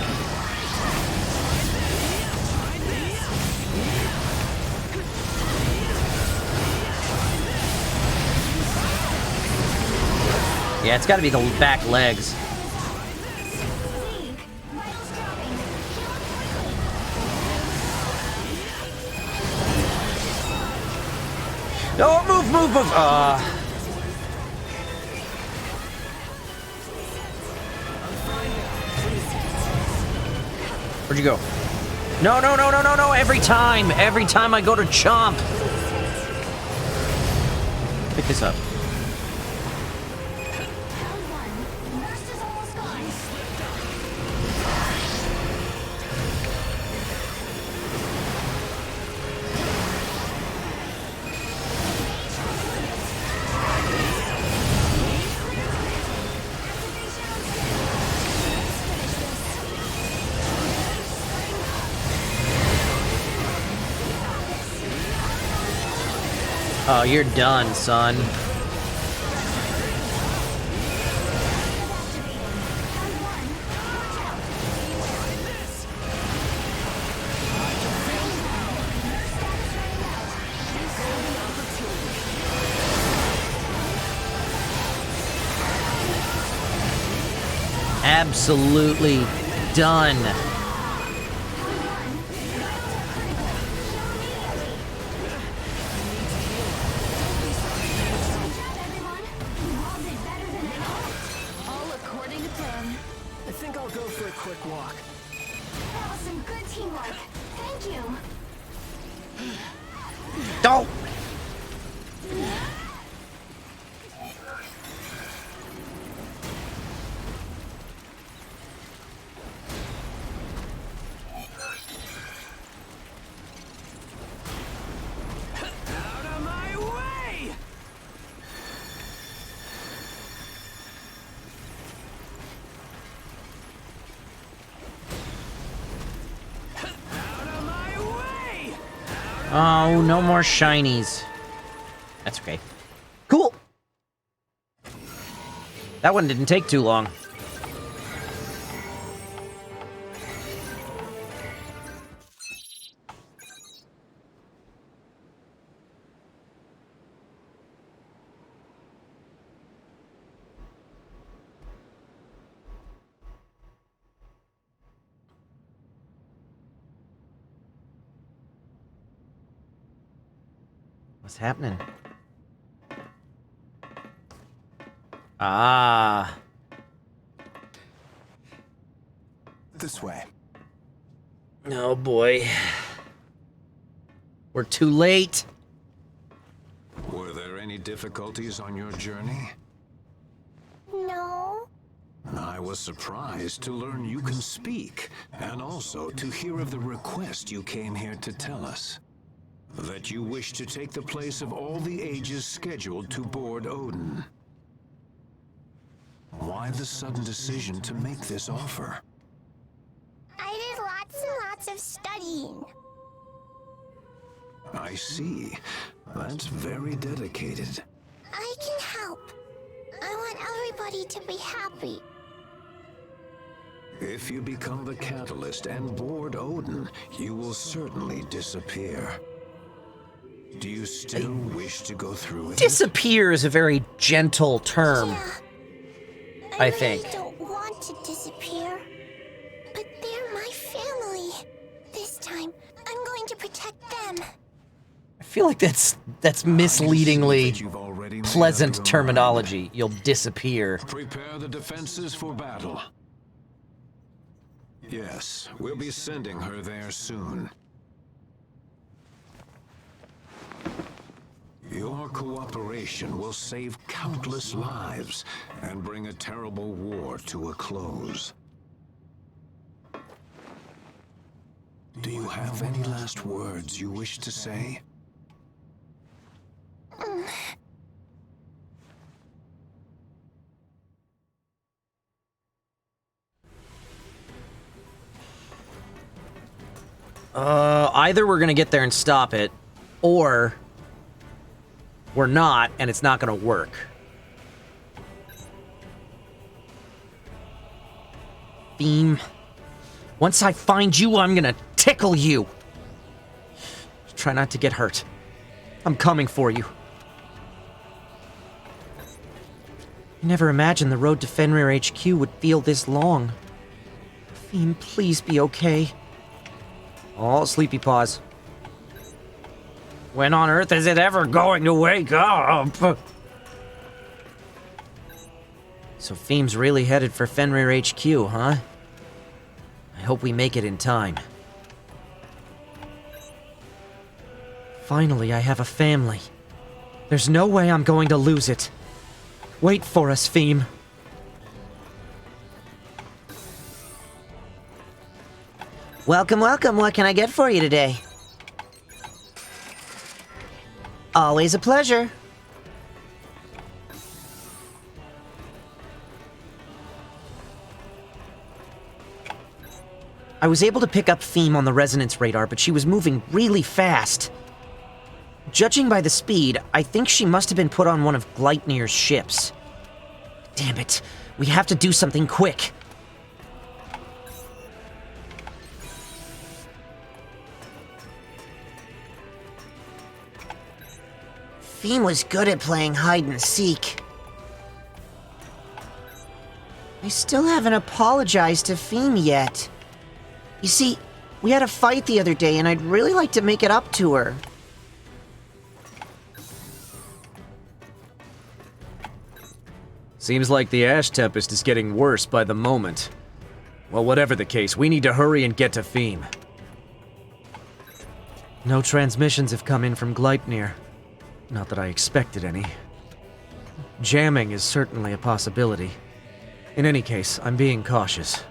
Yeah, it's gotta be the back legs. No, move! Where'd you go? No! Every time I go to chomp. Pick this up. Oh, you're done, son. Absolutely done. Don't! Oh, no more shinies. That's okay. Cool. That one didn't take too long. What's happening? Ah. This way. Oh boy. We're too late. Were there any difficulties on your journey? No. I was surprised to learn you can speak, and also to hear of the request you came here to tell us. That you wish to take the place of all the ages scheduled to board Odin. Why the sudden decision to make this offer? I did lots and lots of studying. I see. That's very dedicated. I can help. I want everybody to be happy. If you become the catalyst and board Odin, you will certainly disappear. Do you still wish to go through it? Disappear is a very gentle term. Yeah. I think. I don't want to disappear. But they're my family. This time, I'm going to protect them. I feel like that's misleadingly pleasant terminology. You'll disappear. Prepare the defenses for battle. Yes, we'll be sending her there soon. Your cooperation will save countless lives and bring a terrible war to a close. Do you have any last words you wish to say? Either we're gonna get there and stop it, or we're not, and it's not gonna work. Theme. Once I find you, I'm gonna tickle you. Try not to get hurt. I'm coming for you. I never imagined the road to Fenrir HQ would feel this long. Theme, please be okay. Oh, sleepy paws. When on earth is it ever going to wake up? So Theme's really headed for Fenrir HQ, huh? I hope we make it in time. Finally, I have a family. There's no way I'm going to lose it. Wait for us, Theme. Welcome, welcome. What can I get for you today? Always a pleasure. I was able to pick up Theme on the resonance radar, but she was moving really fast. Judging by the speed, I think she must have been put on one of Gleipnir's ships. Damn it. We have to do something quick. Theme was good at playing hide and seek. I still haven't apologized to Theme yet. You see, we had a fight the other day, and I'd really like to make it up to her. Seems like the Ash Tempest is getting worse by the moment. Well, whatever the case, we need to hurry and get to Theme. No transmissions have come in from Gleipnir. Not that I expected any. Jamming is certainly a possibility. In any case, I'm being cautious.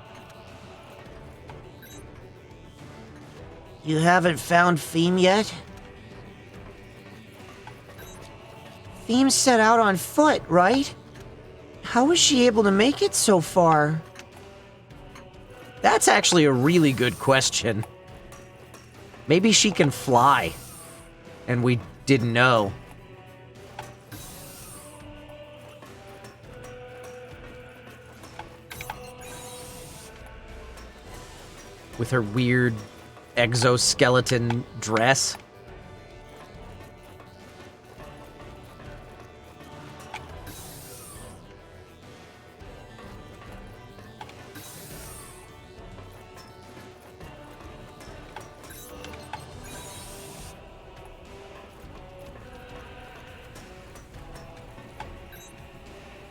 You haven't found Theme yet? Theme set out on foot, right? How was she able to make it so far? That's actually a really good question. Maybe she can fly. and we didn't know. With her weird exoskeleton dress.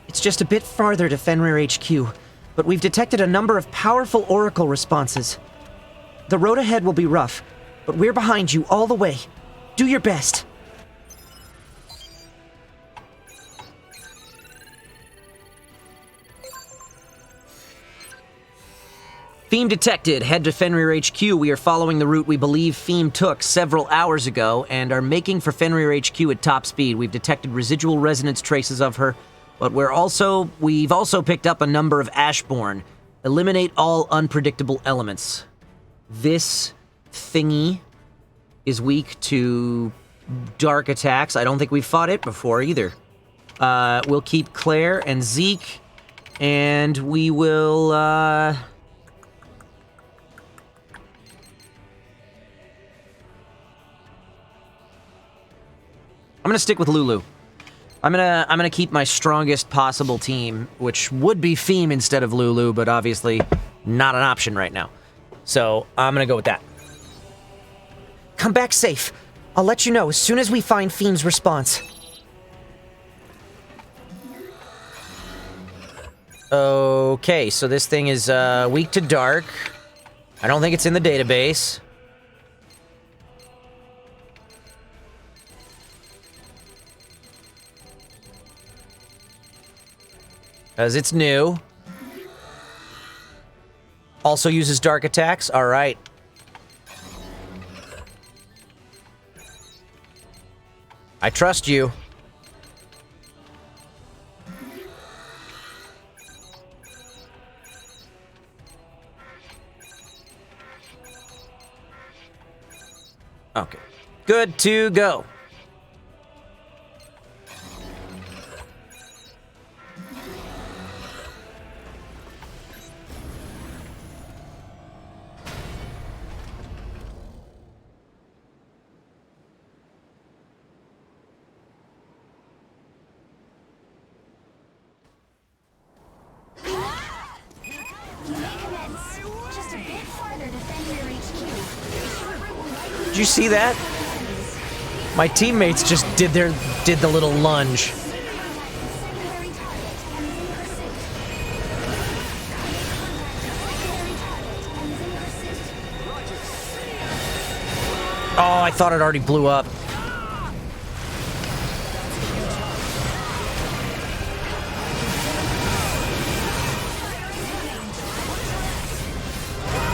It's just a bit farther to Fenrir HQ, but we've detected a number of powerful Oracle responses. The road ahead will be rough, but we're behind you all the way. Do your best. Theme detected. Head to Fenrir HQ. We are following the route we believe Theme took several hours ago and are making for Fenrir HQ at top speed. We've detected residual resonance traces of her, but we've also picked up a number of Ashborn. Eliminate all unpredictable elements. This thingy is weak to dark attacks. I don't think we've fought it before either. We'll keep Claire and Zeke, and we will, I'm gonna stick with Lulu. I'm gonna keep my strongest possible team, which would be Theme instead of Lulu, but obviously not an option right now. So I'm gonna go with that. Come back safe. I'll let you know as soon as we find Theme's response. Okay, so this thing is weak to dark. I don't think it's in the database. As it's new. Also uses dark attacks. All right. I trust you. Okay. Good to go. Did you see that? My teammates just did the little lunge. Oh, I thought it already blew up.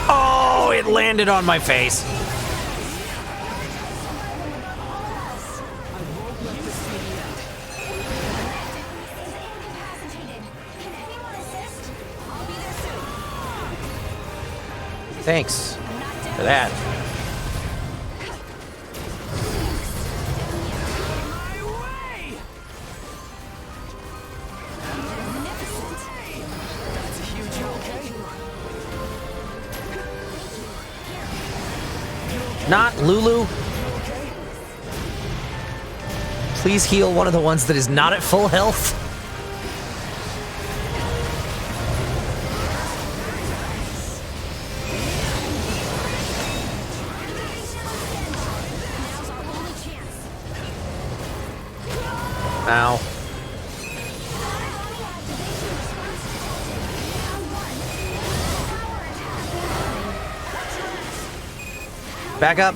Oh, it landed on my face. Thanks for that. Not Lulu. Please heal one of the ones that is not at full health. Ow. Back up.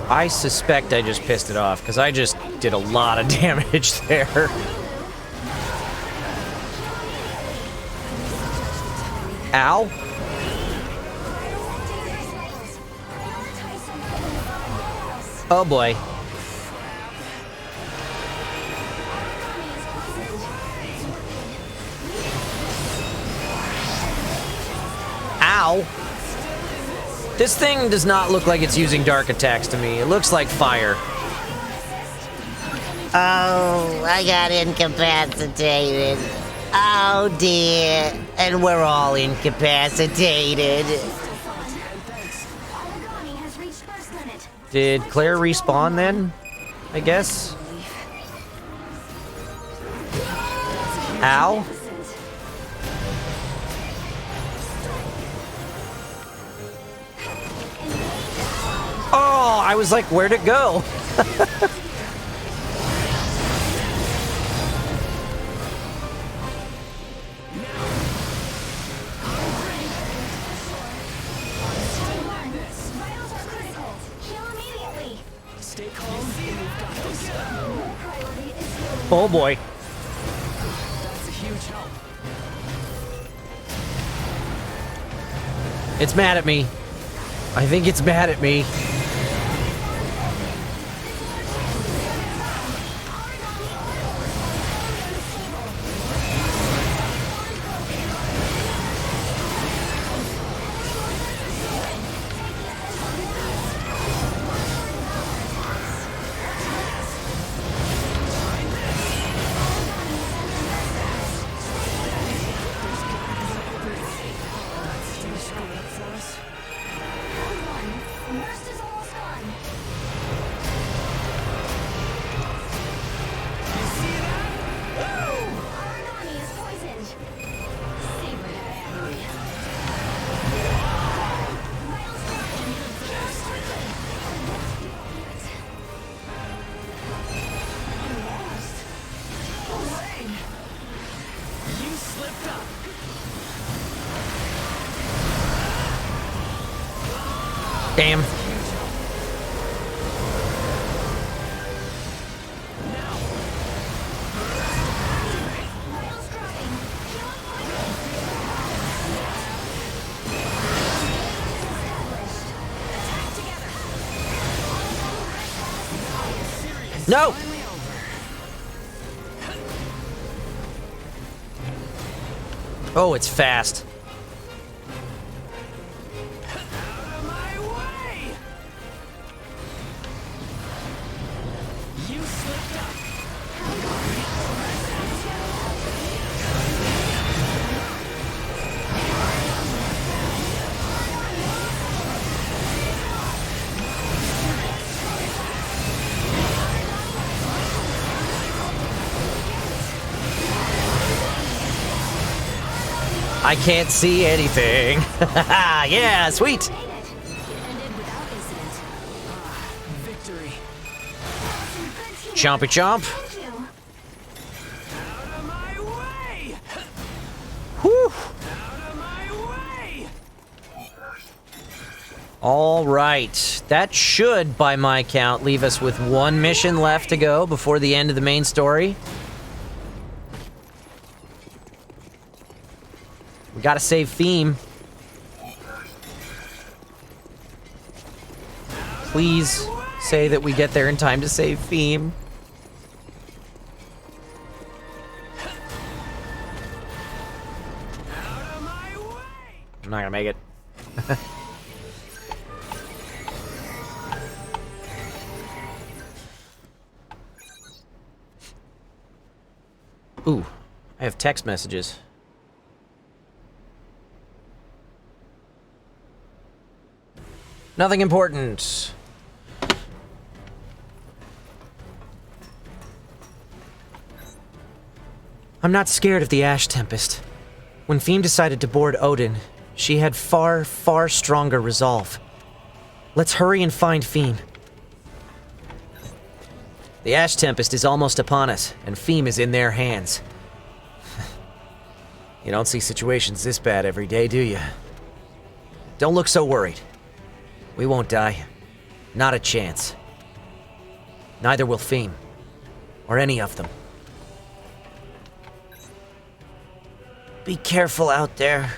I suspect I just pissed it off, because I just did a lot of damage there. Ow. Oh boy. Ow! This thing does not look like it's using dark attacks to me. It looks like fire. Oh, I got incapacitated. Oh dear. And we're all incapacitated. Did Claire respawn then? I guess? Ow. Oh, I was like, where'd it go? Oh boy. That's a huge help. It's mad at me. I think it's mad at me. Damn. No! Oh, it's fast. I can't see anything. Yeah, sweet. Victory. Chompy chomp. Out of my way! Whew. Out of my way! All right. That should, by my count, leave us with one mission left to go before the end of the main story. We gotta save Theme. Please say that we get there in time to save Theme. I'm not gonna make it. Ooh, I have text messages. Nothing important. I'm not scared of the Ash Tempest. When Theme decided to board Odin, she had far, far stronger resolve. Let's hurry and find Theme. The Ash Tempest is almost upon us, and Theme is in their hands. You don't see situations this bad every day, do you? Don't look so worried. We won't die. Not a chance. Neither will Theme. Or any of them. Be careful out there.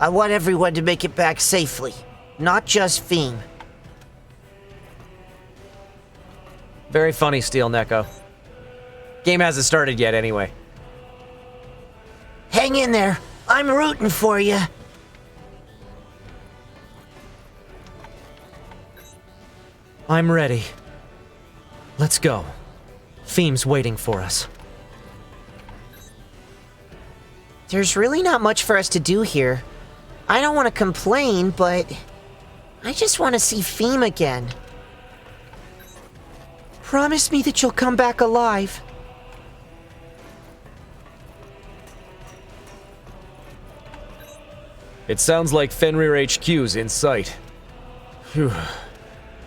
I want everyone to make it back safely. Not just Theme. Very funny, Steel Neko. Game hasn't started yet, anyway. Hang in there. I'm rooting for you. I'm ready. Let's go. Fiem's waiting for us. There's really not much for us to do here. I don't want to complain, but I just want to see Fiem again. Promise me that you'll come back alive. It sounds like Fenrir HQ's in sight. Phew.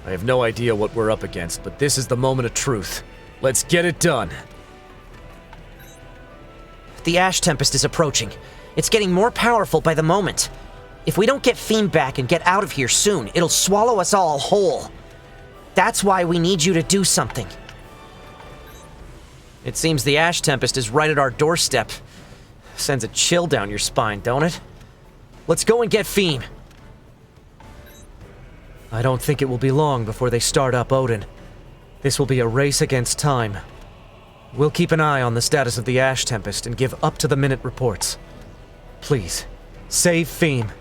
I have no idea what we're up against, but this is the moment of truth. Let's get it done. The Ash Tempest is approaching. It's getting more powerful by the moment. If we don't get Fiem back and get out of here soon, it'll swallow us all whole. That's why we need you to do something. It seems the Ash Tempest is right at our doorstep. Sends a chill down your spine, don't it? Let's go and get Fiem. I don't think it will be long before they start up Odin. This will be a race against time. We'll keep an eye on the status of the Ash Tempest and give up-to-the-minute reports. Please, save Fiem.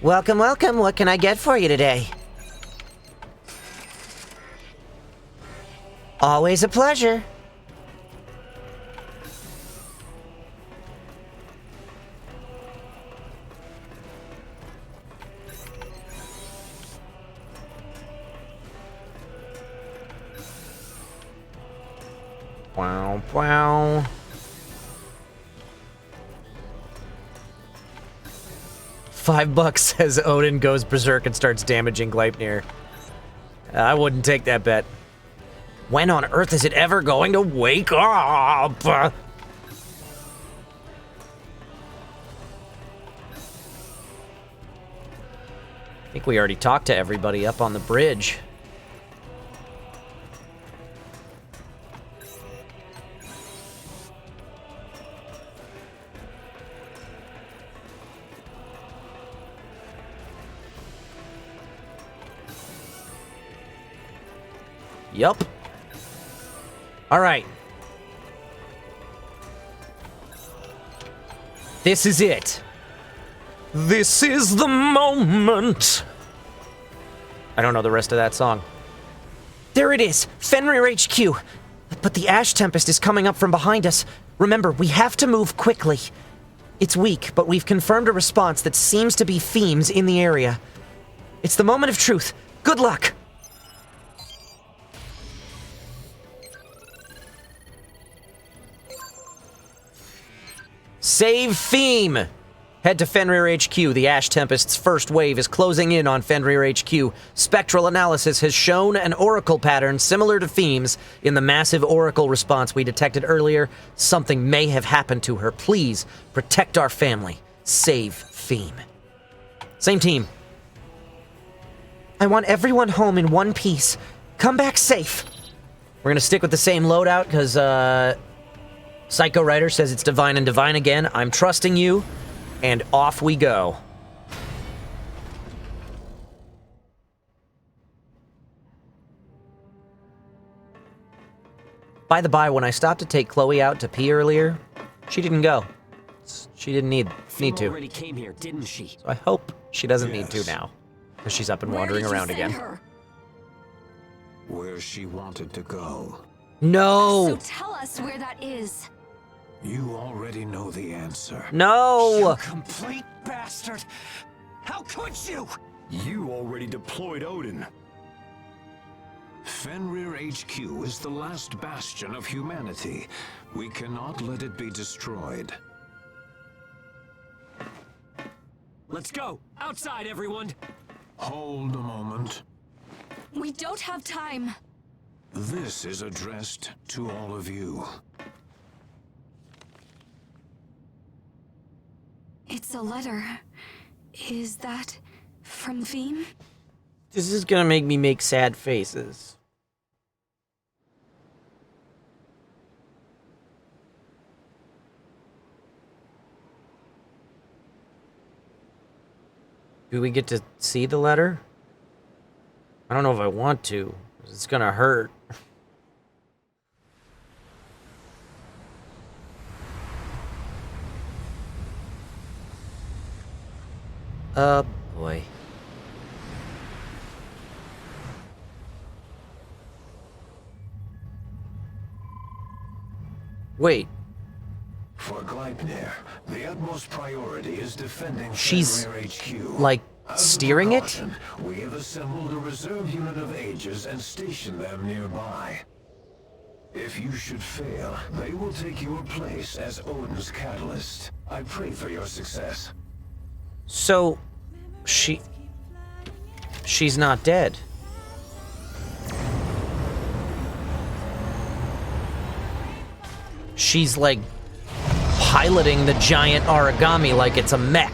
Welcome, welcome. What can I get for you today? Always a pleasure. Wow, wow. $5 says Odin goes berserk and starts damaging Gleipnir. I wouldn't take that bet. When on earth is it ever going to wake up? I think we already talked to everybody up on the bridge. Yup. All right. This is it. This is the moment. I don't know the rest of that song. There it is, Fenrir HQ. But the Ash Tempest is coming up from behind us. Remember, we have to move quickly. It's weak, but we've confirmed a response that seems to be Fiem's in the area. It's the moment of truth. Good luck. Save Fiem! Head to Fenrir HQ. The Ash Tempest's first wave is closing in on Fenrir HQ. Spectral analysis has shown an oracle pattern similar to Fiem's in the massive oracle response we detected earlier. Something may have happened to her. Please, protect our family. Save Fiem. Same team. I want everyone home in one piece. Come back safe. We're gonna stick with the same loadout, because, Psycho Writer says it's Divine and Divine again. I'm trusting you, and off we go. By the by, when I stopped to take Chloe out to pee earlier, she didn't go. She didn't need to. Already came here, didn't she? So I hope she doesn't need to now, because she's up and wandering around again. Where she wanted to go. No! So tell us where that is. You already know the answer. No! You complete bastard! How could you? You already deployed Odin. Fenrir HQ is the last bastion of humanity. We cannot let it be destroyed. Let's go! Outside, everyone! Hold a moment. We don't have time. This is addressed to all of you. It's a letter. Is that from Fiem? This is gonna make me make sad faces. Do we get to see the letter? I don't know if I want to. It's gonna hurt. Boy. Wait. For Gleipnir, the utmost priority is defending She's, Fenrir HQ. like, As a steering it? precaution, we have assembled a reserve unit of Aegis and stationed them nearby. If you should fail, they will take your place as Odin's catalyst. I pray for your success. So, she's not dead. She's like piloting the giant origami like it's a mech.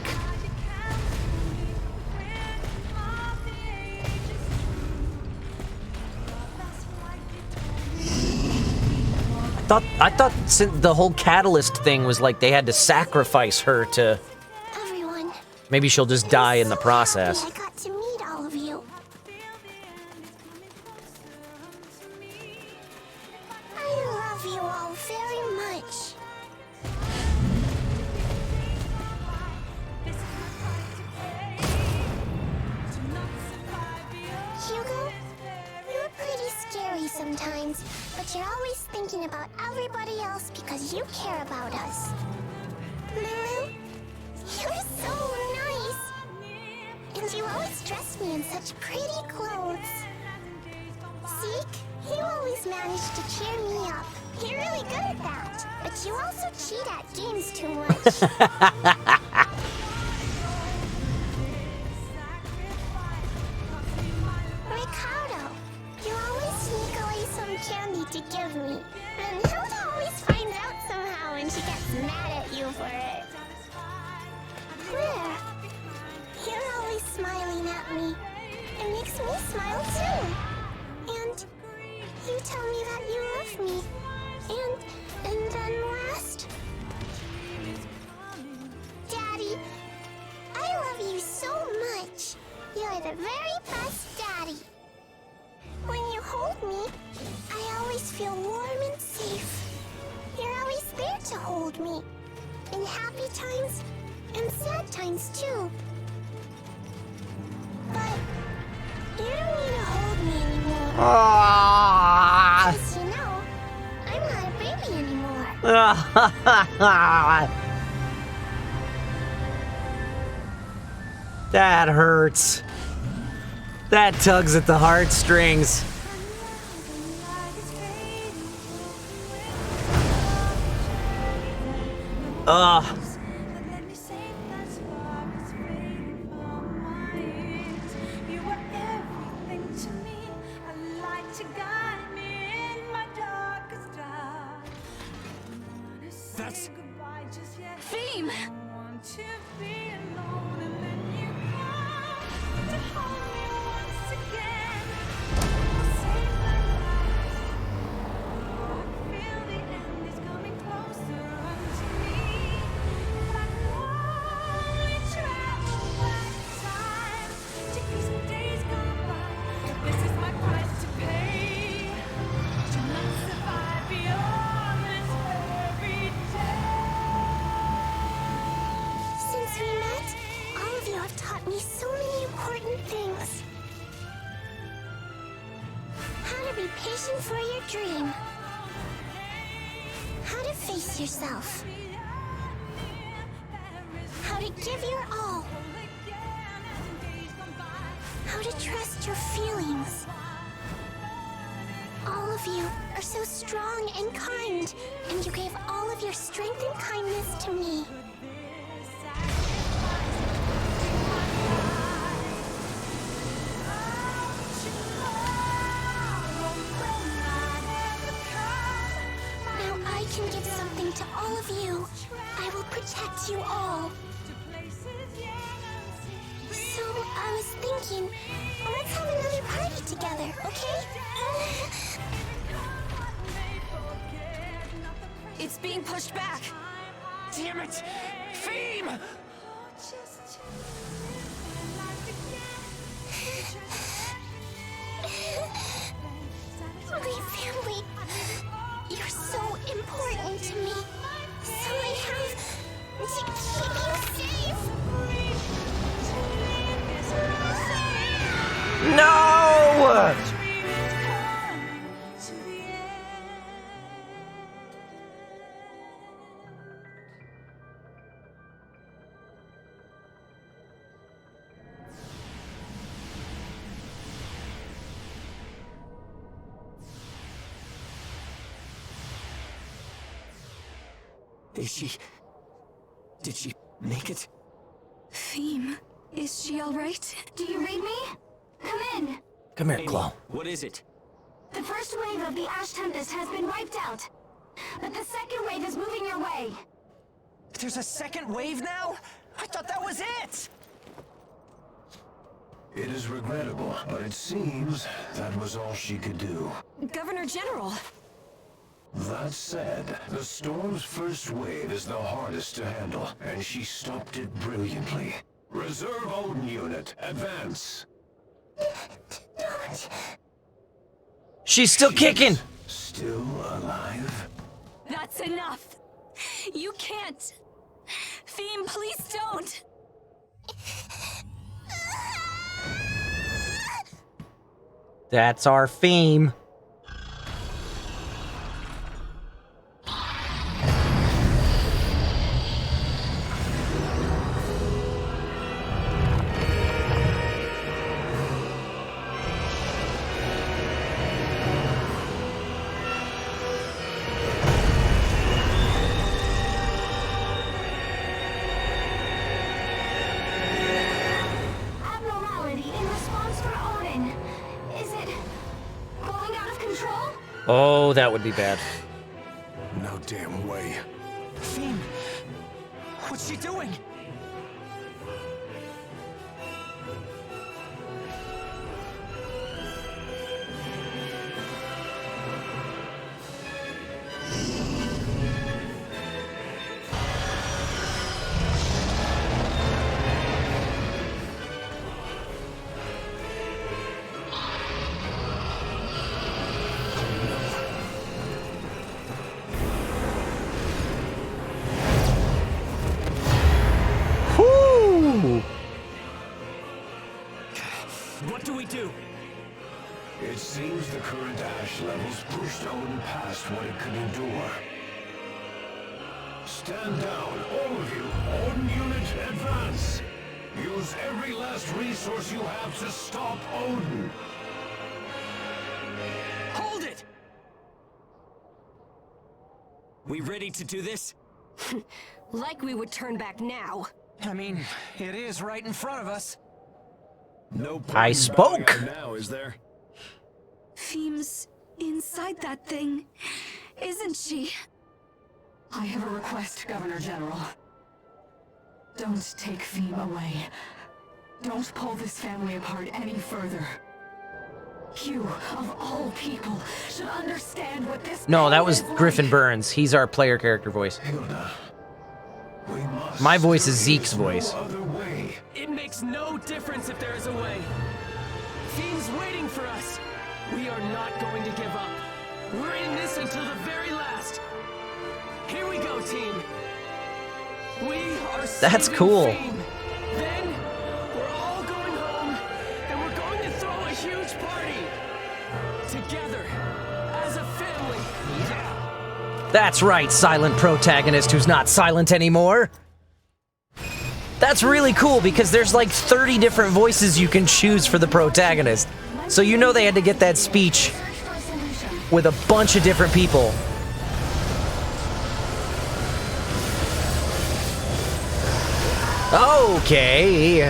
I thought the whole catalyst thing was like they had to sacrifice her to. Everyone. Maybe she'll just die in the process. I got to meet all of you. I love you all very much. Hugo, you're pretty scary sometimes, but you're always thinking about everybody else because you care about us. Lulu, you're so nice. And you always dress me in such pretty clothes. Zeke, you always manage to cheer me up. You're really good at that. But you also cheat at games too much. Ricardo, you always sneak away some candy to give me. And Hilda always finds out somehow and she gets mad at you for it. Claire, you're always smiling at me. It makes me smile too. And you tell me that you love me. And then last... Daddy, I love you so much. You're the very best daddy. When you hold me, I always feel warm and safe. You're always there to hold me. In happy times and sad times too. But you don't need to hold me anymore. Because you know, I'm not a baby anymore. That hurts. That tugs at the heartstrings. Ugh. That's... Theme! Since we met, all of you have taught me so many important things. How to be patient for your dream. How to face yourself. How to give your all. How to trust your feelings. All of you are so strong and kind, and you gave all of your strength and kindness to me. Now I can give something to all of you. I will protect you all. So I was thinking, let's have another party together, okay? It's being pushed back. Damn it! Theme! My family, you're so important to me. So I have to keep you safe. Did she make it? Theme, is she alright? Do you read me? Come in. Come here, Amy, Chloe. what is it? The first wave of the Ash Tempest has been wiped out. But the second wave is moving your way. There's a second wave now? I thought that was it! It is regrettable, but it seems that was all she could do. Governor General. That said, the storm's first wave is the hardest to handle, and she stopped it brilliantly. Reserve Odin unit, advance. She's still kicking. Still alive? That's enough. You can't. Theme, please don't. That's our theme. Abnormality in response for Odin. Is it going out of control? Oh, that would be bad. No damn way. Theme, what's she doing? What do we do? It seems the current ash levels pushed Odin past what it could endure. Stand down, all of you. Odin unit, advance. Use every last resource you have to stop Odin. Hold it! We ready to do this? Like we would turn back now. I mean, it is right in front of us. No I spoke. now, is there? Theme's inside that thing, isn't she? I have a request, Governor General. Don't take Theme away. Don't pull this family apart any further. You, of all people, should understand what this No, that pain was is like. Griffin Burns. He's our player character voice. My voice is Zeke's voice. It makes no difference if there is a way. Theme's waiting for us. We are not going to give up. We're in this until the very last. Here we go, team. We are That's saving cool. Theme. Then we're all going home, and we're going to throw a huge party together as a family. Yeah. That's right, silent protagonist who's not silent anymore. That's really cool because there's like 30 different voices you can choose for the protagonist. So you know they had to get that speech with a bunch of different people. Okay.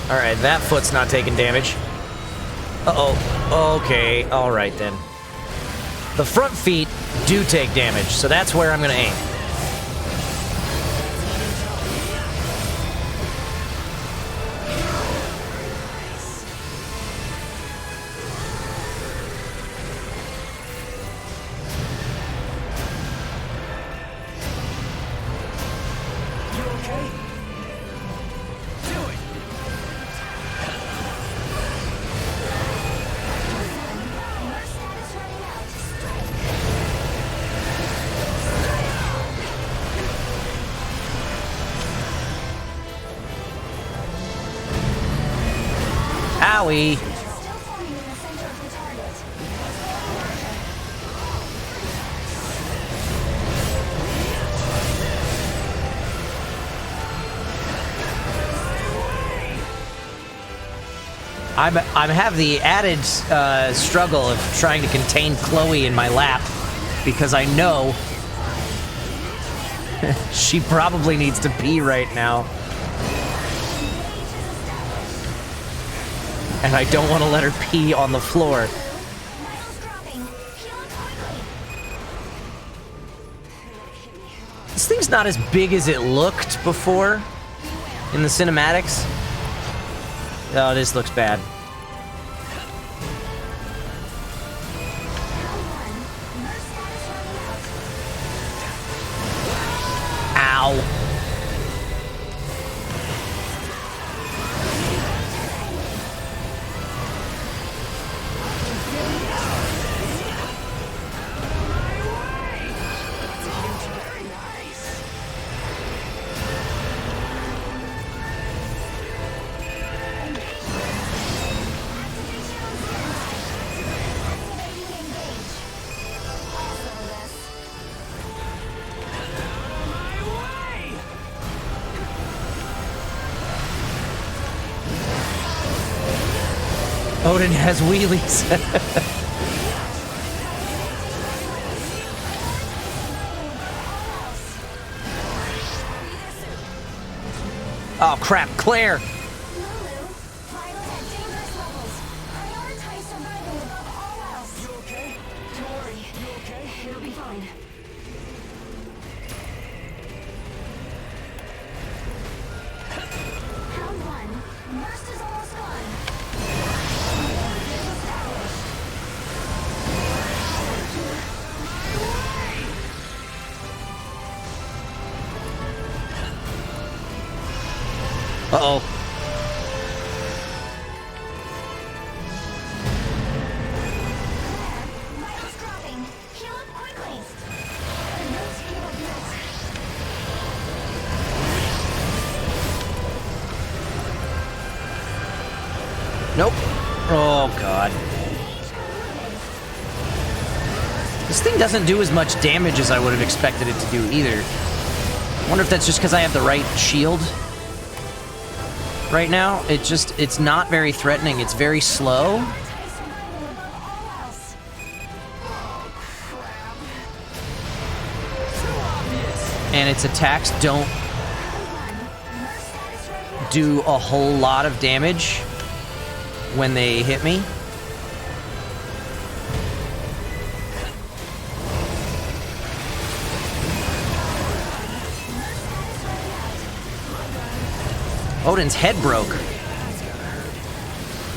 Alright, that foot's not taking damage. Uh-oh. Okay, alright then. The front feet do take damage, so that's where I'm gonna aim. You okay? Do it. Owie. I'm have the added struggle of trying to contain Chloe in my lap because I know she probably needs to pee right now. And I don't want to let her pee on the floor. This thing's not as big as it looked before in the cinematics. Oh, this looks bad. Ow. Odin has wheelies. Oh crap, Claire! Uh-oh. Nope. Oh, God. This thing doesn't do as much damage as I would have expected it to do either. I wonder if that's just because I have the right shield right now. It's not very threatening. It's very slow. And its attacks don't do a whole lot of damage when they hit me. Odin's head broke.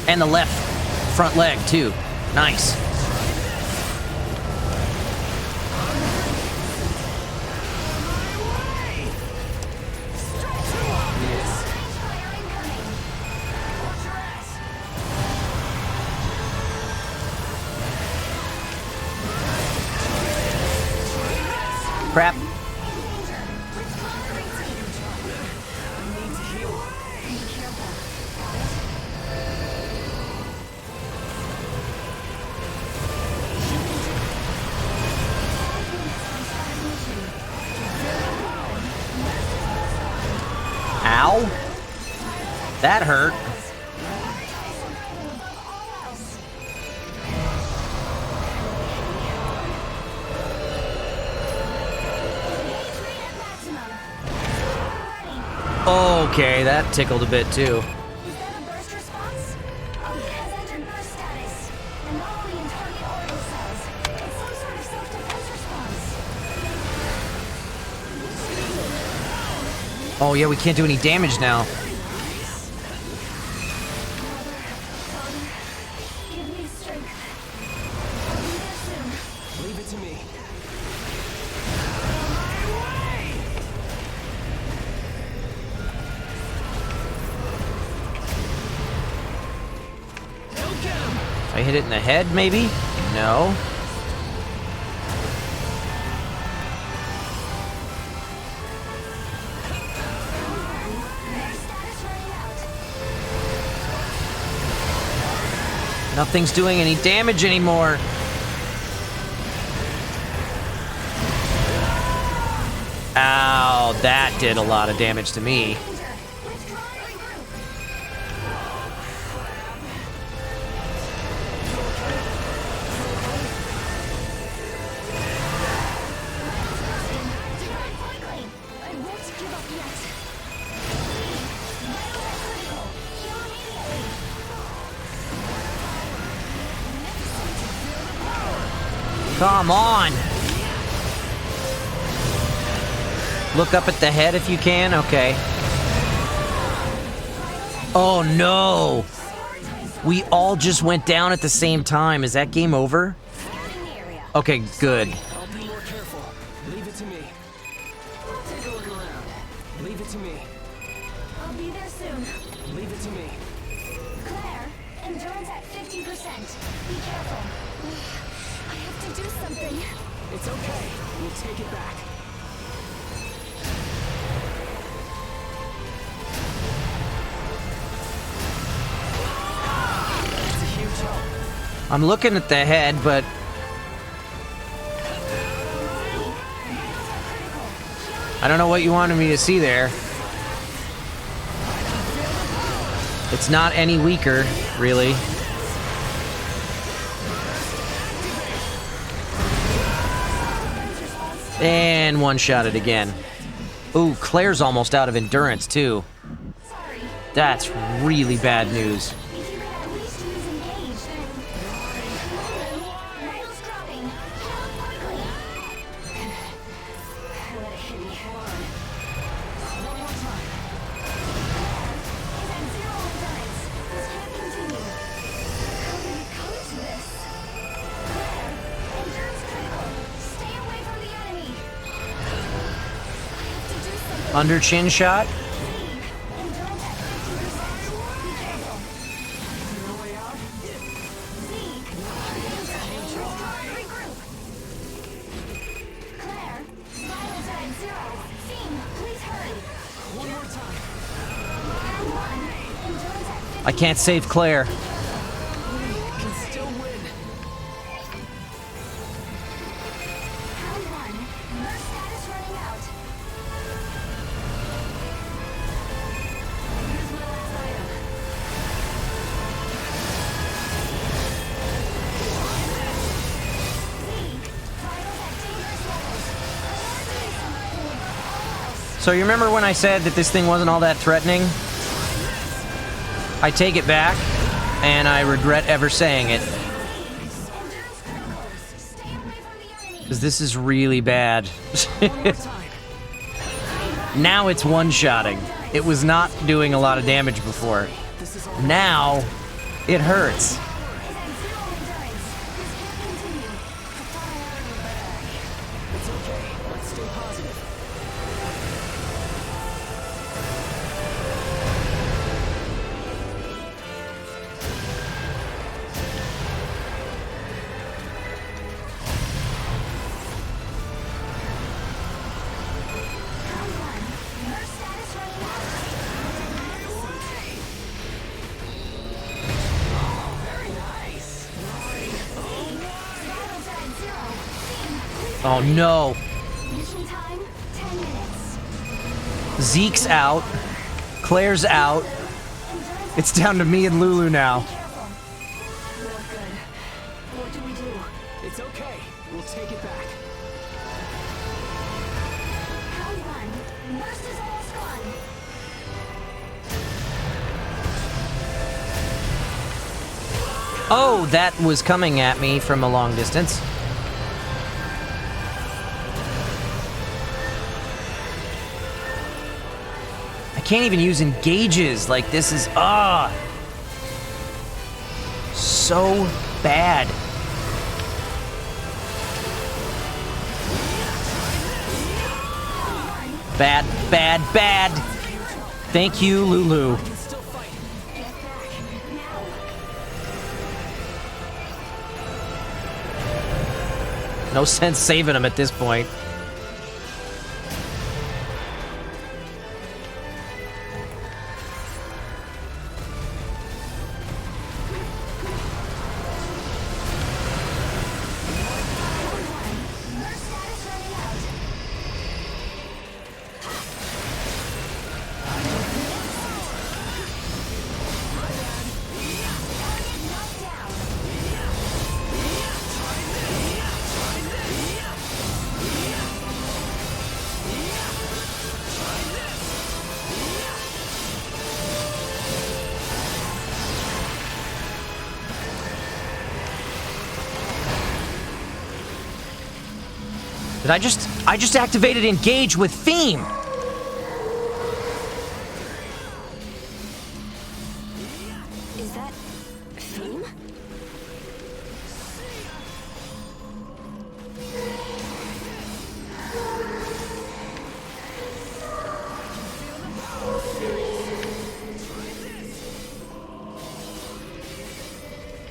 And the left front leg, too. Nice. Crap. Ow. That hurt. Okay, that tickled a bit too. Oh yeah, we can't do any damage now. Leave it to me. If I hit it in the head, maybe? No. Nothing's doing any damage anymore. Ow, that did a lot of damage to me. Come on! Look up at the head if you can. Okay. Oh no! We all just went down at the same time. Is that game over? Okay, good. I'll be more careful. Leave it to me. Take a look around. Leave it to me. I'll be there soon. Leave it to me. Claire, endurance at 50%. Be careful. I have to do something. It's okay. We'll take it back. That's a huge help. I'm looking at the head, but I don't know what you wanted me to see there. It's not any weaker, really. And one-shot it again. Ooh, Claire's almost out of endurance, too. That's really bad news. Under chin shot. I can't save Claire. So you remember when I said that this thing wasn't all that threatening? I take it back, and I regret ever saying it. Because this is really bad. Now it's one-shotting. It was not doing a lot of damage before. Now, it hurts. Oh no. Zeke's out. Claire's out. It's down to me and Lulu now. What do we do? It's okay. We'll take it back. Round one. Burst is almost gone. Oh, that was coming at me from a long distance. I can't even use engages. Like, this is, so bad. Bad, bad, bad. Thank you, Lulu. No sense saving him at this point. Did I just activated engage with theme. Is that theme?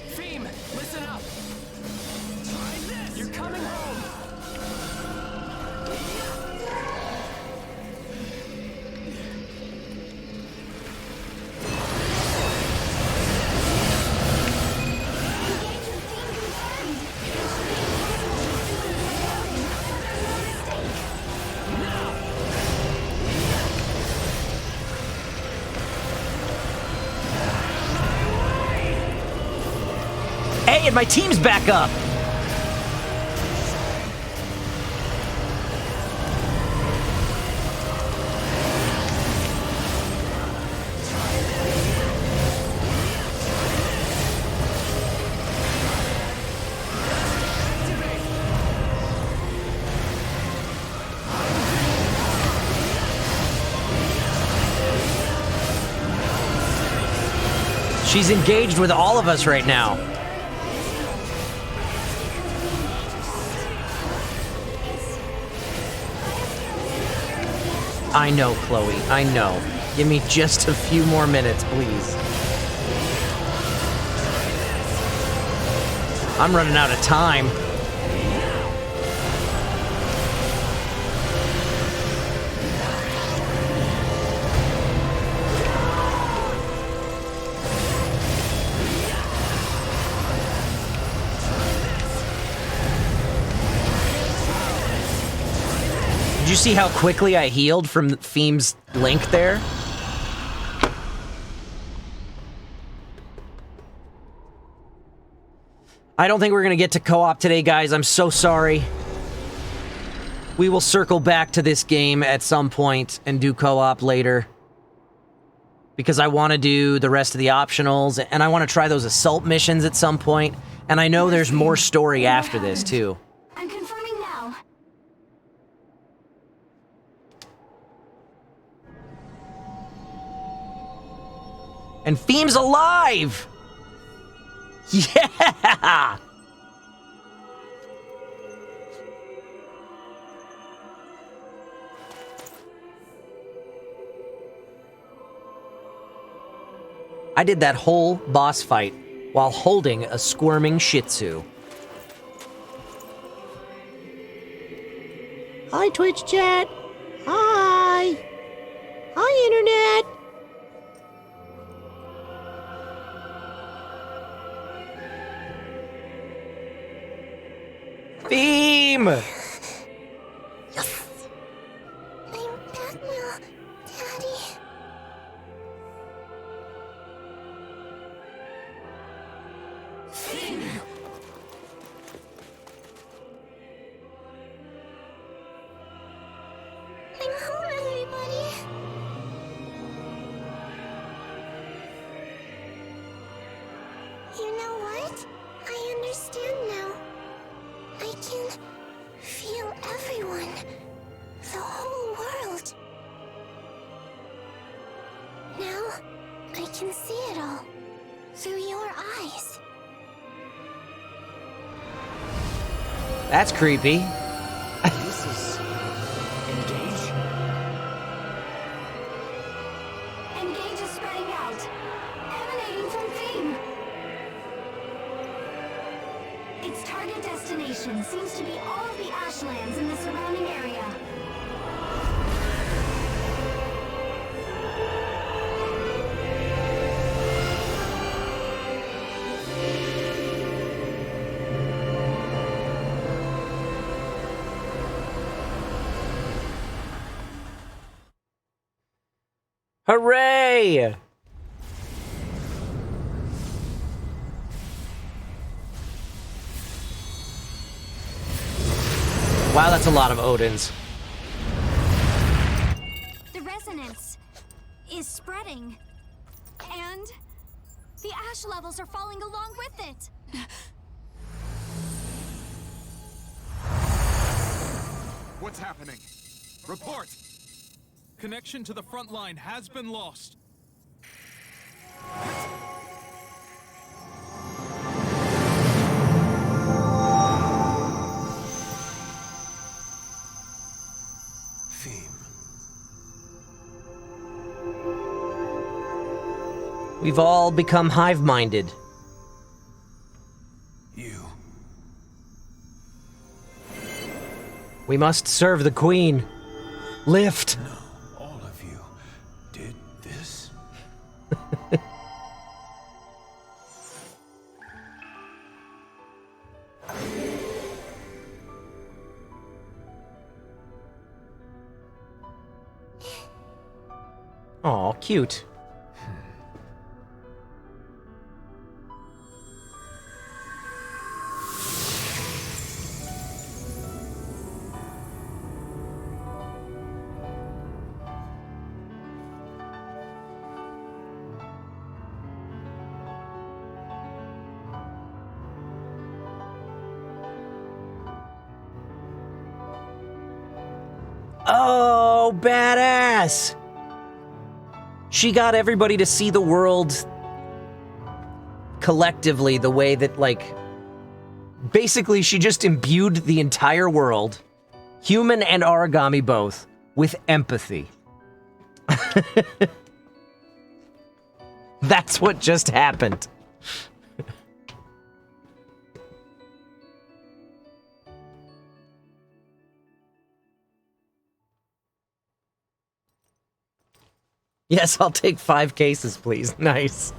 Theme, listen up. You're coming home. Hey, and my team's back up. She's engaged with all of us right now. I know, Chloe. I know. Give me just a few more minutes, please. I'm running out of time. Did you see how quickly I healed from Theme's link there? I don't think we're gonna get to co-op today, guys. I'm so sorry. We will circle back to this game at some point and do co-op later. Because I want to do the rest of the optionals, and I want to try those assault missions at some point. And I know there's more story after this, too. I'm confirming now. And Theme's alive! Yeah! I did that whole boss fight while holding a squirming Shih Tzu. Hi, Twitch chat. Hi. Hi, Internet. Theme! I'm back now, Daddy. I'm home, everybody. You know what? I understand now. I can feel everyone. The whole world. Now, I can see it all. Through your eyes. That's creepy. This is... Engage? Engage is spreading out. Emanating from Theme. Its target destination seems to be all of the Ashlands in the surrounding area. Hooray! Wow, that's a lot of Odins. The resonance is spreading. And the ash levels are falling along with it. What's happening? Report! Connection to the front line has been lost. We've all become hive-minded. We must serve the Queen. Lift! No, all of you did this? Aw, cute. Oh, badass! She got everybody to see the world collectively the way that, like, basically she just imbued the entire world, human and origami both, with empathy. That's what just happened. Yes, I'll take 5 cases, please. Nice.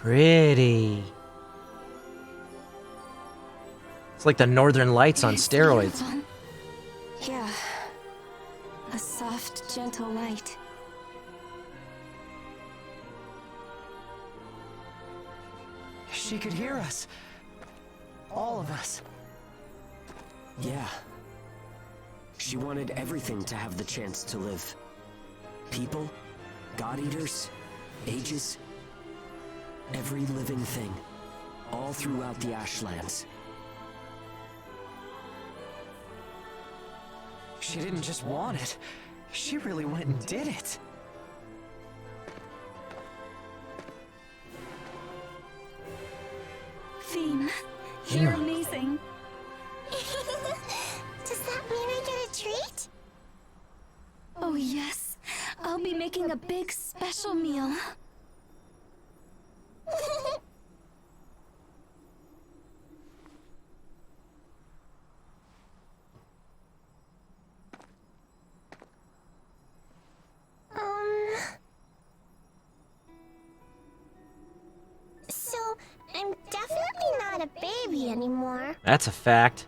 Pretty. It's like the Northern Lights on steroids. Beautiful. Yeah. A soft, gentle light. She could hear us. All of us. Yeah. She wanted everything to have the chance to live. People, God-eaters, ages, every living thing, all throughout the Ashlands. She didn't just want it. She really went and did it. Theme, you're amazing. Does that mean I get a treat? Oh yes, I'll be making a big special meal. So, I'm definitely not a baby anymore. That's a fact.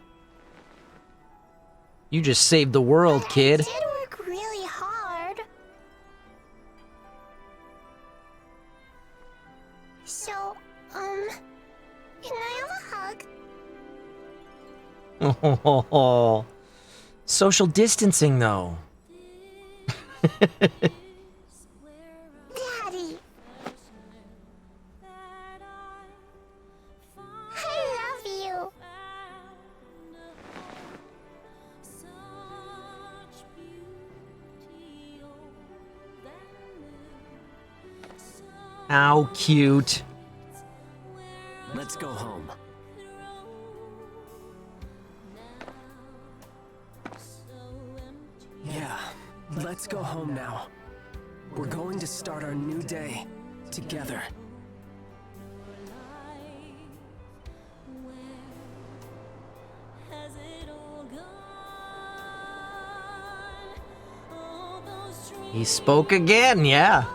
You just saved the world, kid. I did work really hard. So, can I have a hug? Oh, social distancing, though. Daddy. I love you. How cute. Let's go home. Yeah, let's go home now. We're going to start our new day together. He spoke again, yeah.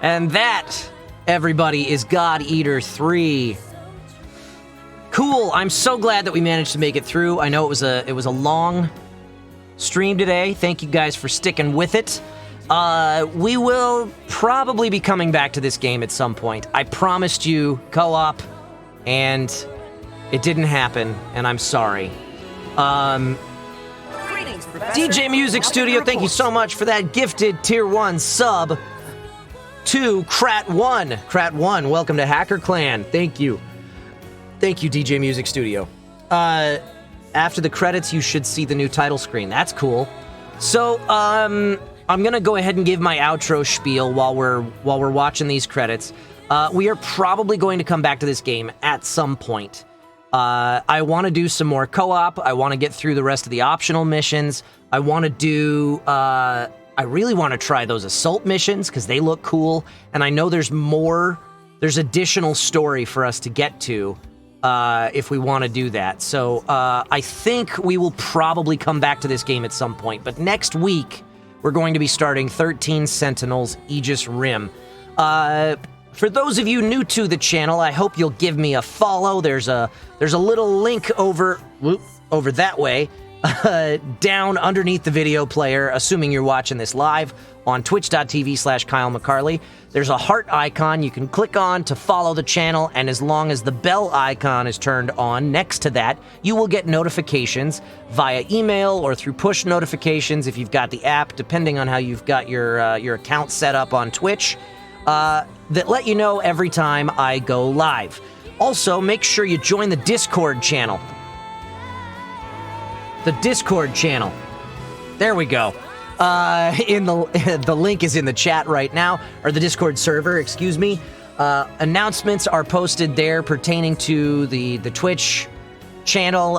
And that, everybody, is God Eater 3. Cool. I'm so glad that we managed to make it through. I know it was a long stream today. Thank you guys for sticking with it. We will probably be coming back to this game at some point. I promised you co-op, and it didn't happen, and I'm sorry. DJ Music Studio, thank you so much for that gifted Tier 1 sub to Krat1. Krat1, welcome to Hacker Clan. Thank you. Thank you, DJ Music Studio. After the credits, you should see the new title screen. That's cool. So, I'm gonna go ahead and give my outro spiel while we're watching these credits. We are probably going to come back to this game at some point. I want to do some more co-op. I want to get through the rest of the optional missions. I want to do... I really want to try those assault missions because they look cool. And I know there's additional story for us to get to if we want to do that. So I think we will probably come back to this game at some point. But next week, we're going to be starting 13 Sentinels Aegis Rim. For those of you new to the channel, I hope you'll give me a follow. There's a little link over that way, down underneath the video player, assuming you're watching this live on twitch.tv/Kyle McCarley. There's a heart icon you can click on to follow the channel, and as long as the bell icon is turned on next to that, you will get notifications via email or through push notifications if you've got the app, depending on how you've got your account set up on Twitch. That let you know every time I go live. Also, make sure you join the Discord channel. The Discord channel. There we go. The link is in the chat right now, or the Discord server, excuse me. Announcements are posted there pertaining to the Twitch channel.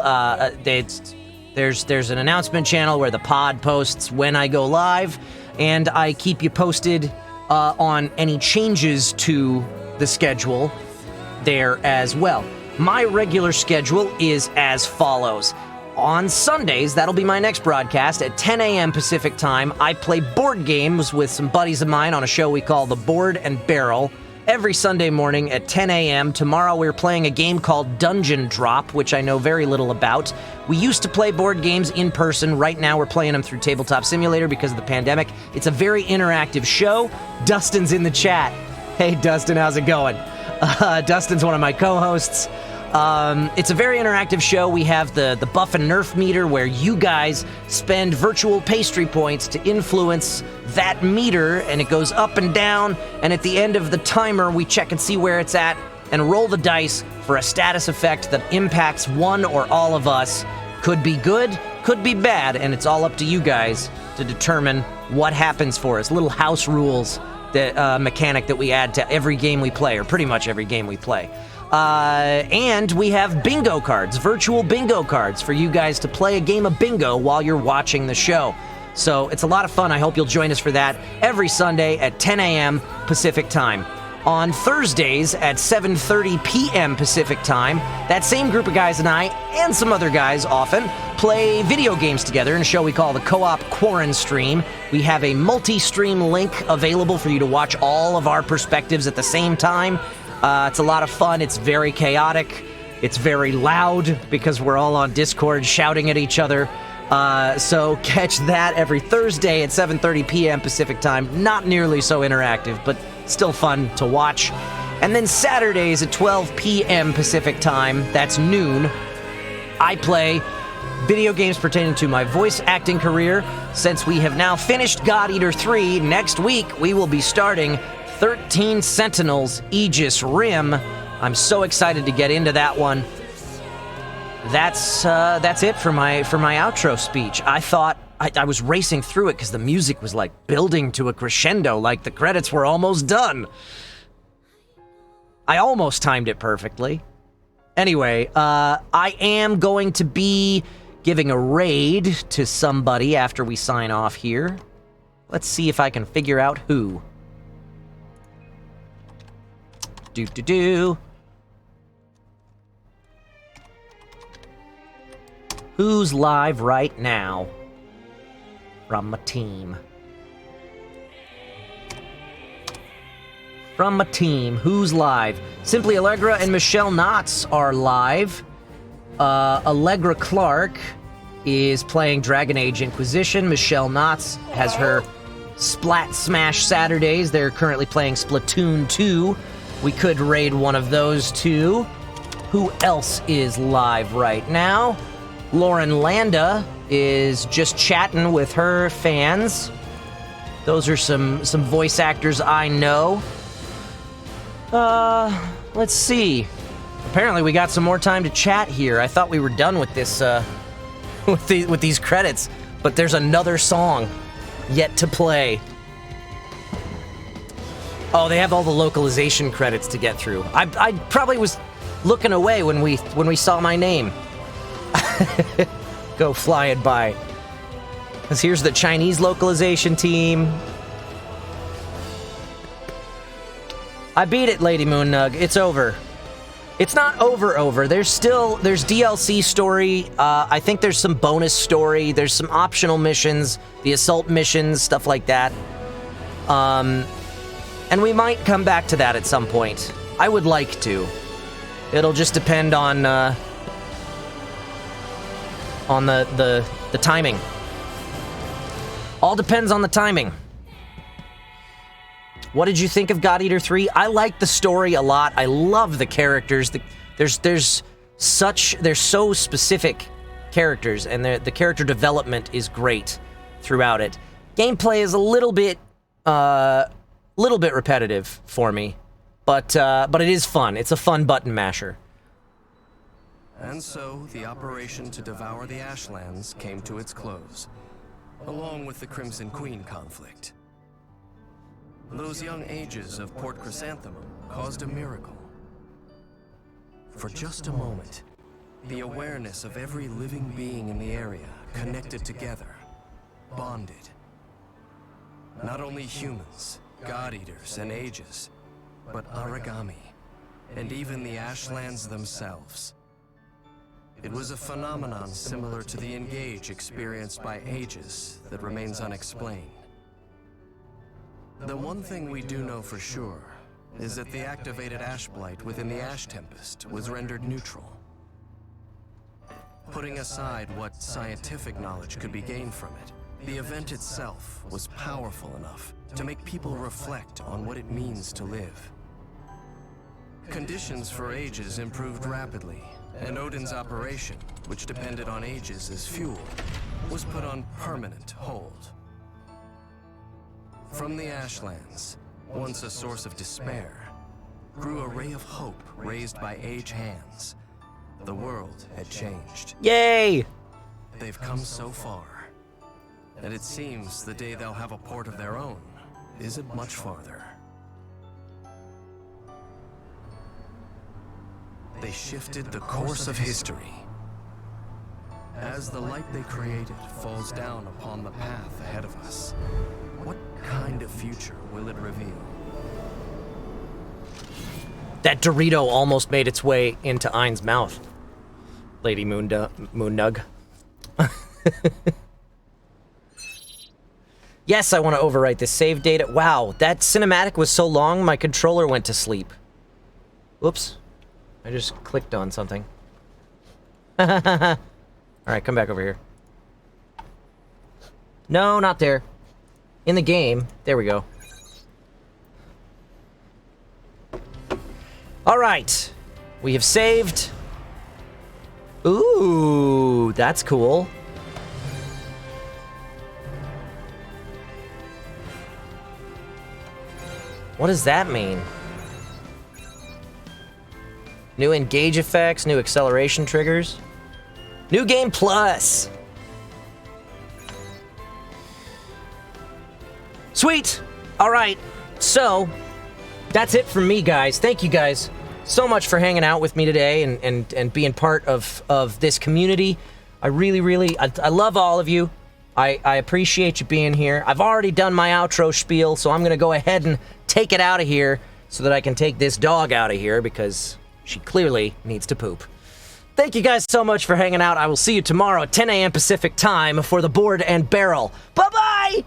There's an announcement channel where the pod posts when I go live, and I keep you posted on any changes to the schedule there as well. My regular schedule is as follows. On Sundays, that'll be my next broadcast at 10 a.m. Pacific time. I play board games with some buddies of mine on a show we call The Board and Barrel every Sunday morning at 10 a.m. Tomorrow we're playing a game called Dungeon Drop, which I know very little about. We used to play board games in person. Right now we're playing them through Tabletop Simulator because of the pandemic. It's a very interactive show. Dustin's in the chat. Hey, Dustin, how's it going? Dustin's one of my co-hosts. It's a very interactive show. We have the buff and nerf meter where you guys spend virtual pastry points to influence that meter, and it goes up and down, and at the end of the timer, we check and see where it's at and roll the dice for a status effect that impacts one or all of us. Could be good, could be bad, and it's all up to you guys to determine what happens for us. Little house rules, that mechanic that we add to every game we play, or pretty much every game we play. And we have bingo cards, virtual bingo cards for you guys to play a game of bingo while you're watching the show. So it's a lot of fun. I hope you'll join us for that every Sunday at 10 a.m. Pacific time. On Thursdays at 7:30 p.m. Pacific time, that same group of guys and I, and some other guys often, play video games together in a show we call the Co-op Quarren Stream. We have a multi-stream link available for you to watch all of our perspectives at the same time. It's a lot of fun. It's very chaotic. It's very loud because we're all on Discord shouting at each other. So catch that every Thursday at 7:30 p.m. Pacific time. Not nearly so interactive, but still fun to watch. And then Saturdays at 12 p.m. Pacific time, that's noon, I play video games pertaining to my voice acting career. Since we have now finished God Eater 3, next week we will be starting 13 Sentinels Aegis Rim. I'm so excited to get into that one. That's it for my outro speech. I thought I was racing through it because the music was like building to a crescendo, like the credits were almost done. I almost timed it perfectly. Anyway, I am going to be giving a raid to somebody after we sign off here. Let's see if I can figure out who. Who's live right now from my team? From my team, who's live? Simply Allegra and Michelle Knotts are live. Allegra Clark is playing Dragon Age Inquisition. Michelle Knotts has her Splat Smash Saturdays. They're currently playing Splatoon 2. We could raid one of those two. Who else is live right now? Lauren Landa is just chatting with her fans. Those are some voice actors I know. Let's see. Apparently we got some more time to chat here. I thought we were done with this, with these credits, but there's another song yet to play. Oh, they have all the localization credits to get through. I probably was looking away when we saw my name go flying by. Because here's the Chinese localization team. I beat it, Lady Moonnug. It's over. It's not over. There's DLC story. I think there's some bonus story. There's some optional missions, the assault missions, stuff like that. And we might come back to that at some point. I would like to. It'll just depend on the timing. All depends on the timing. What did you think of God Eater 3? I like the story a lot. I love the characters. They're so specific characters, and the character development is great throughout it. Gameplay is a little bit repetitive for me, but it is fun. It's a fun button masher. And so, the operation to devour the Ashlands came to its close, along with the Crimson Queen conflict. Those young ages of Port Chrysanthemum caused a miracle. For just a moment, the awareness of every living being in the area connected together, bonded. Not only humans, God-Eaters, and Ages, but Aragami, and even the Ashlands themselves. It was a phenomenon similar to the Engage experienced by Ages that remains unexplained. The one thing we do know for sure is that the activated ash blight within the Ash Tempest was rendered neutral. Putting aside what scientific knowledge could be gained from it, the event itself was powerful enough to make people reflect on what it means to live. Conditions for Ages improved rapidly, and Odin's operation, which depended on Ages as fuel, was put on permanent hold. From the Ashlands, once a source of despair, grew a ray of hope raised by Age hands. The world had changed. Yay! They've come so far, and it seems the day they'll have a port of their own isn't much farther. They shifted the course of history. As the light they created falls down upon the path ahead of us, what kind of future will it reveal? That Dorito almost made its way into Ein's mouth. Lady Moonnug. Yes, I want to overwrite this save data. Wow, that cinematic was so long, my controller went to sleep. Whoops. I just clicked on something. Alright, come back over here. No, not there. In the game. There we go. Alright. We have saved. Ooh, that's cool. What does that mean? New engage effects, new acceleration triggers. New game plus. Sweet. All right. So, that's it from me, guys. Thank you guys so much for hanging out with me today and being part of this community. I really, I love all of you. I appreciate you being here. I've already done my outro spiel, so I'm going to go ahead and take it out of here so that I can take this dog out of here because she clearly needs to poop. Thank you guys so much for hanging out. I will see you tomorrow at 10 a.m. Pacific time for the Board and Barrel. Bye-bye!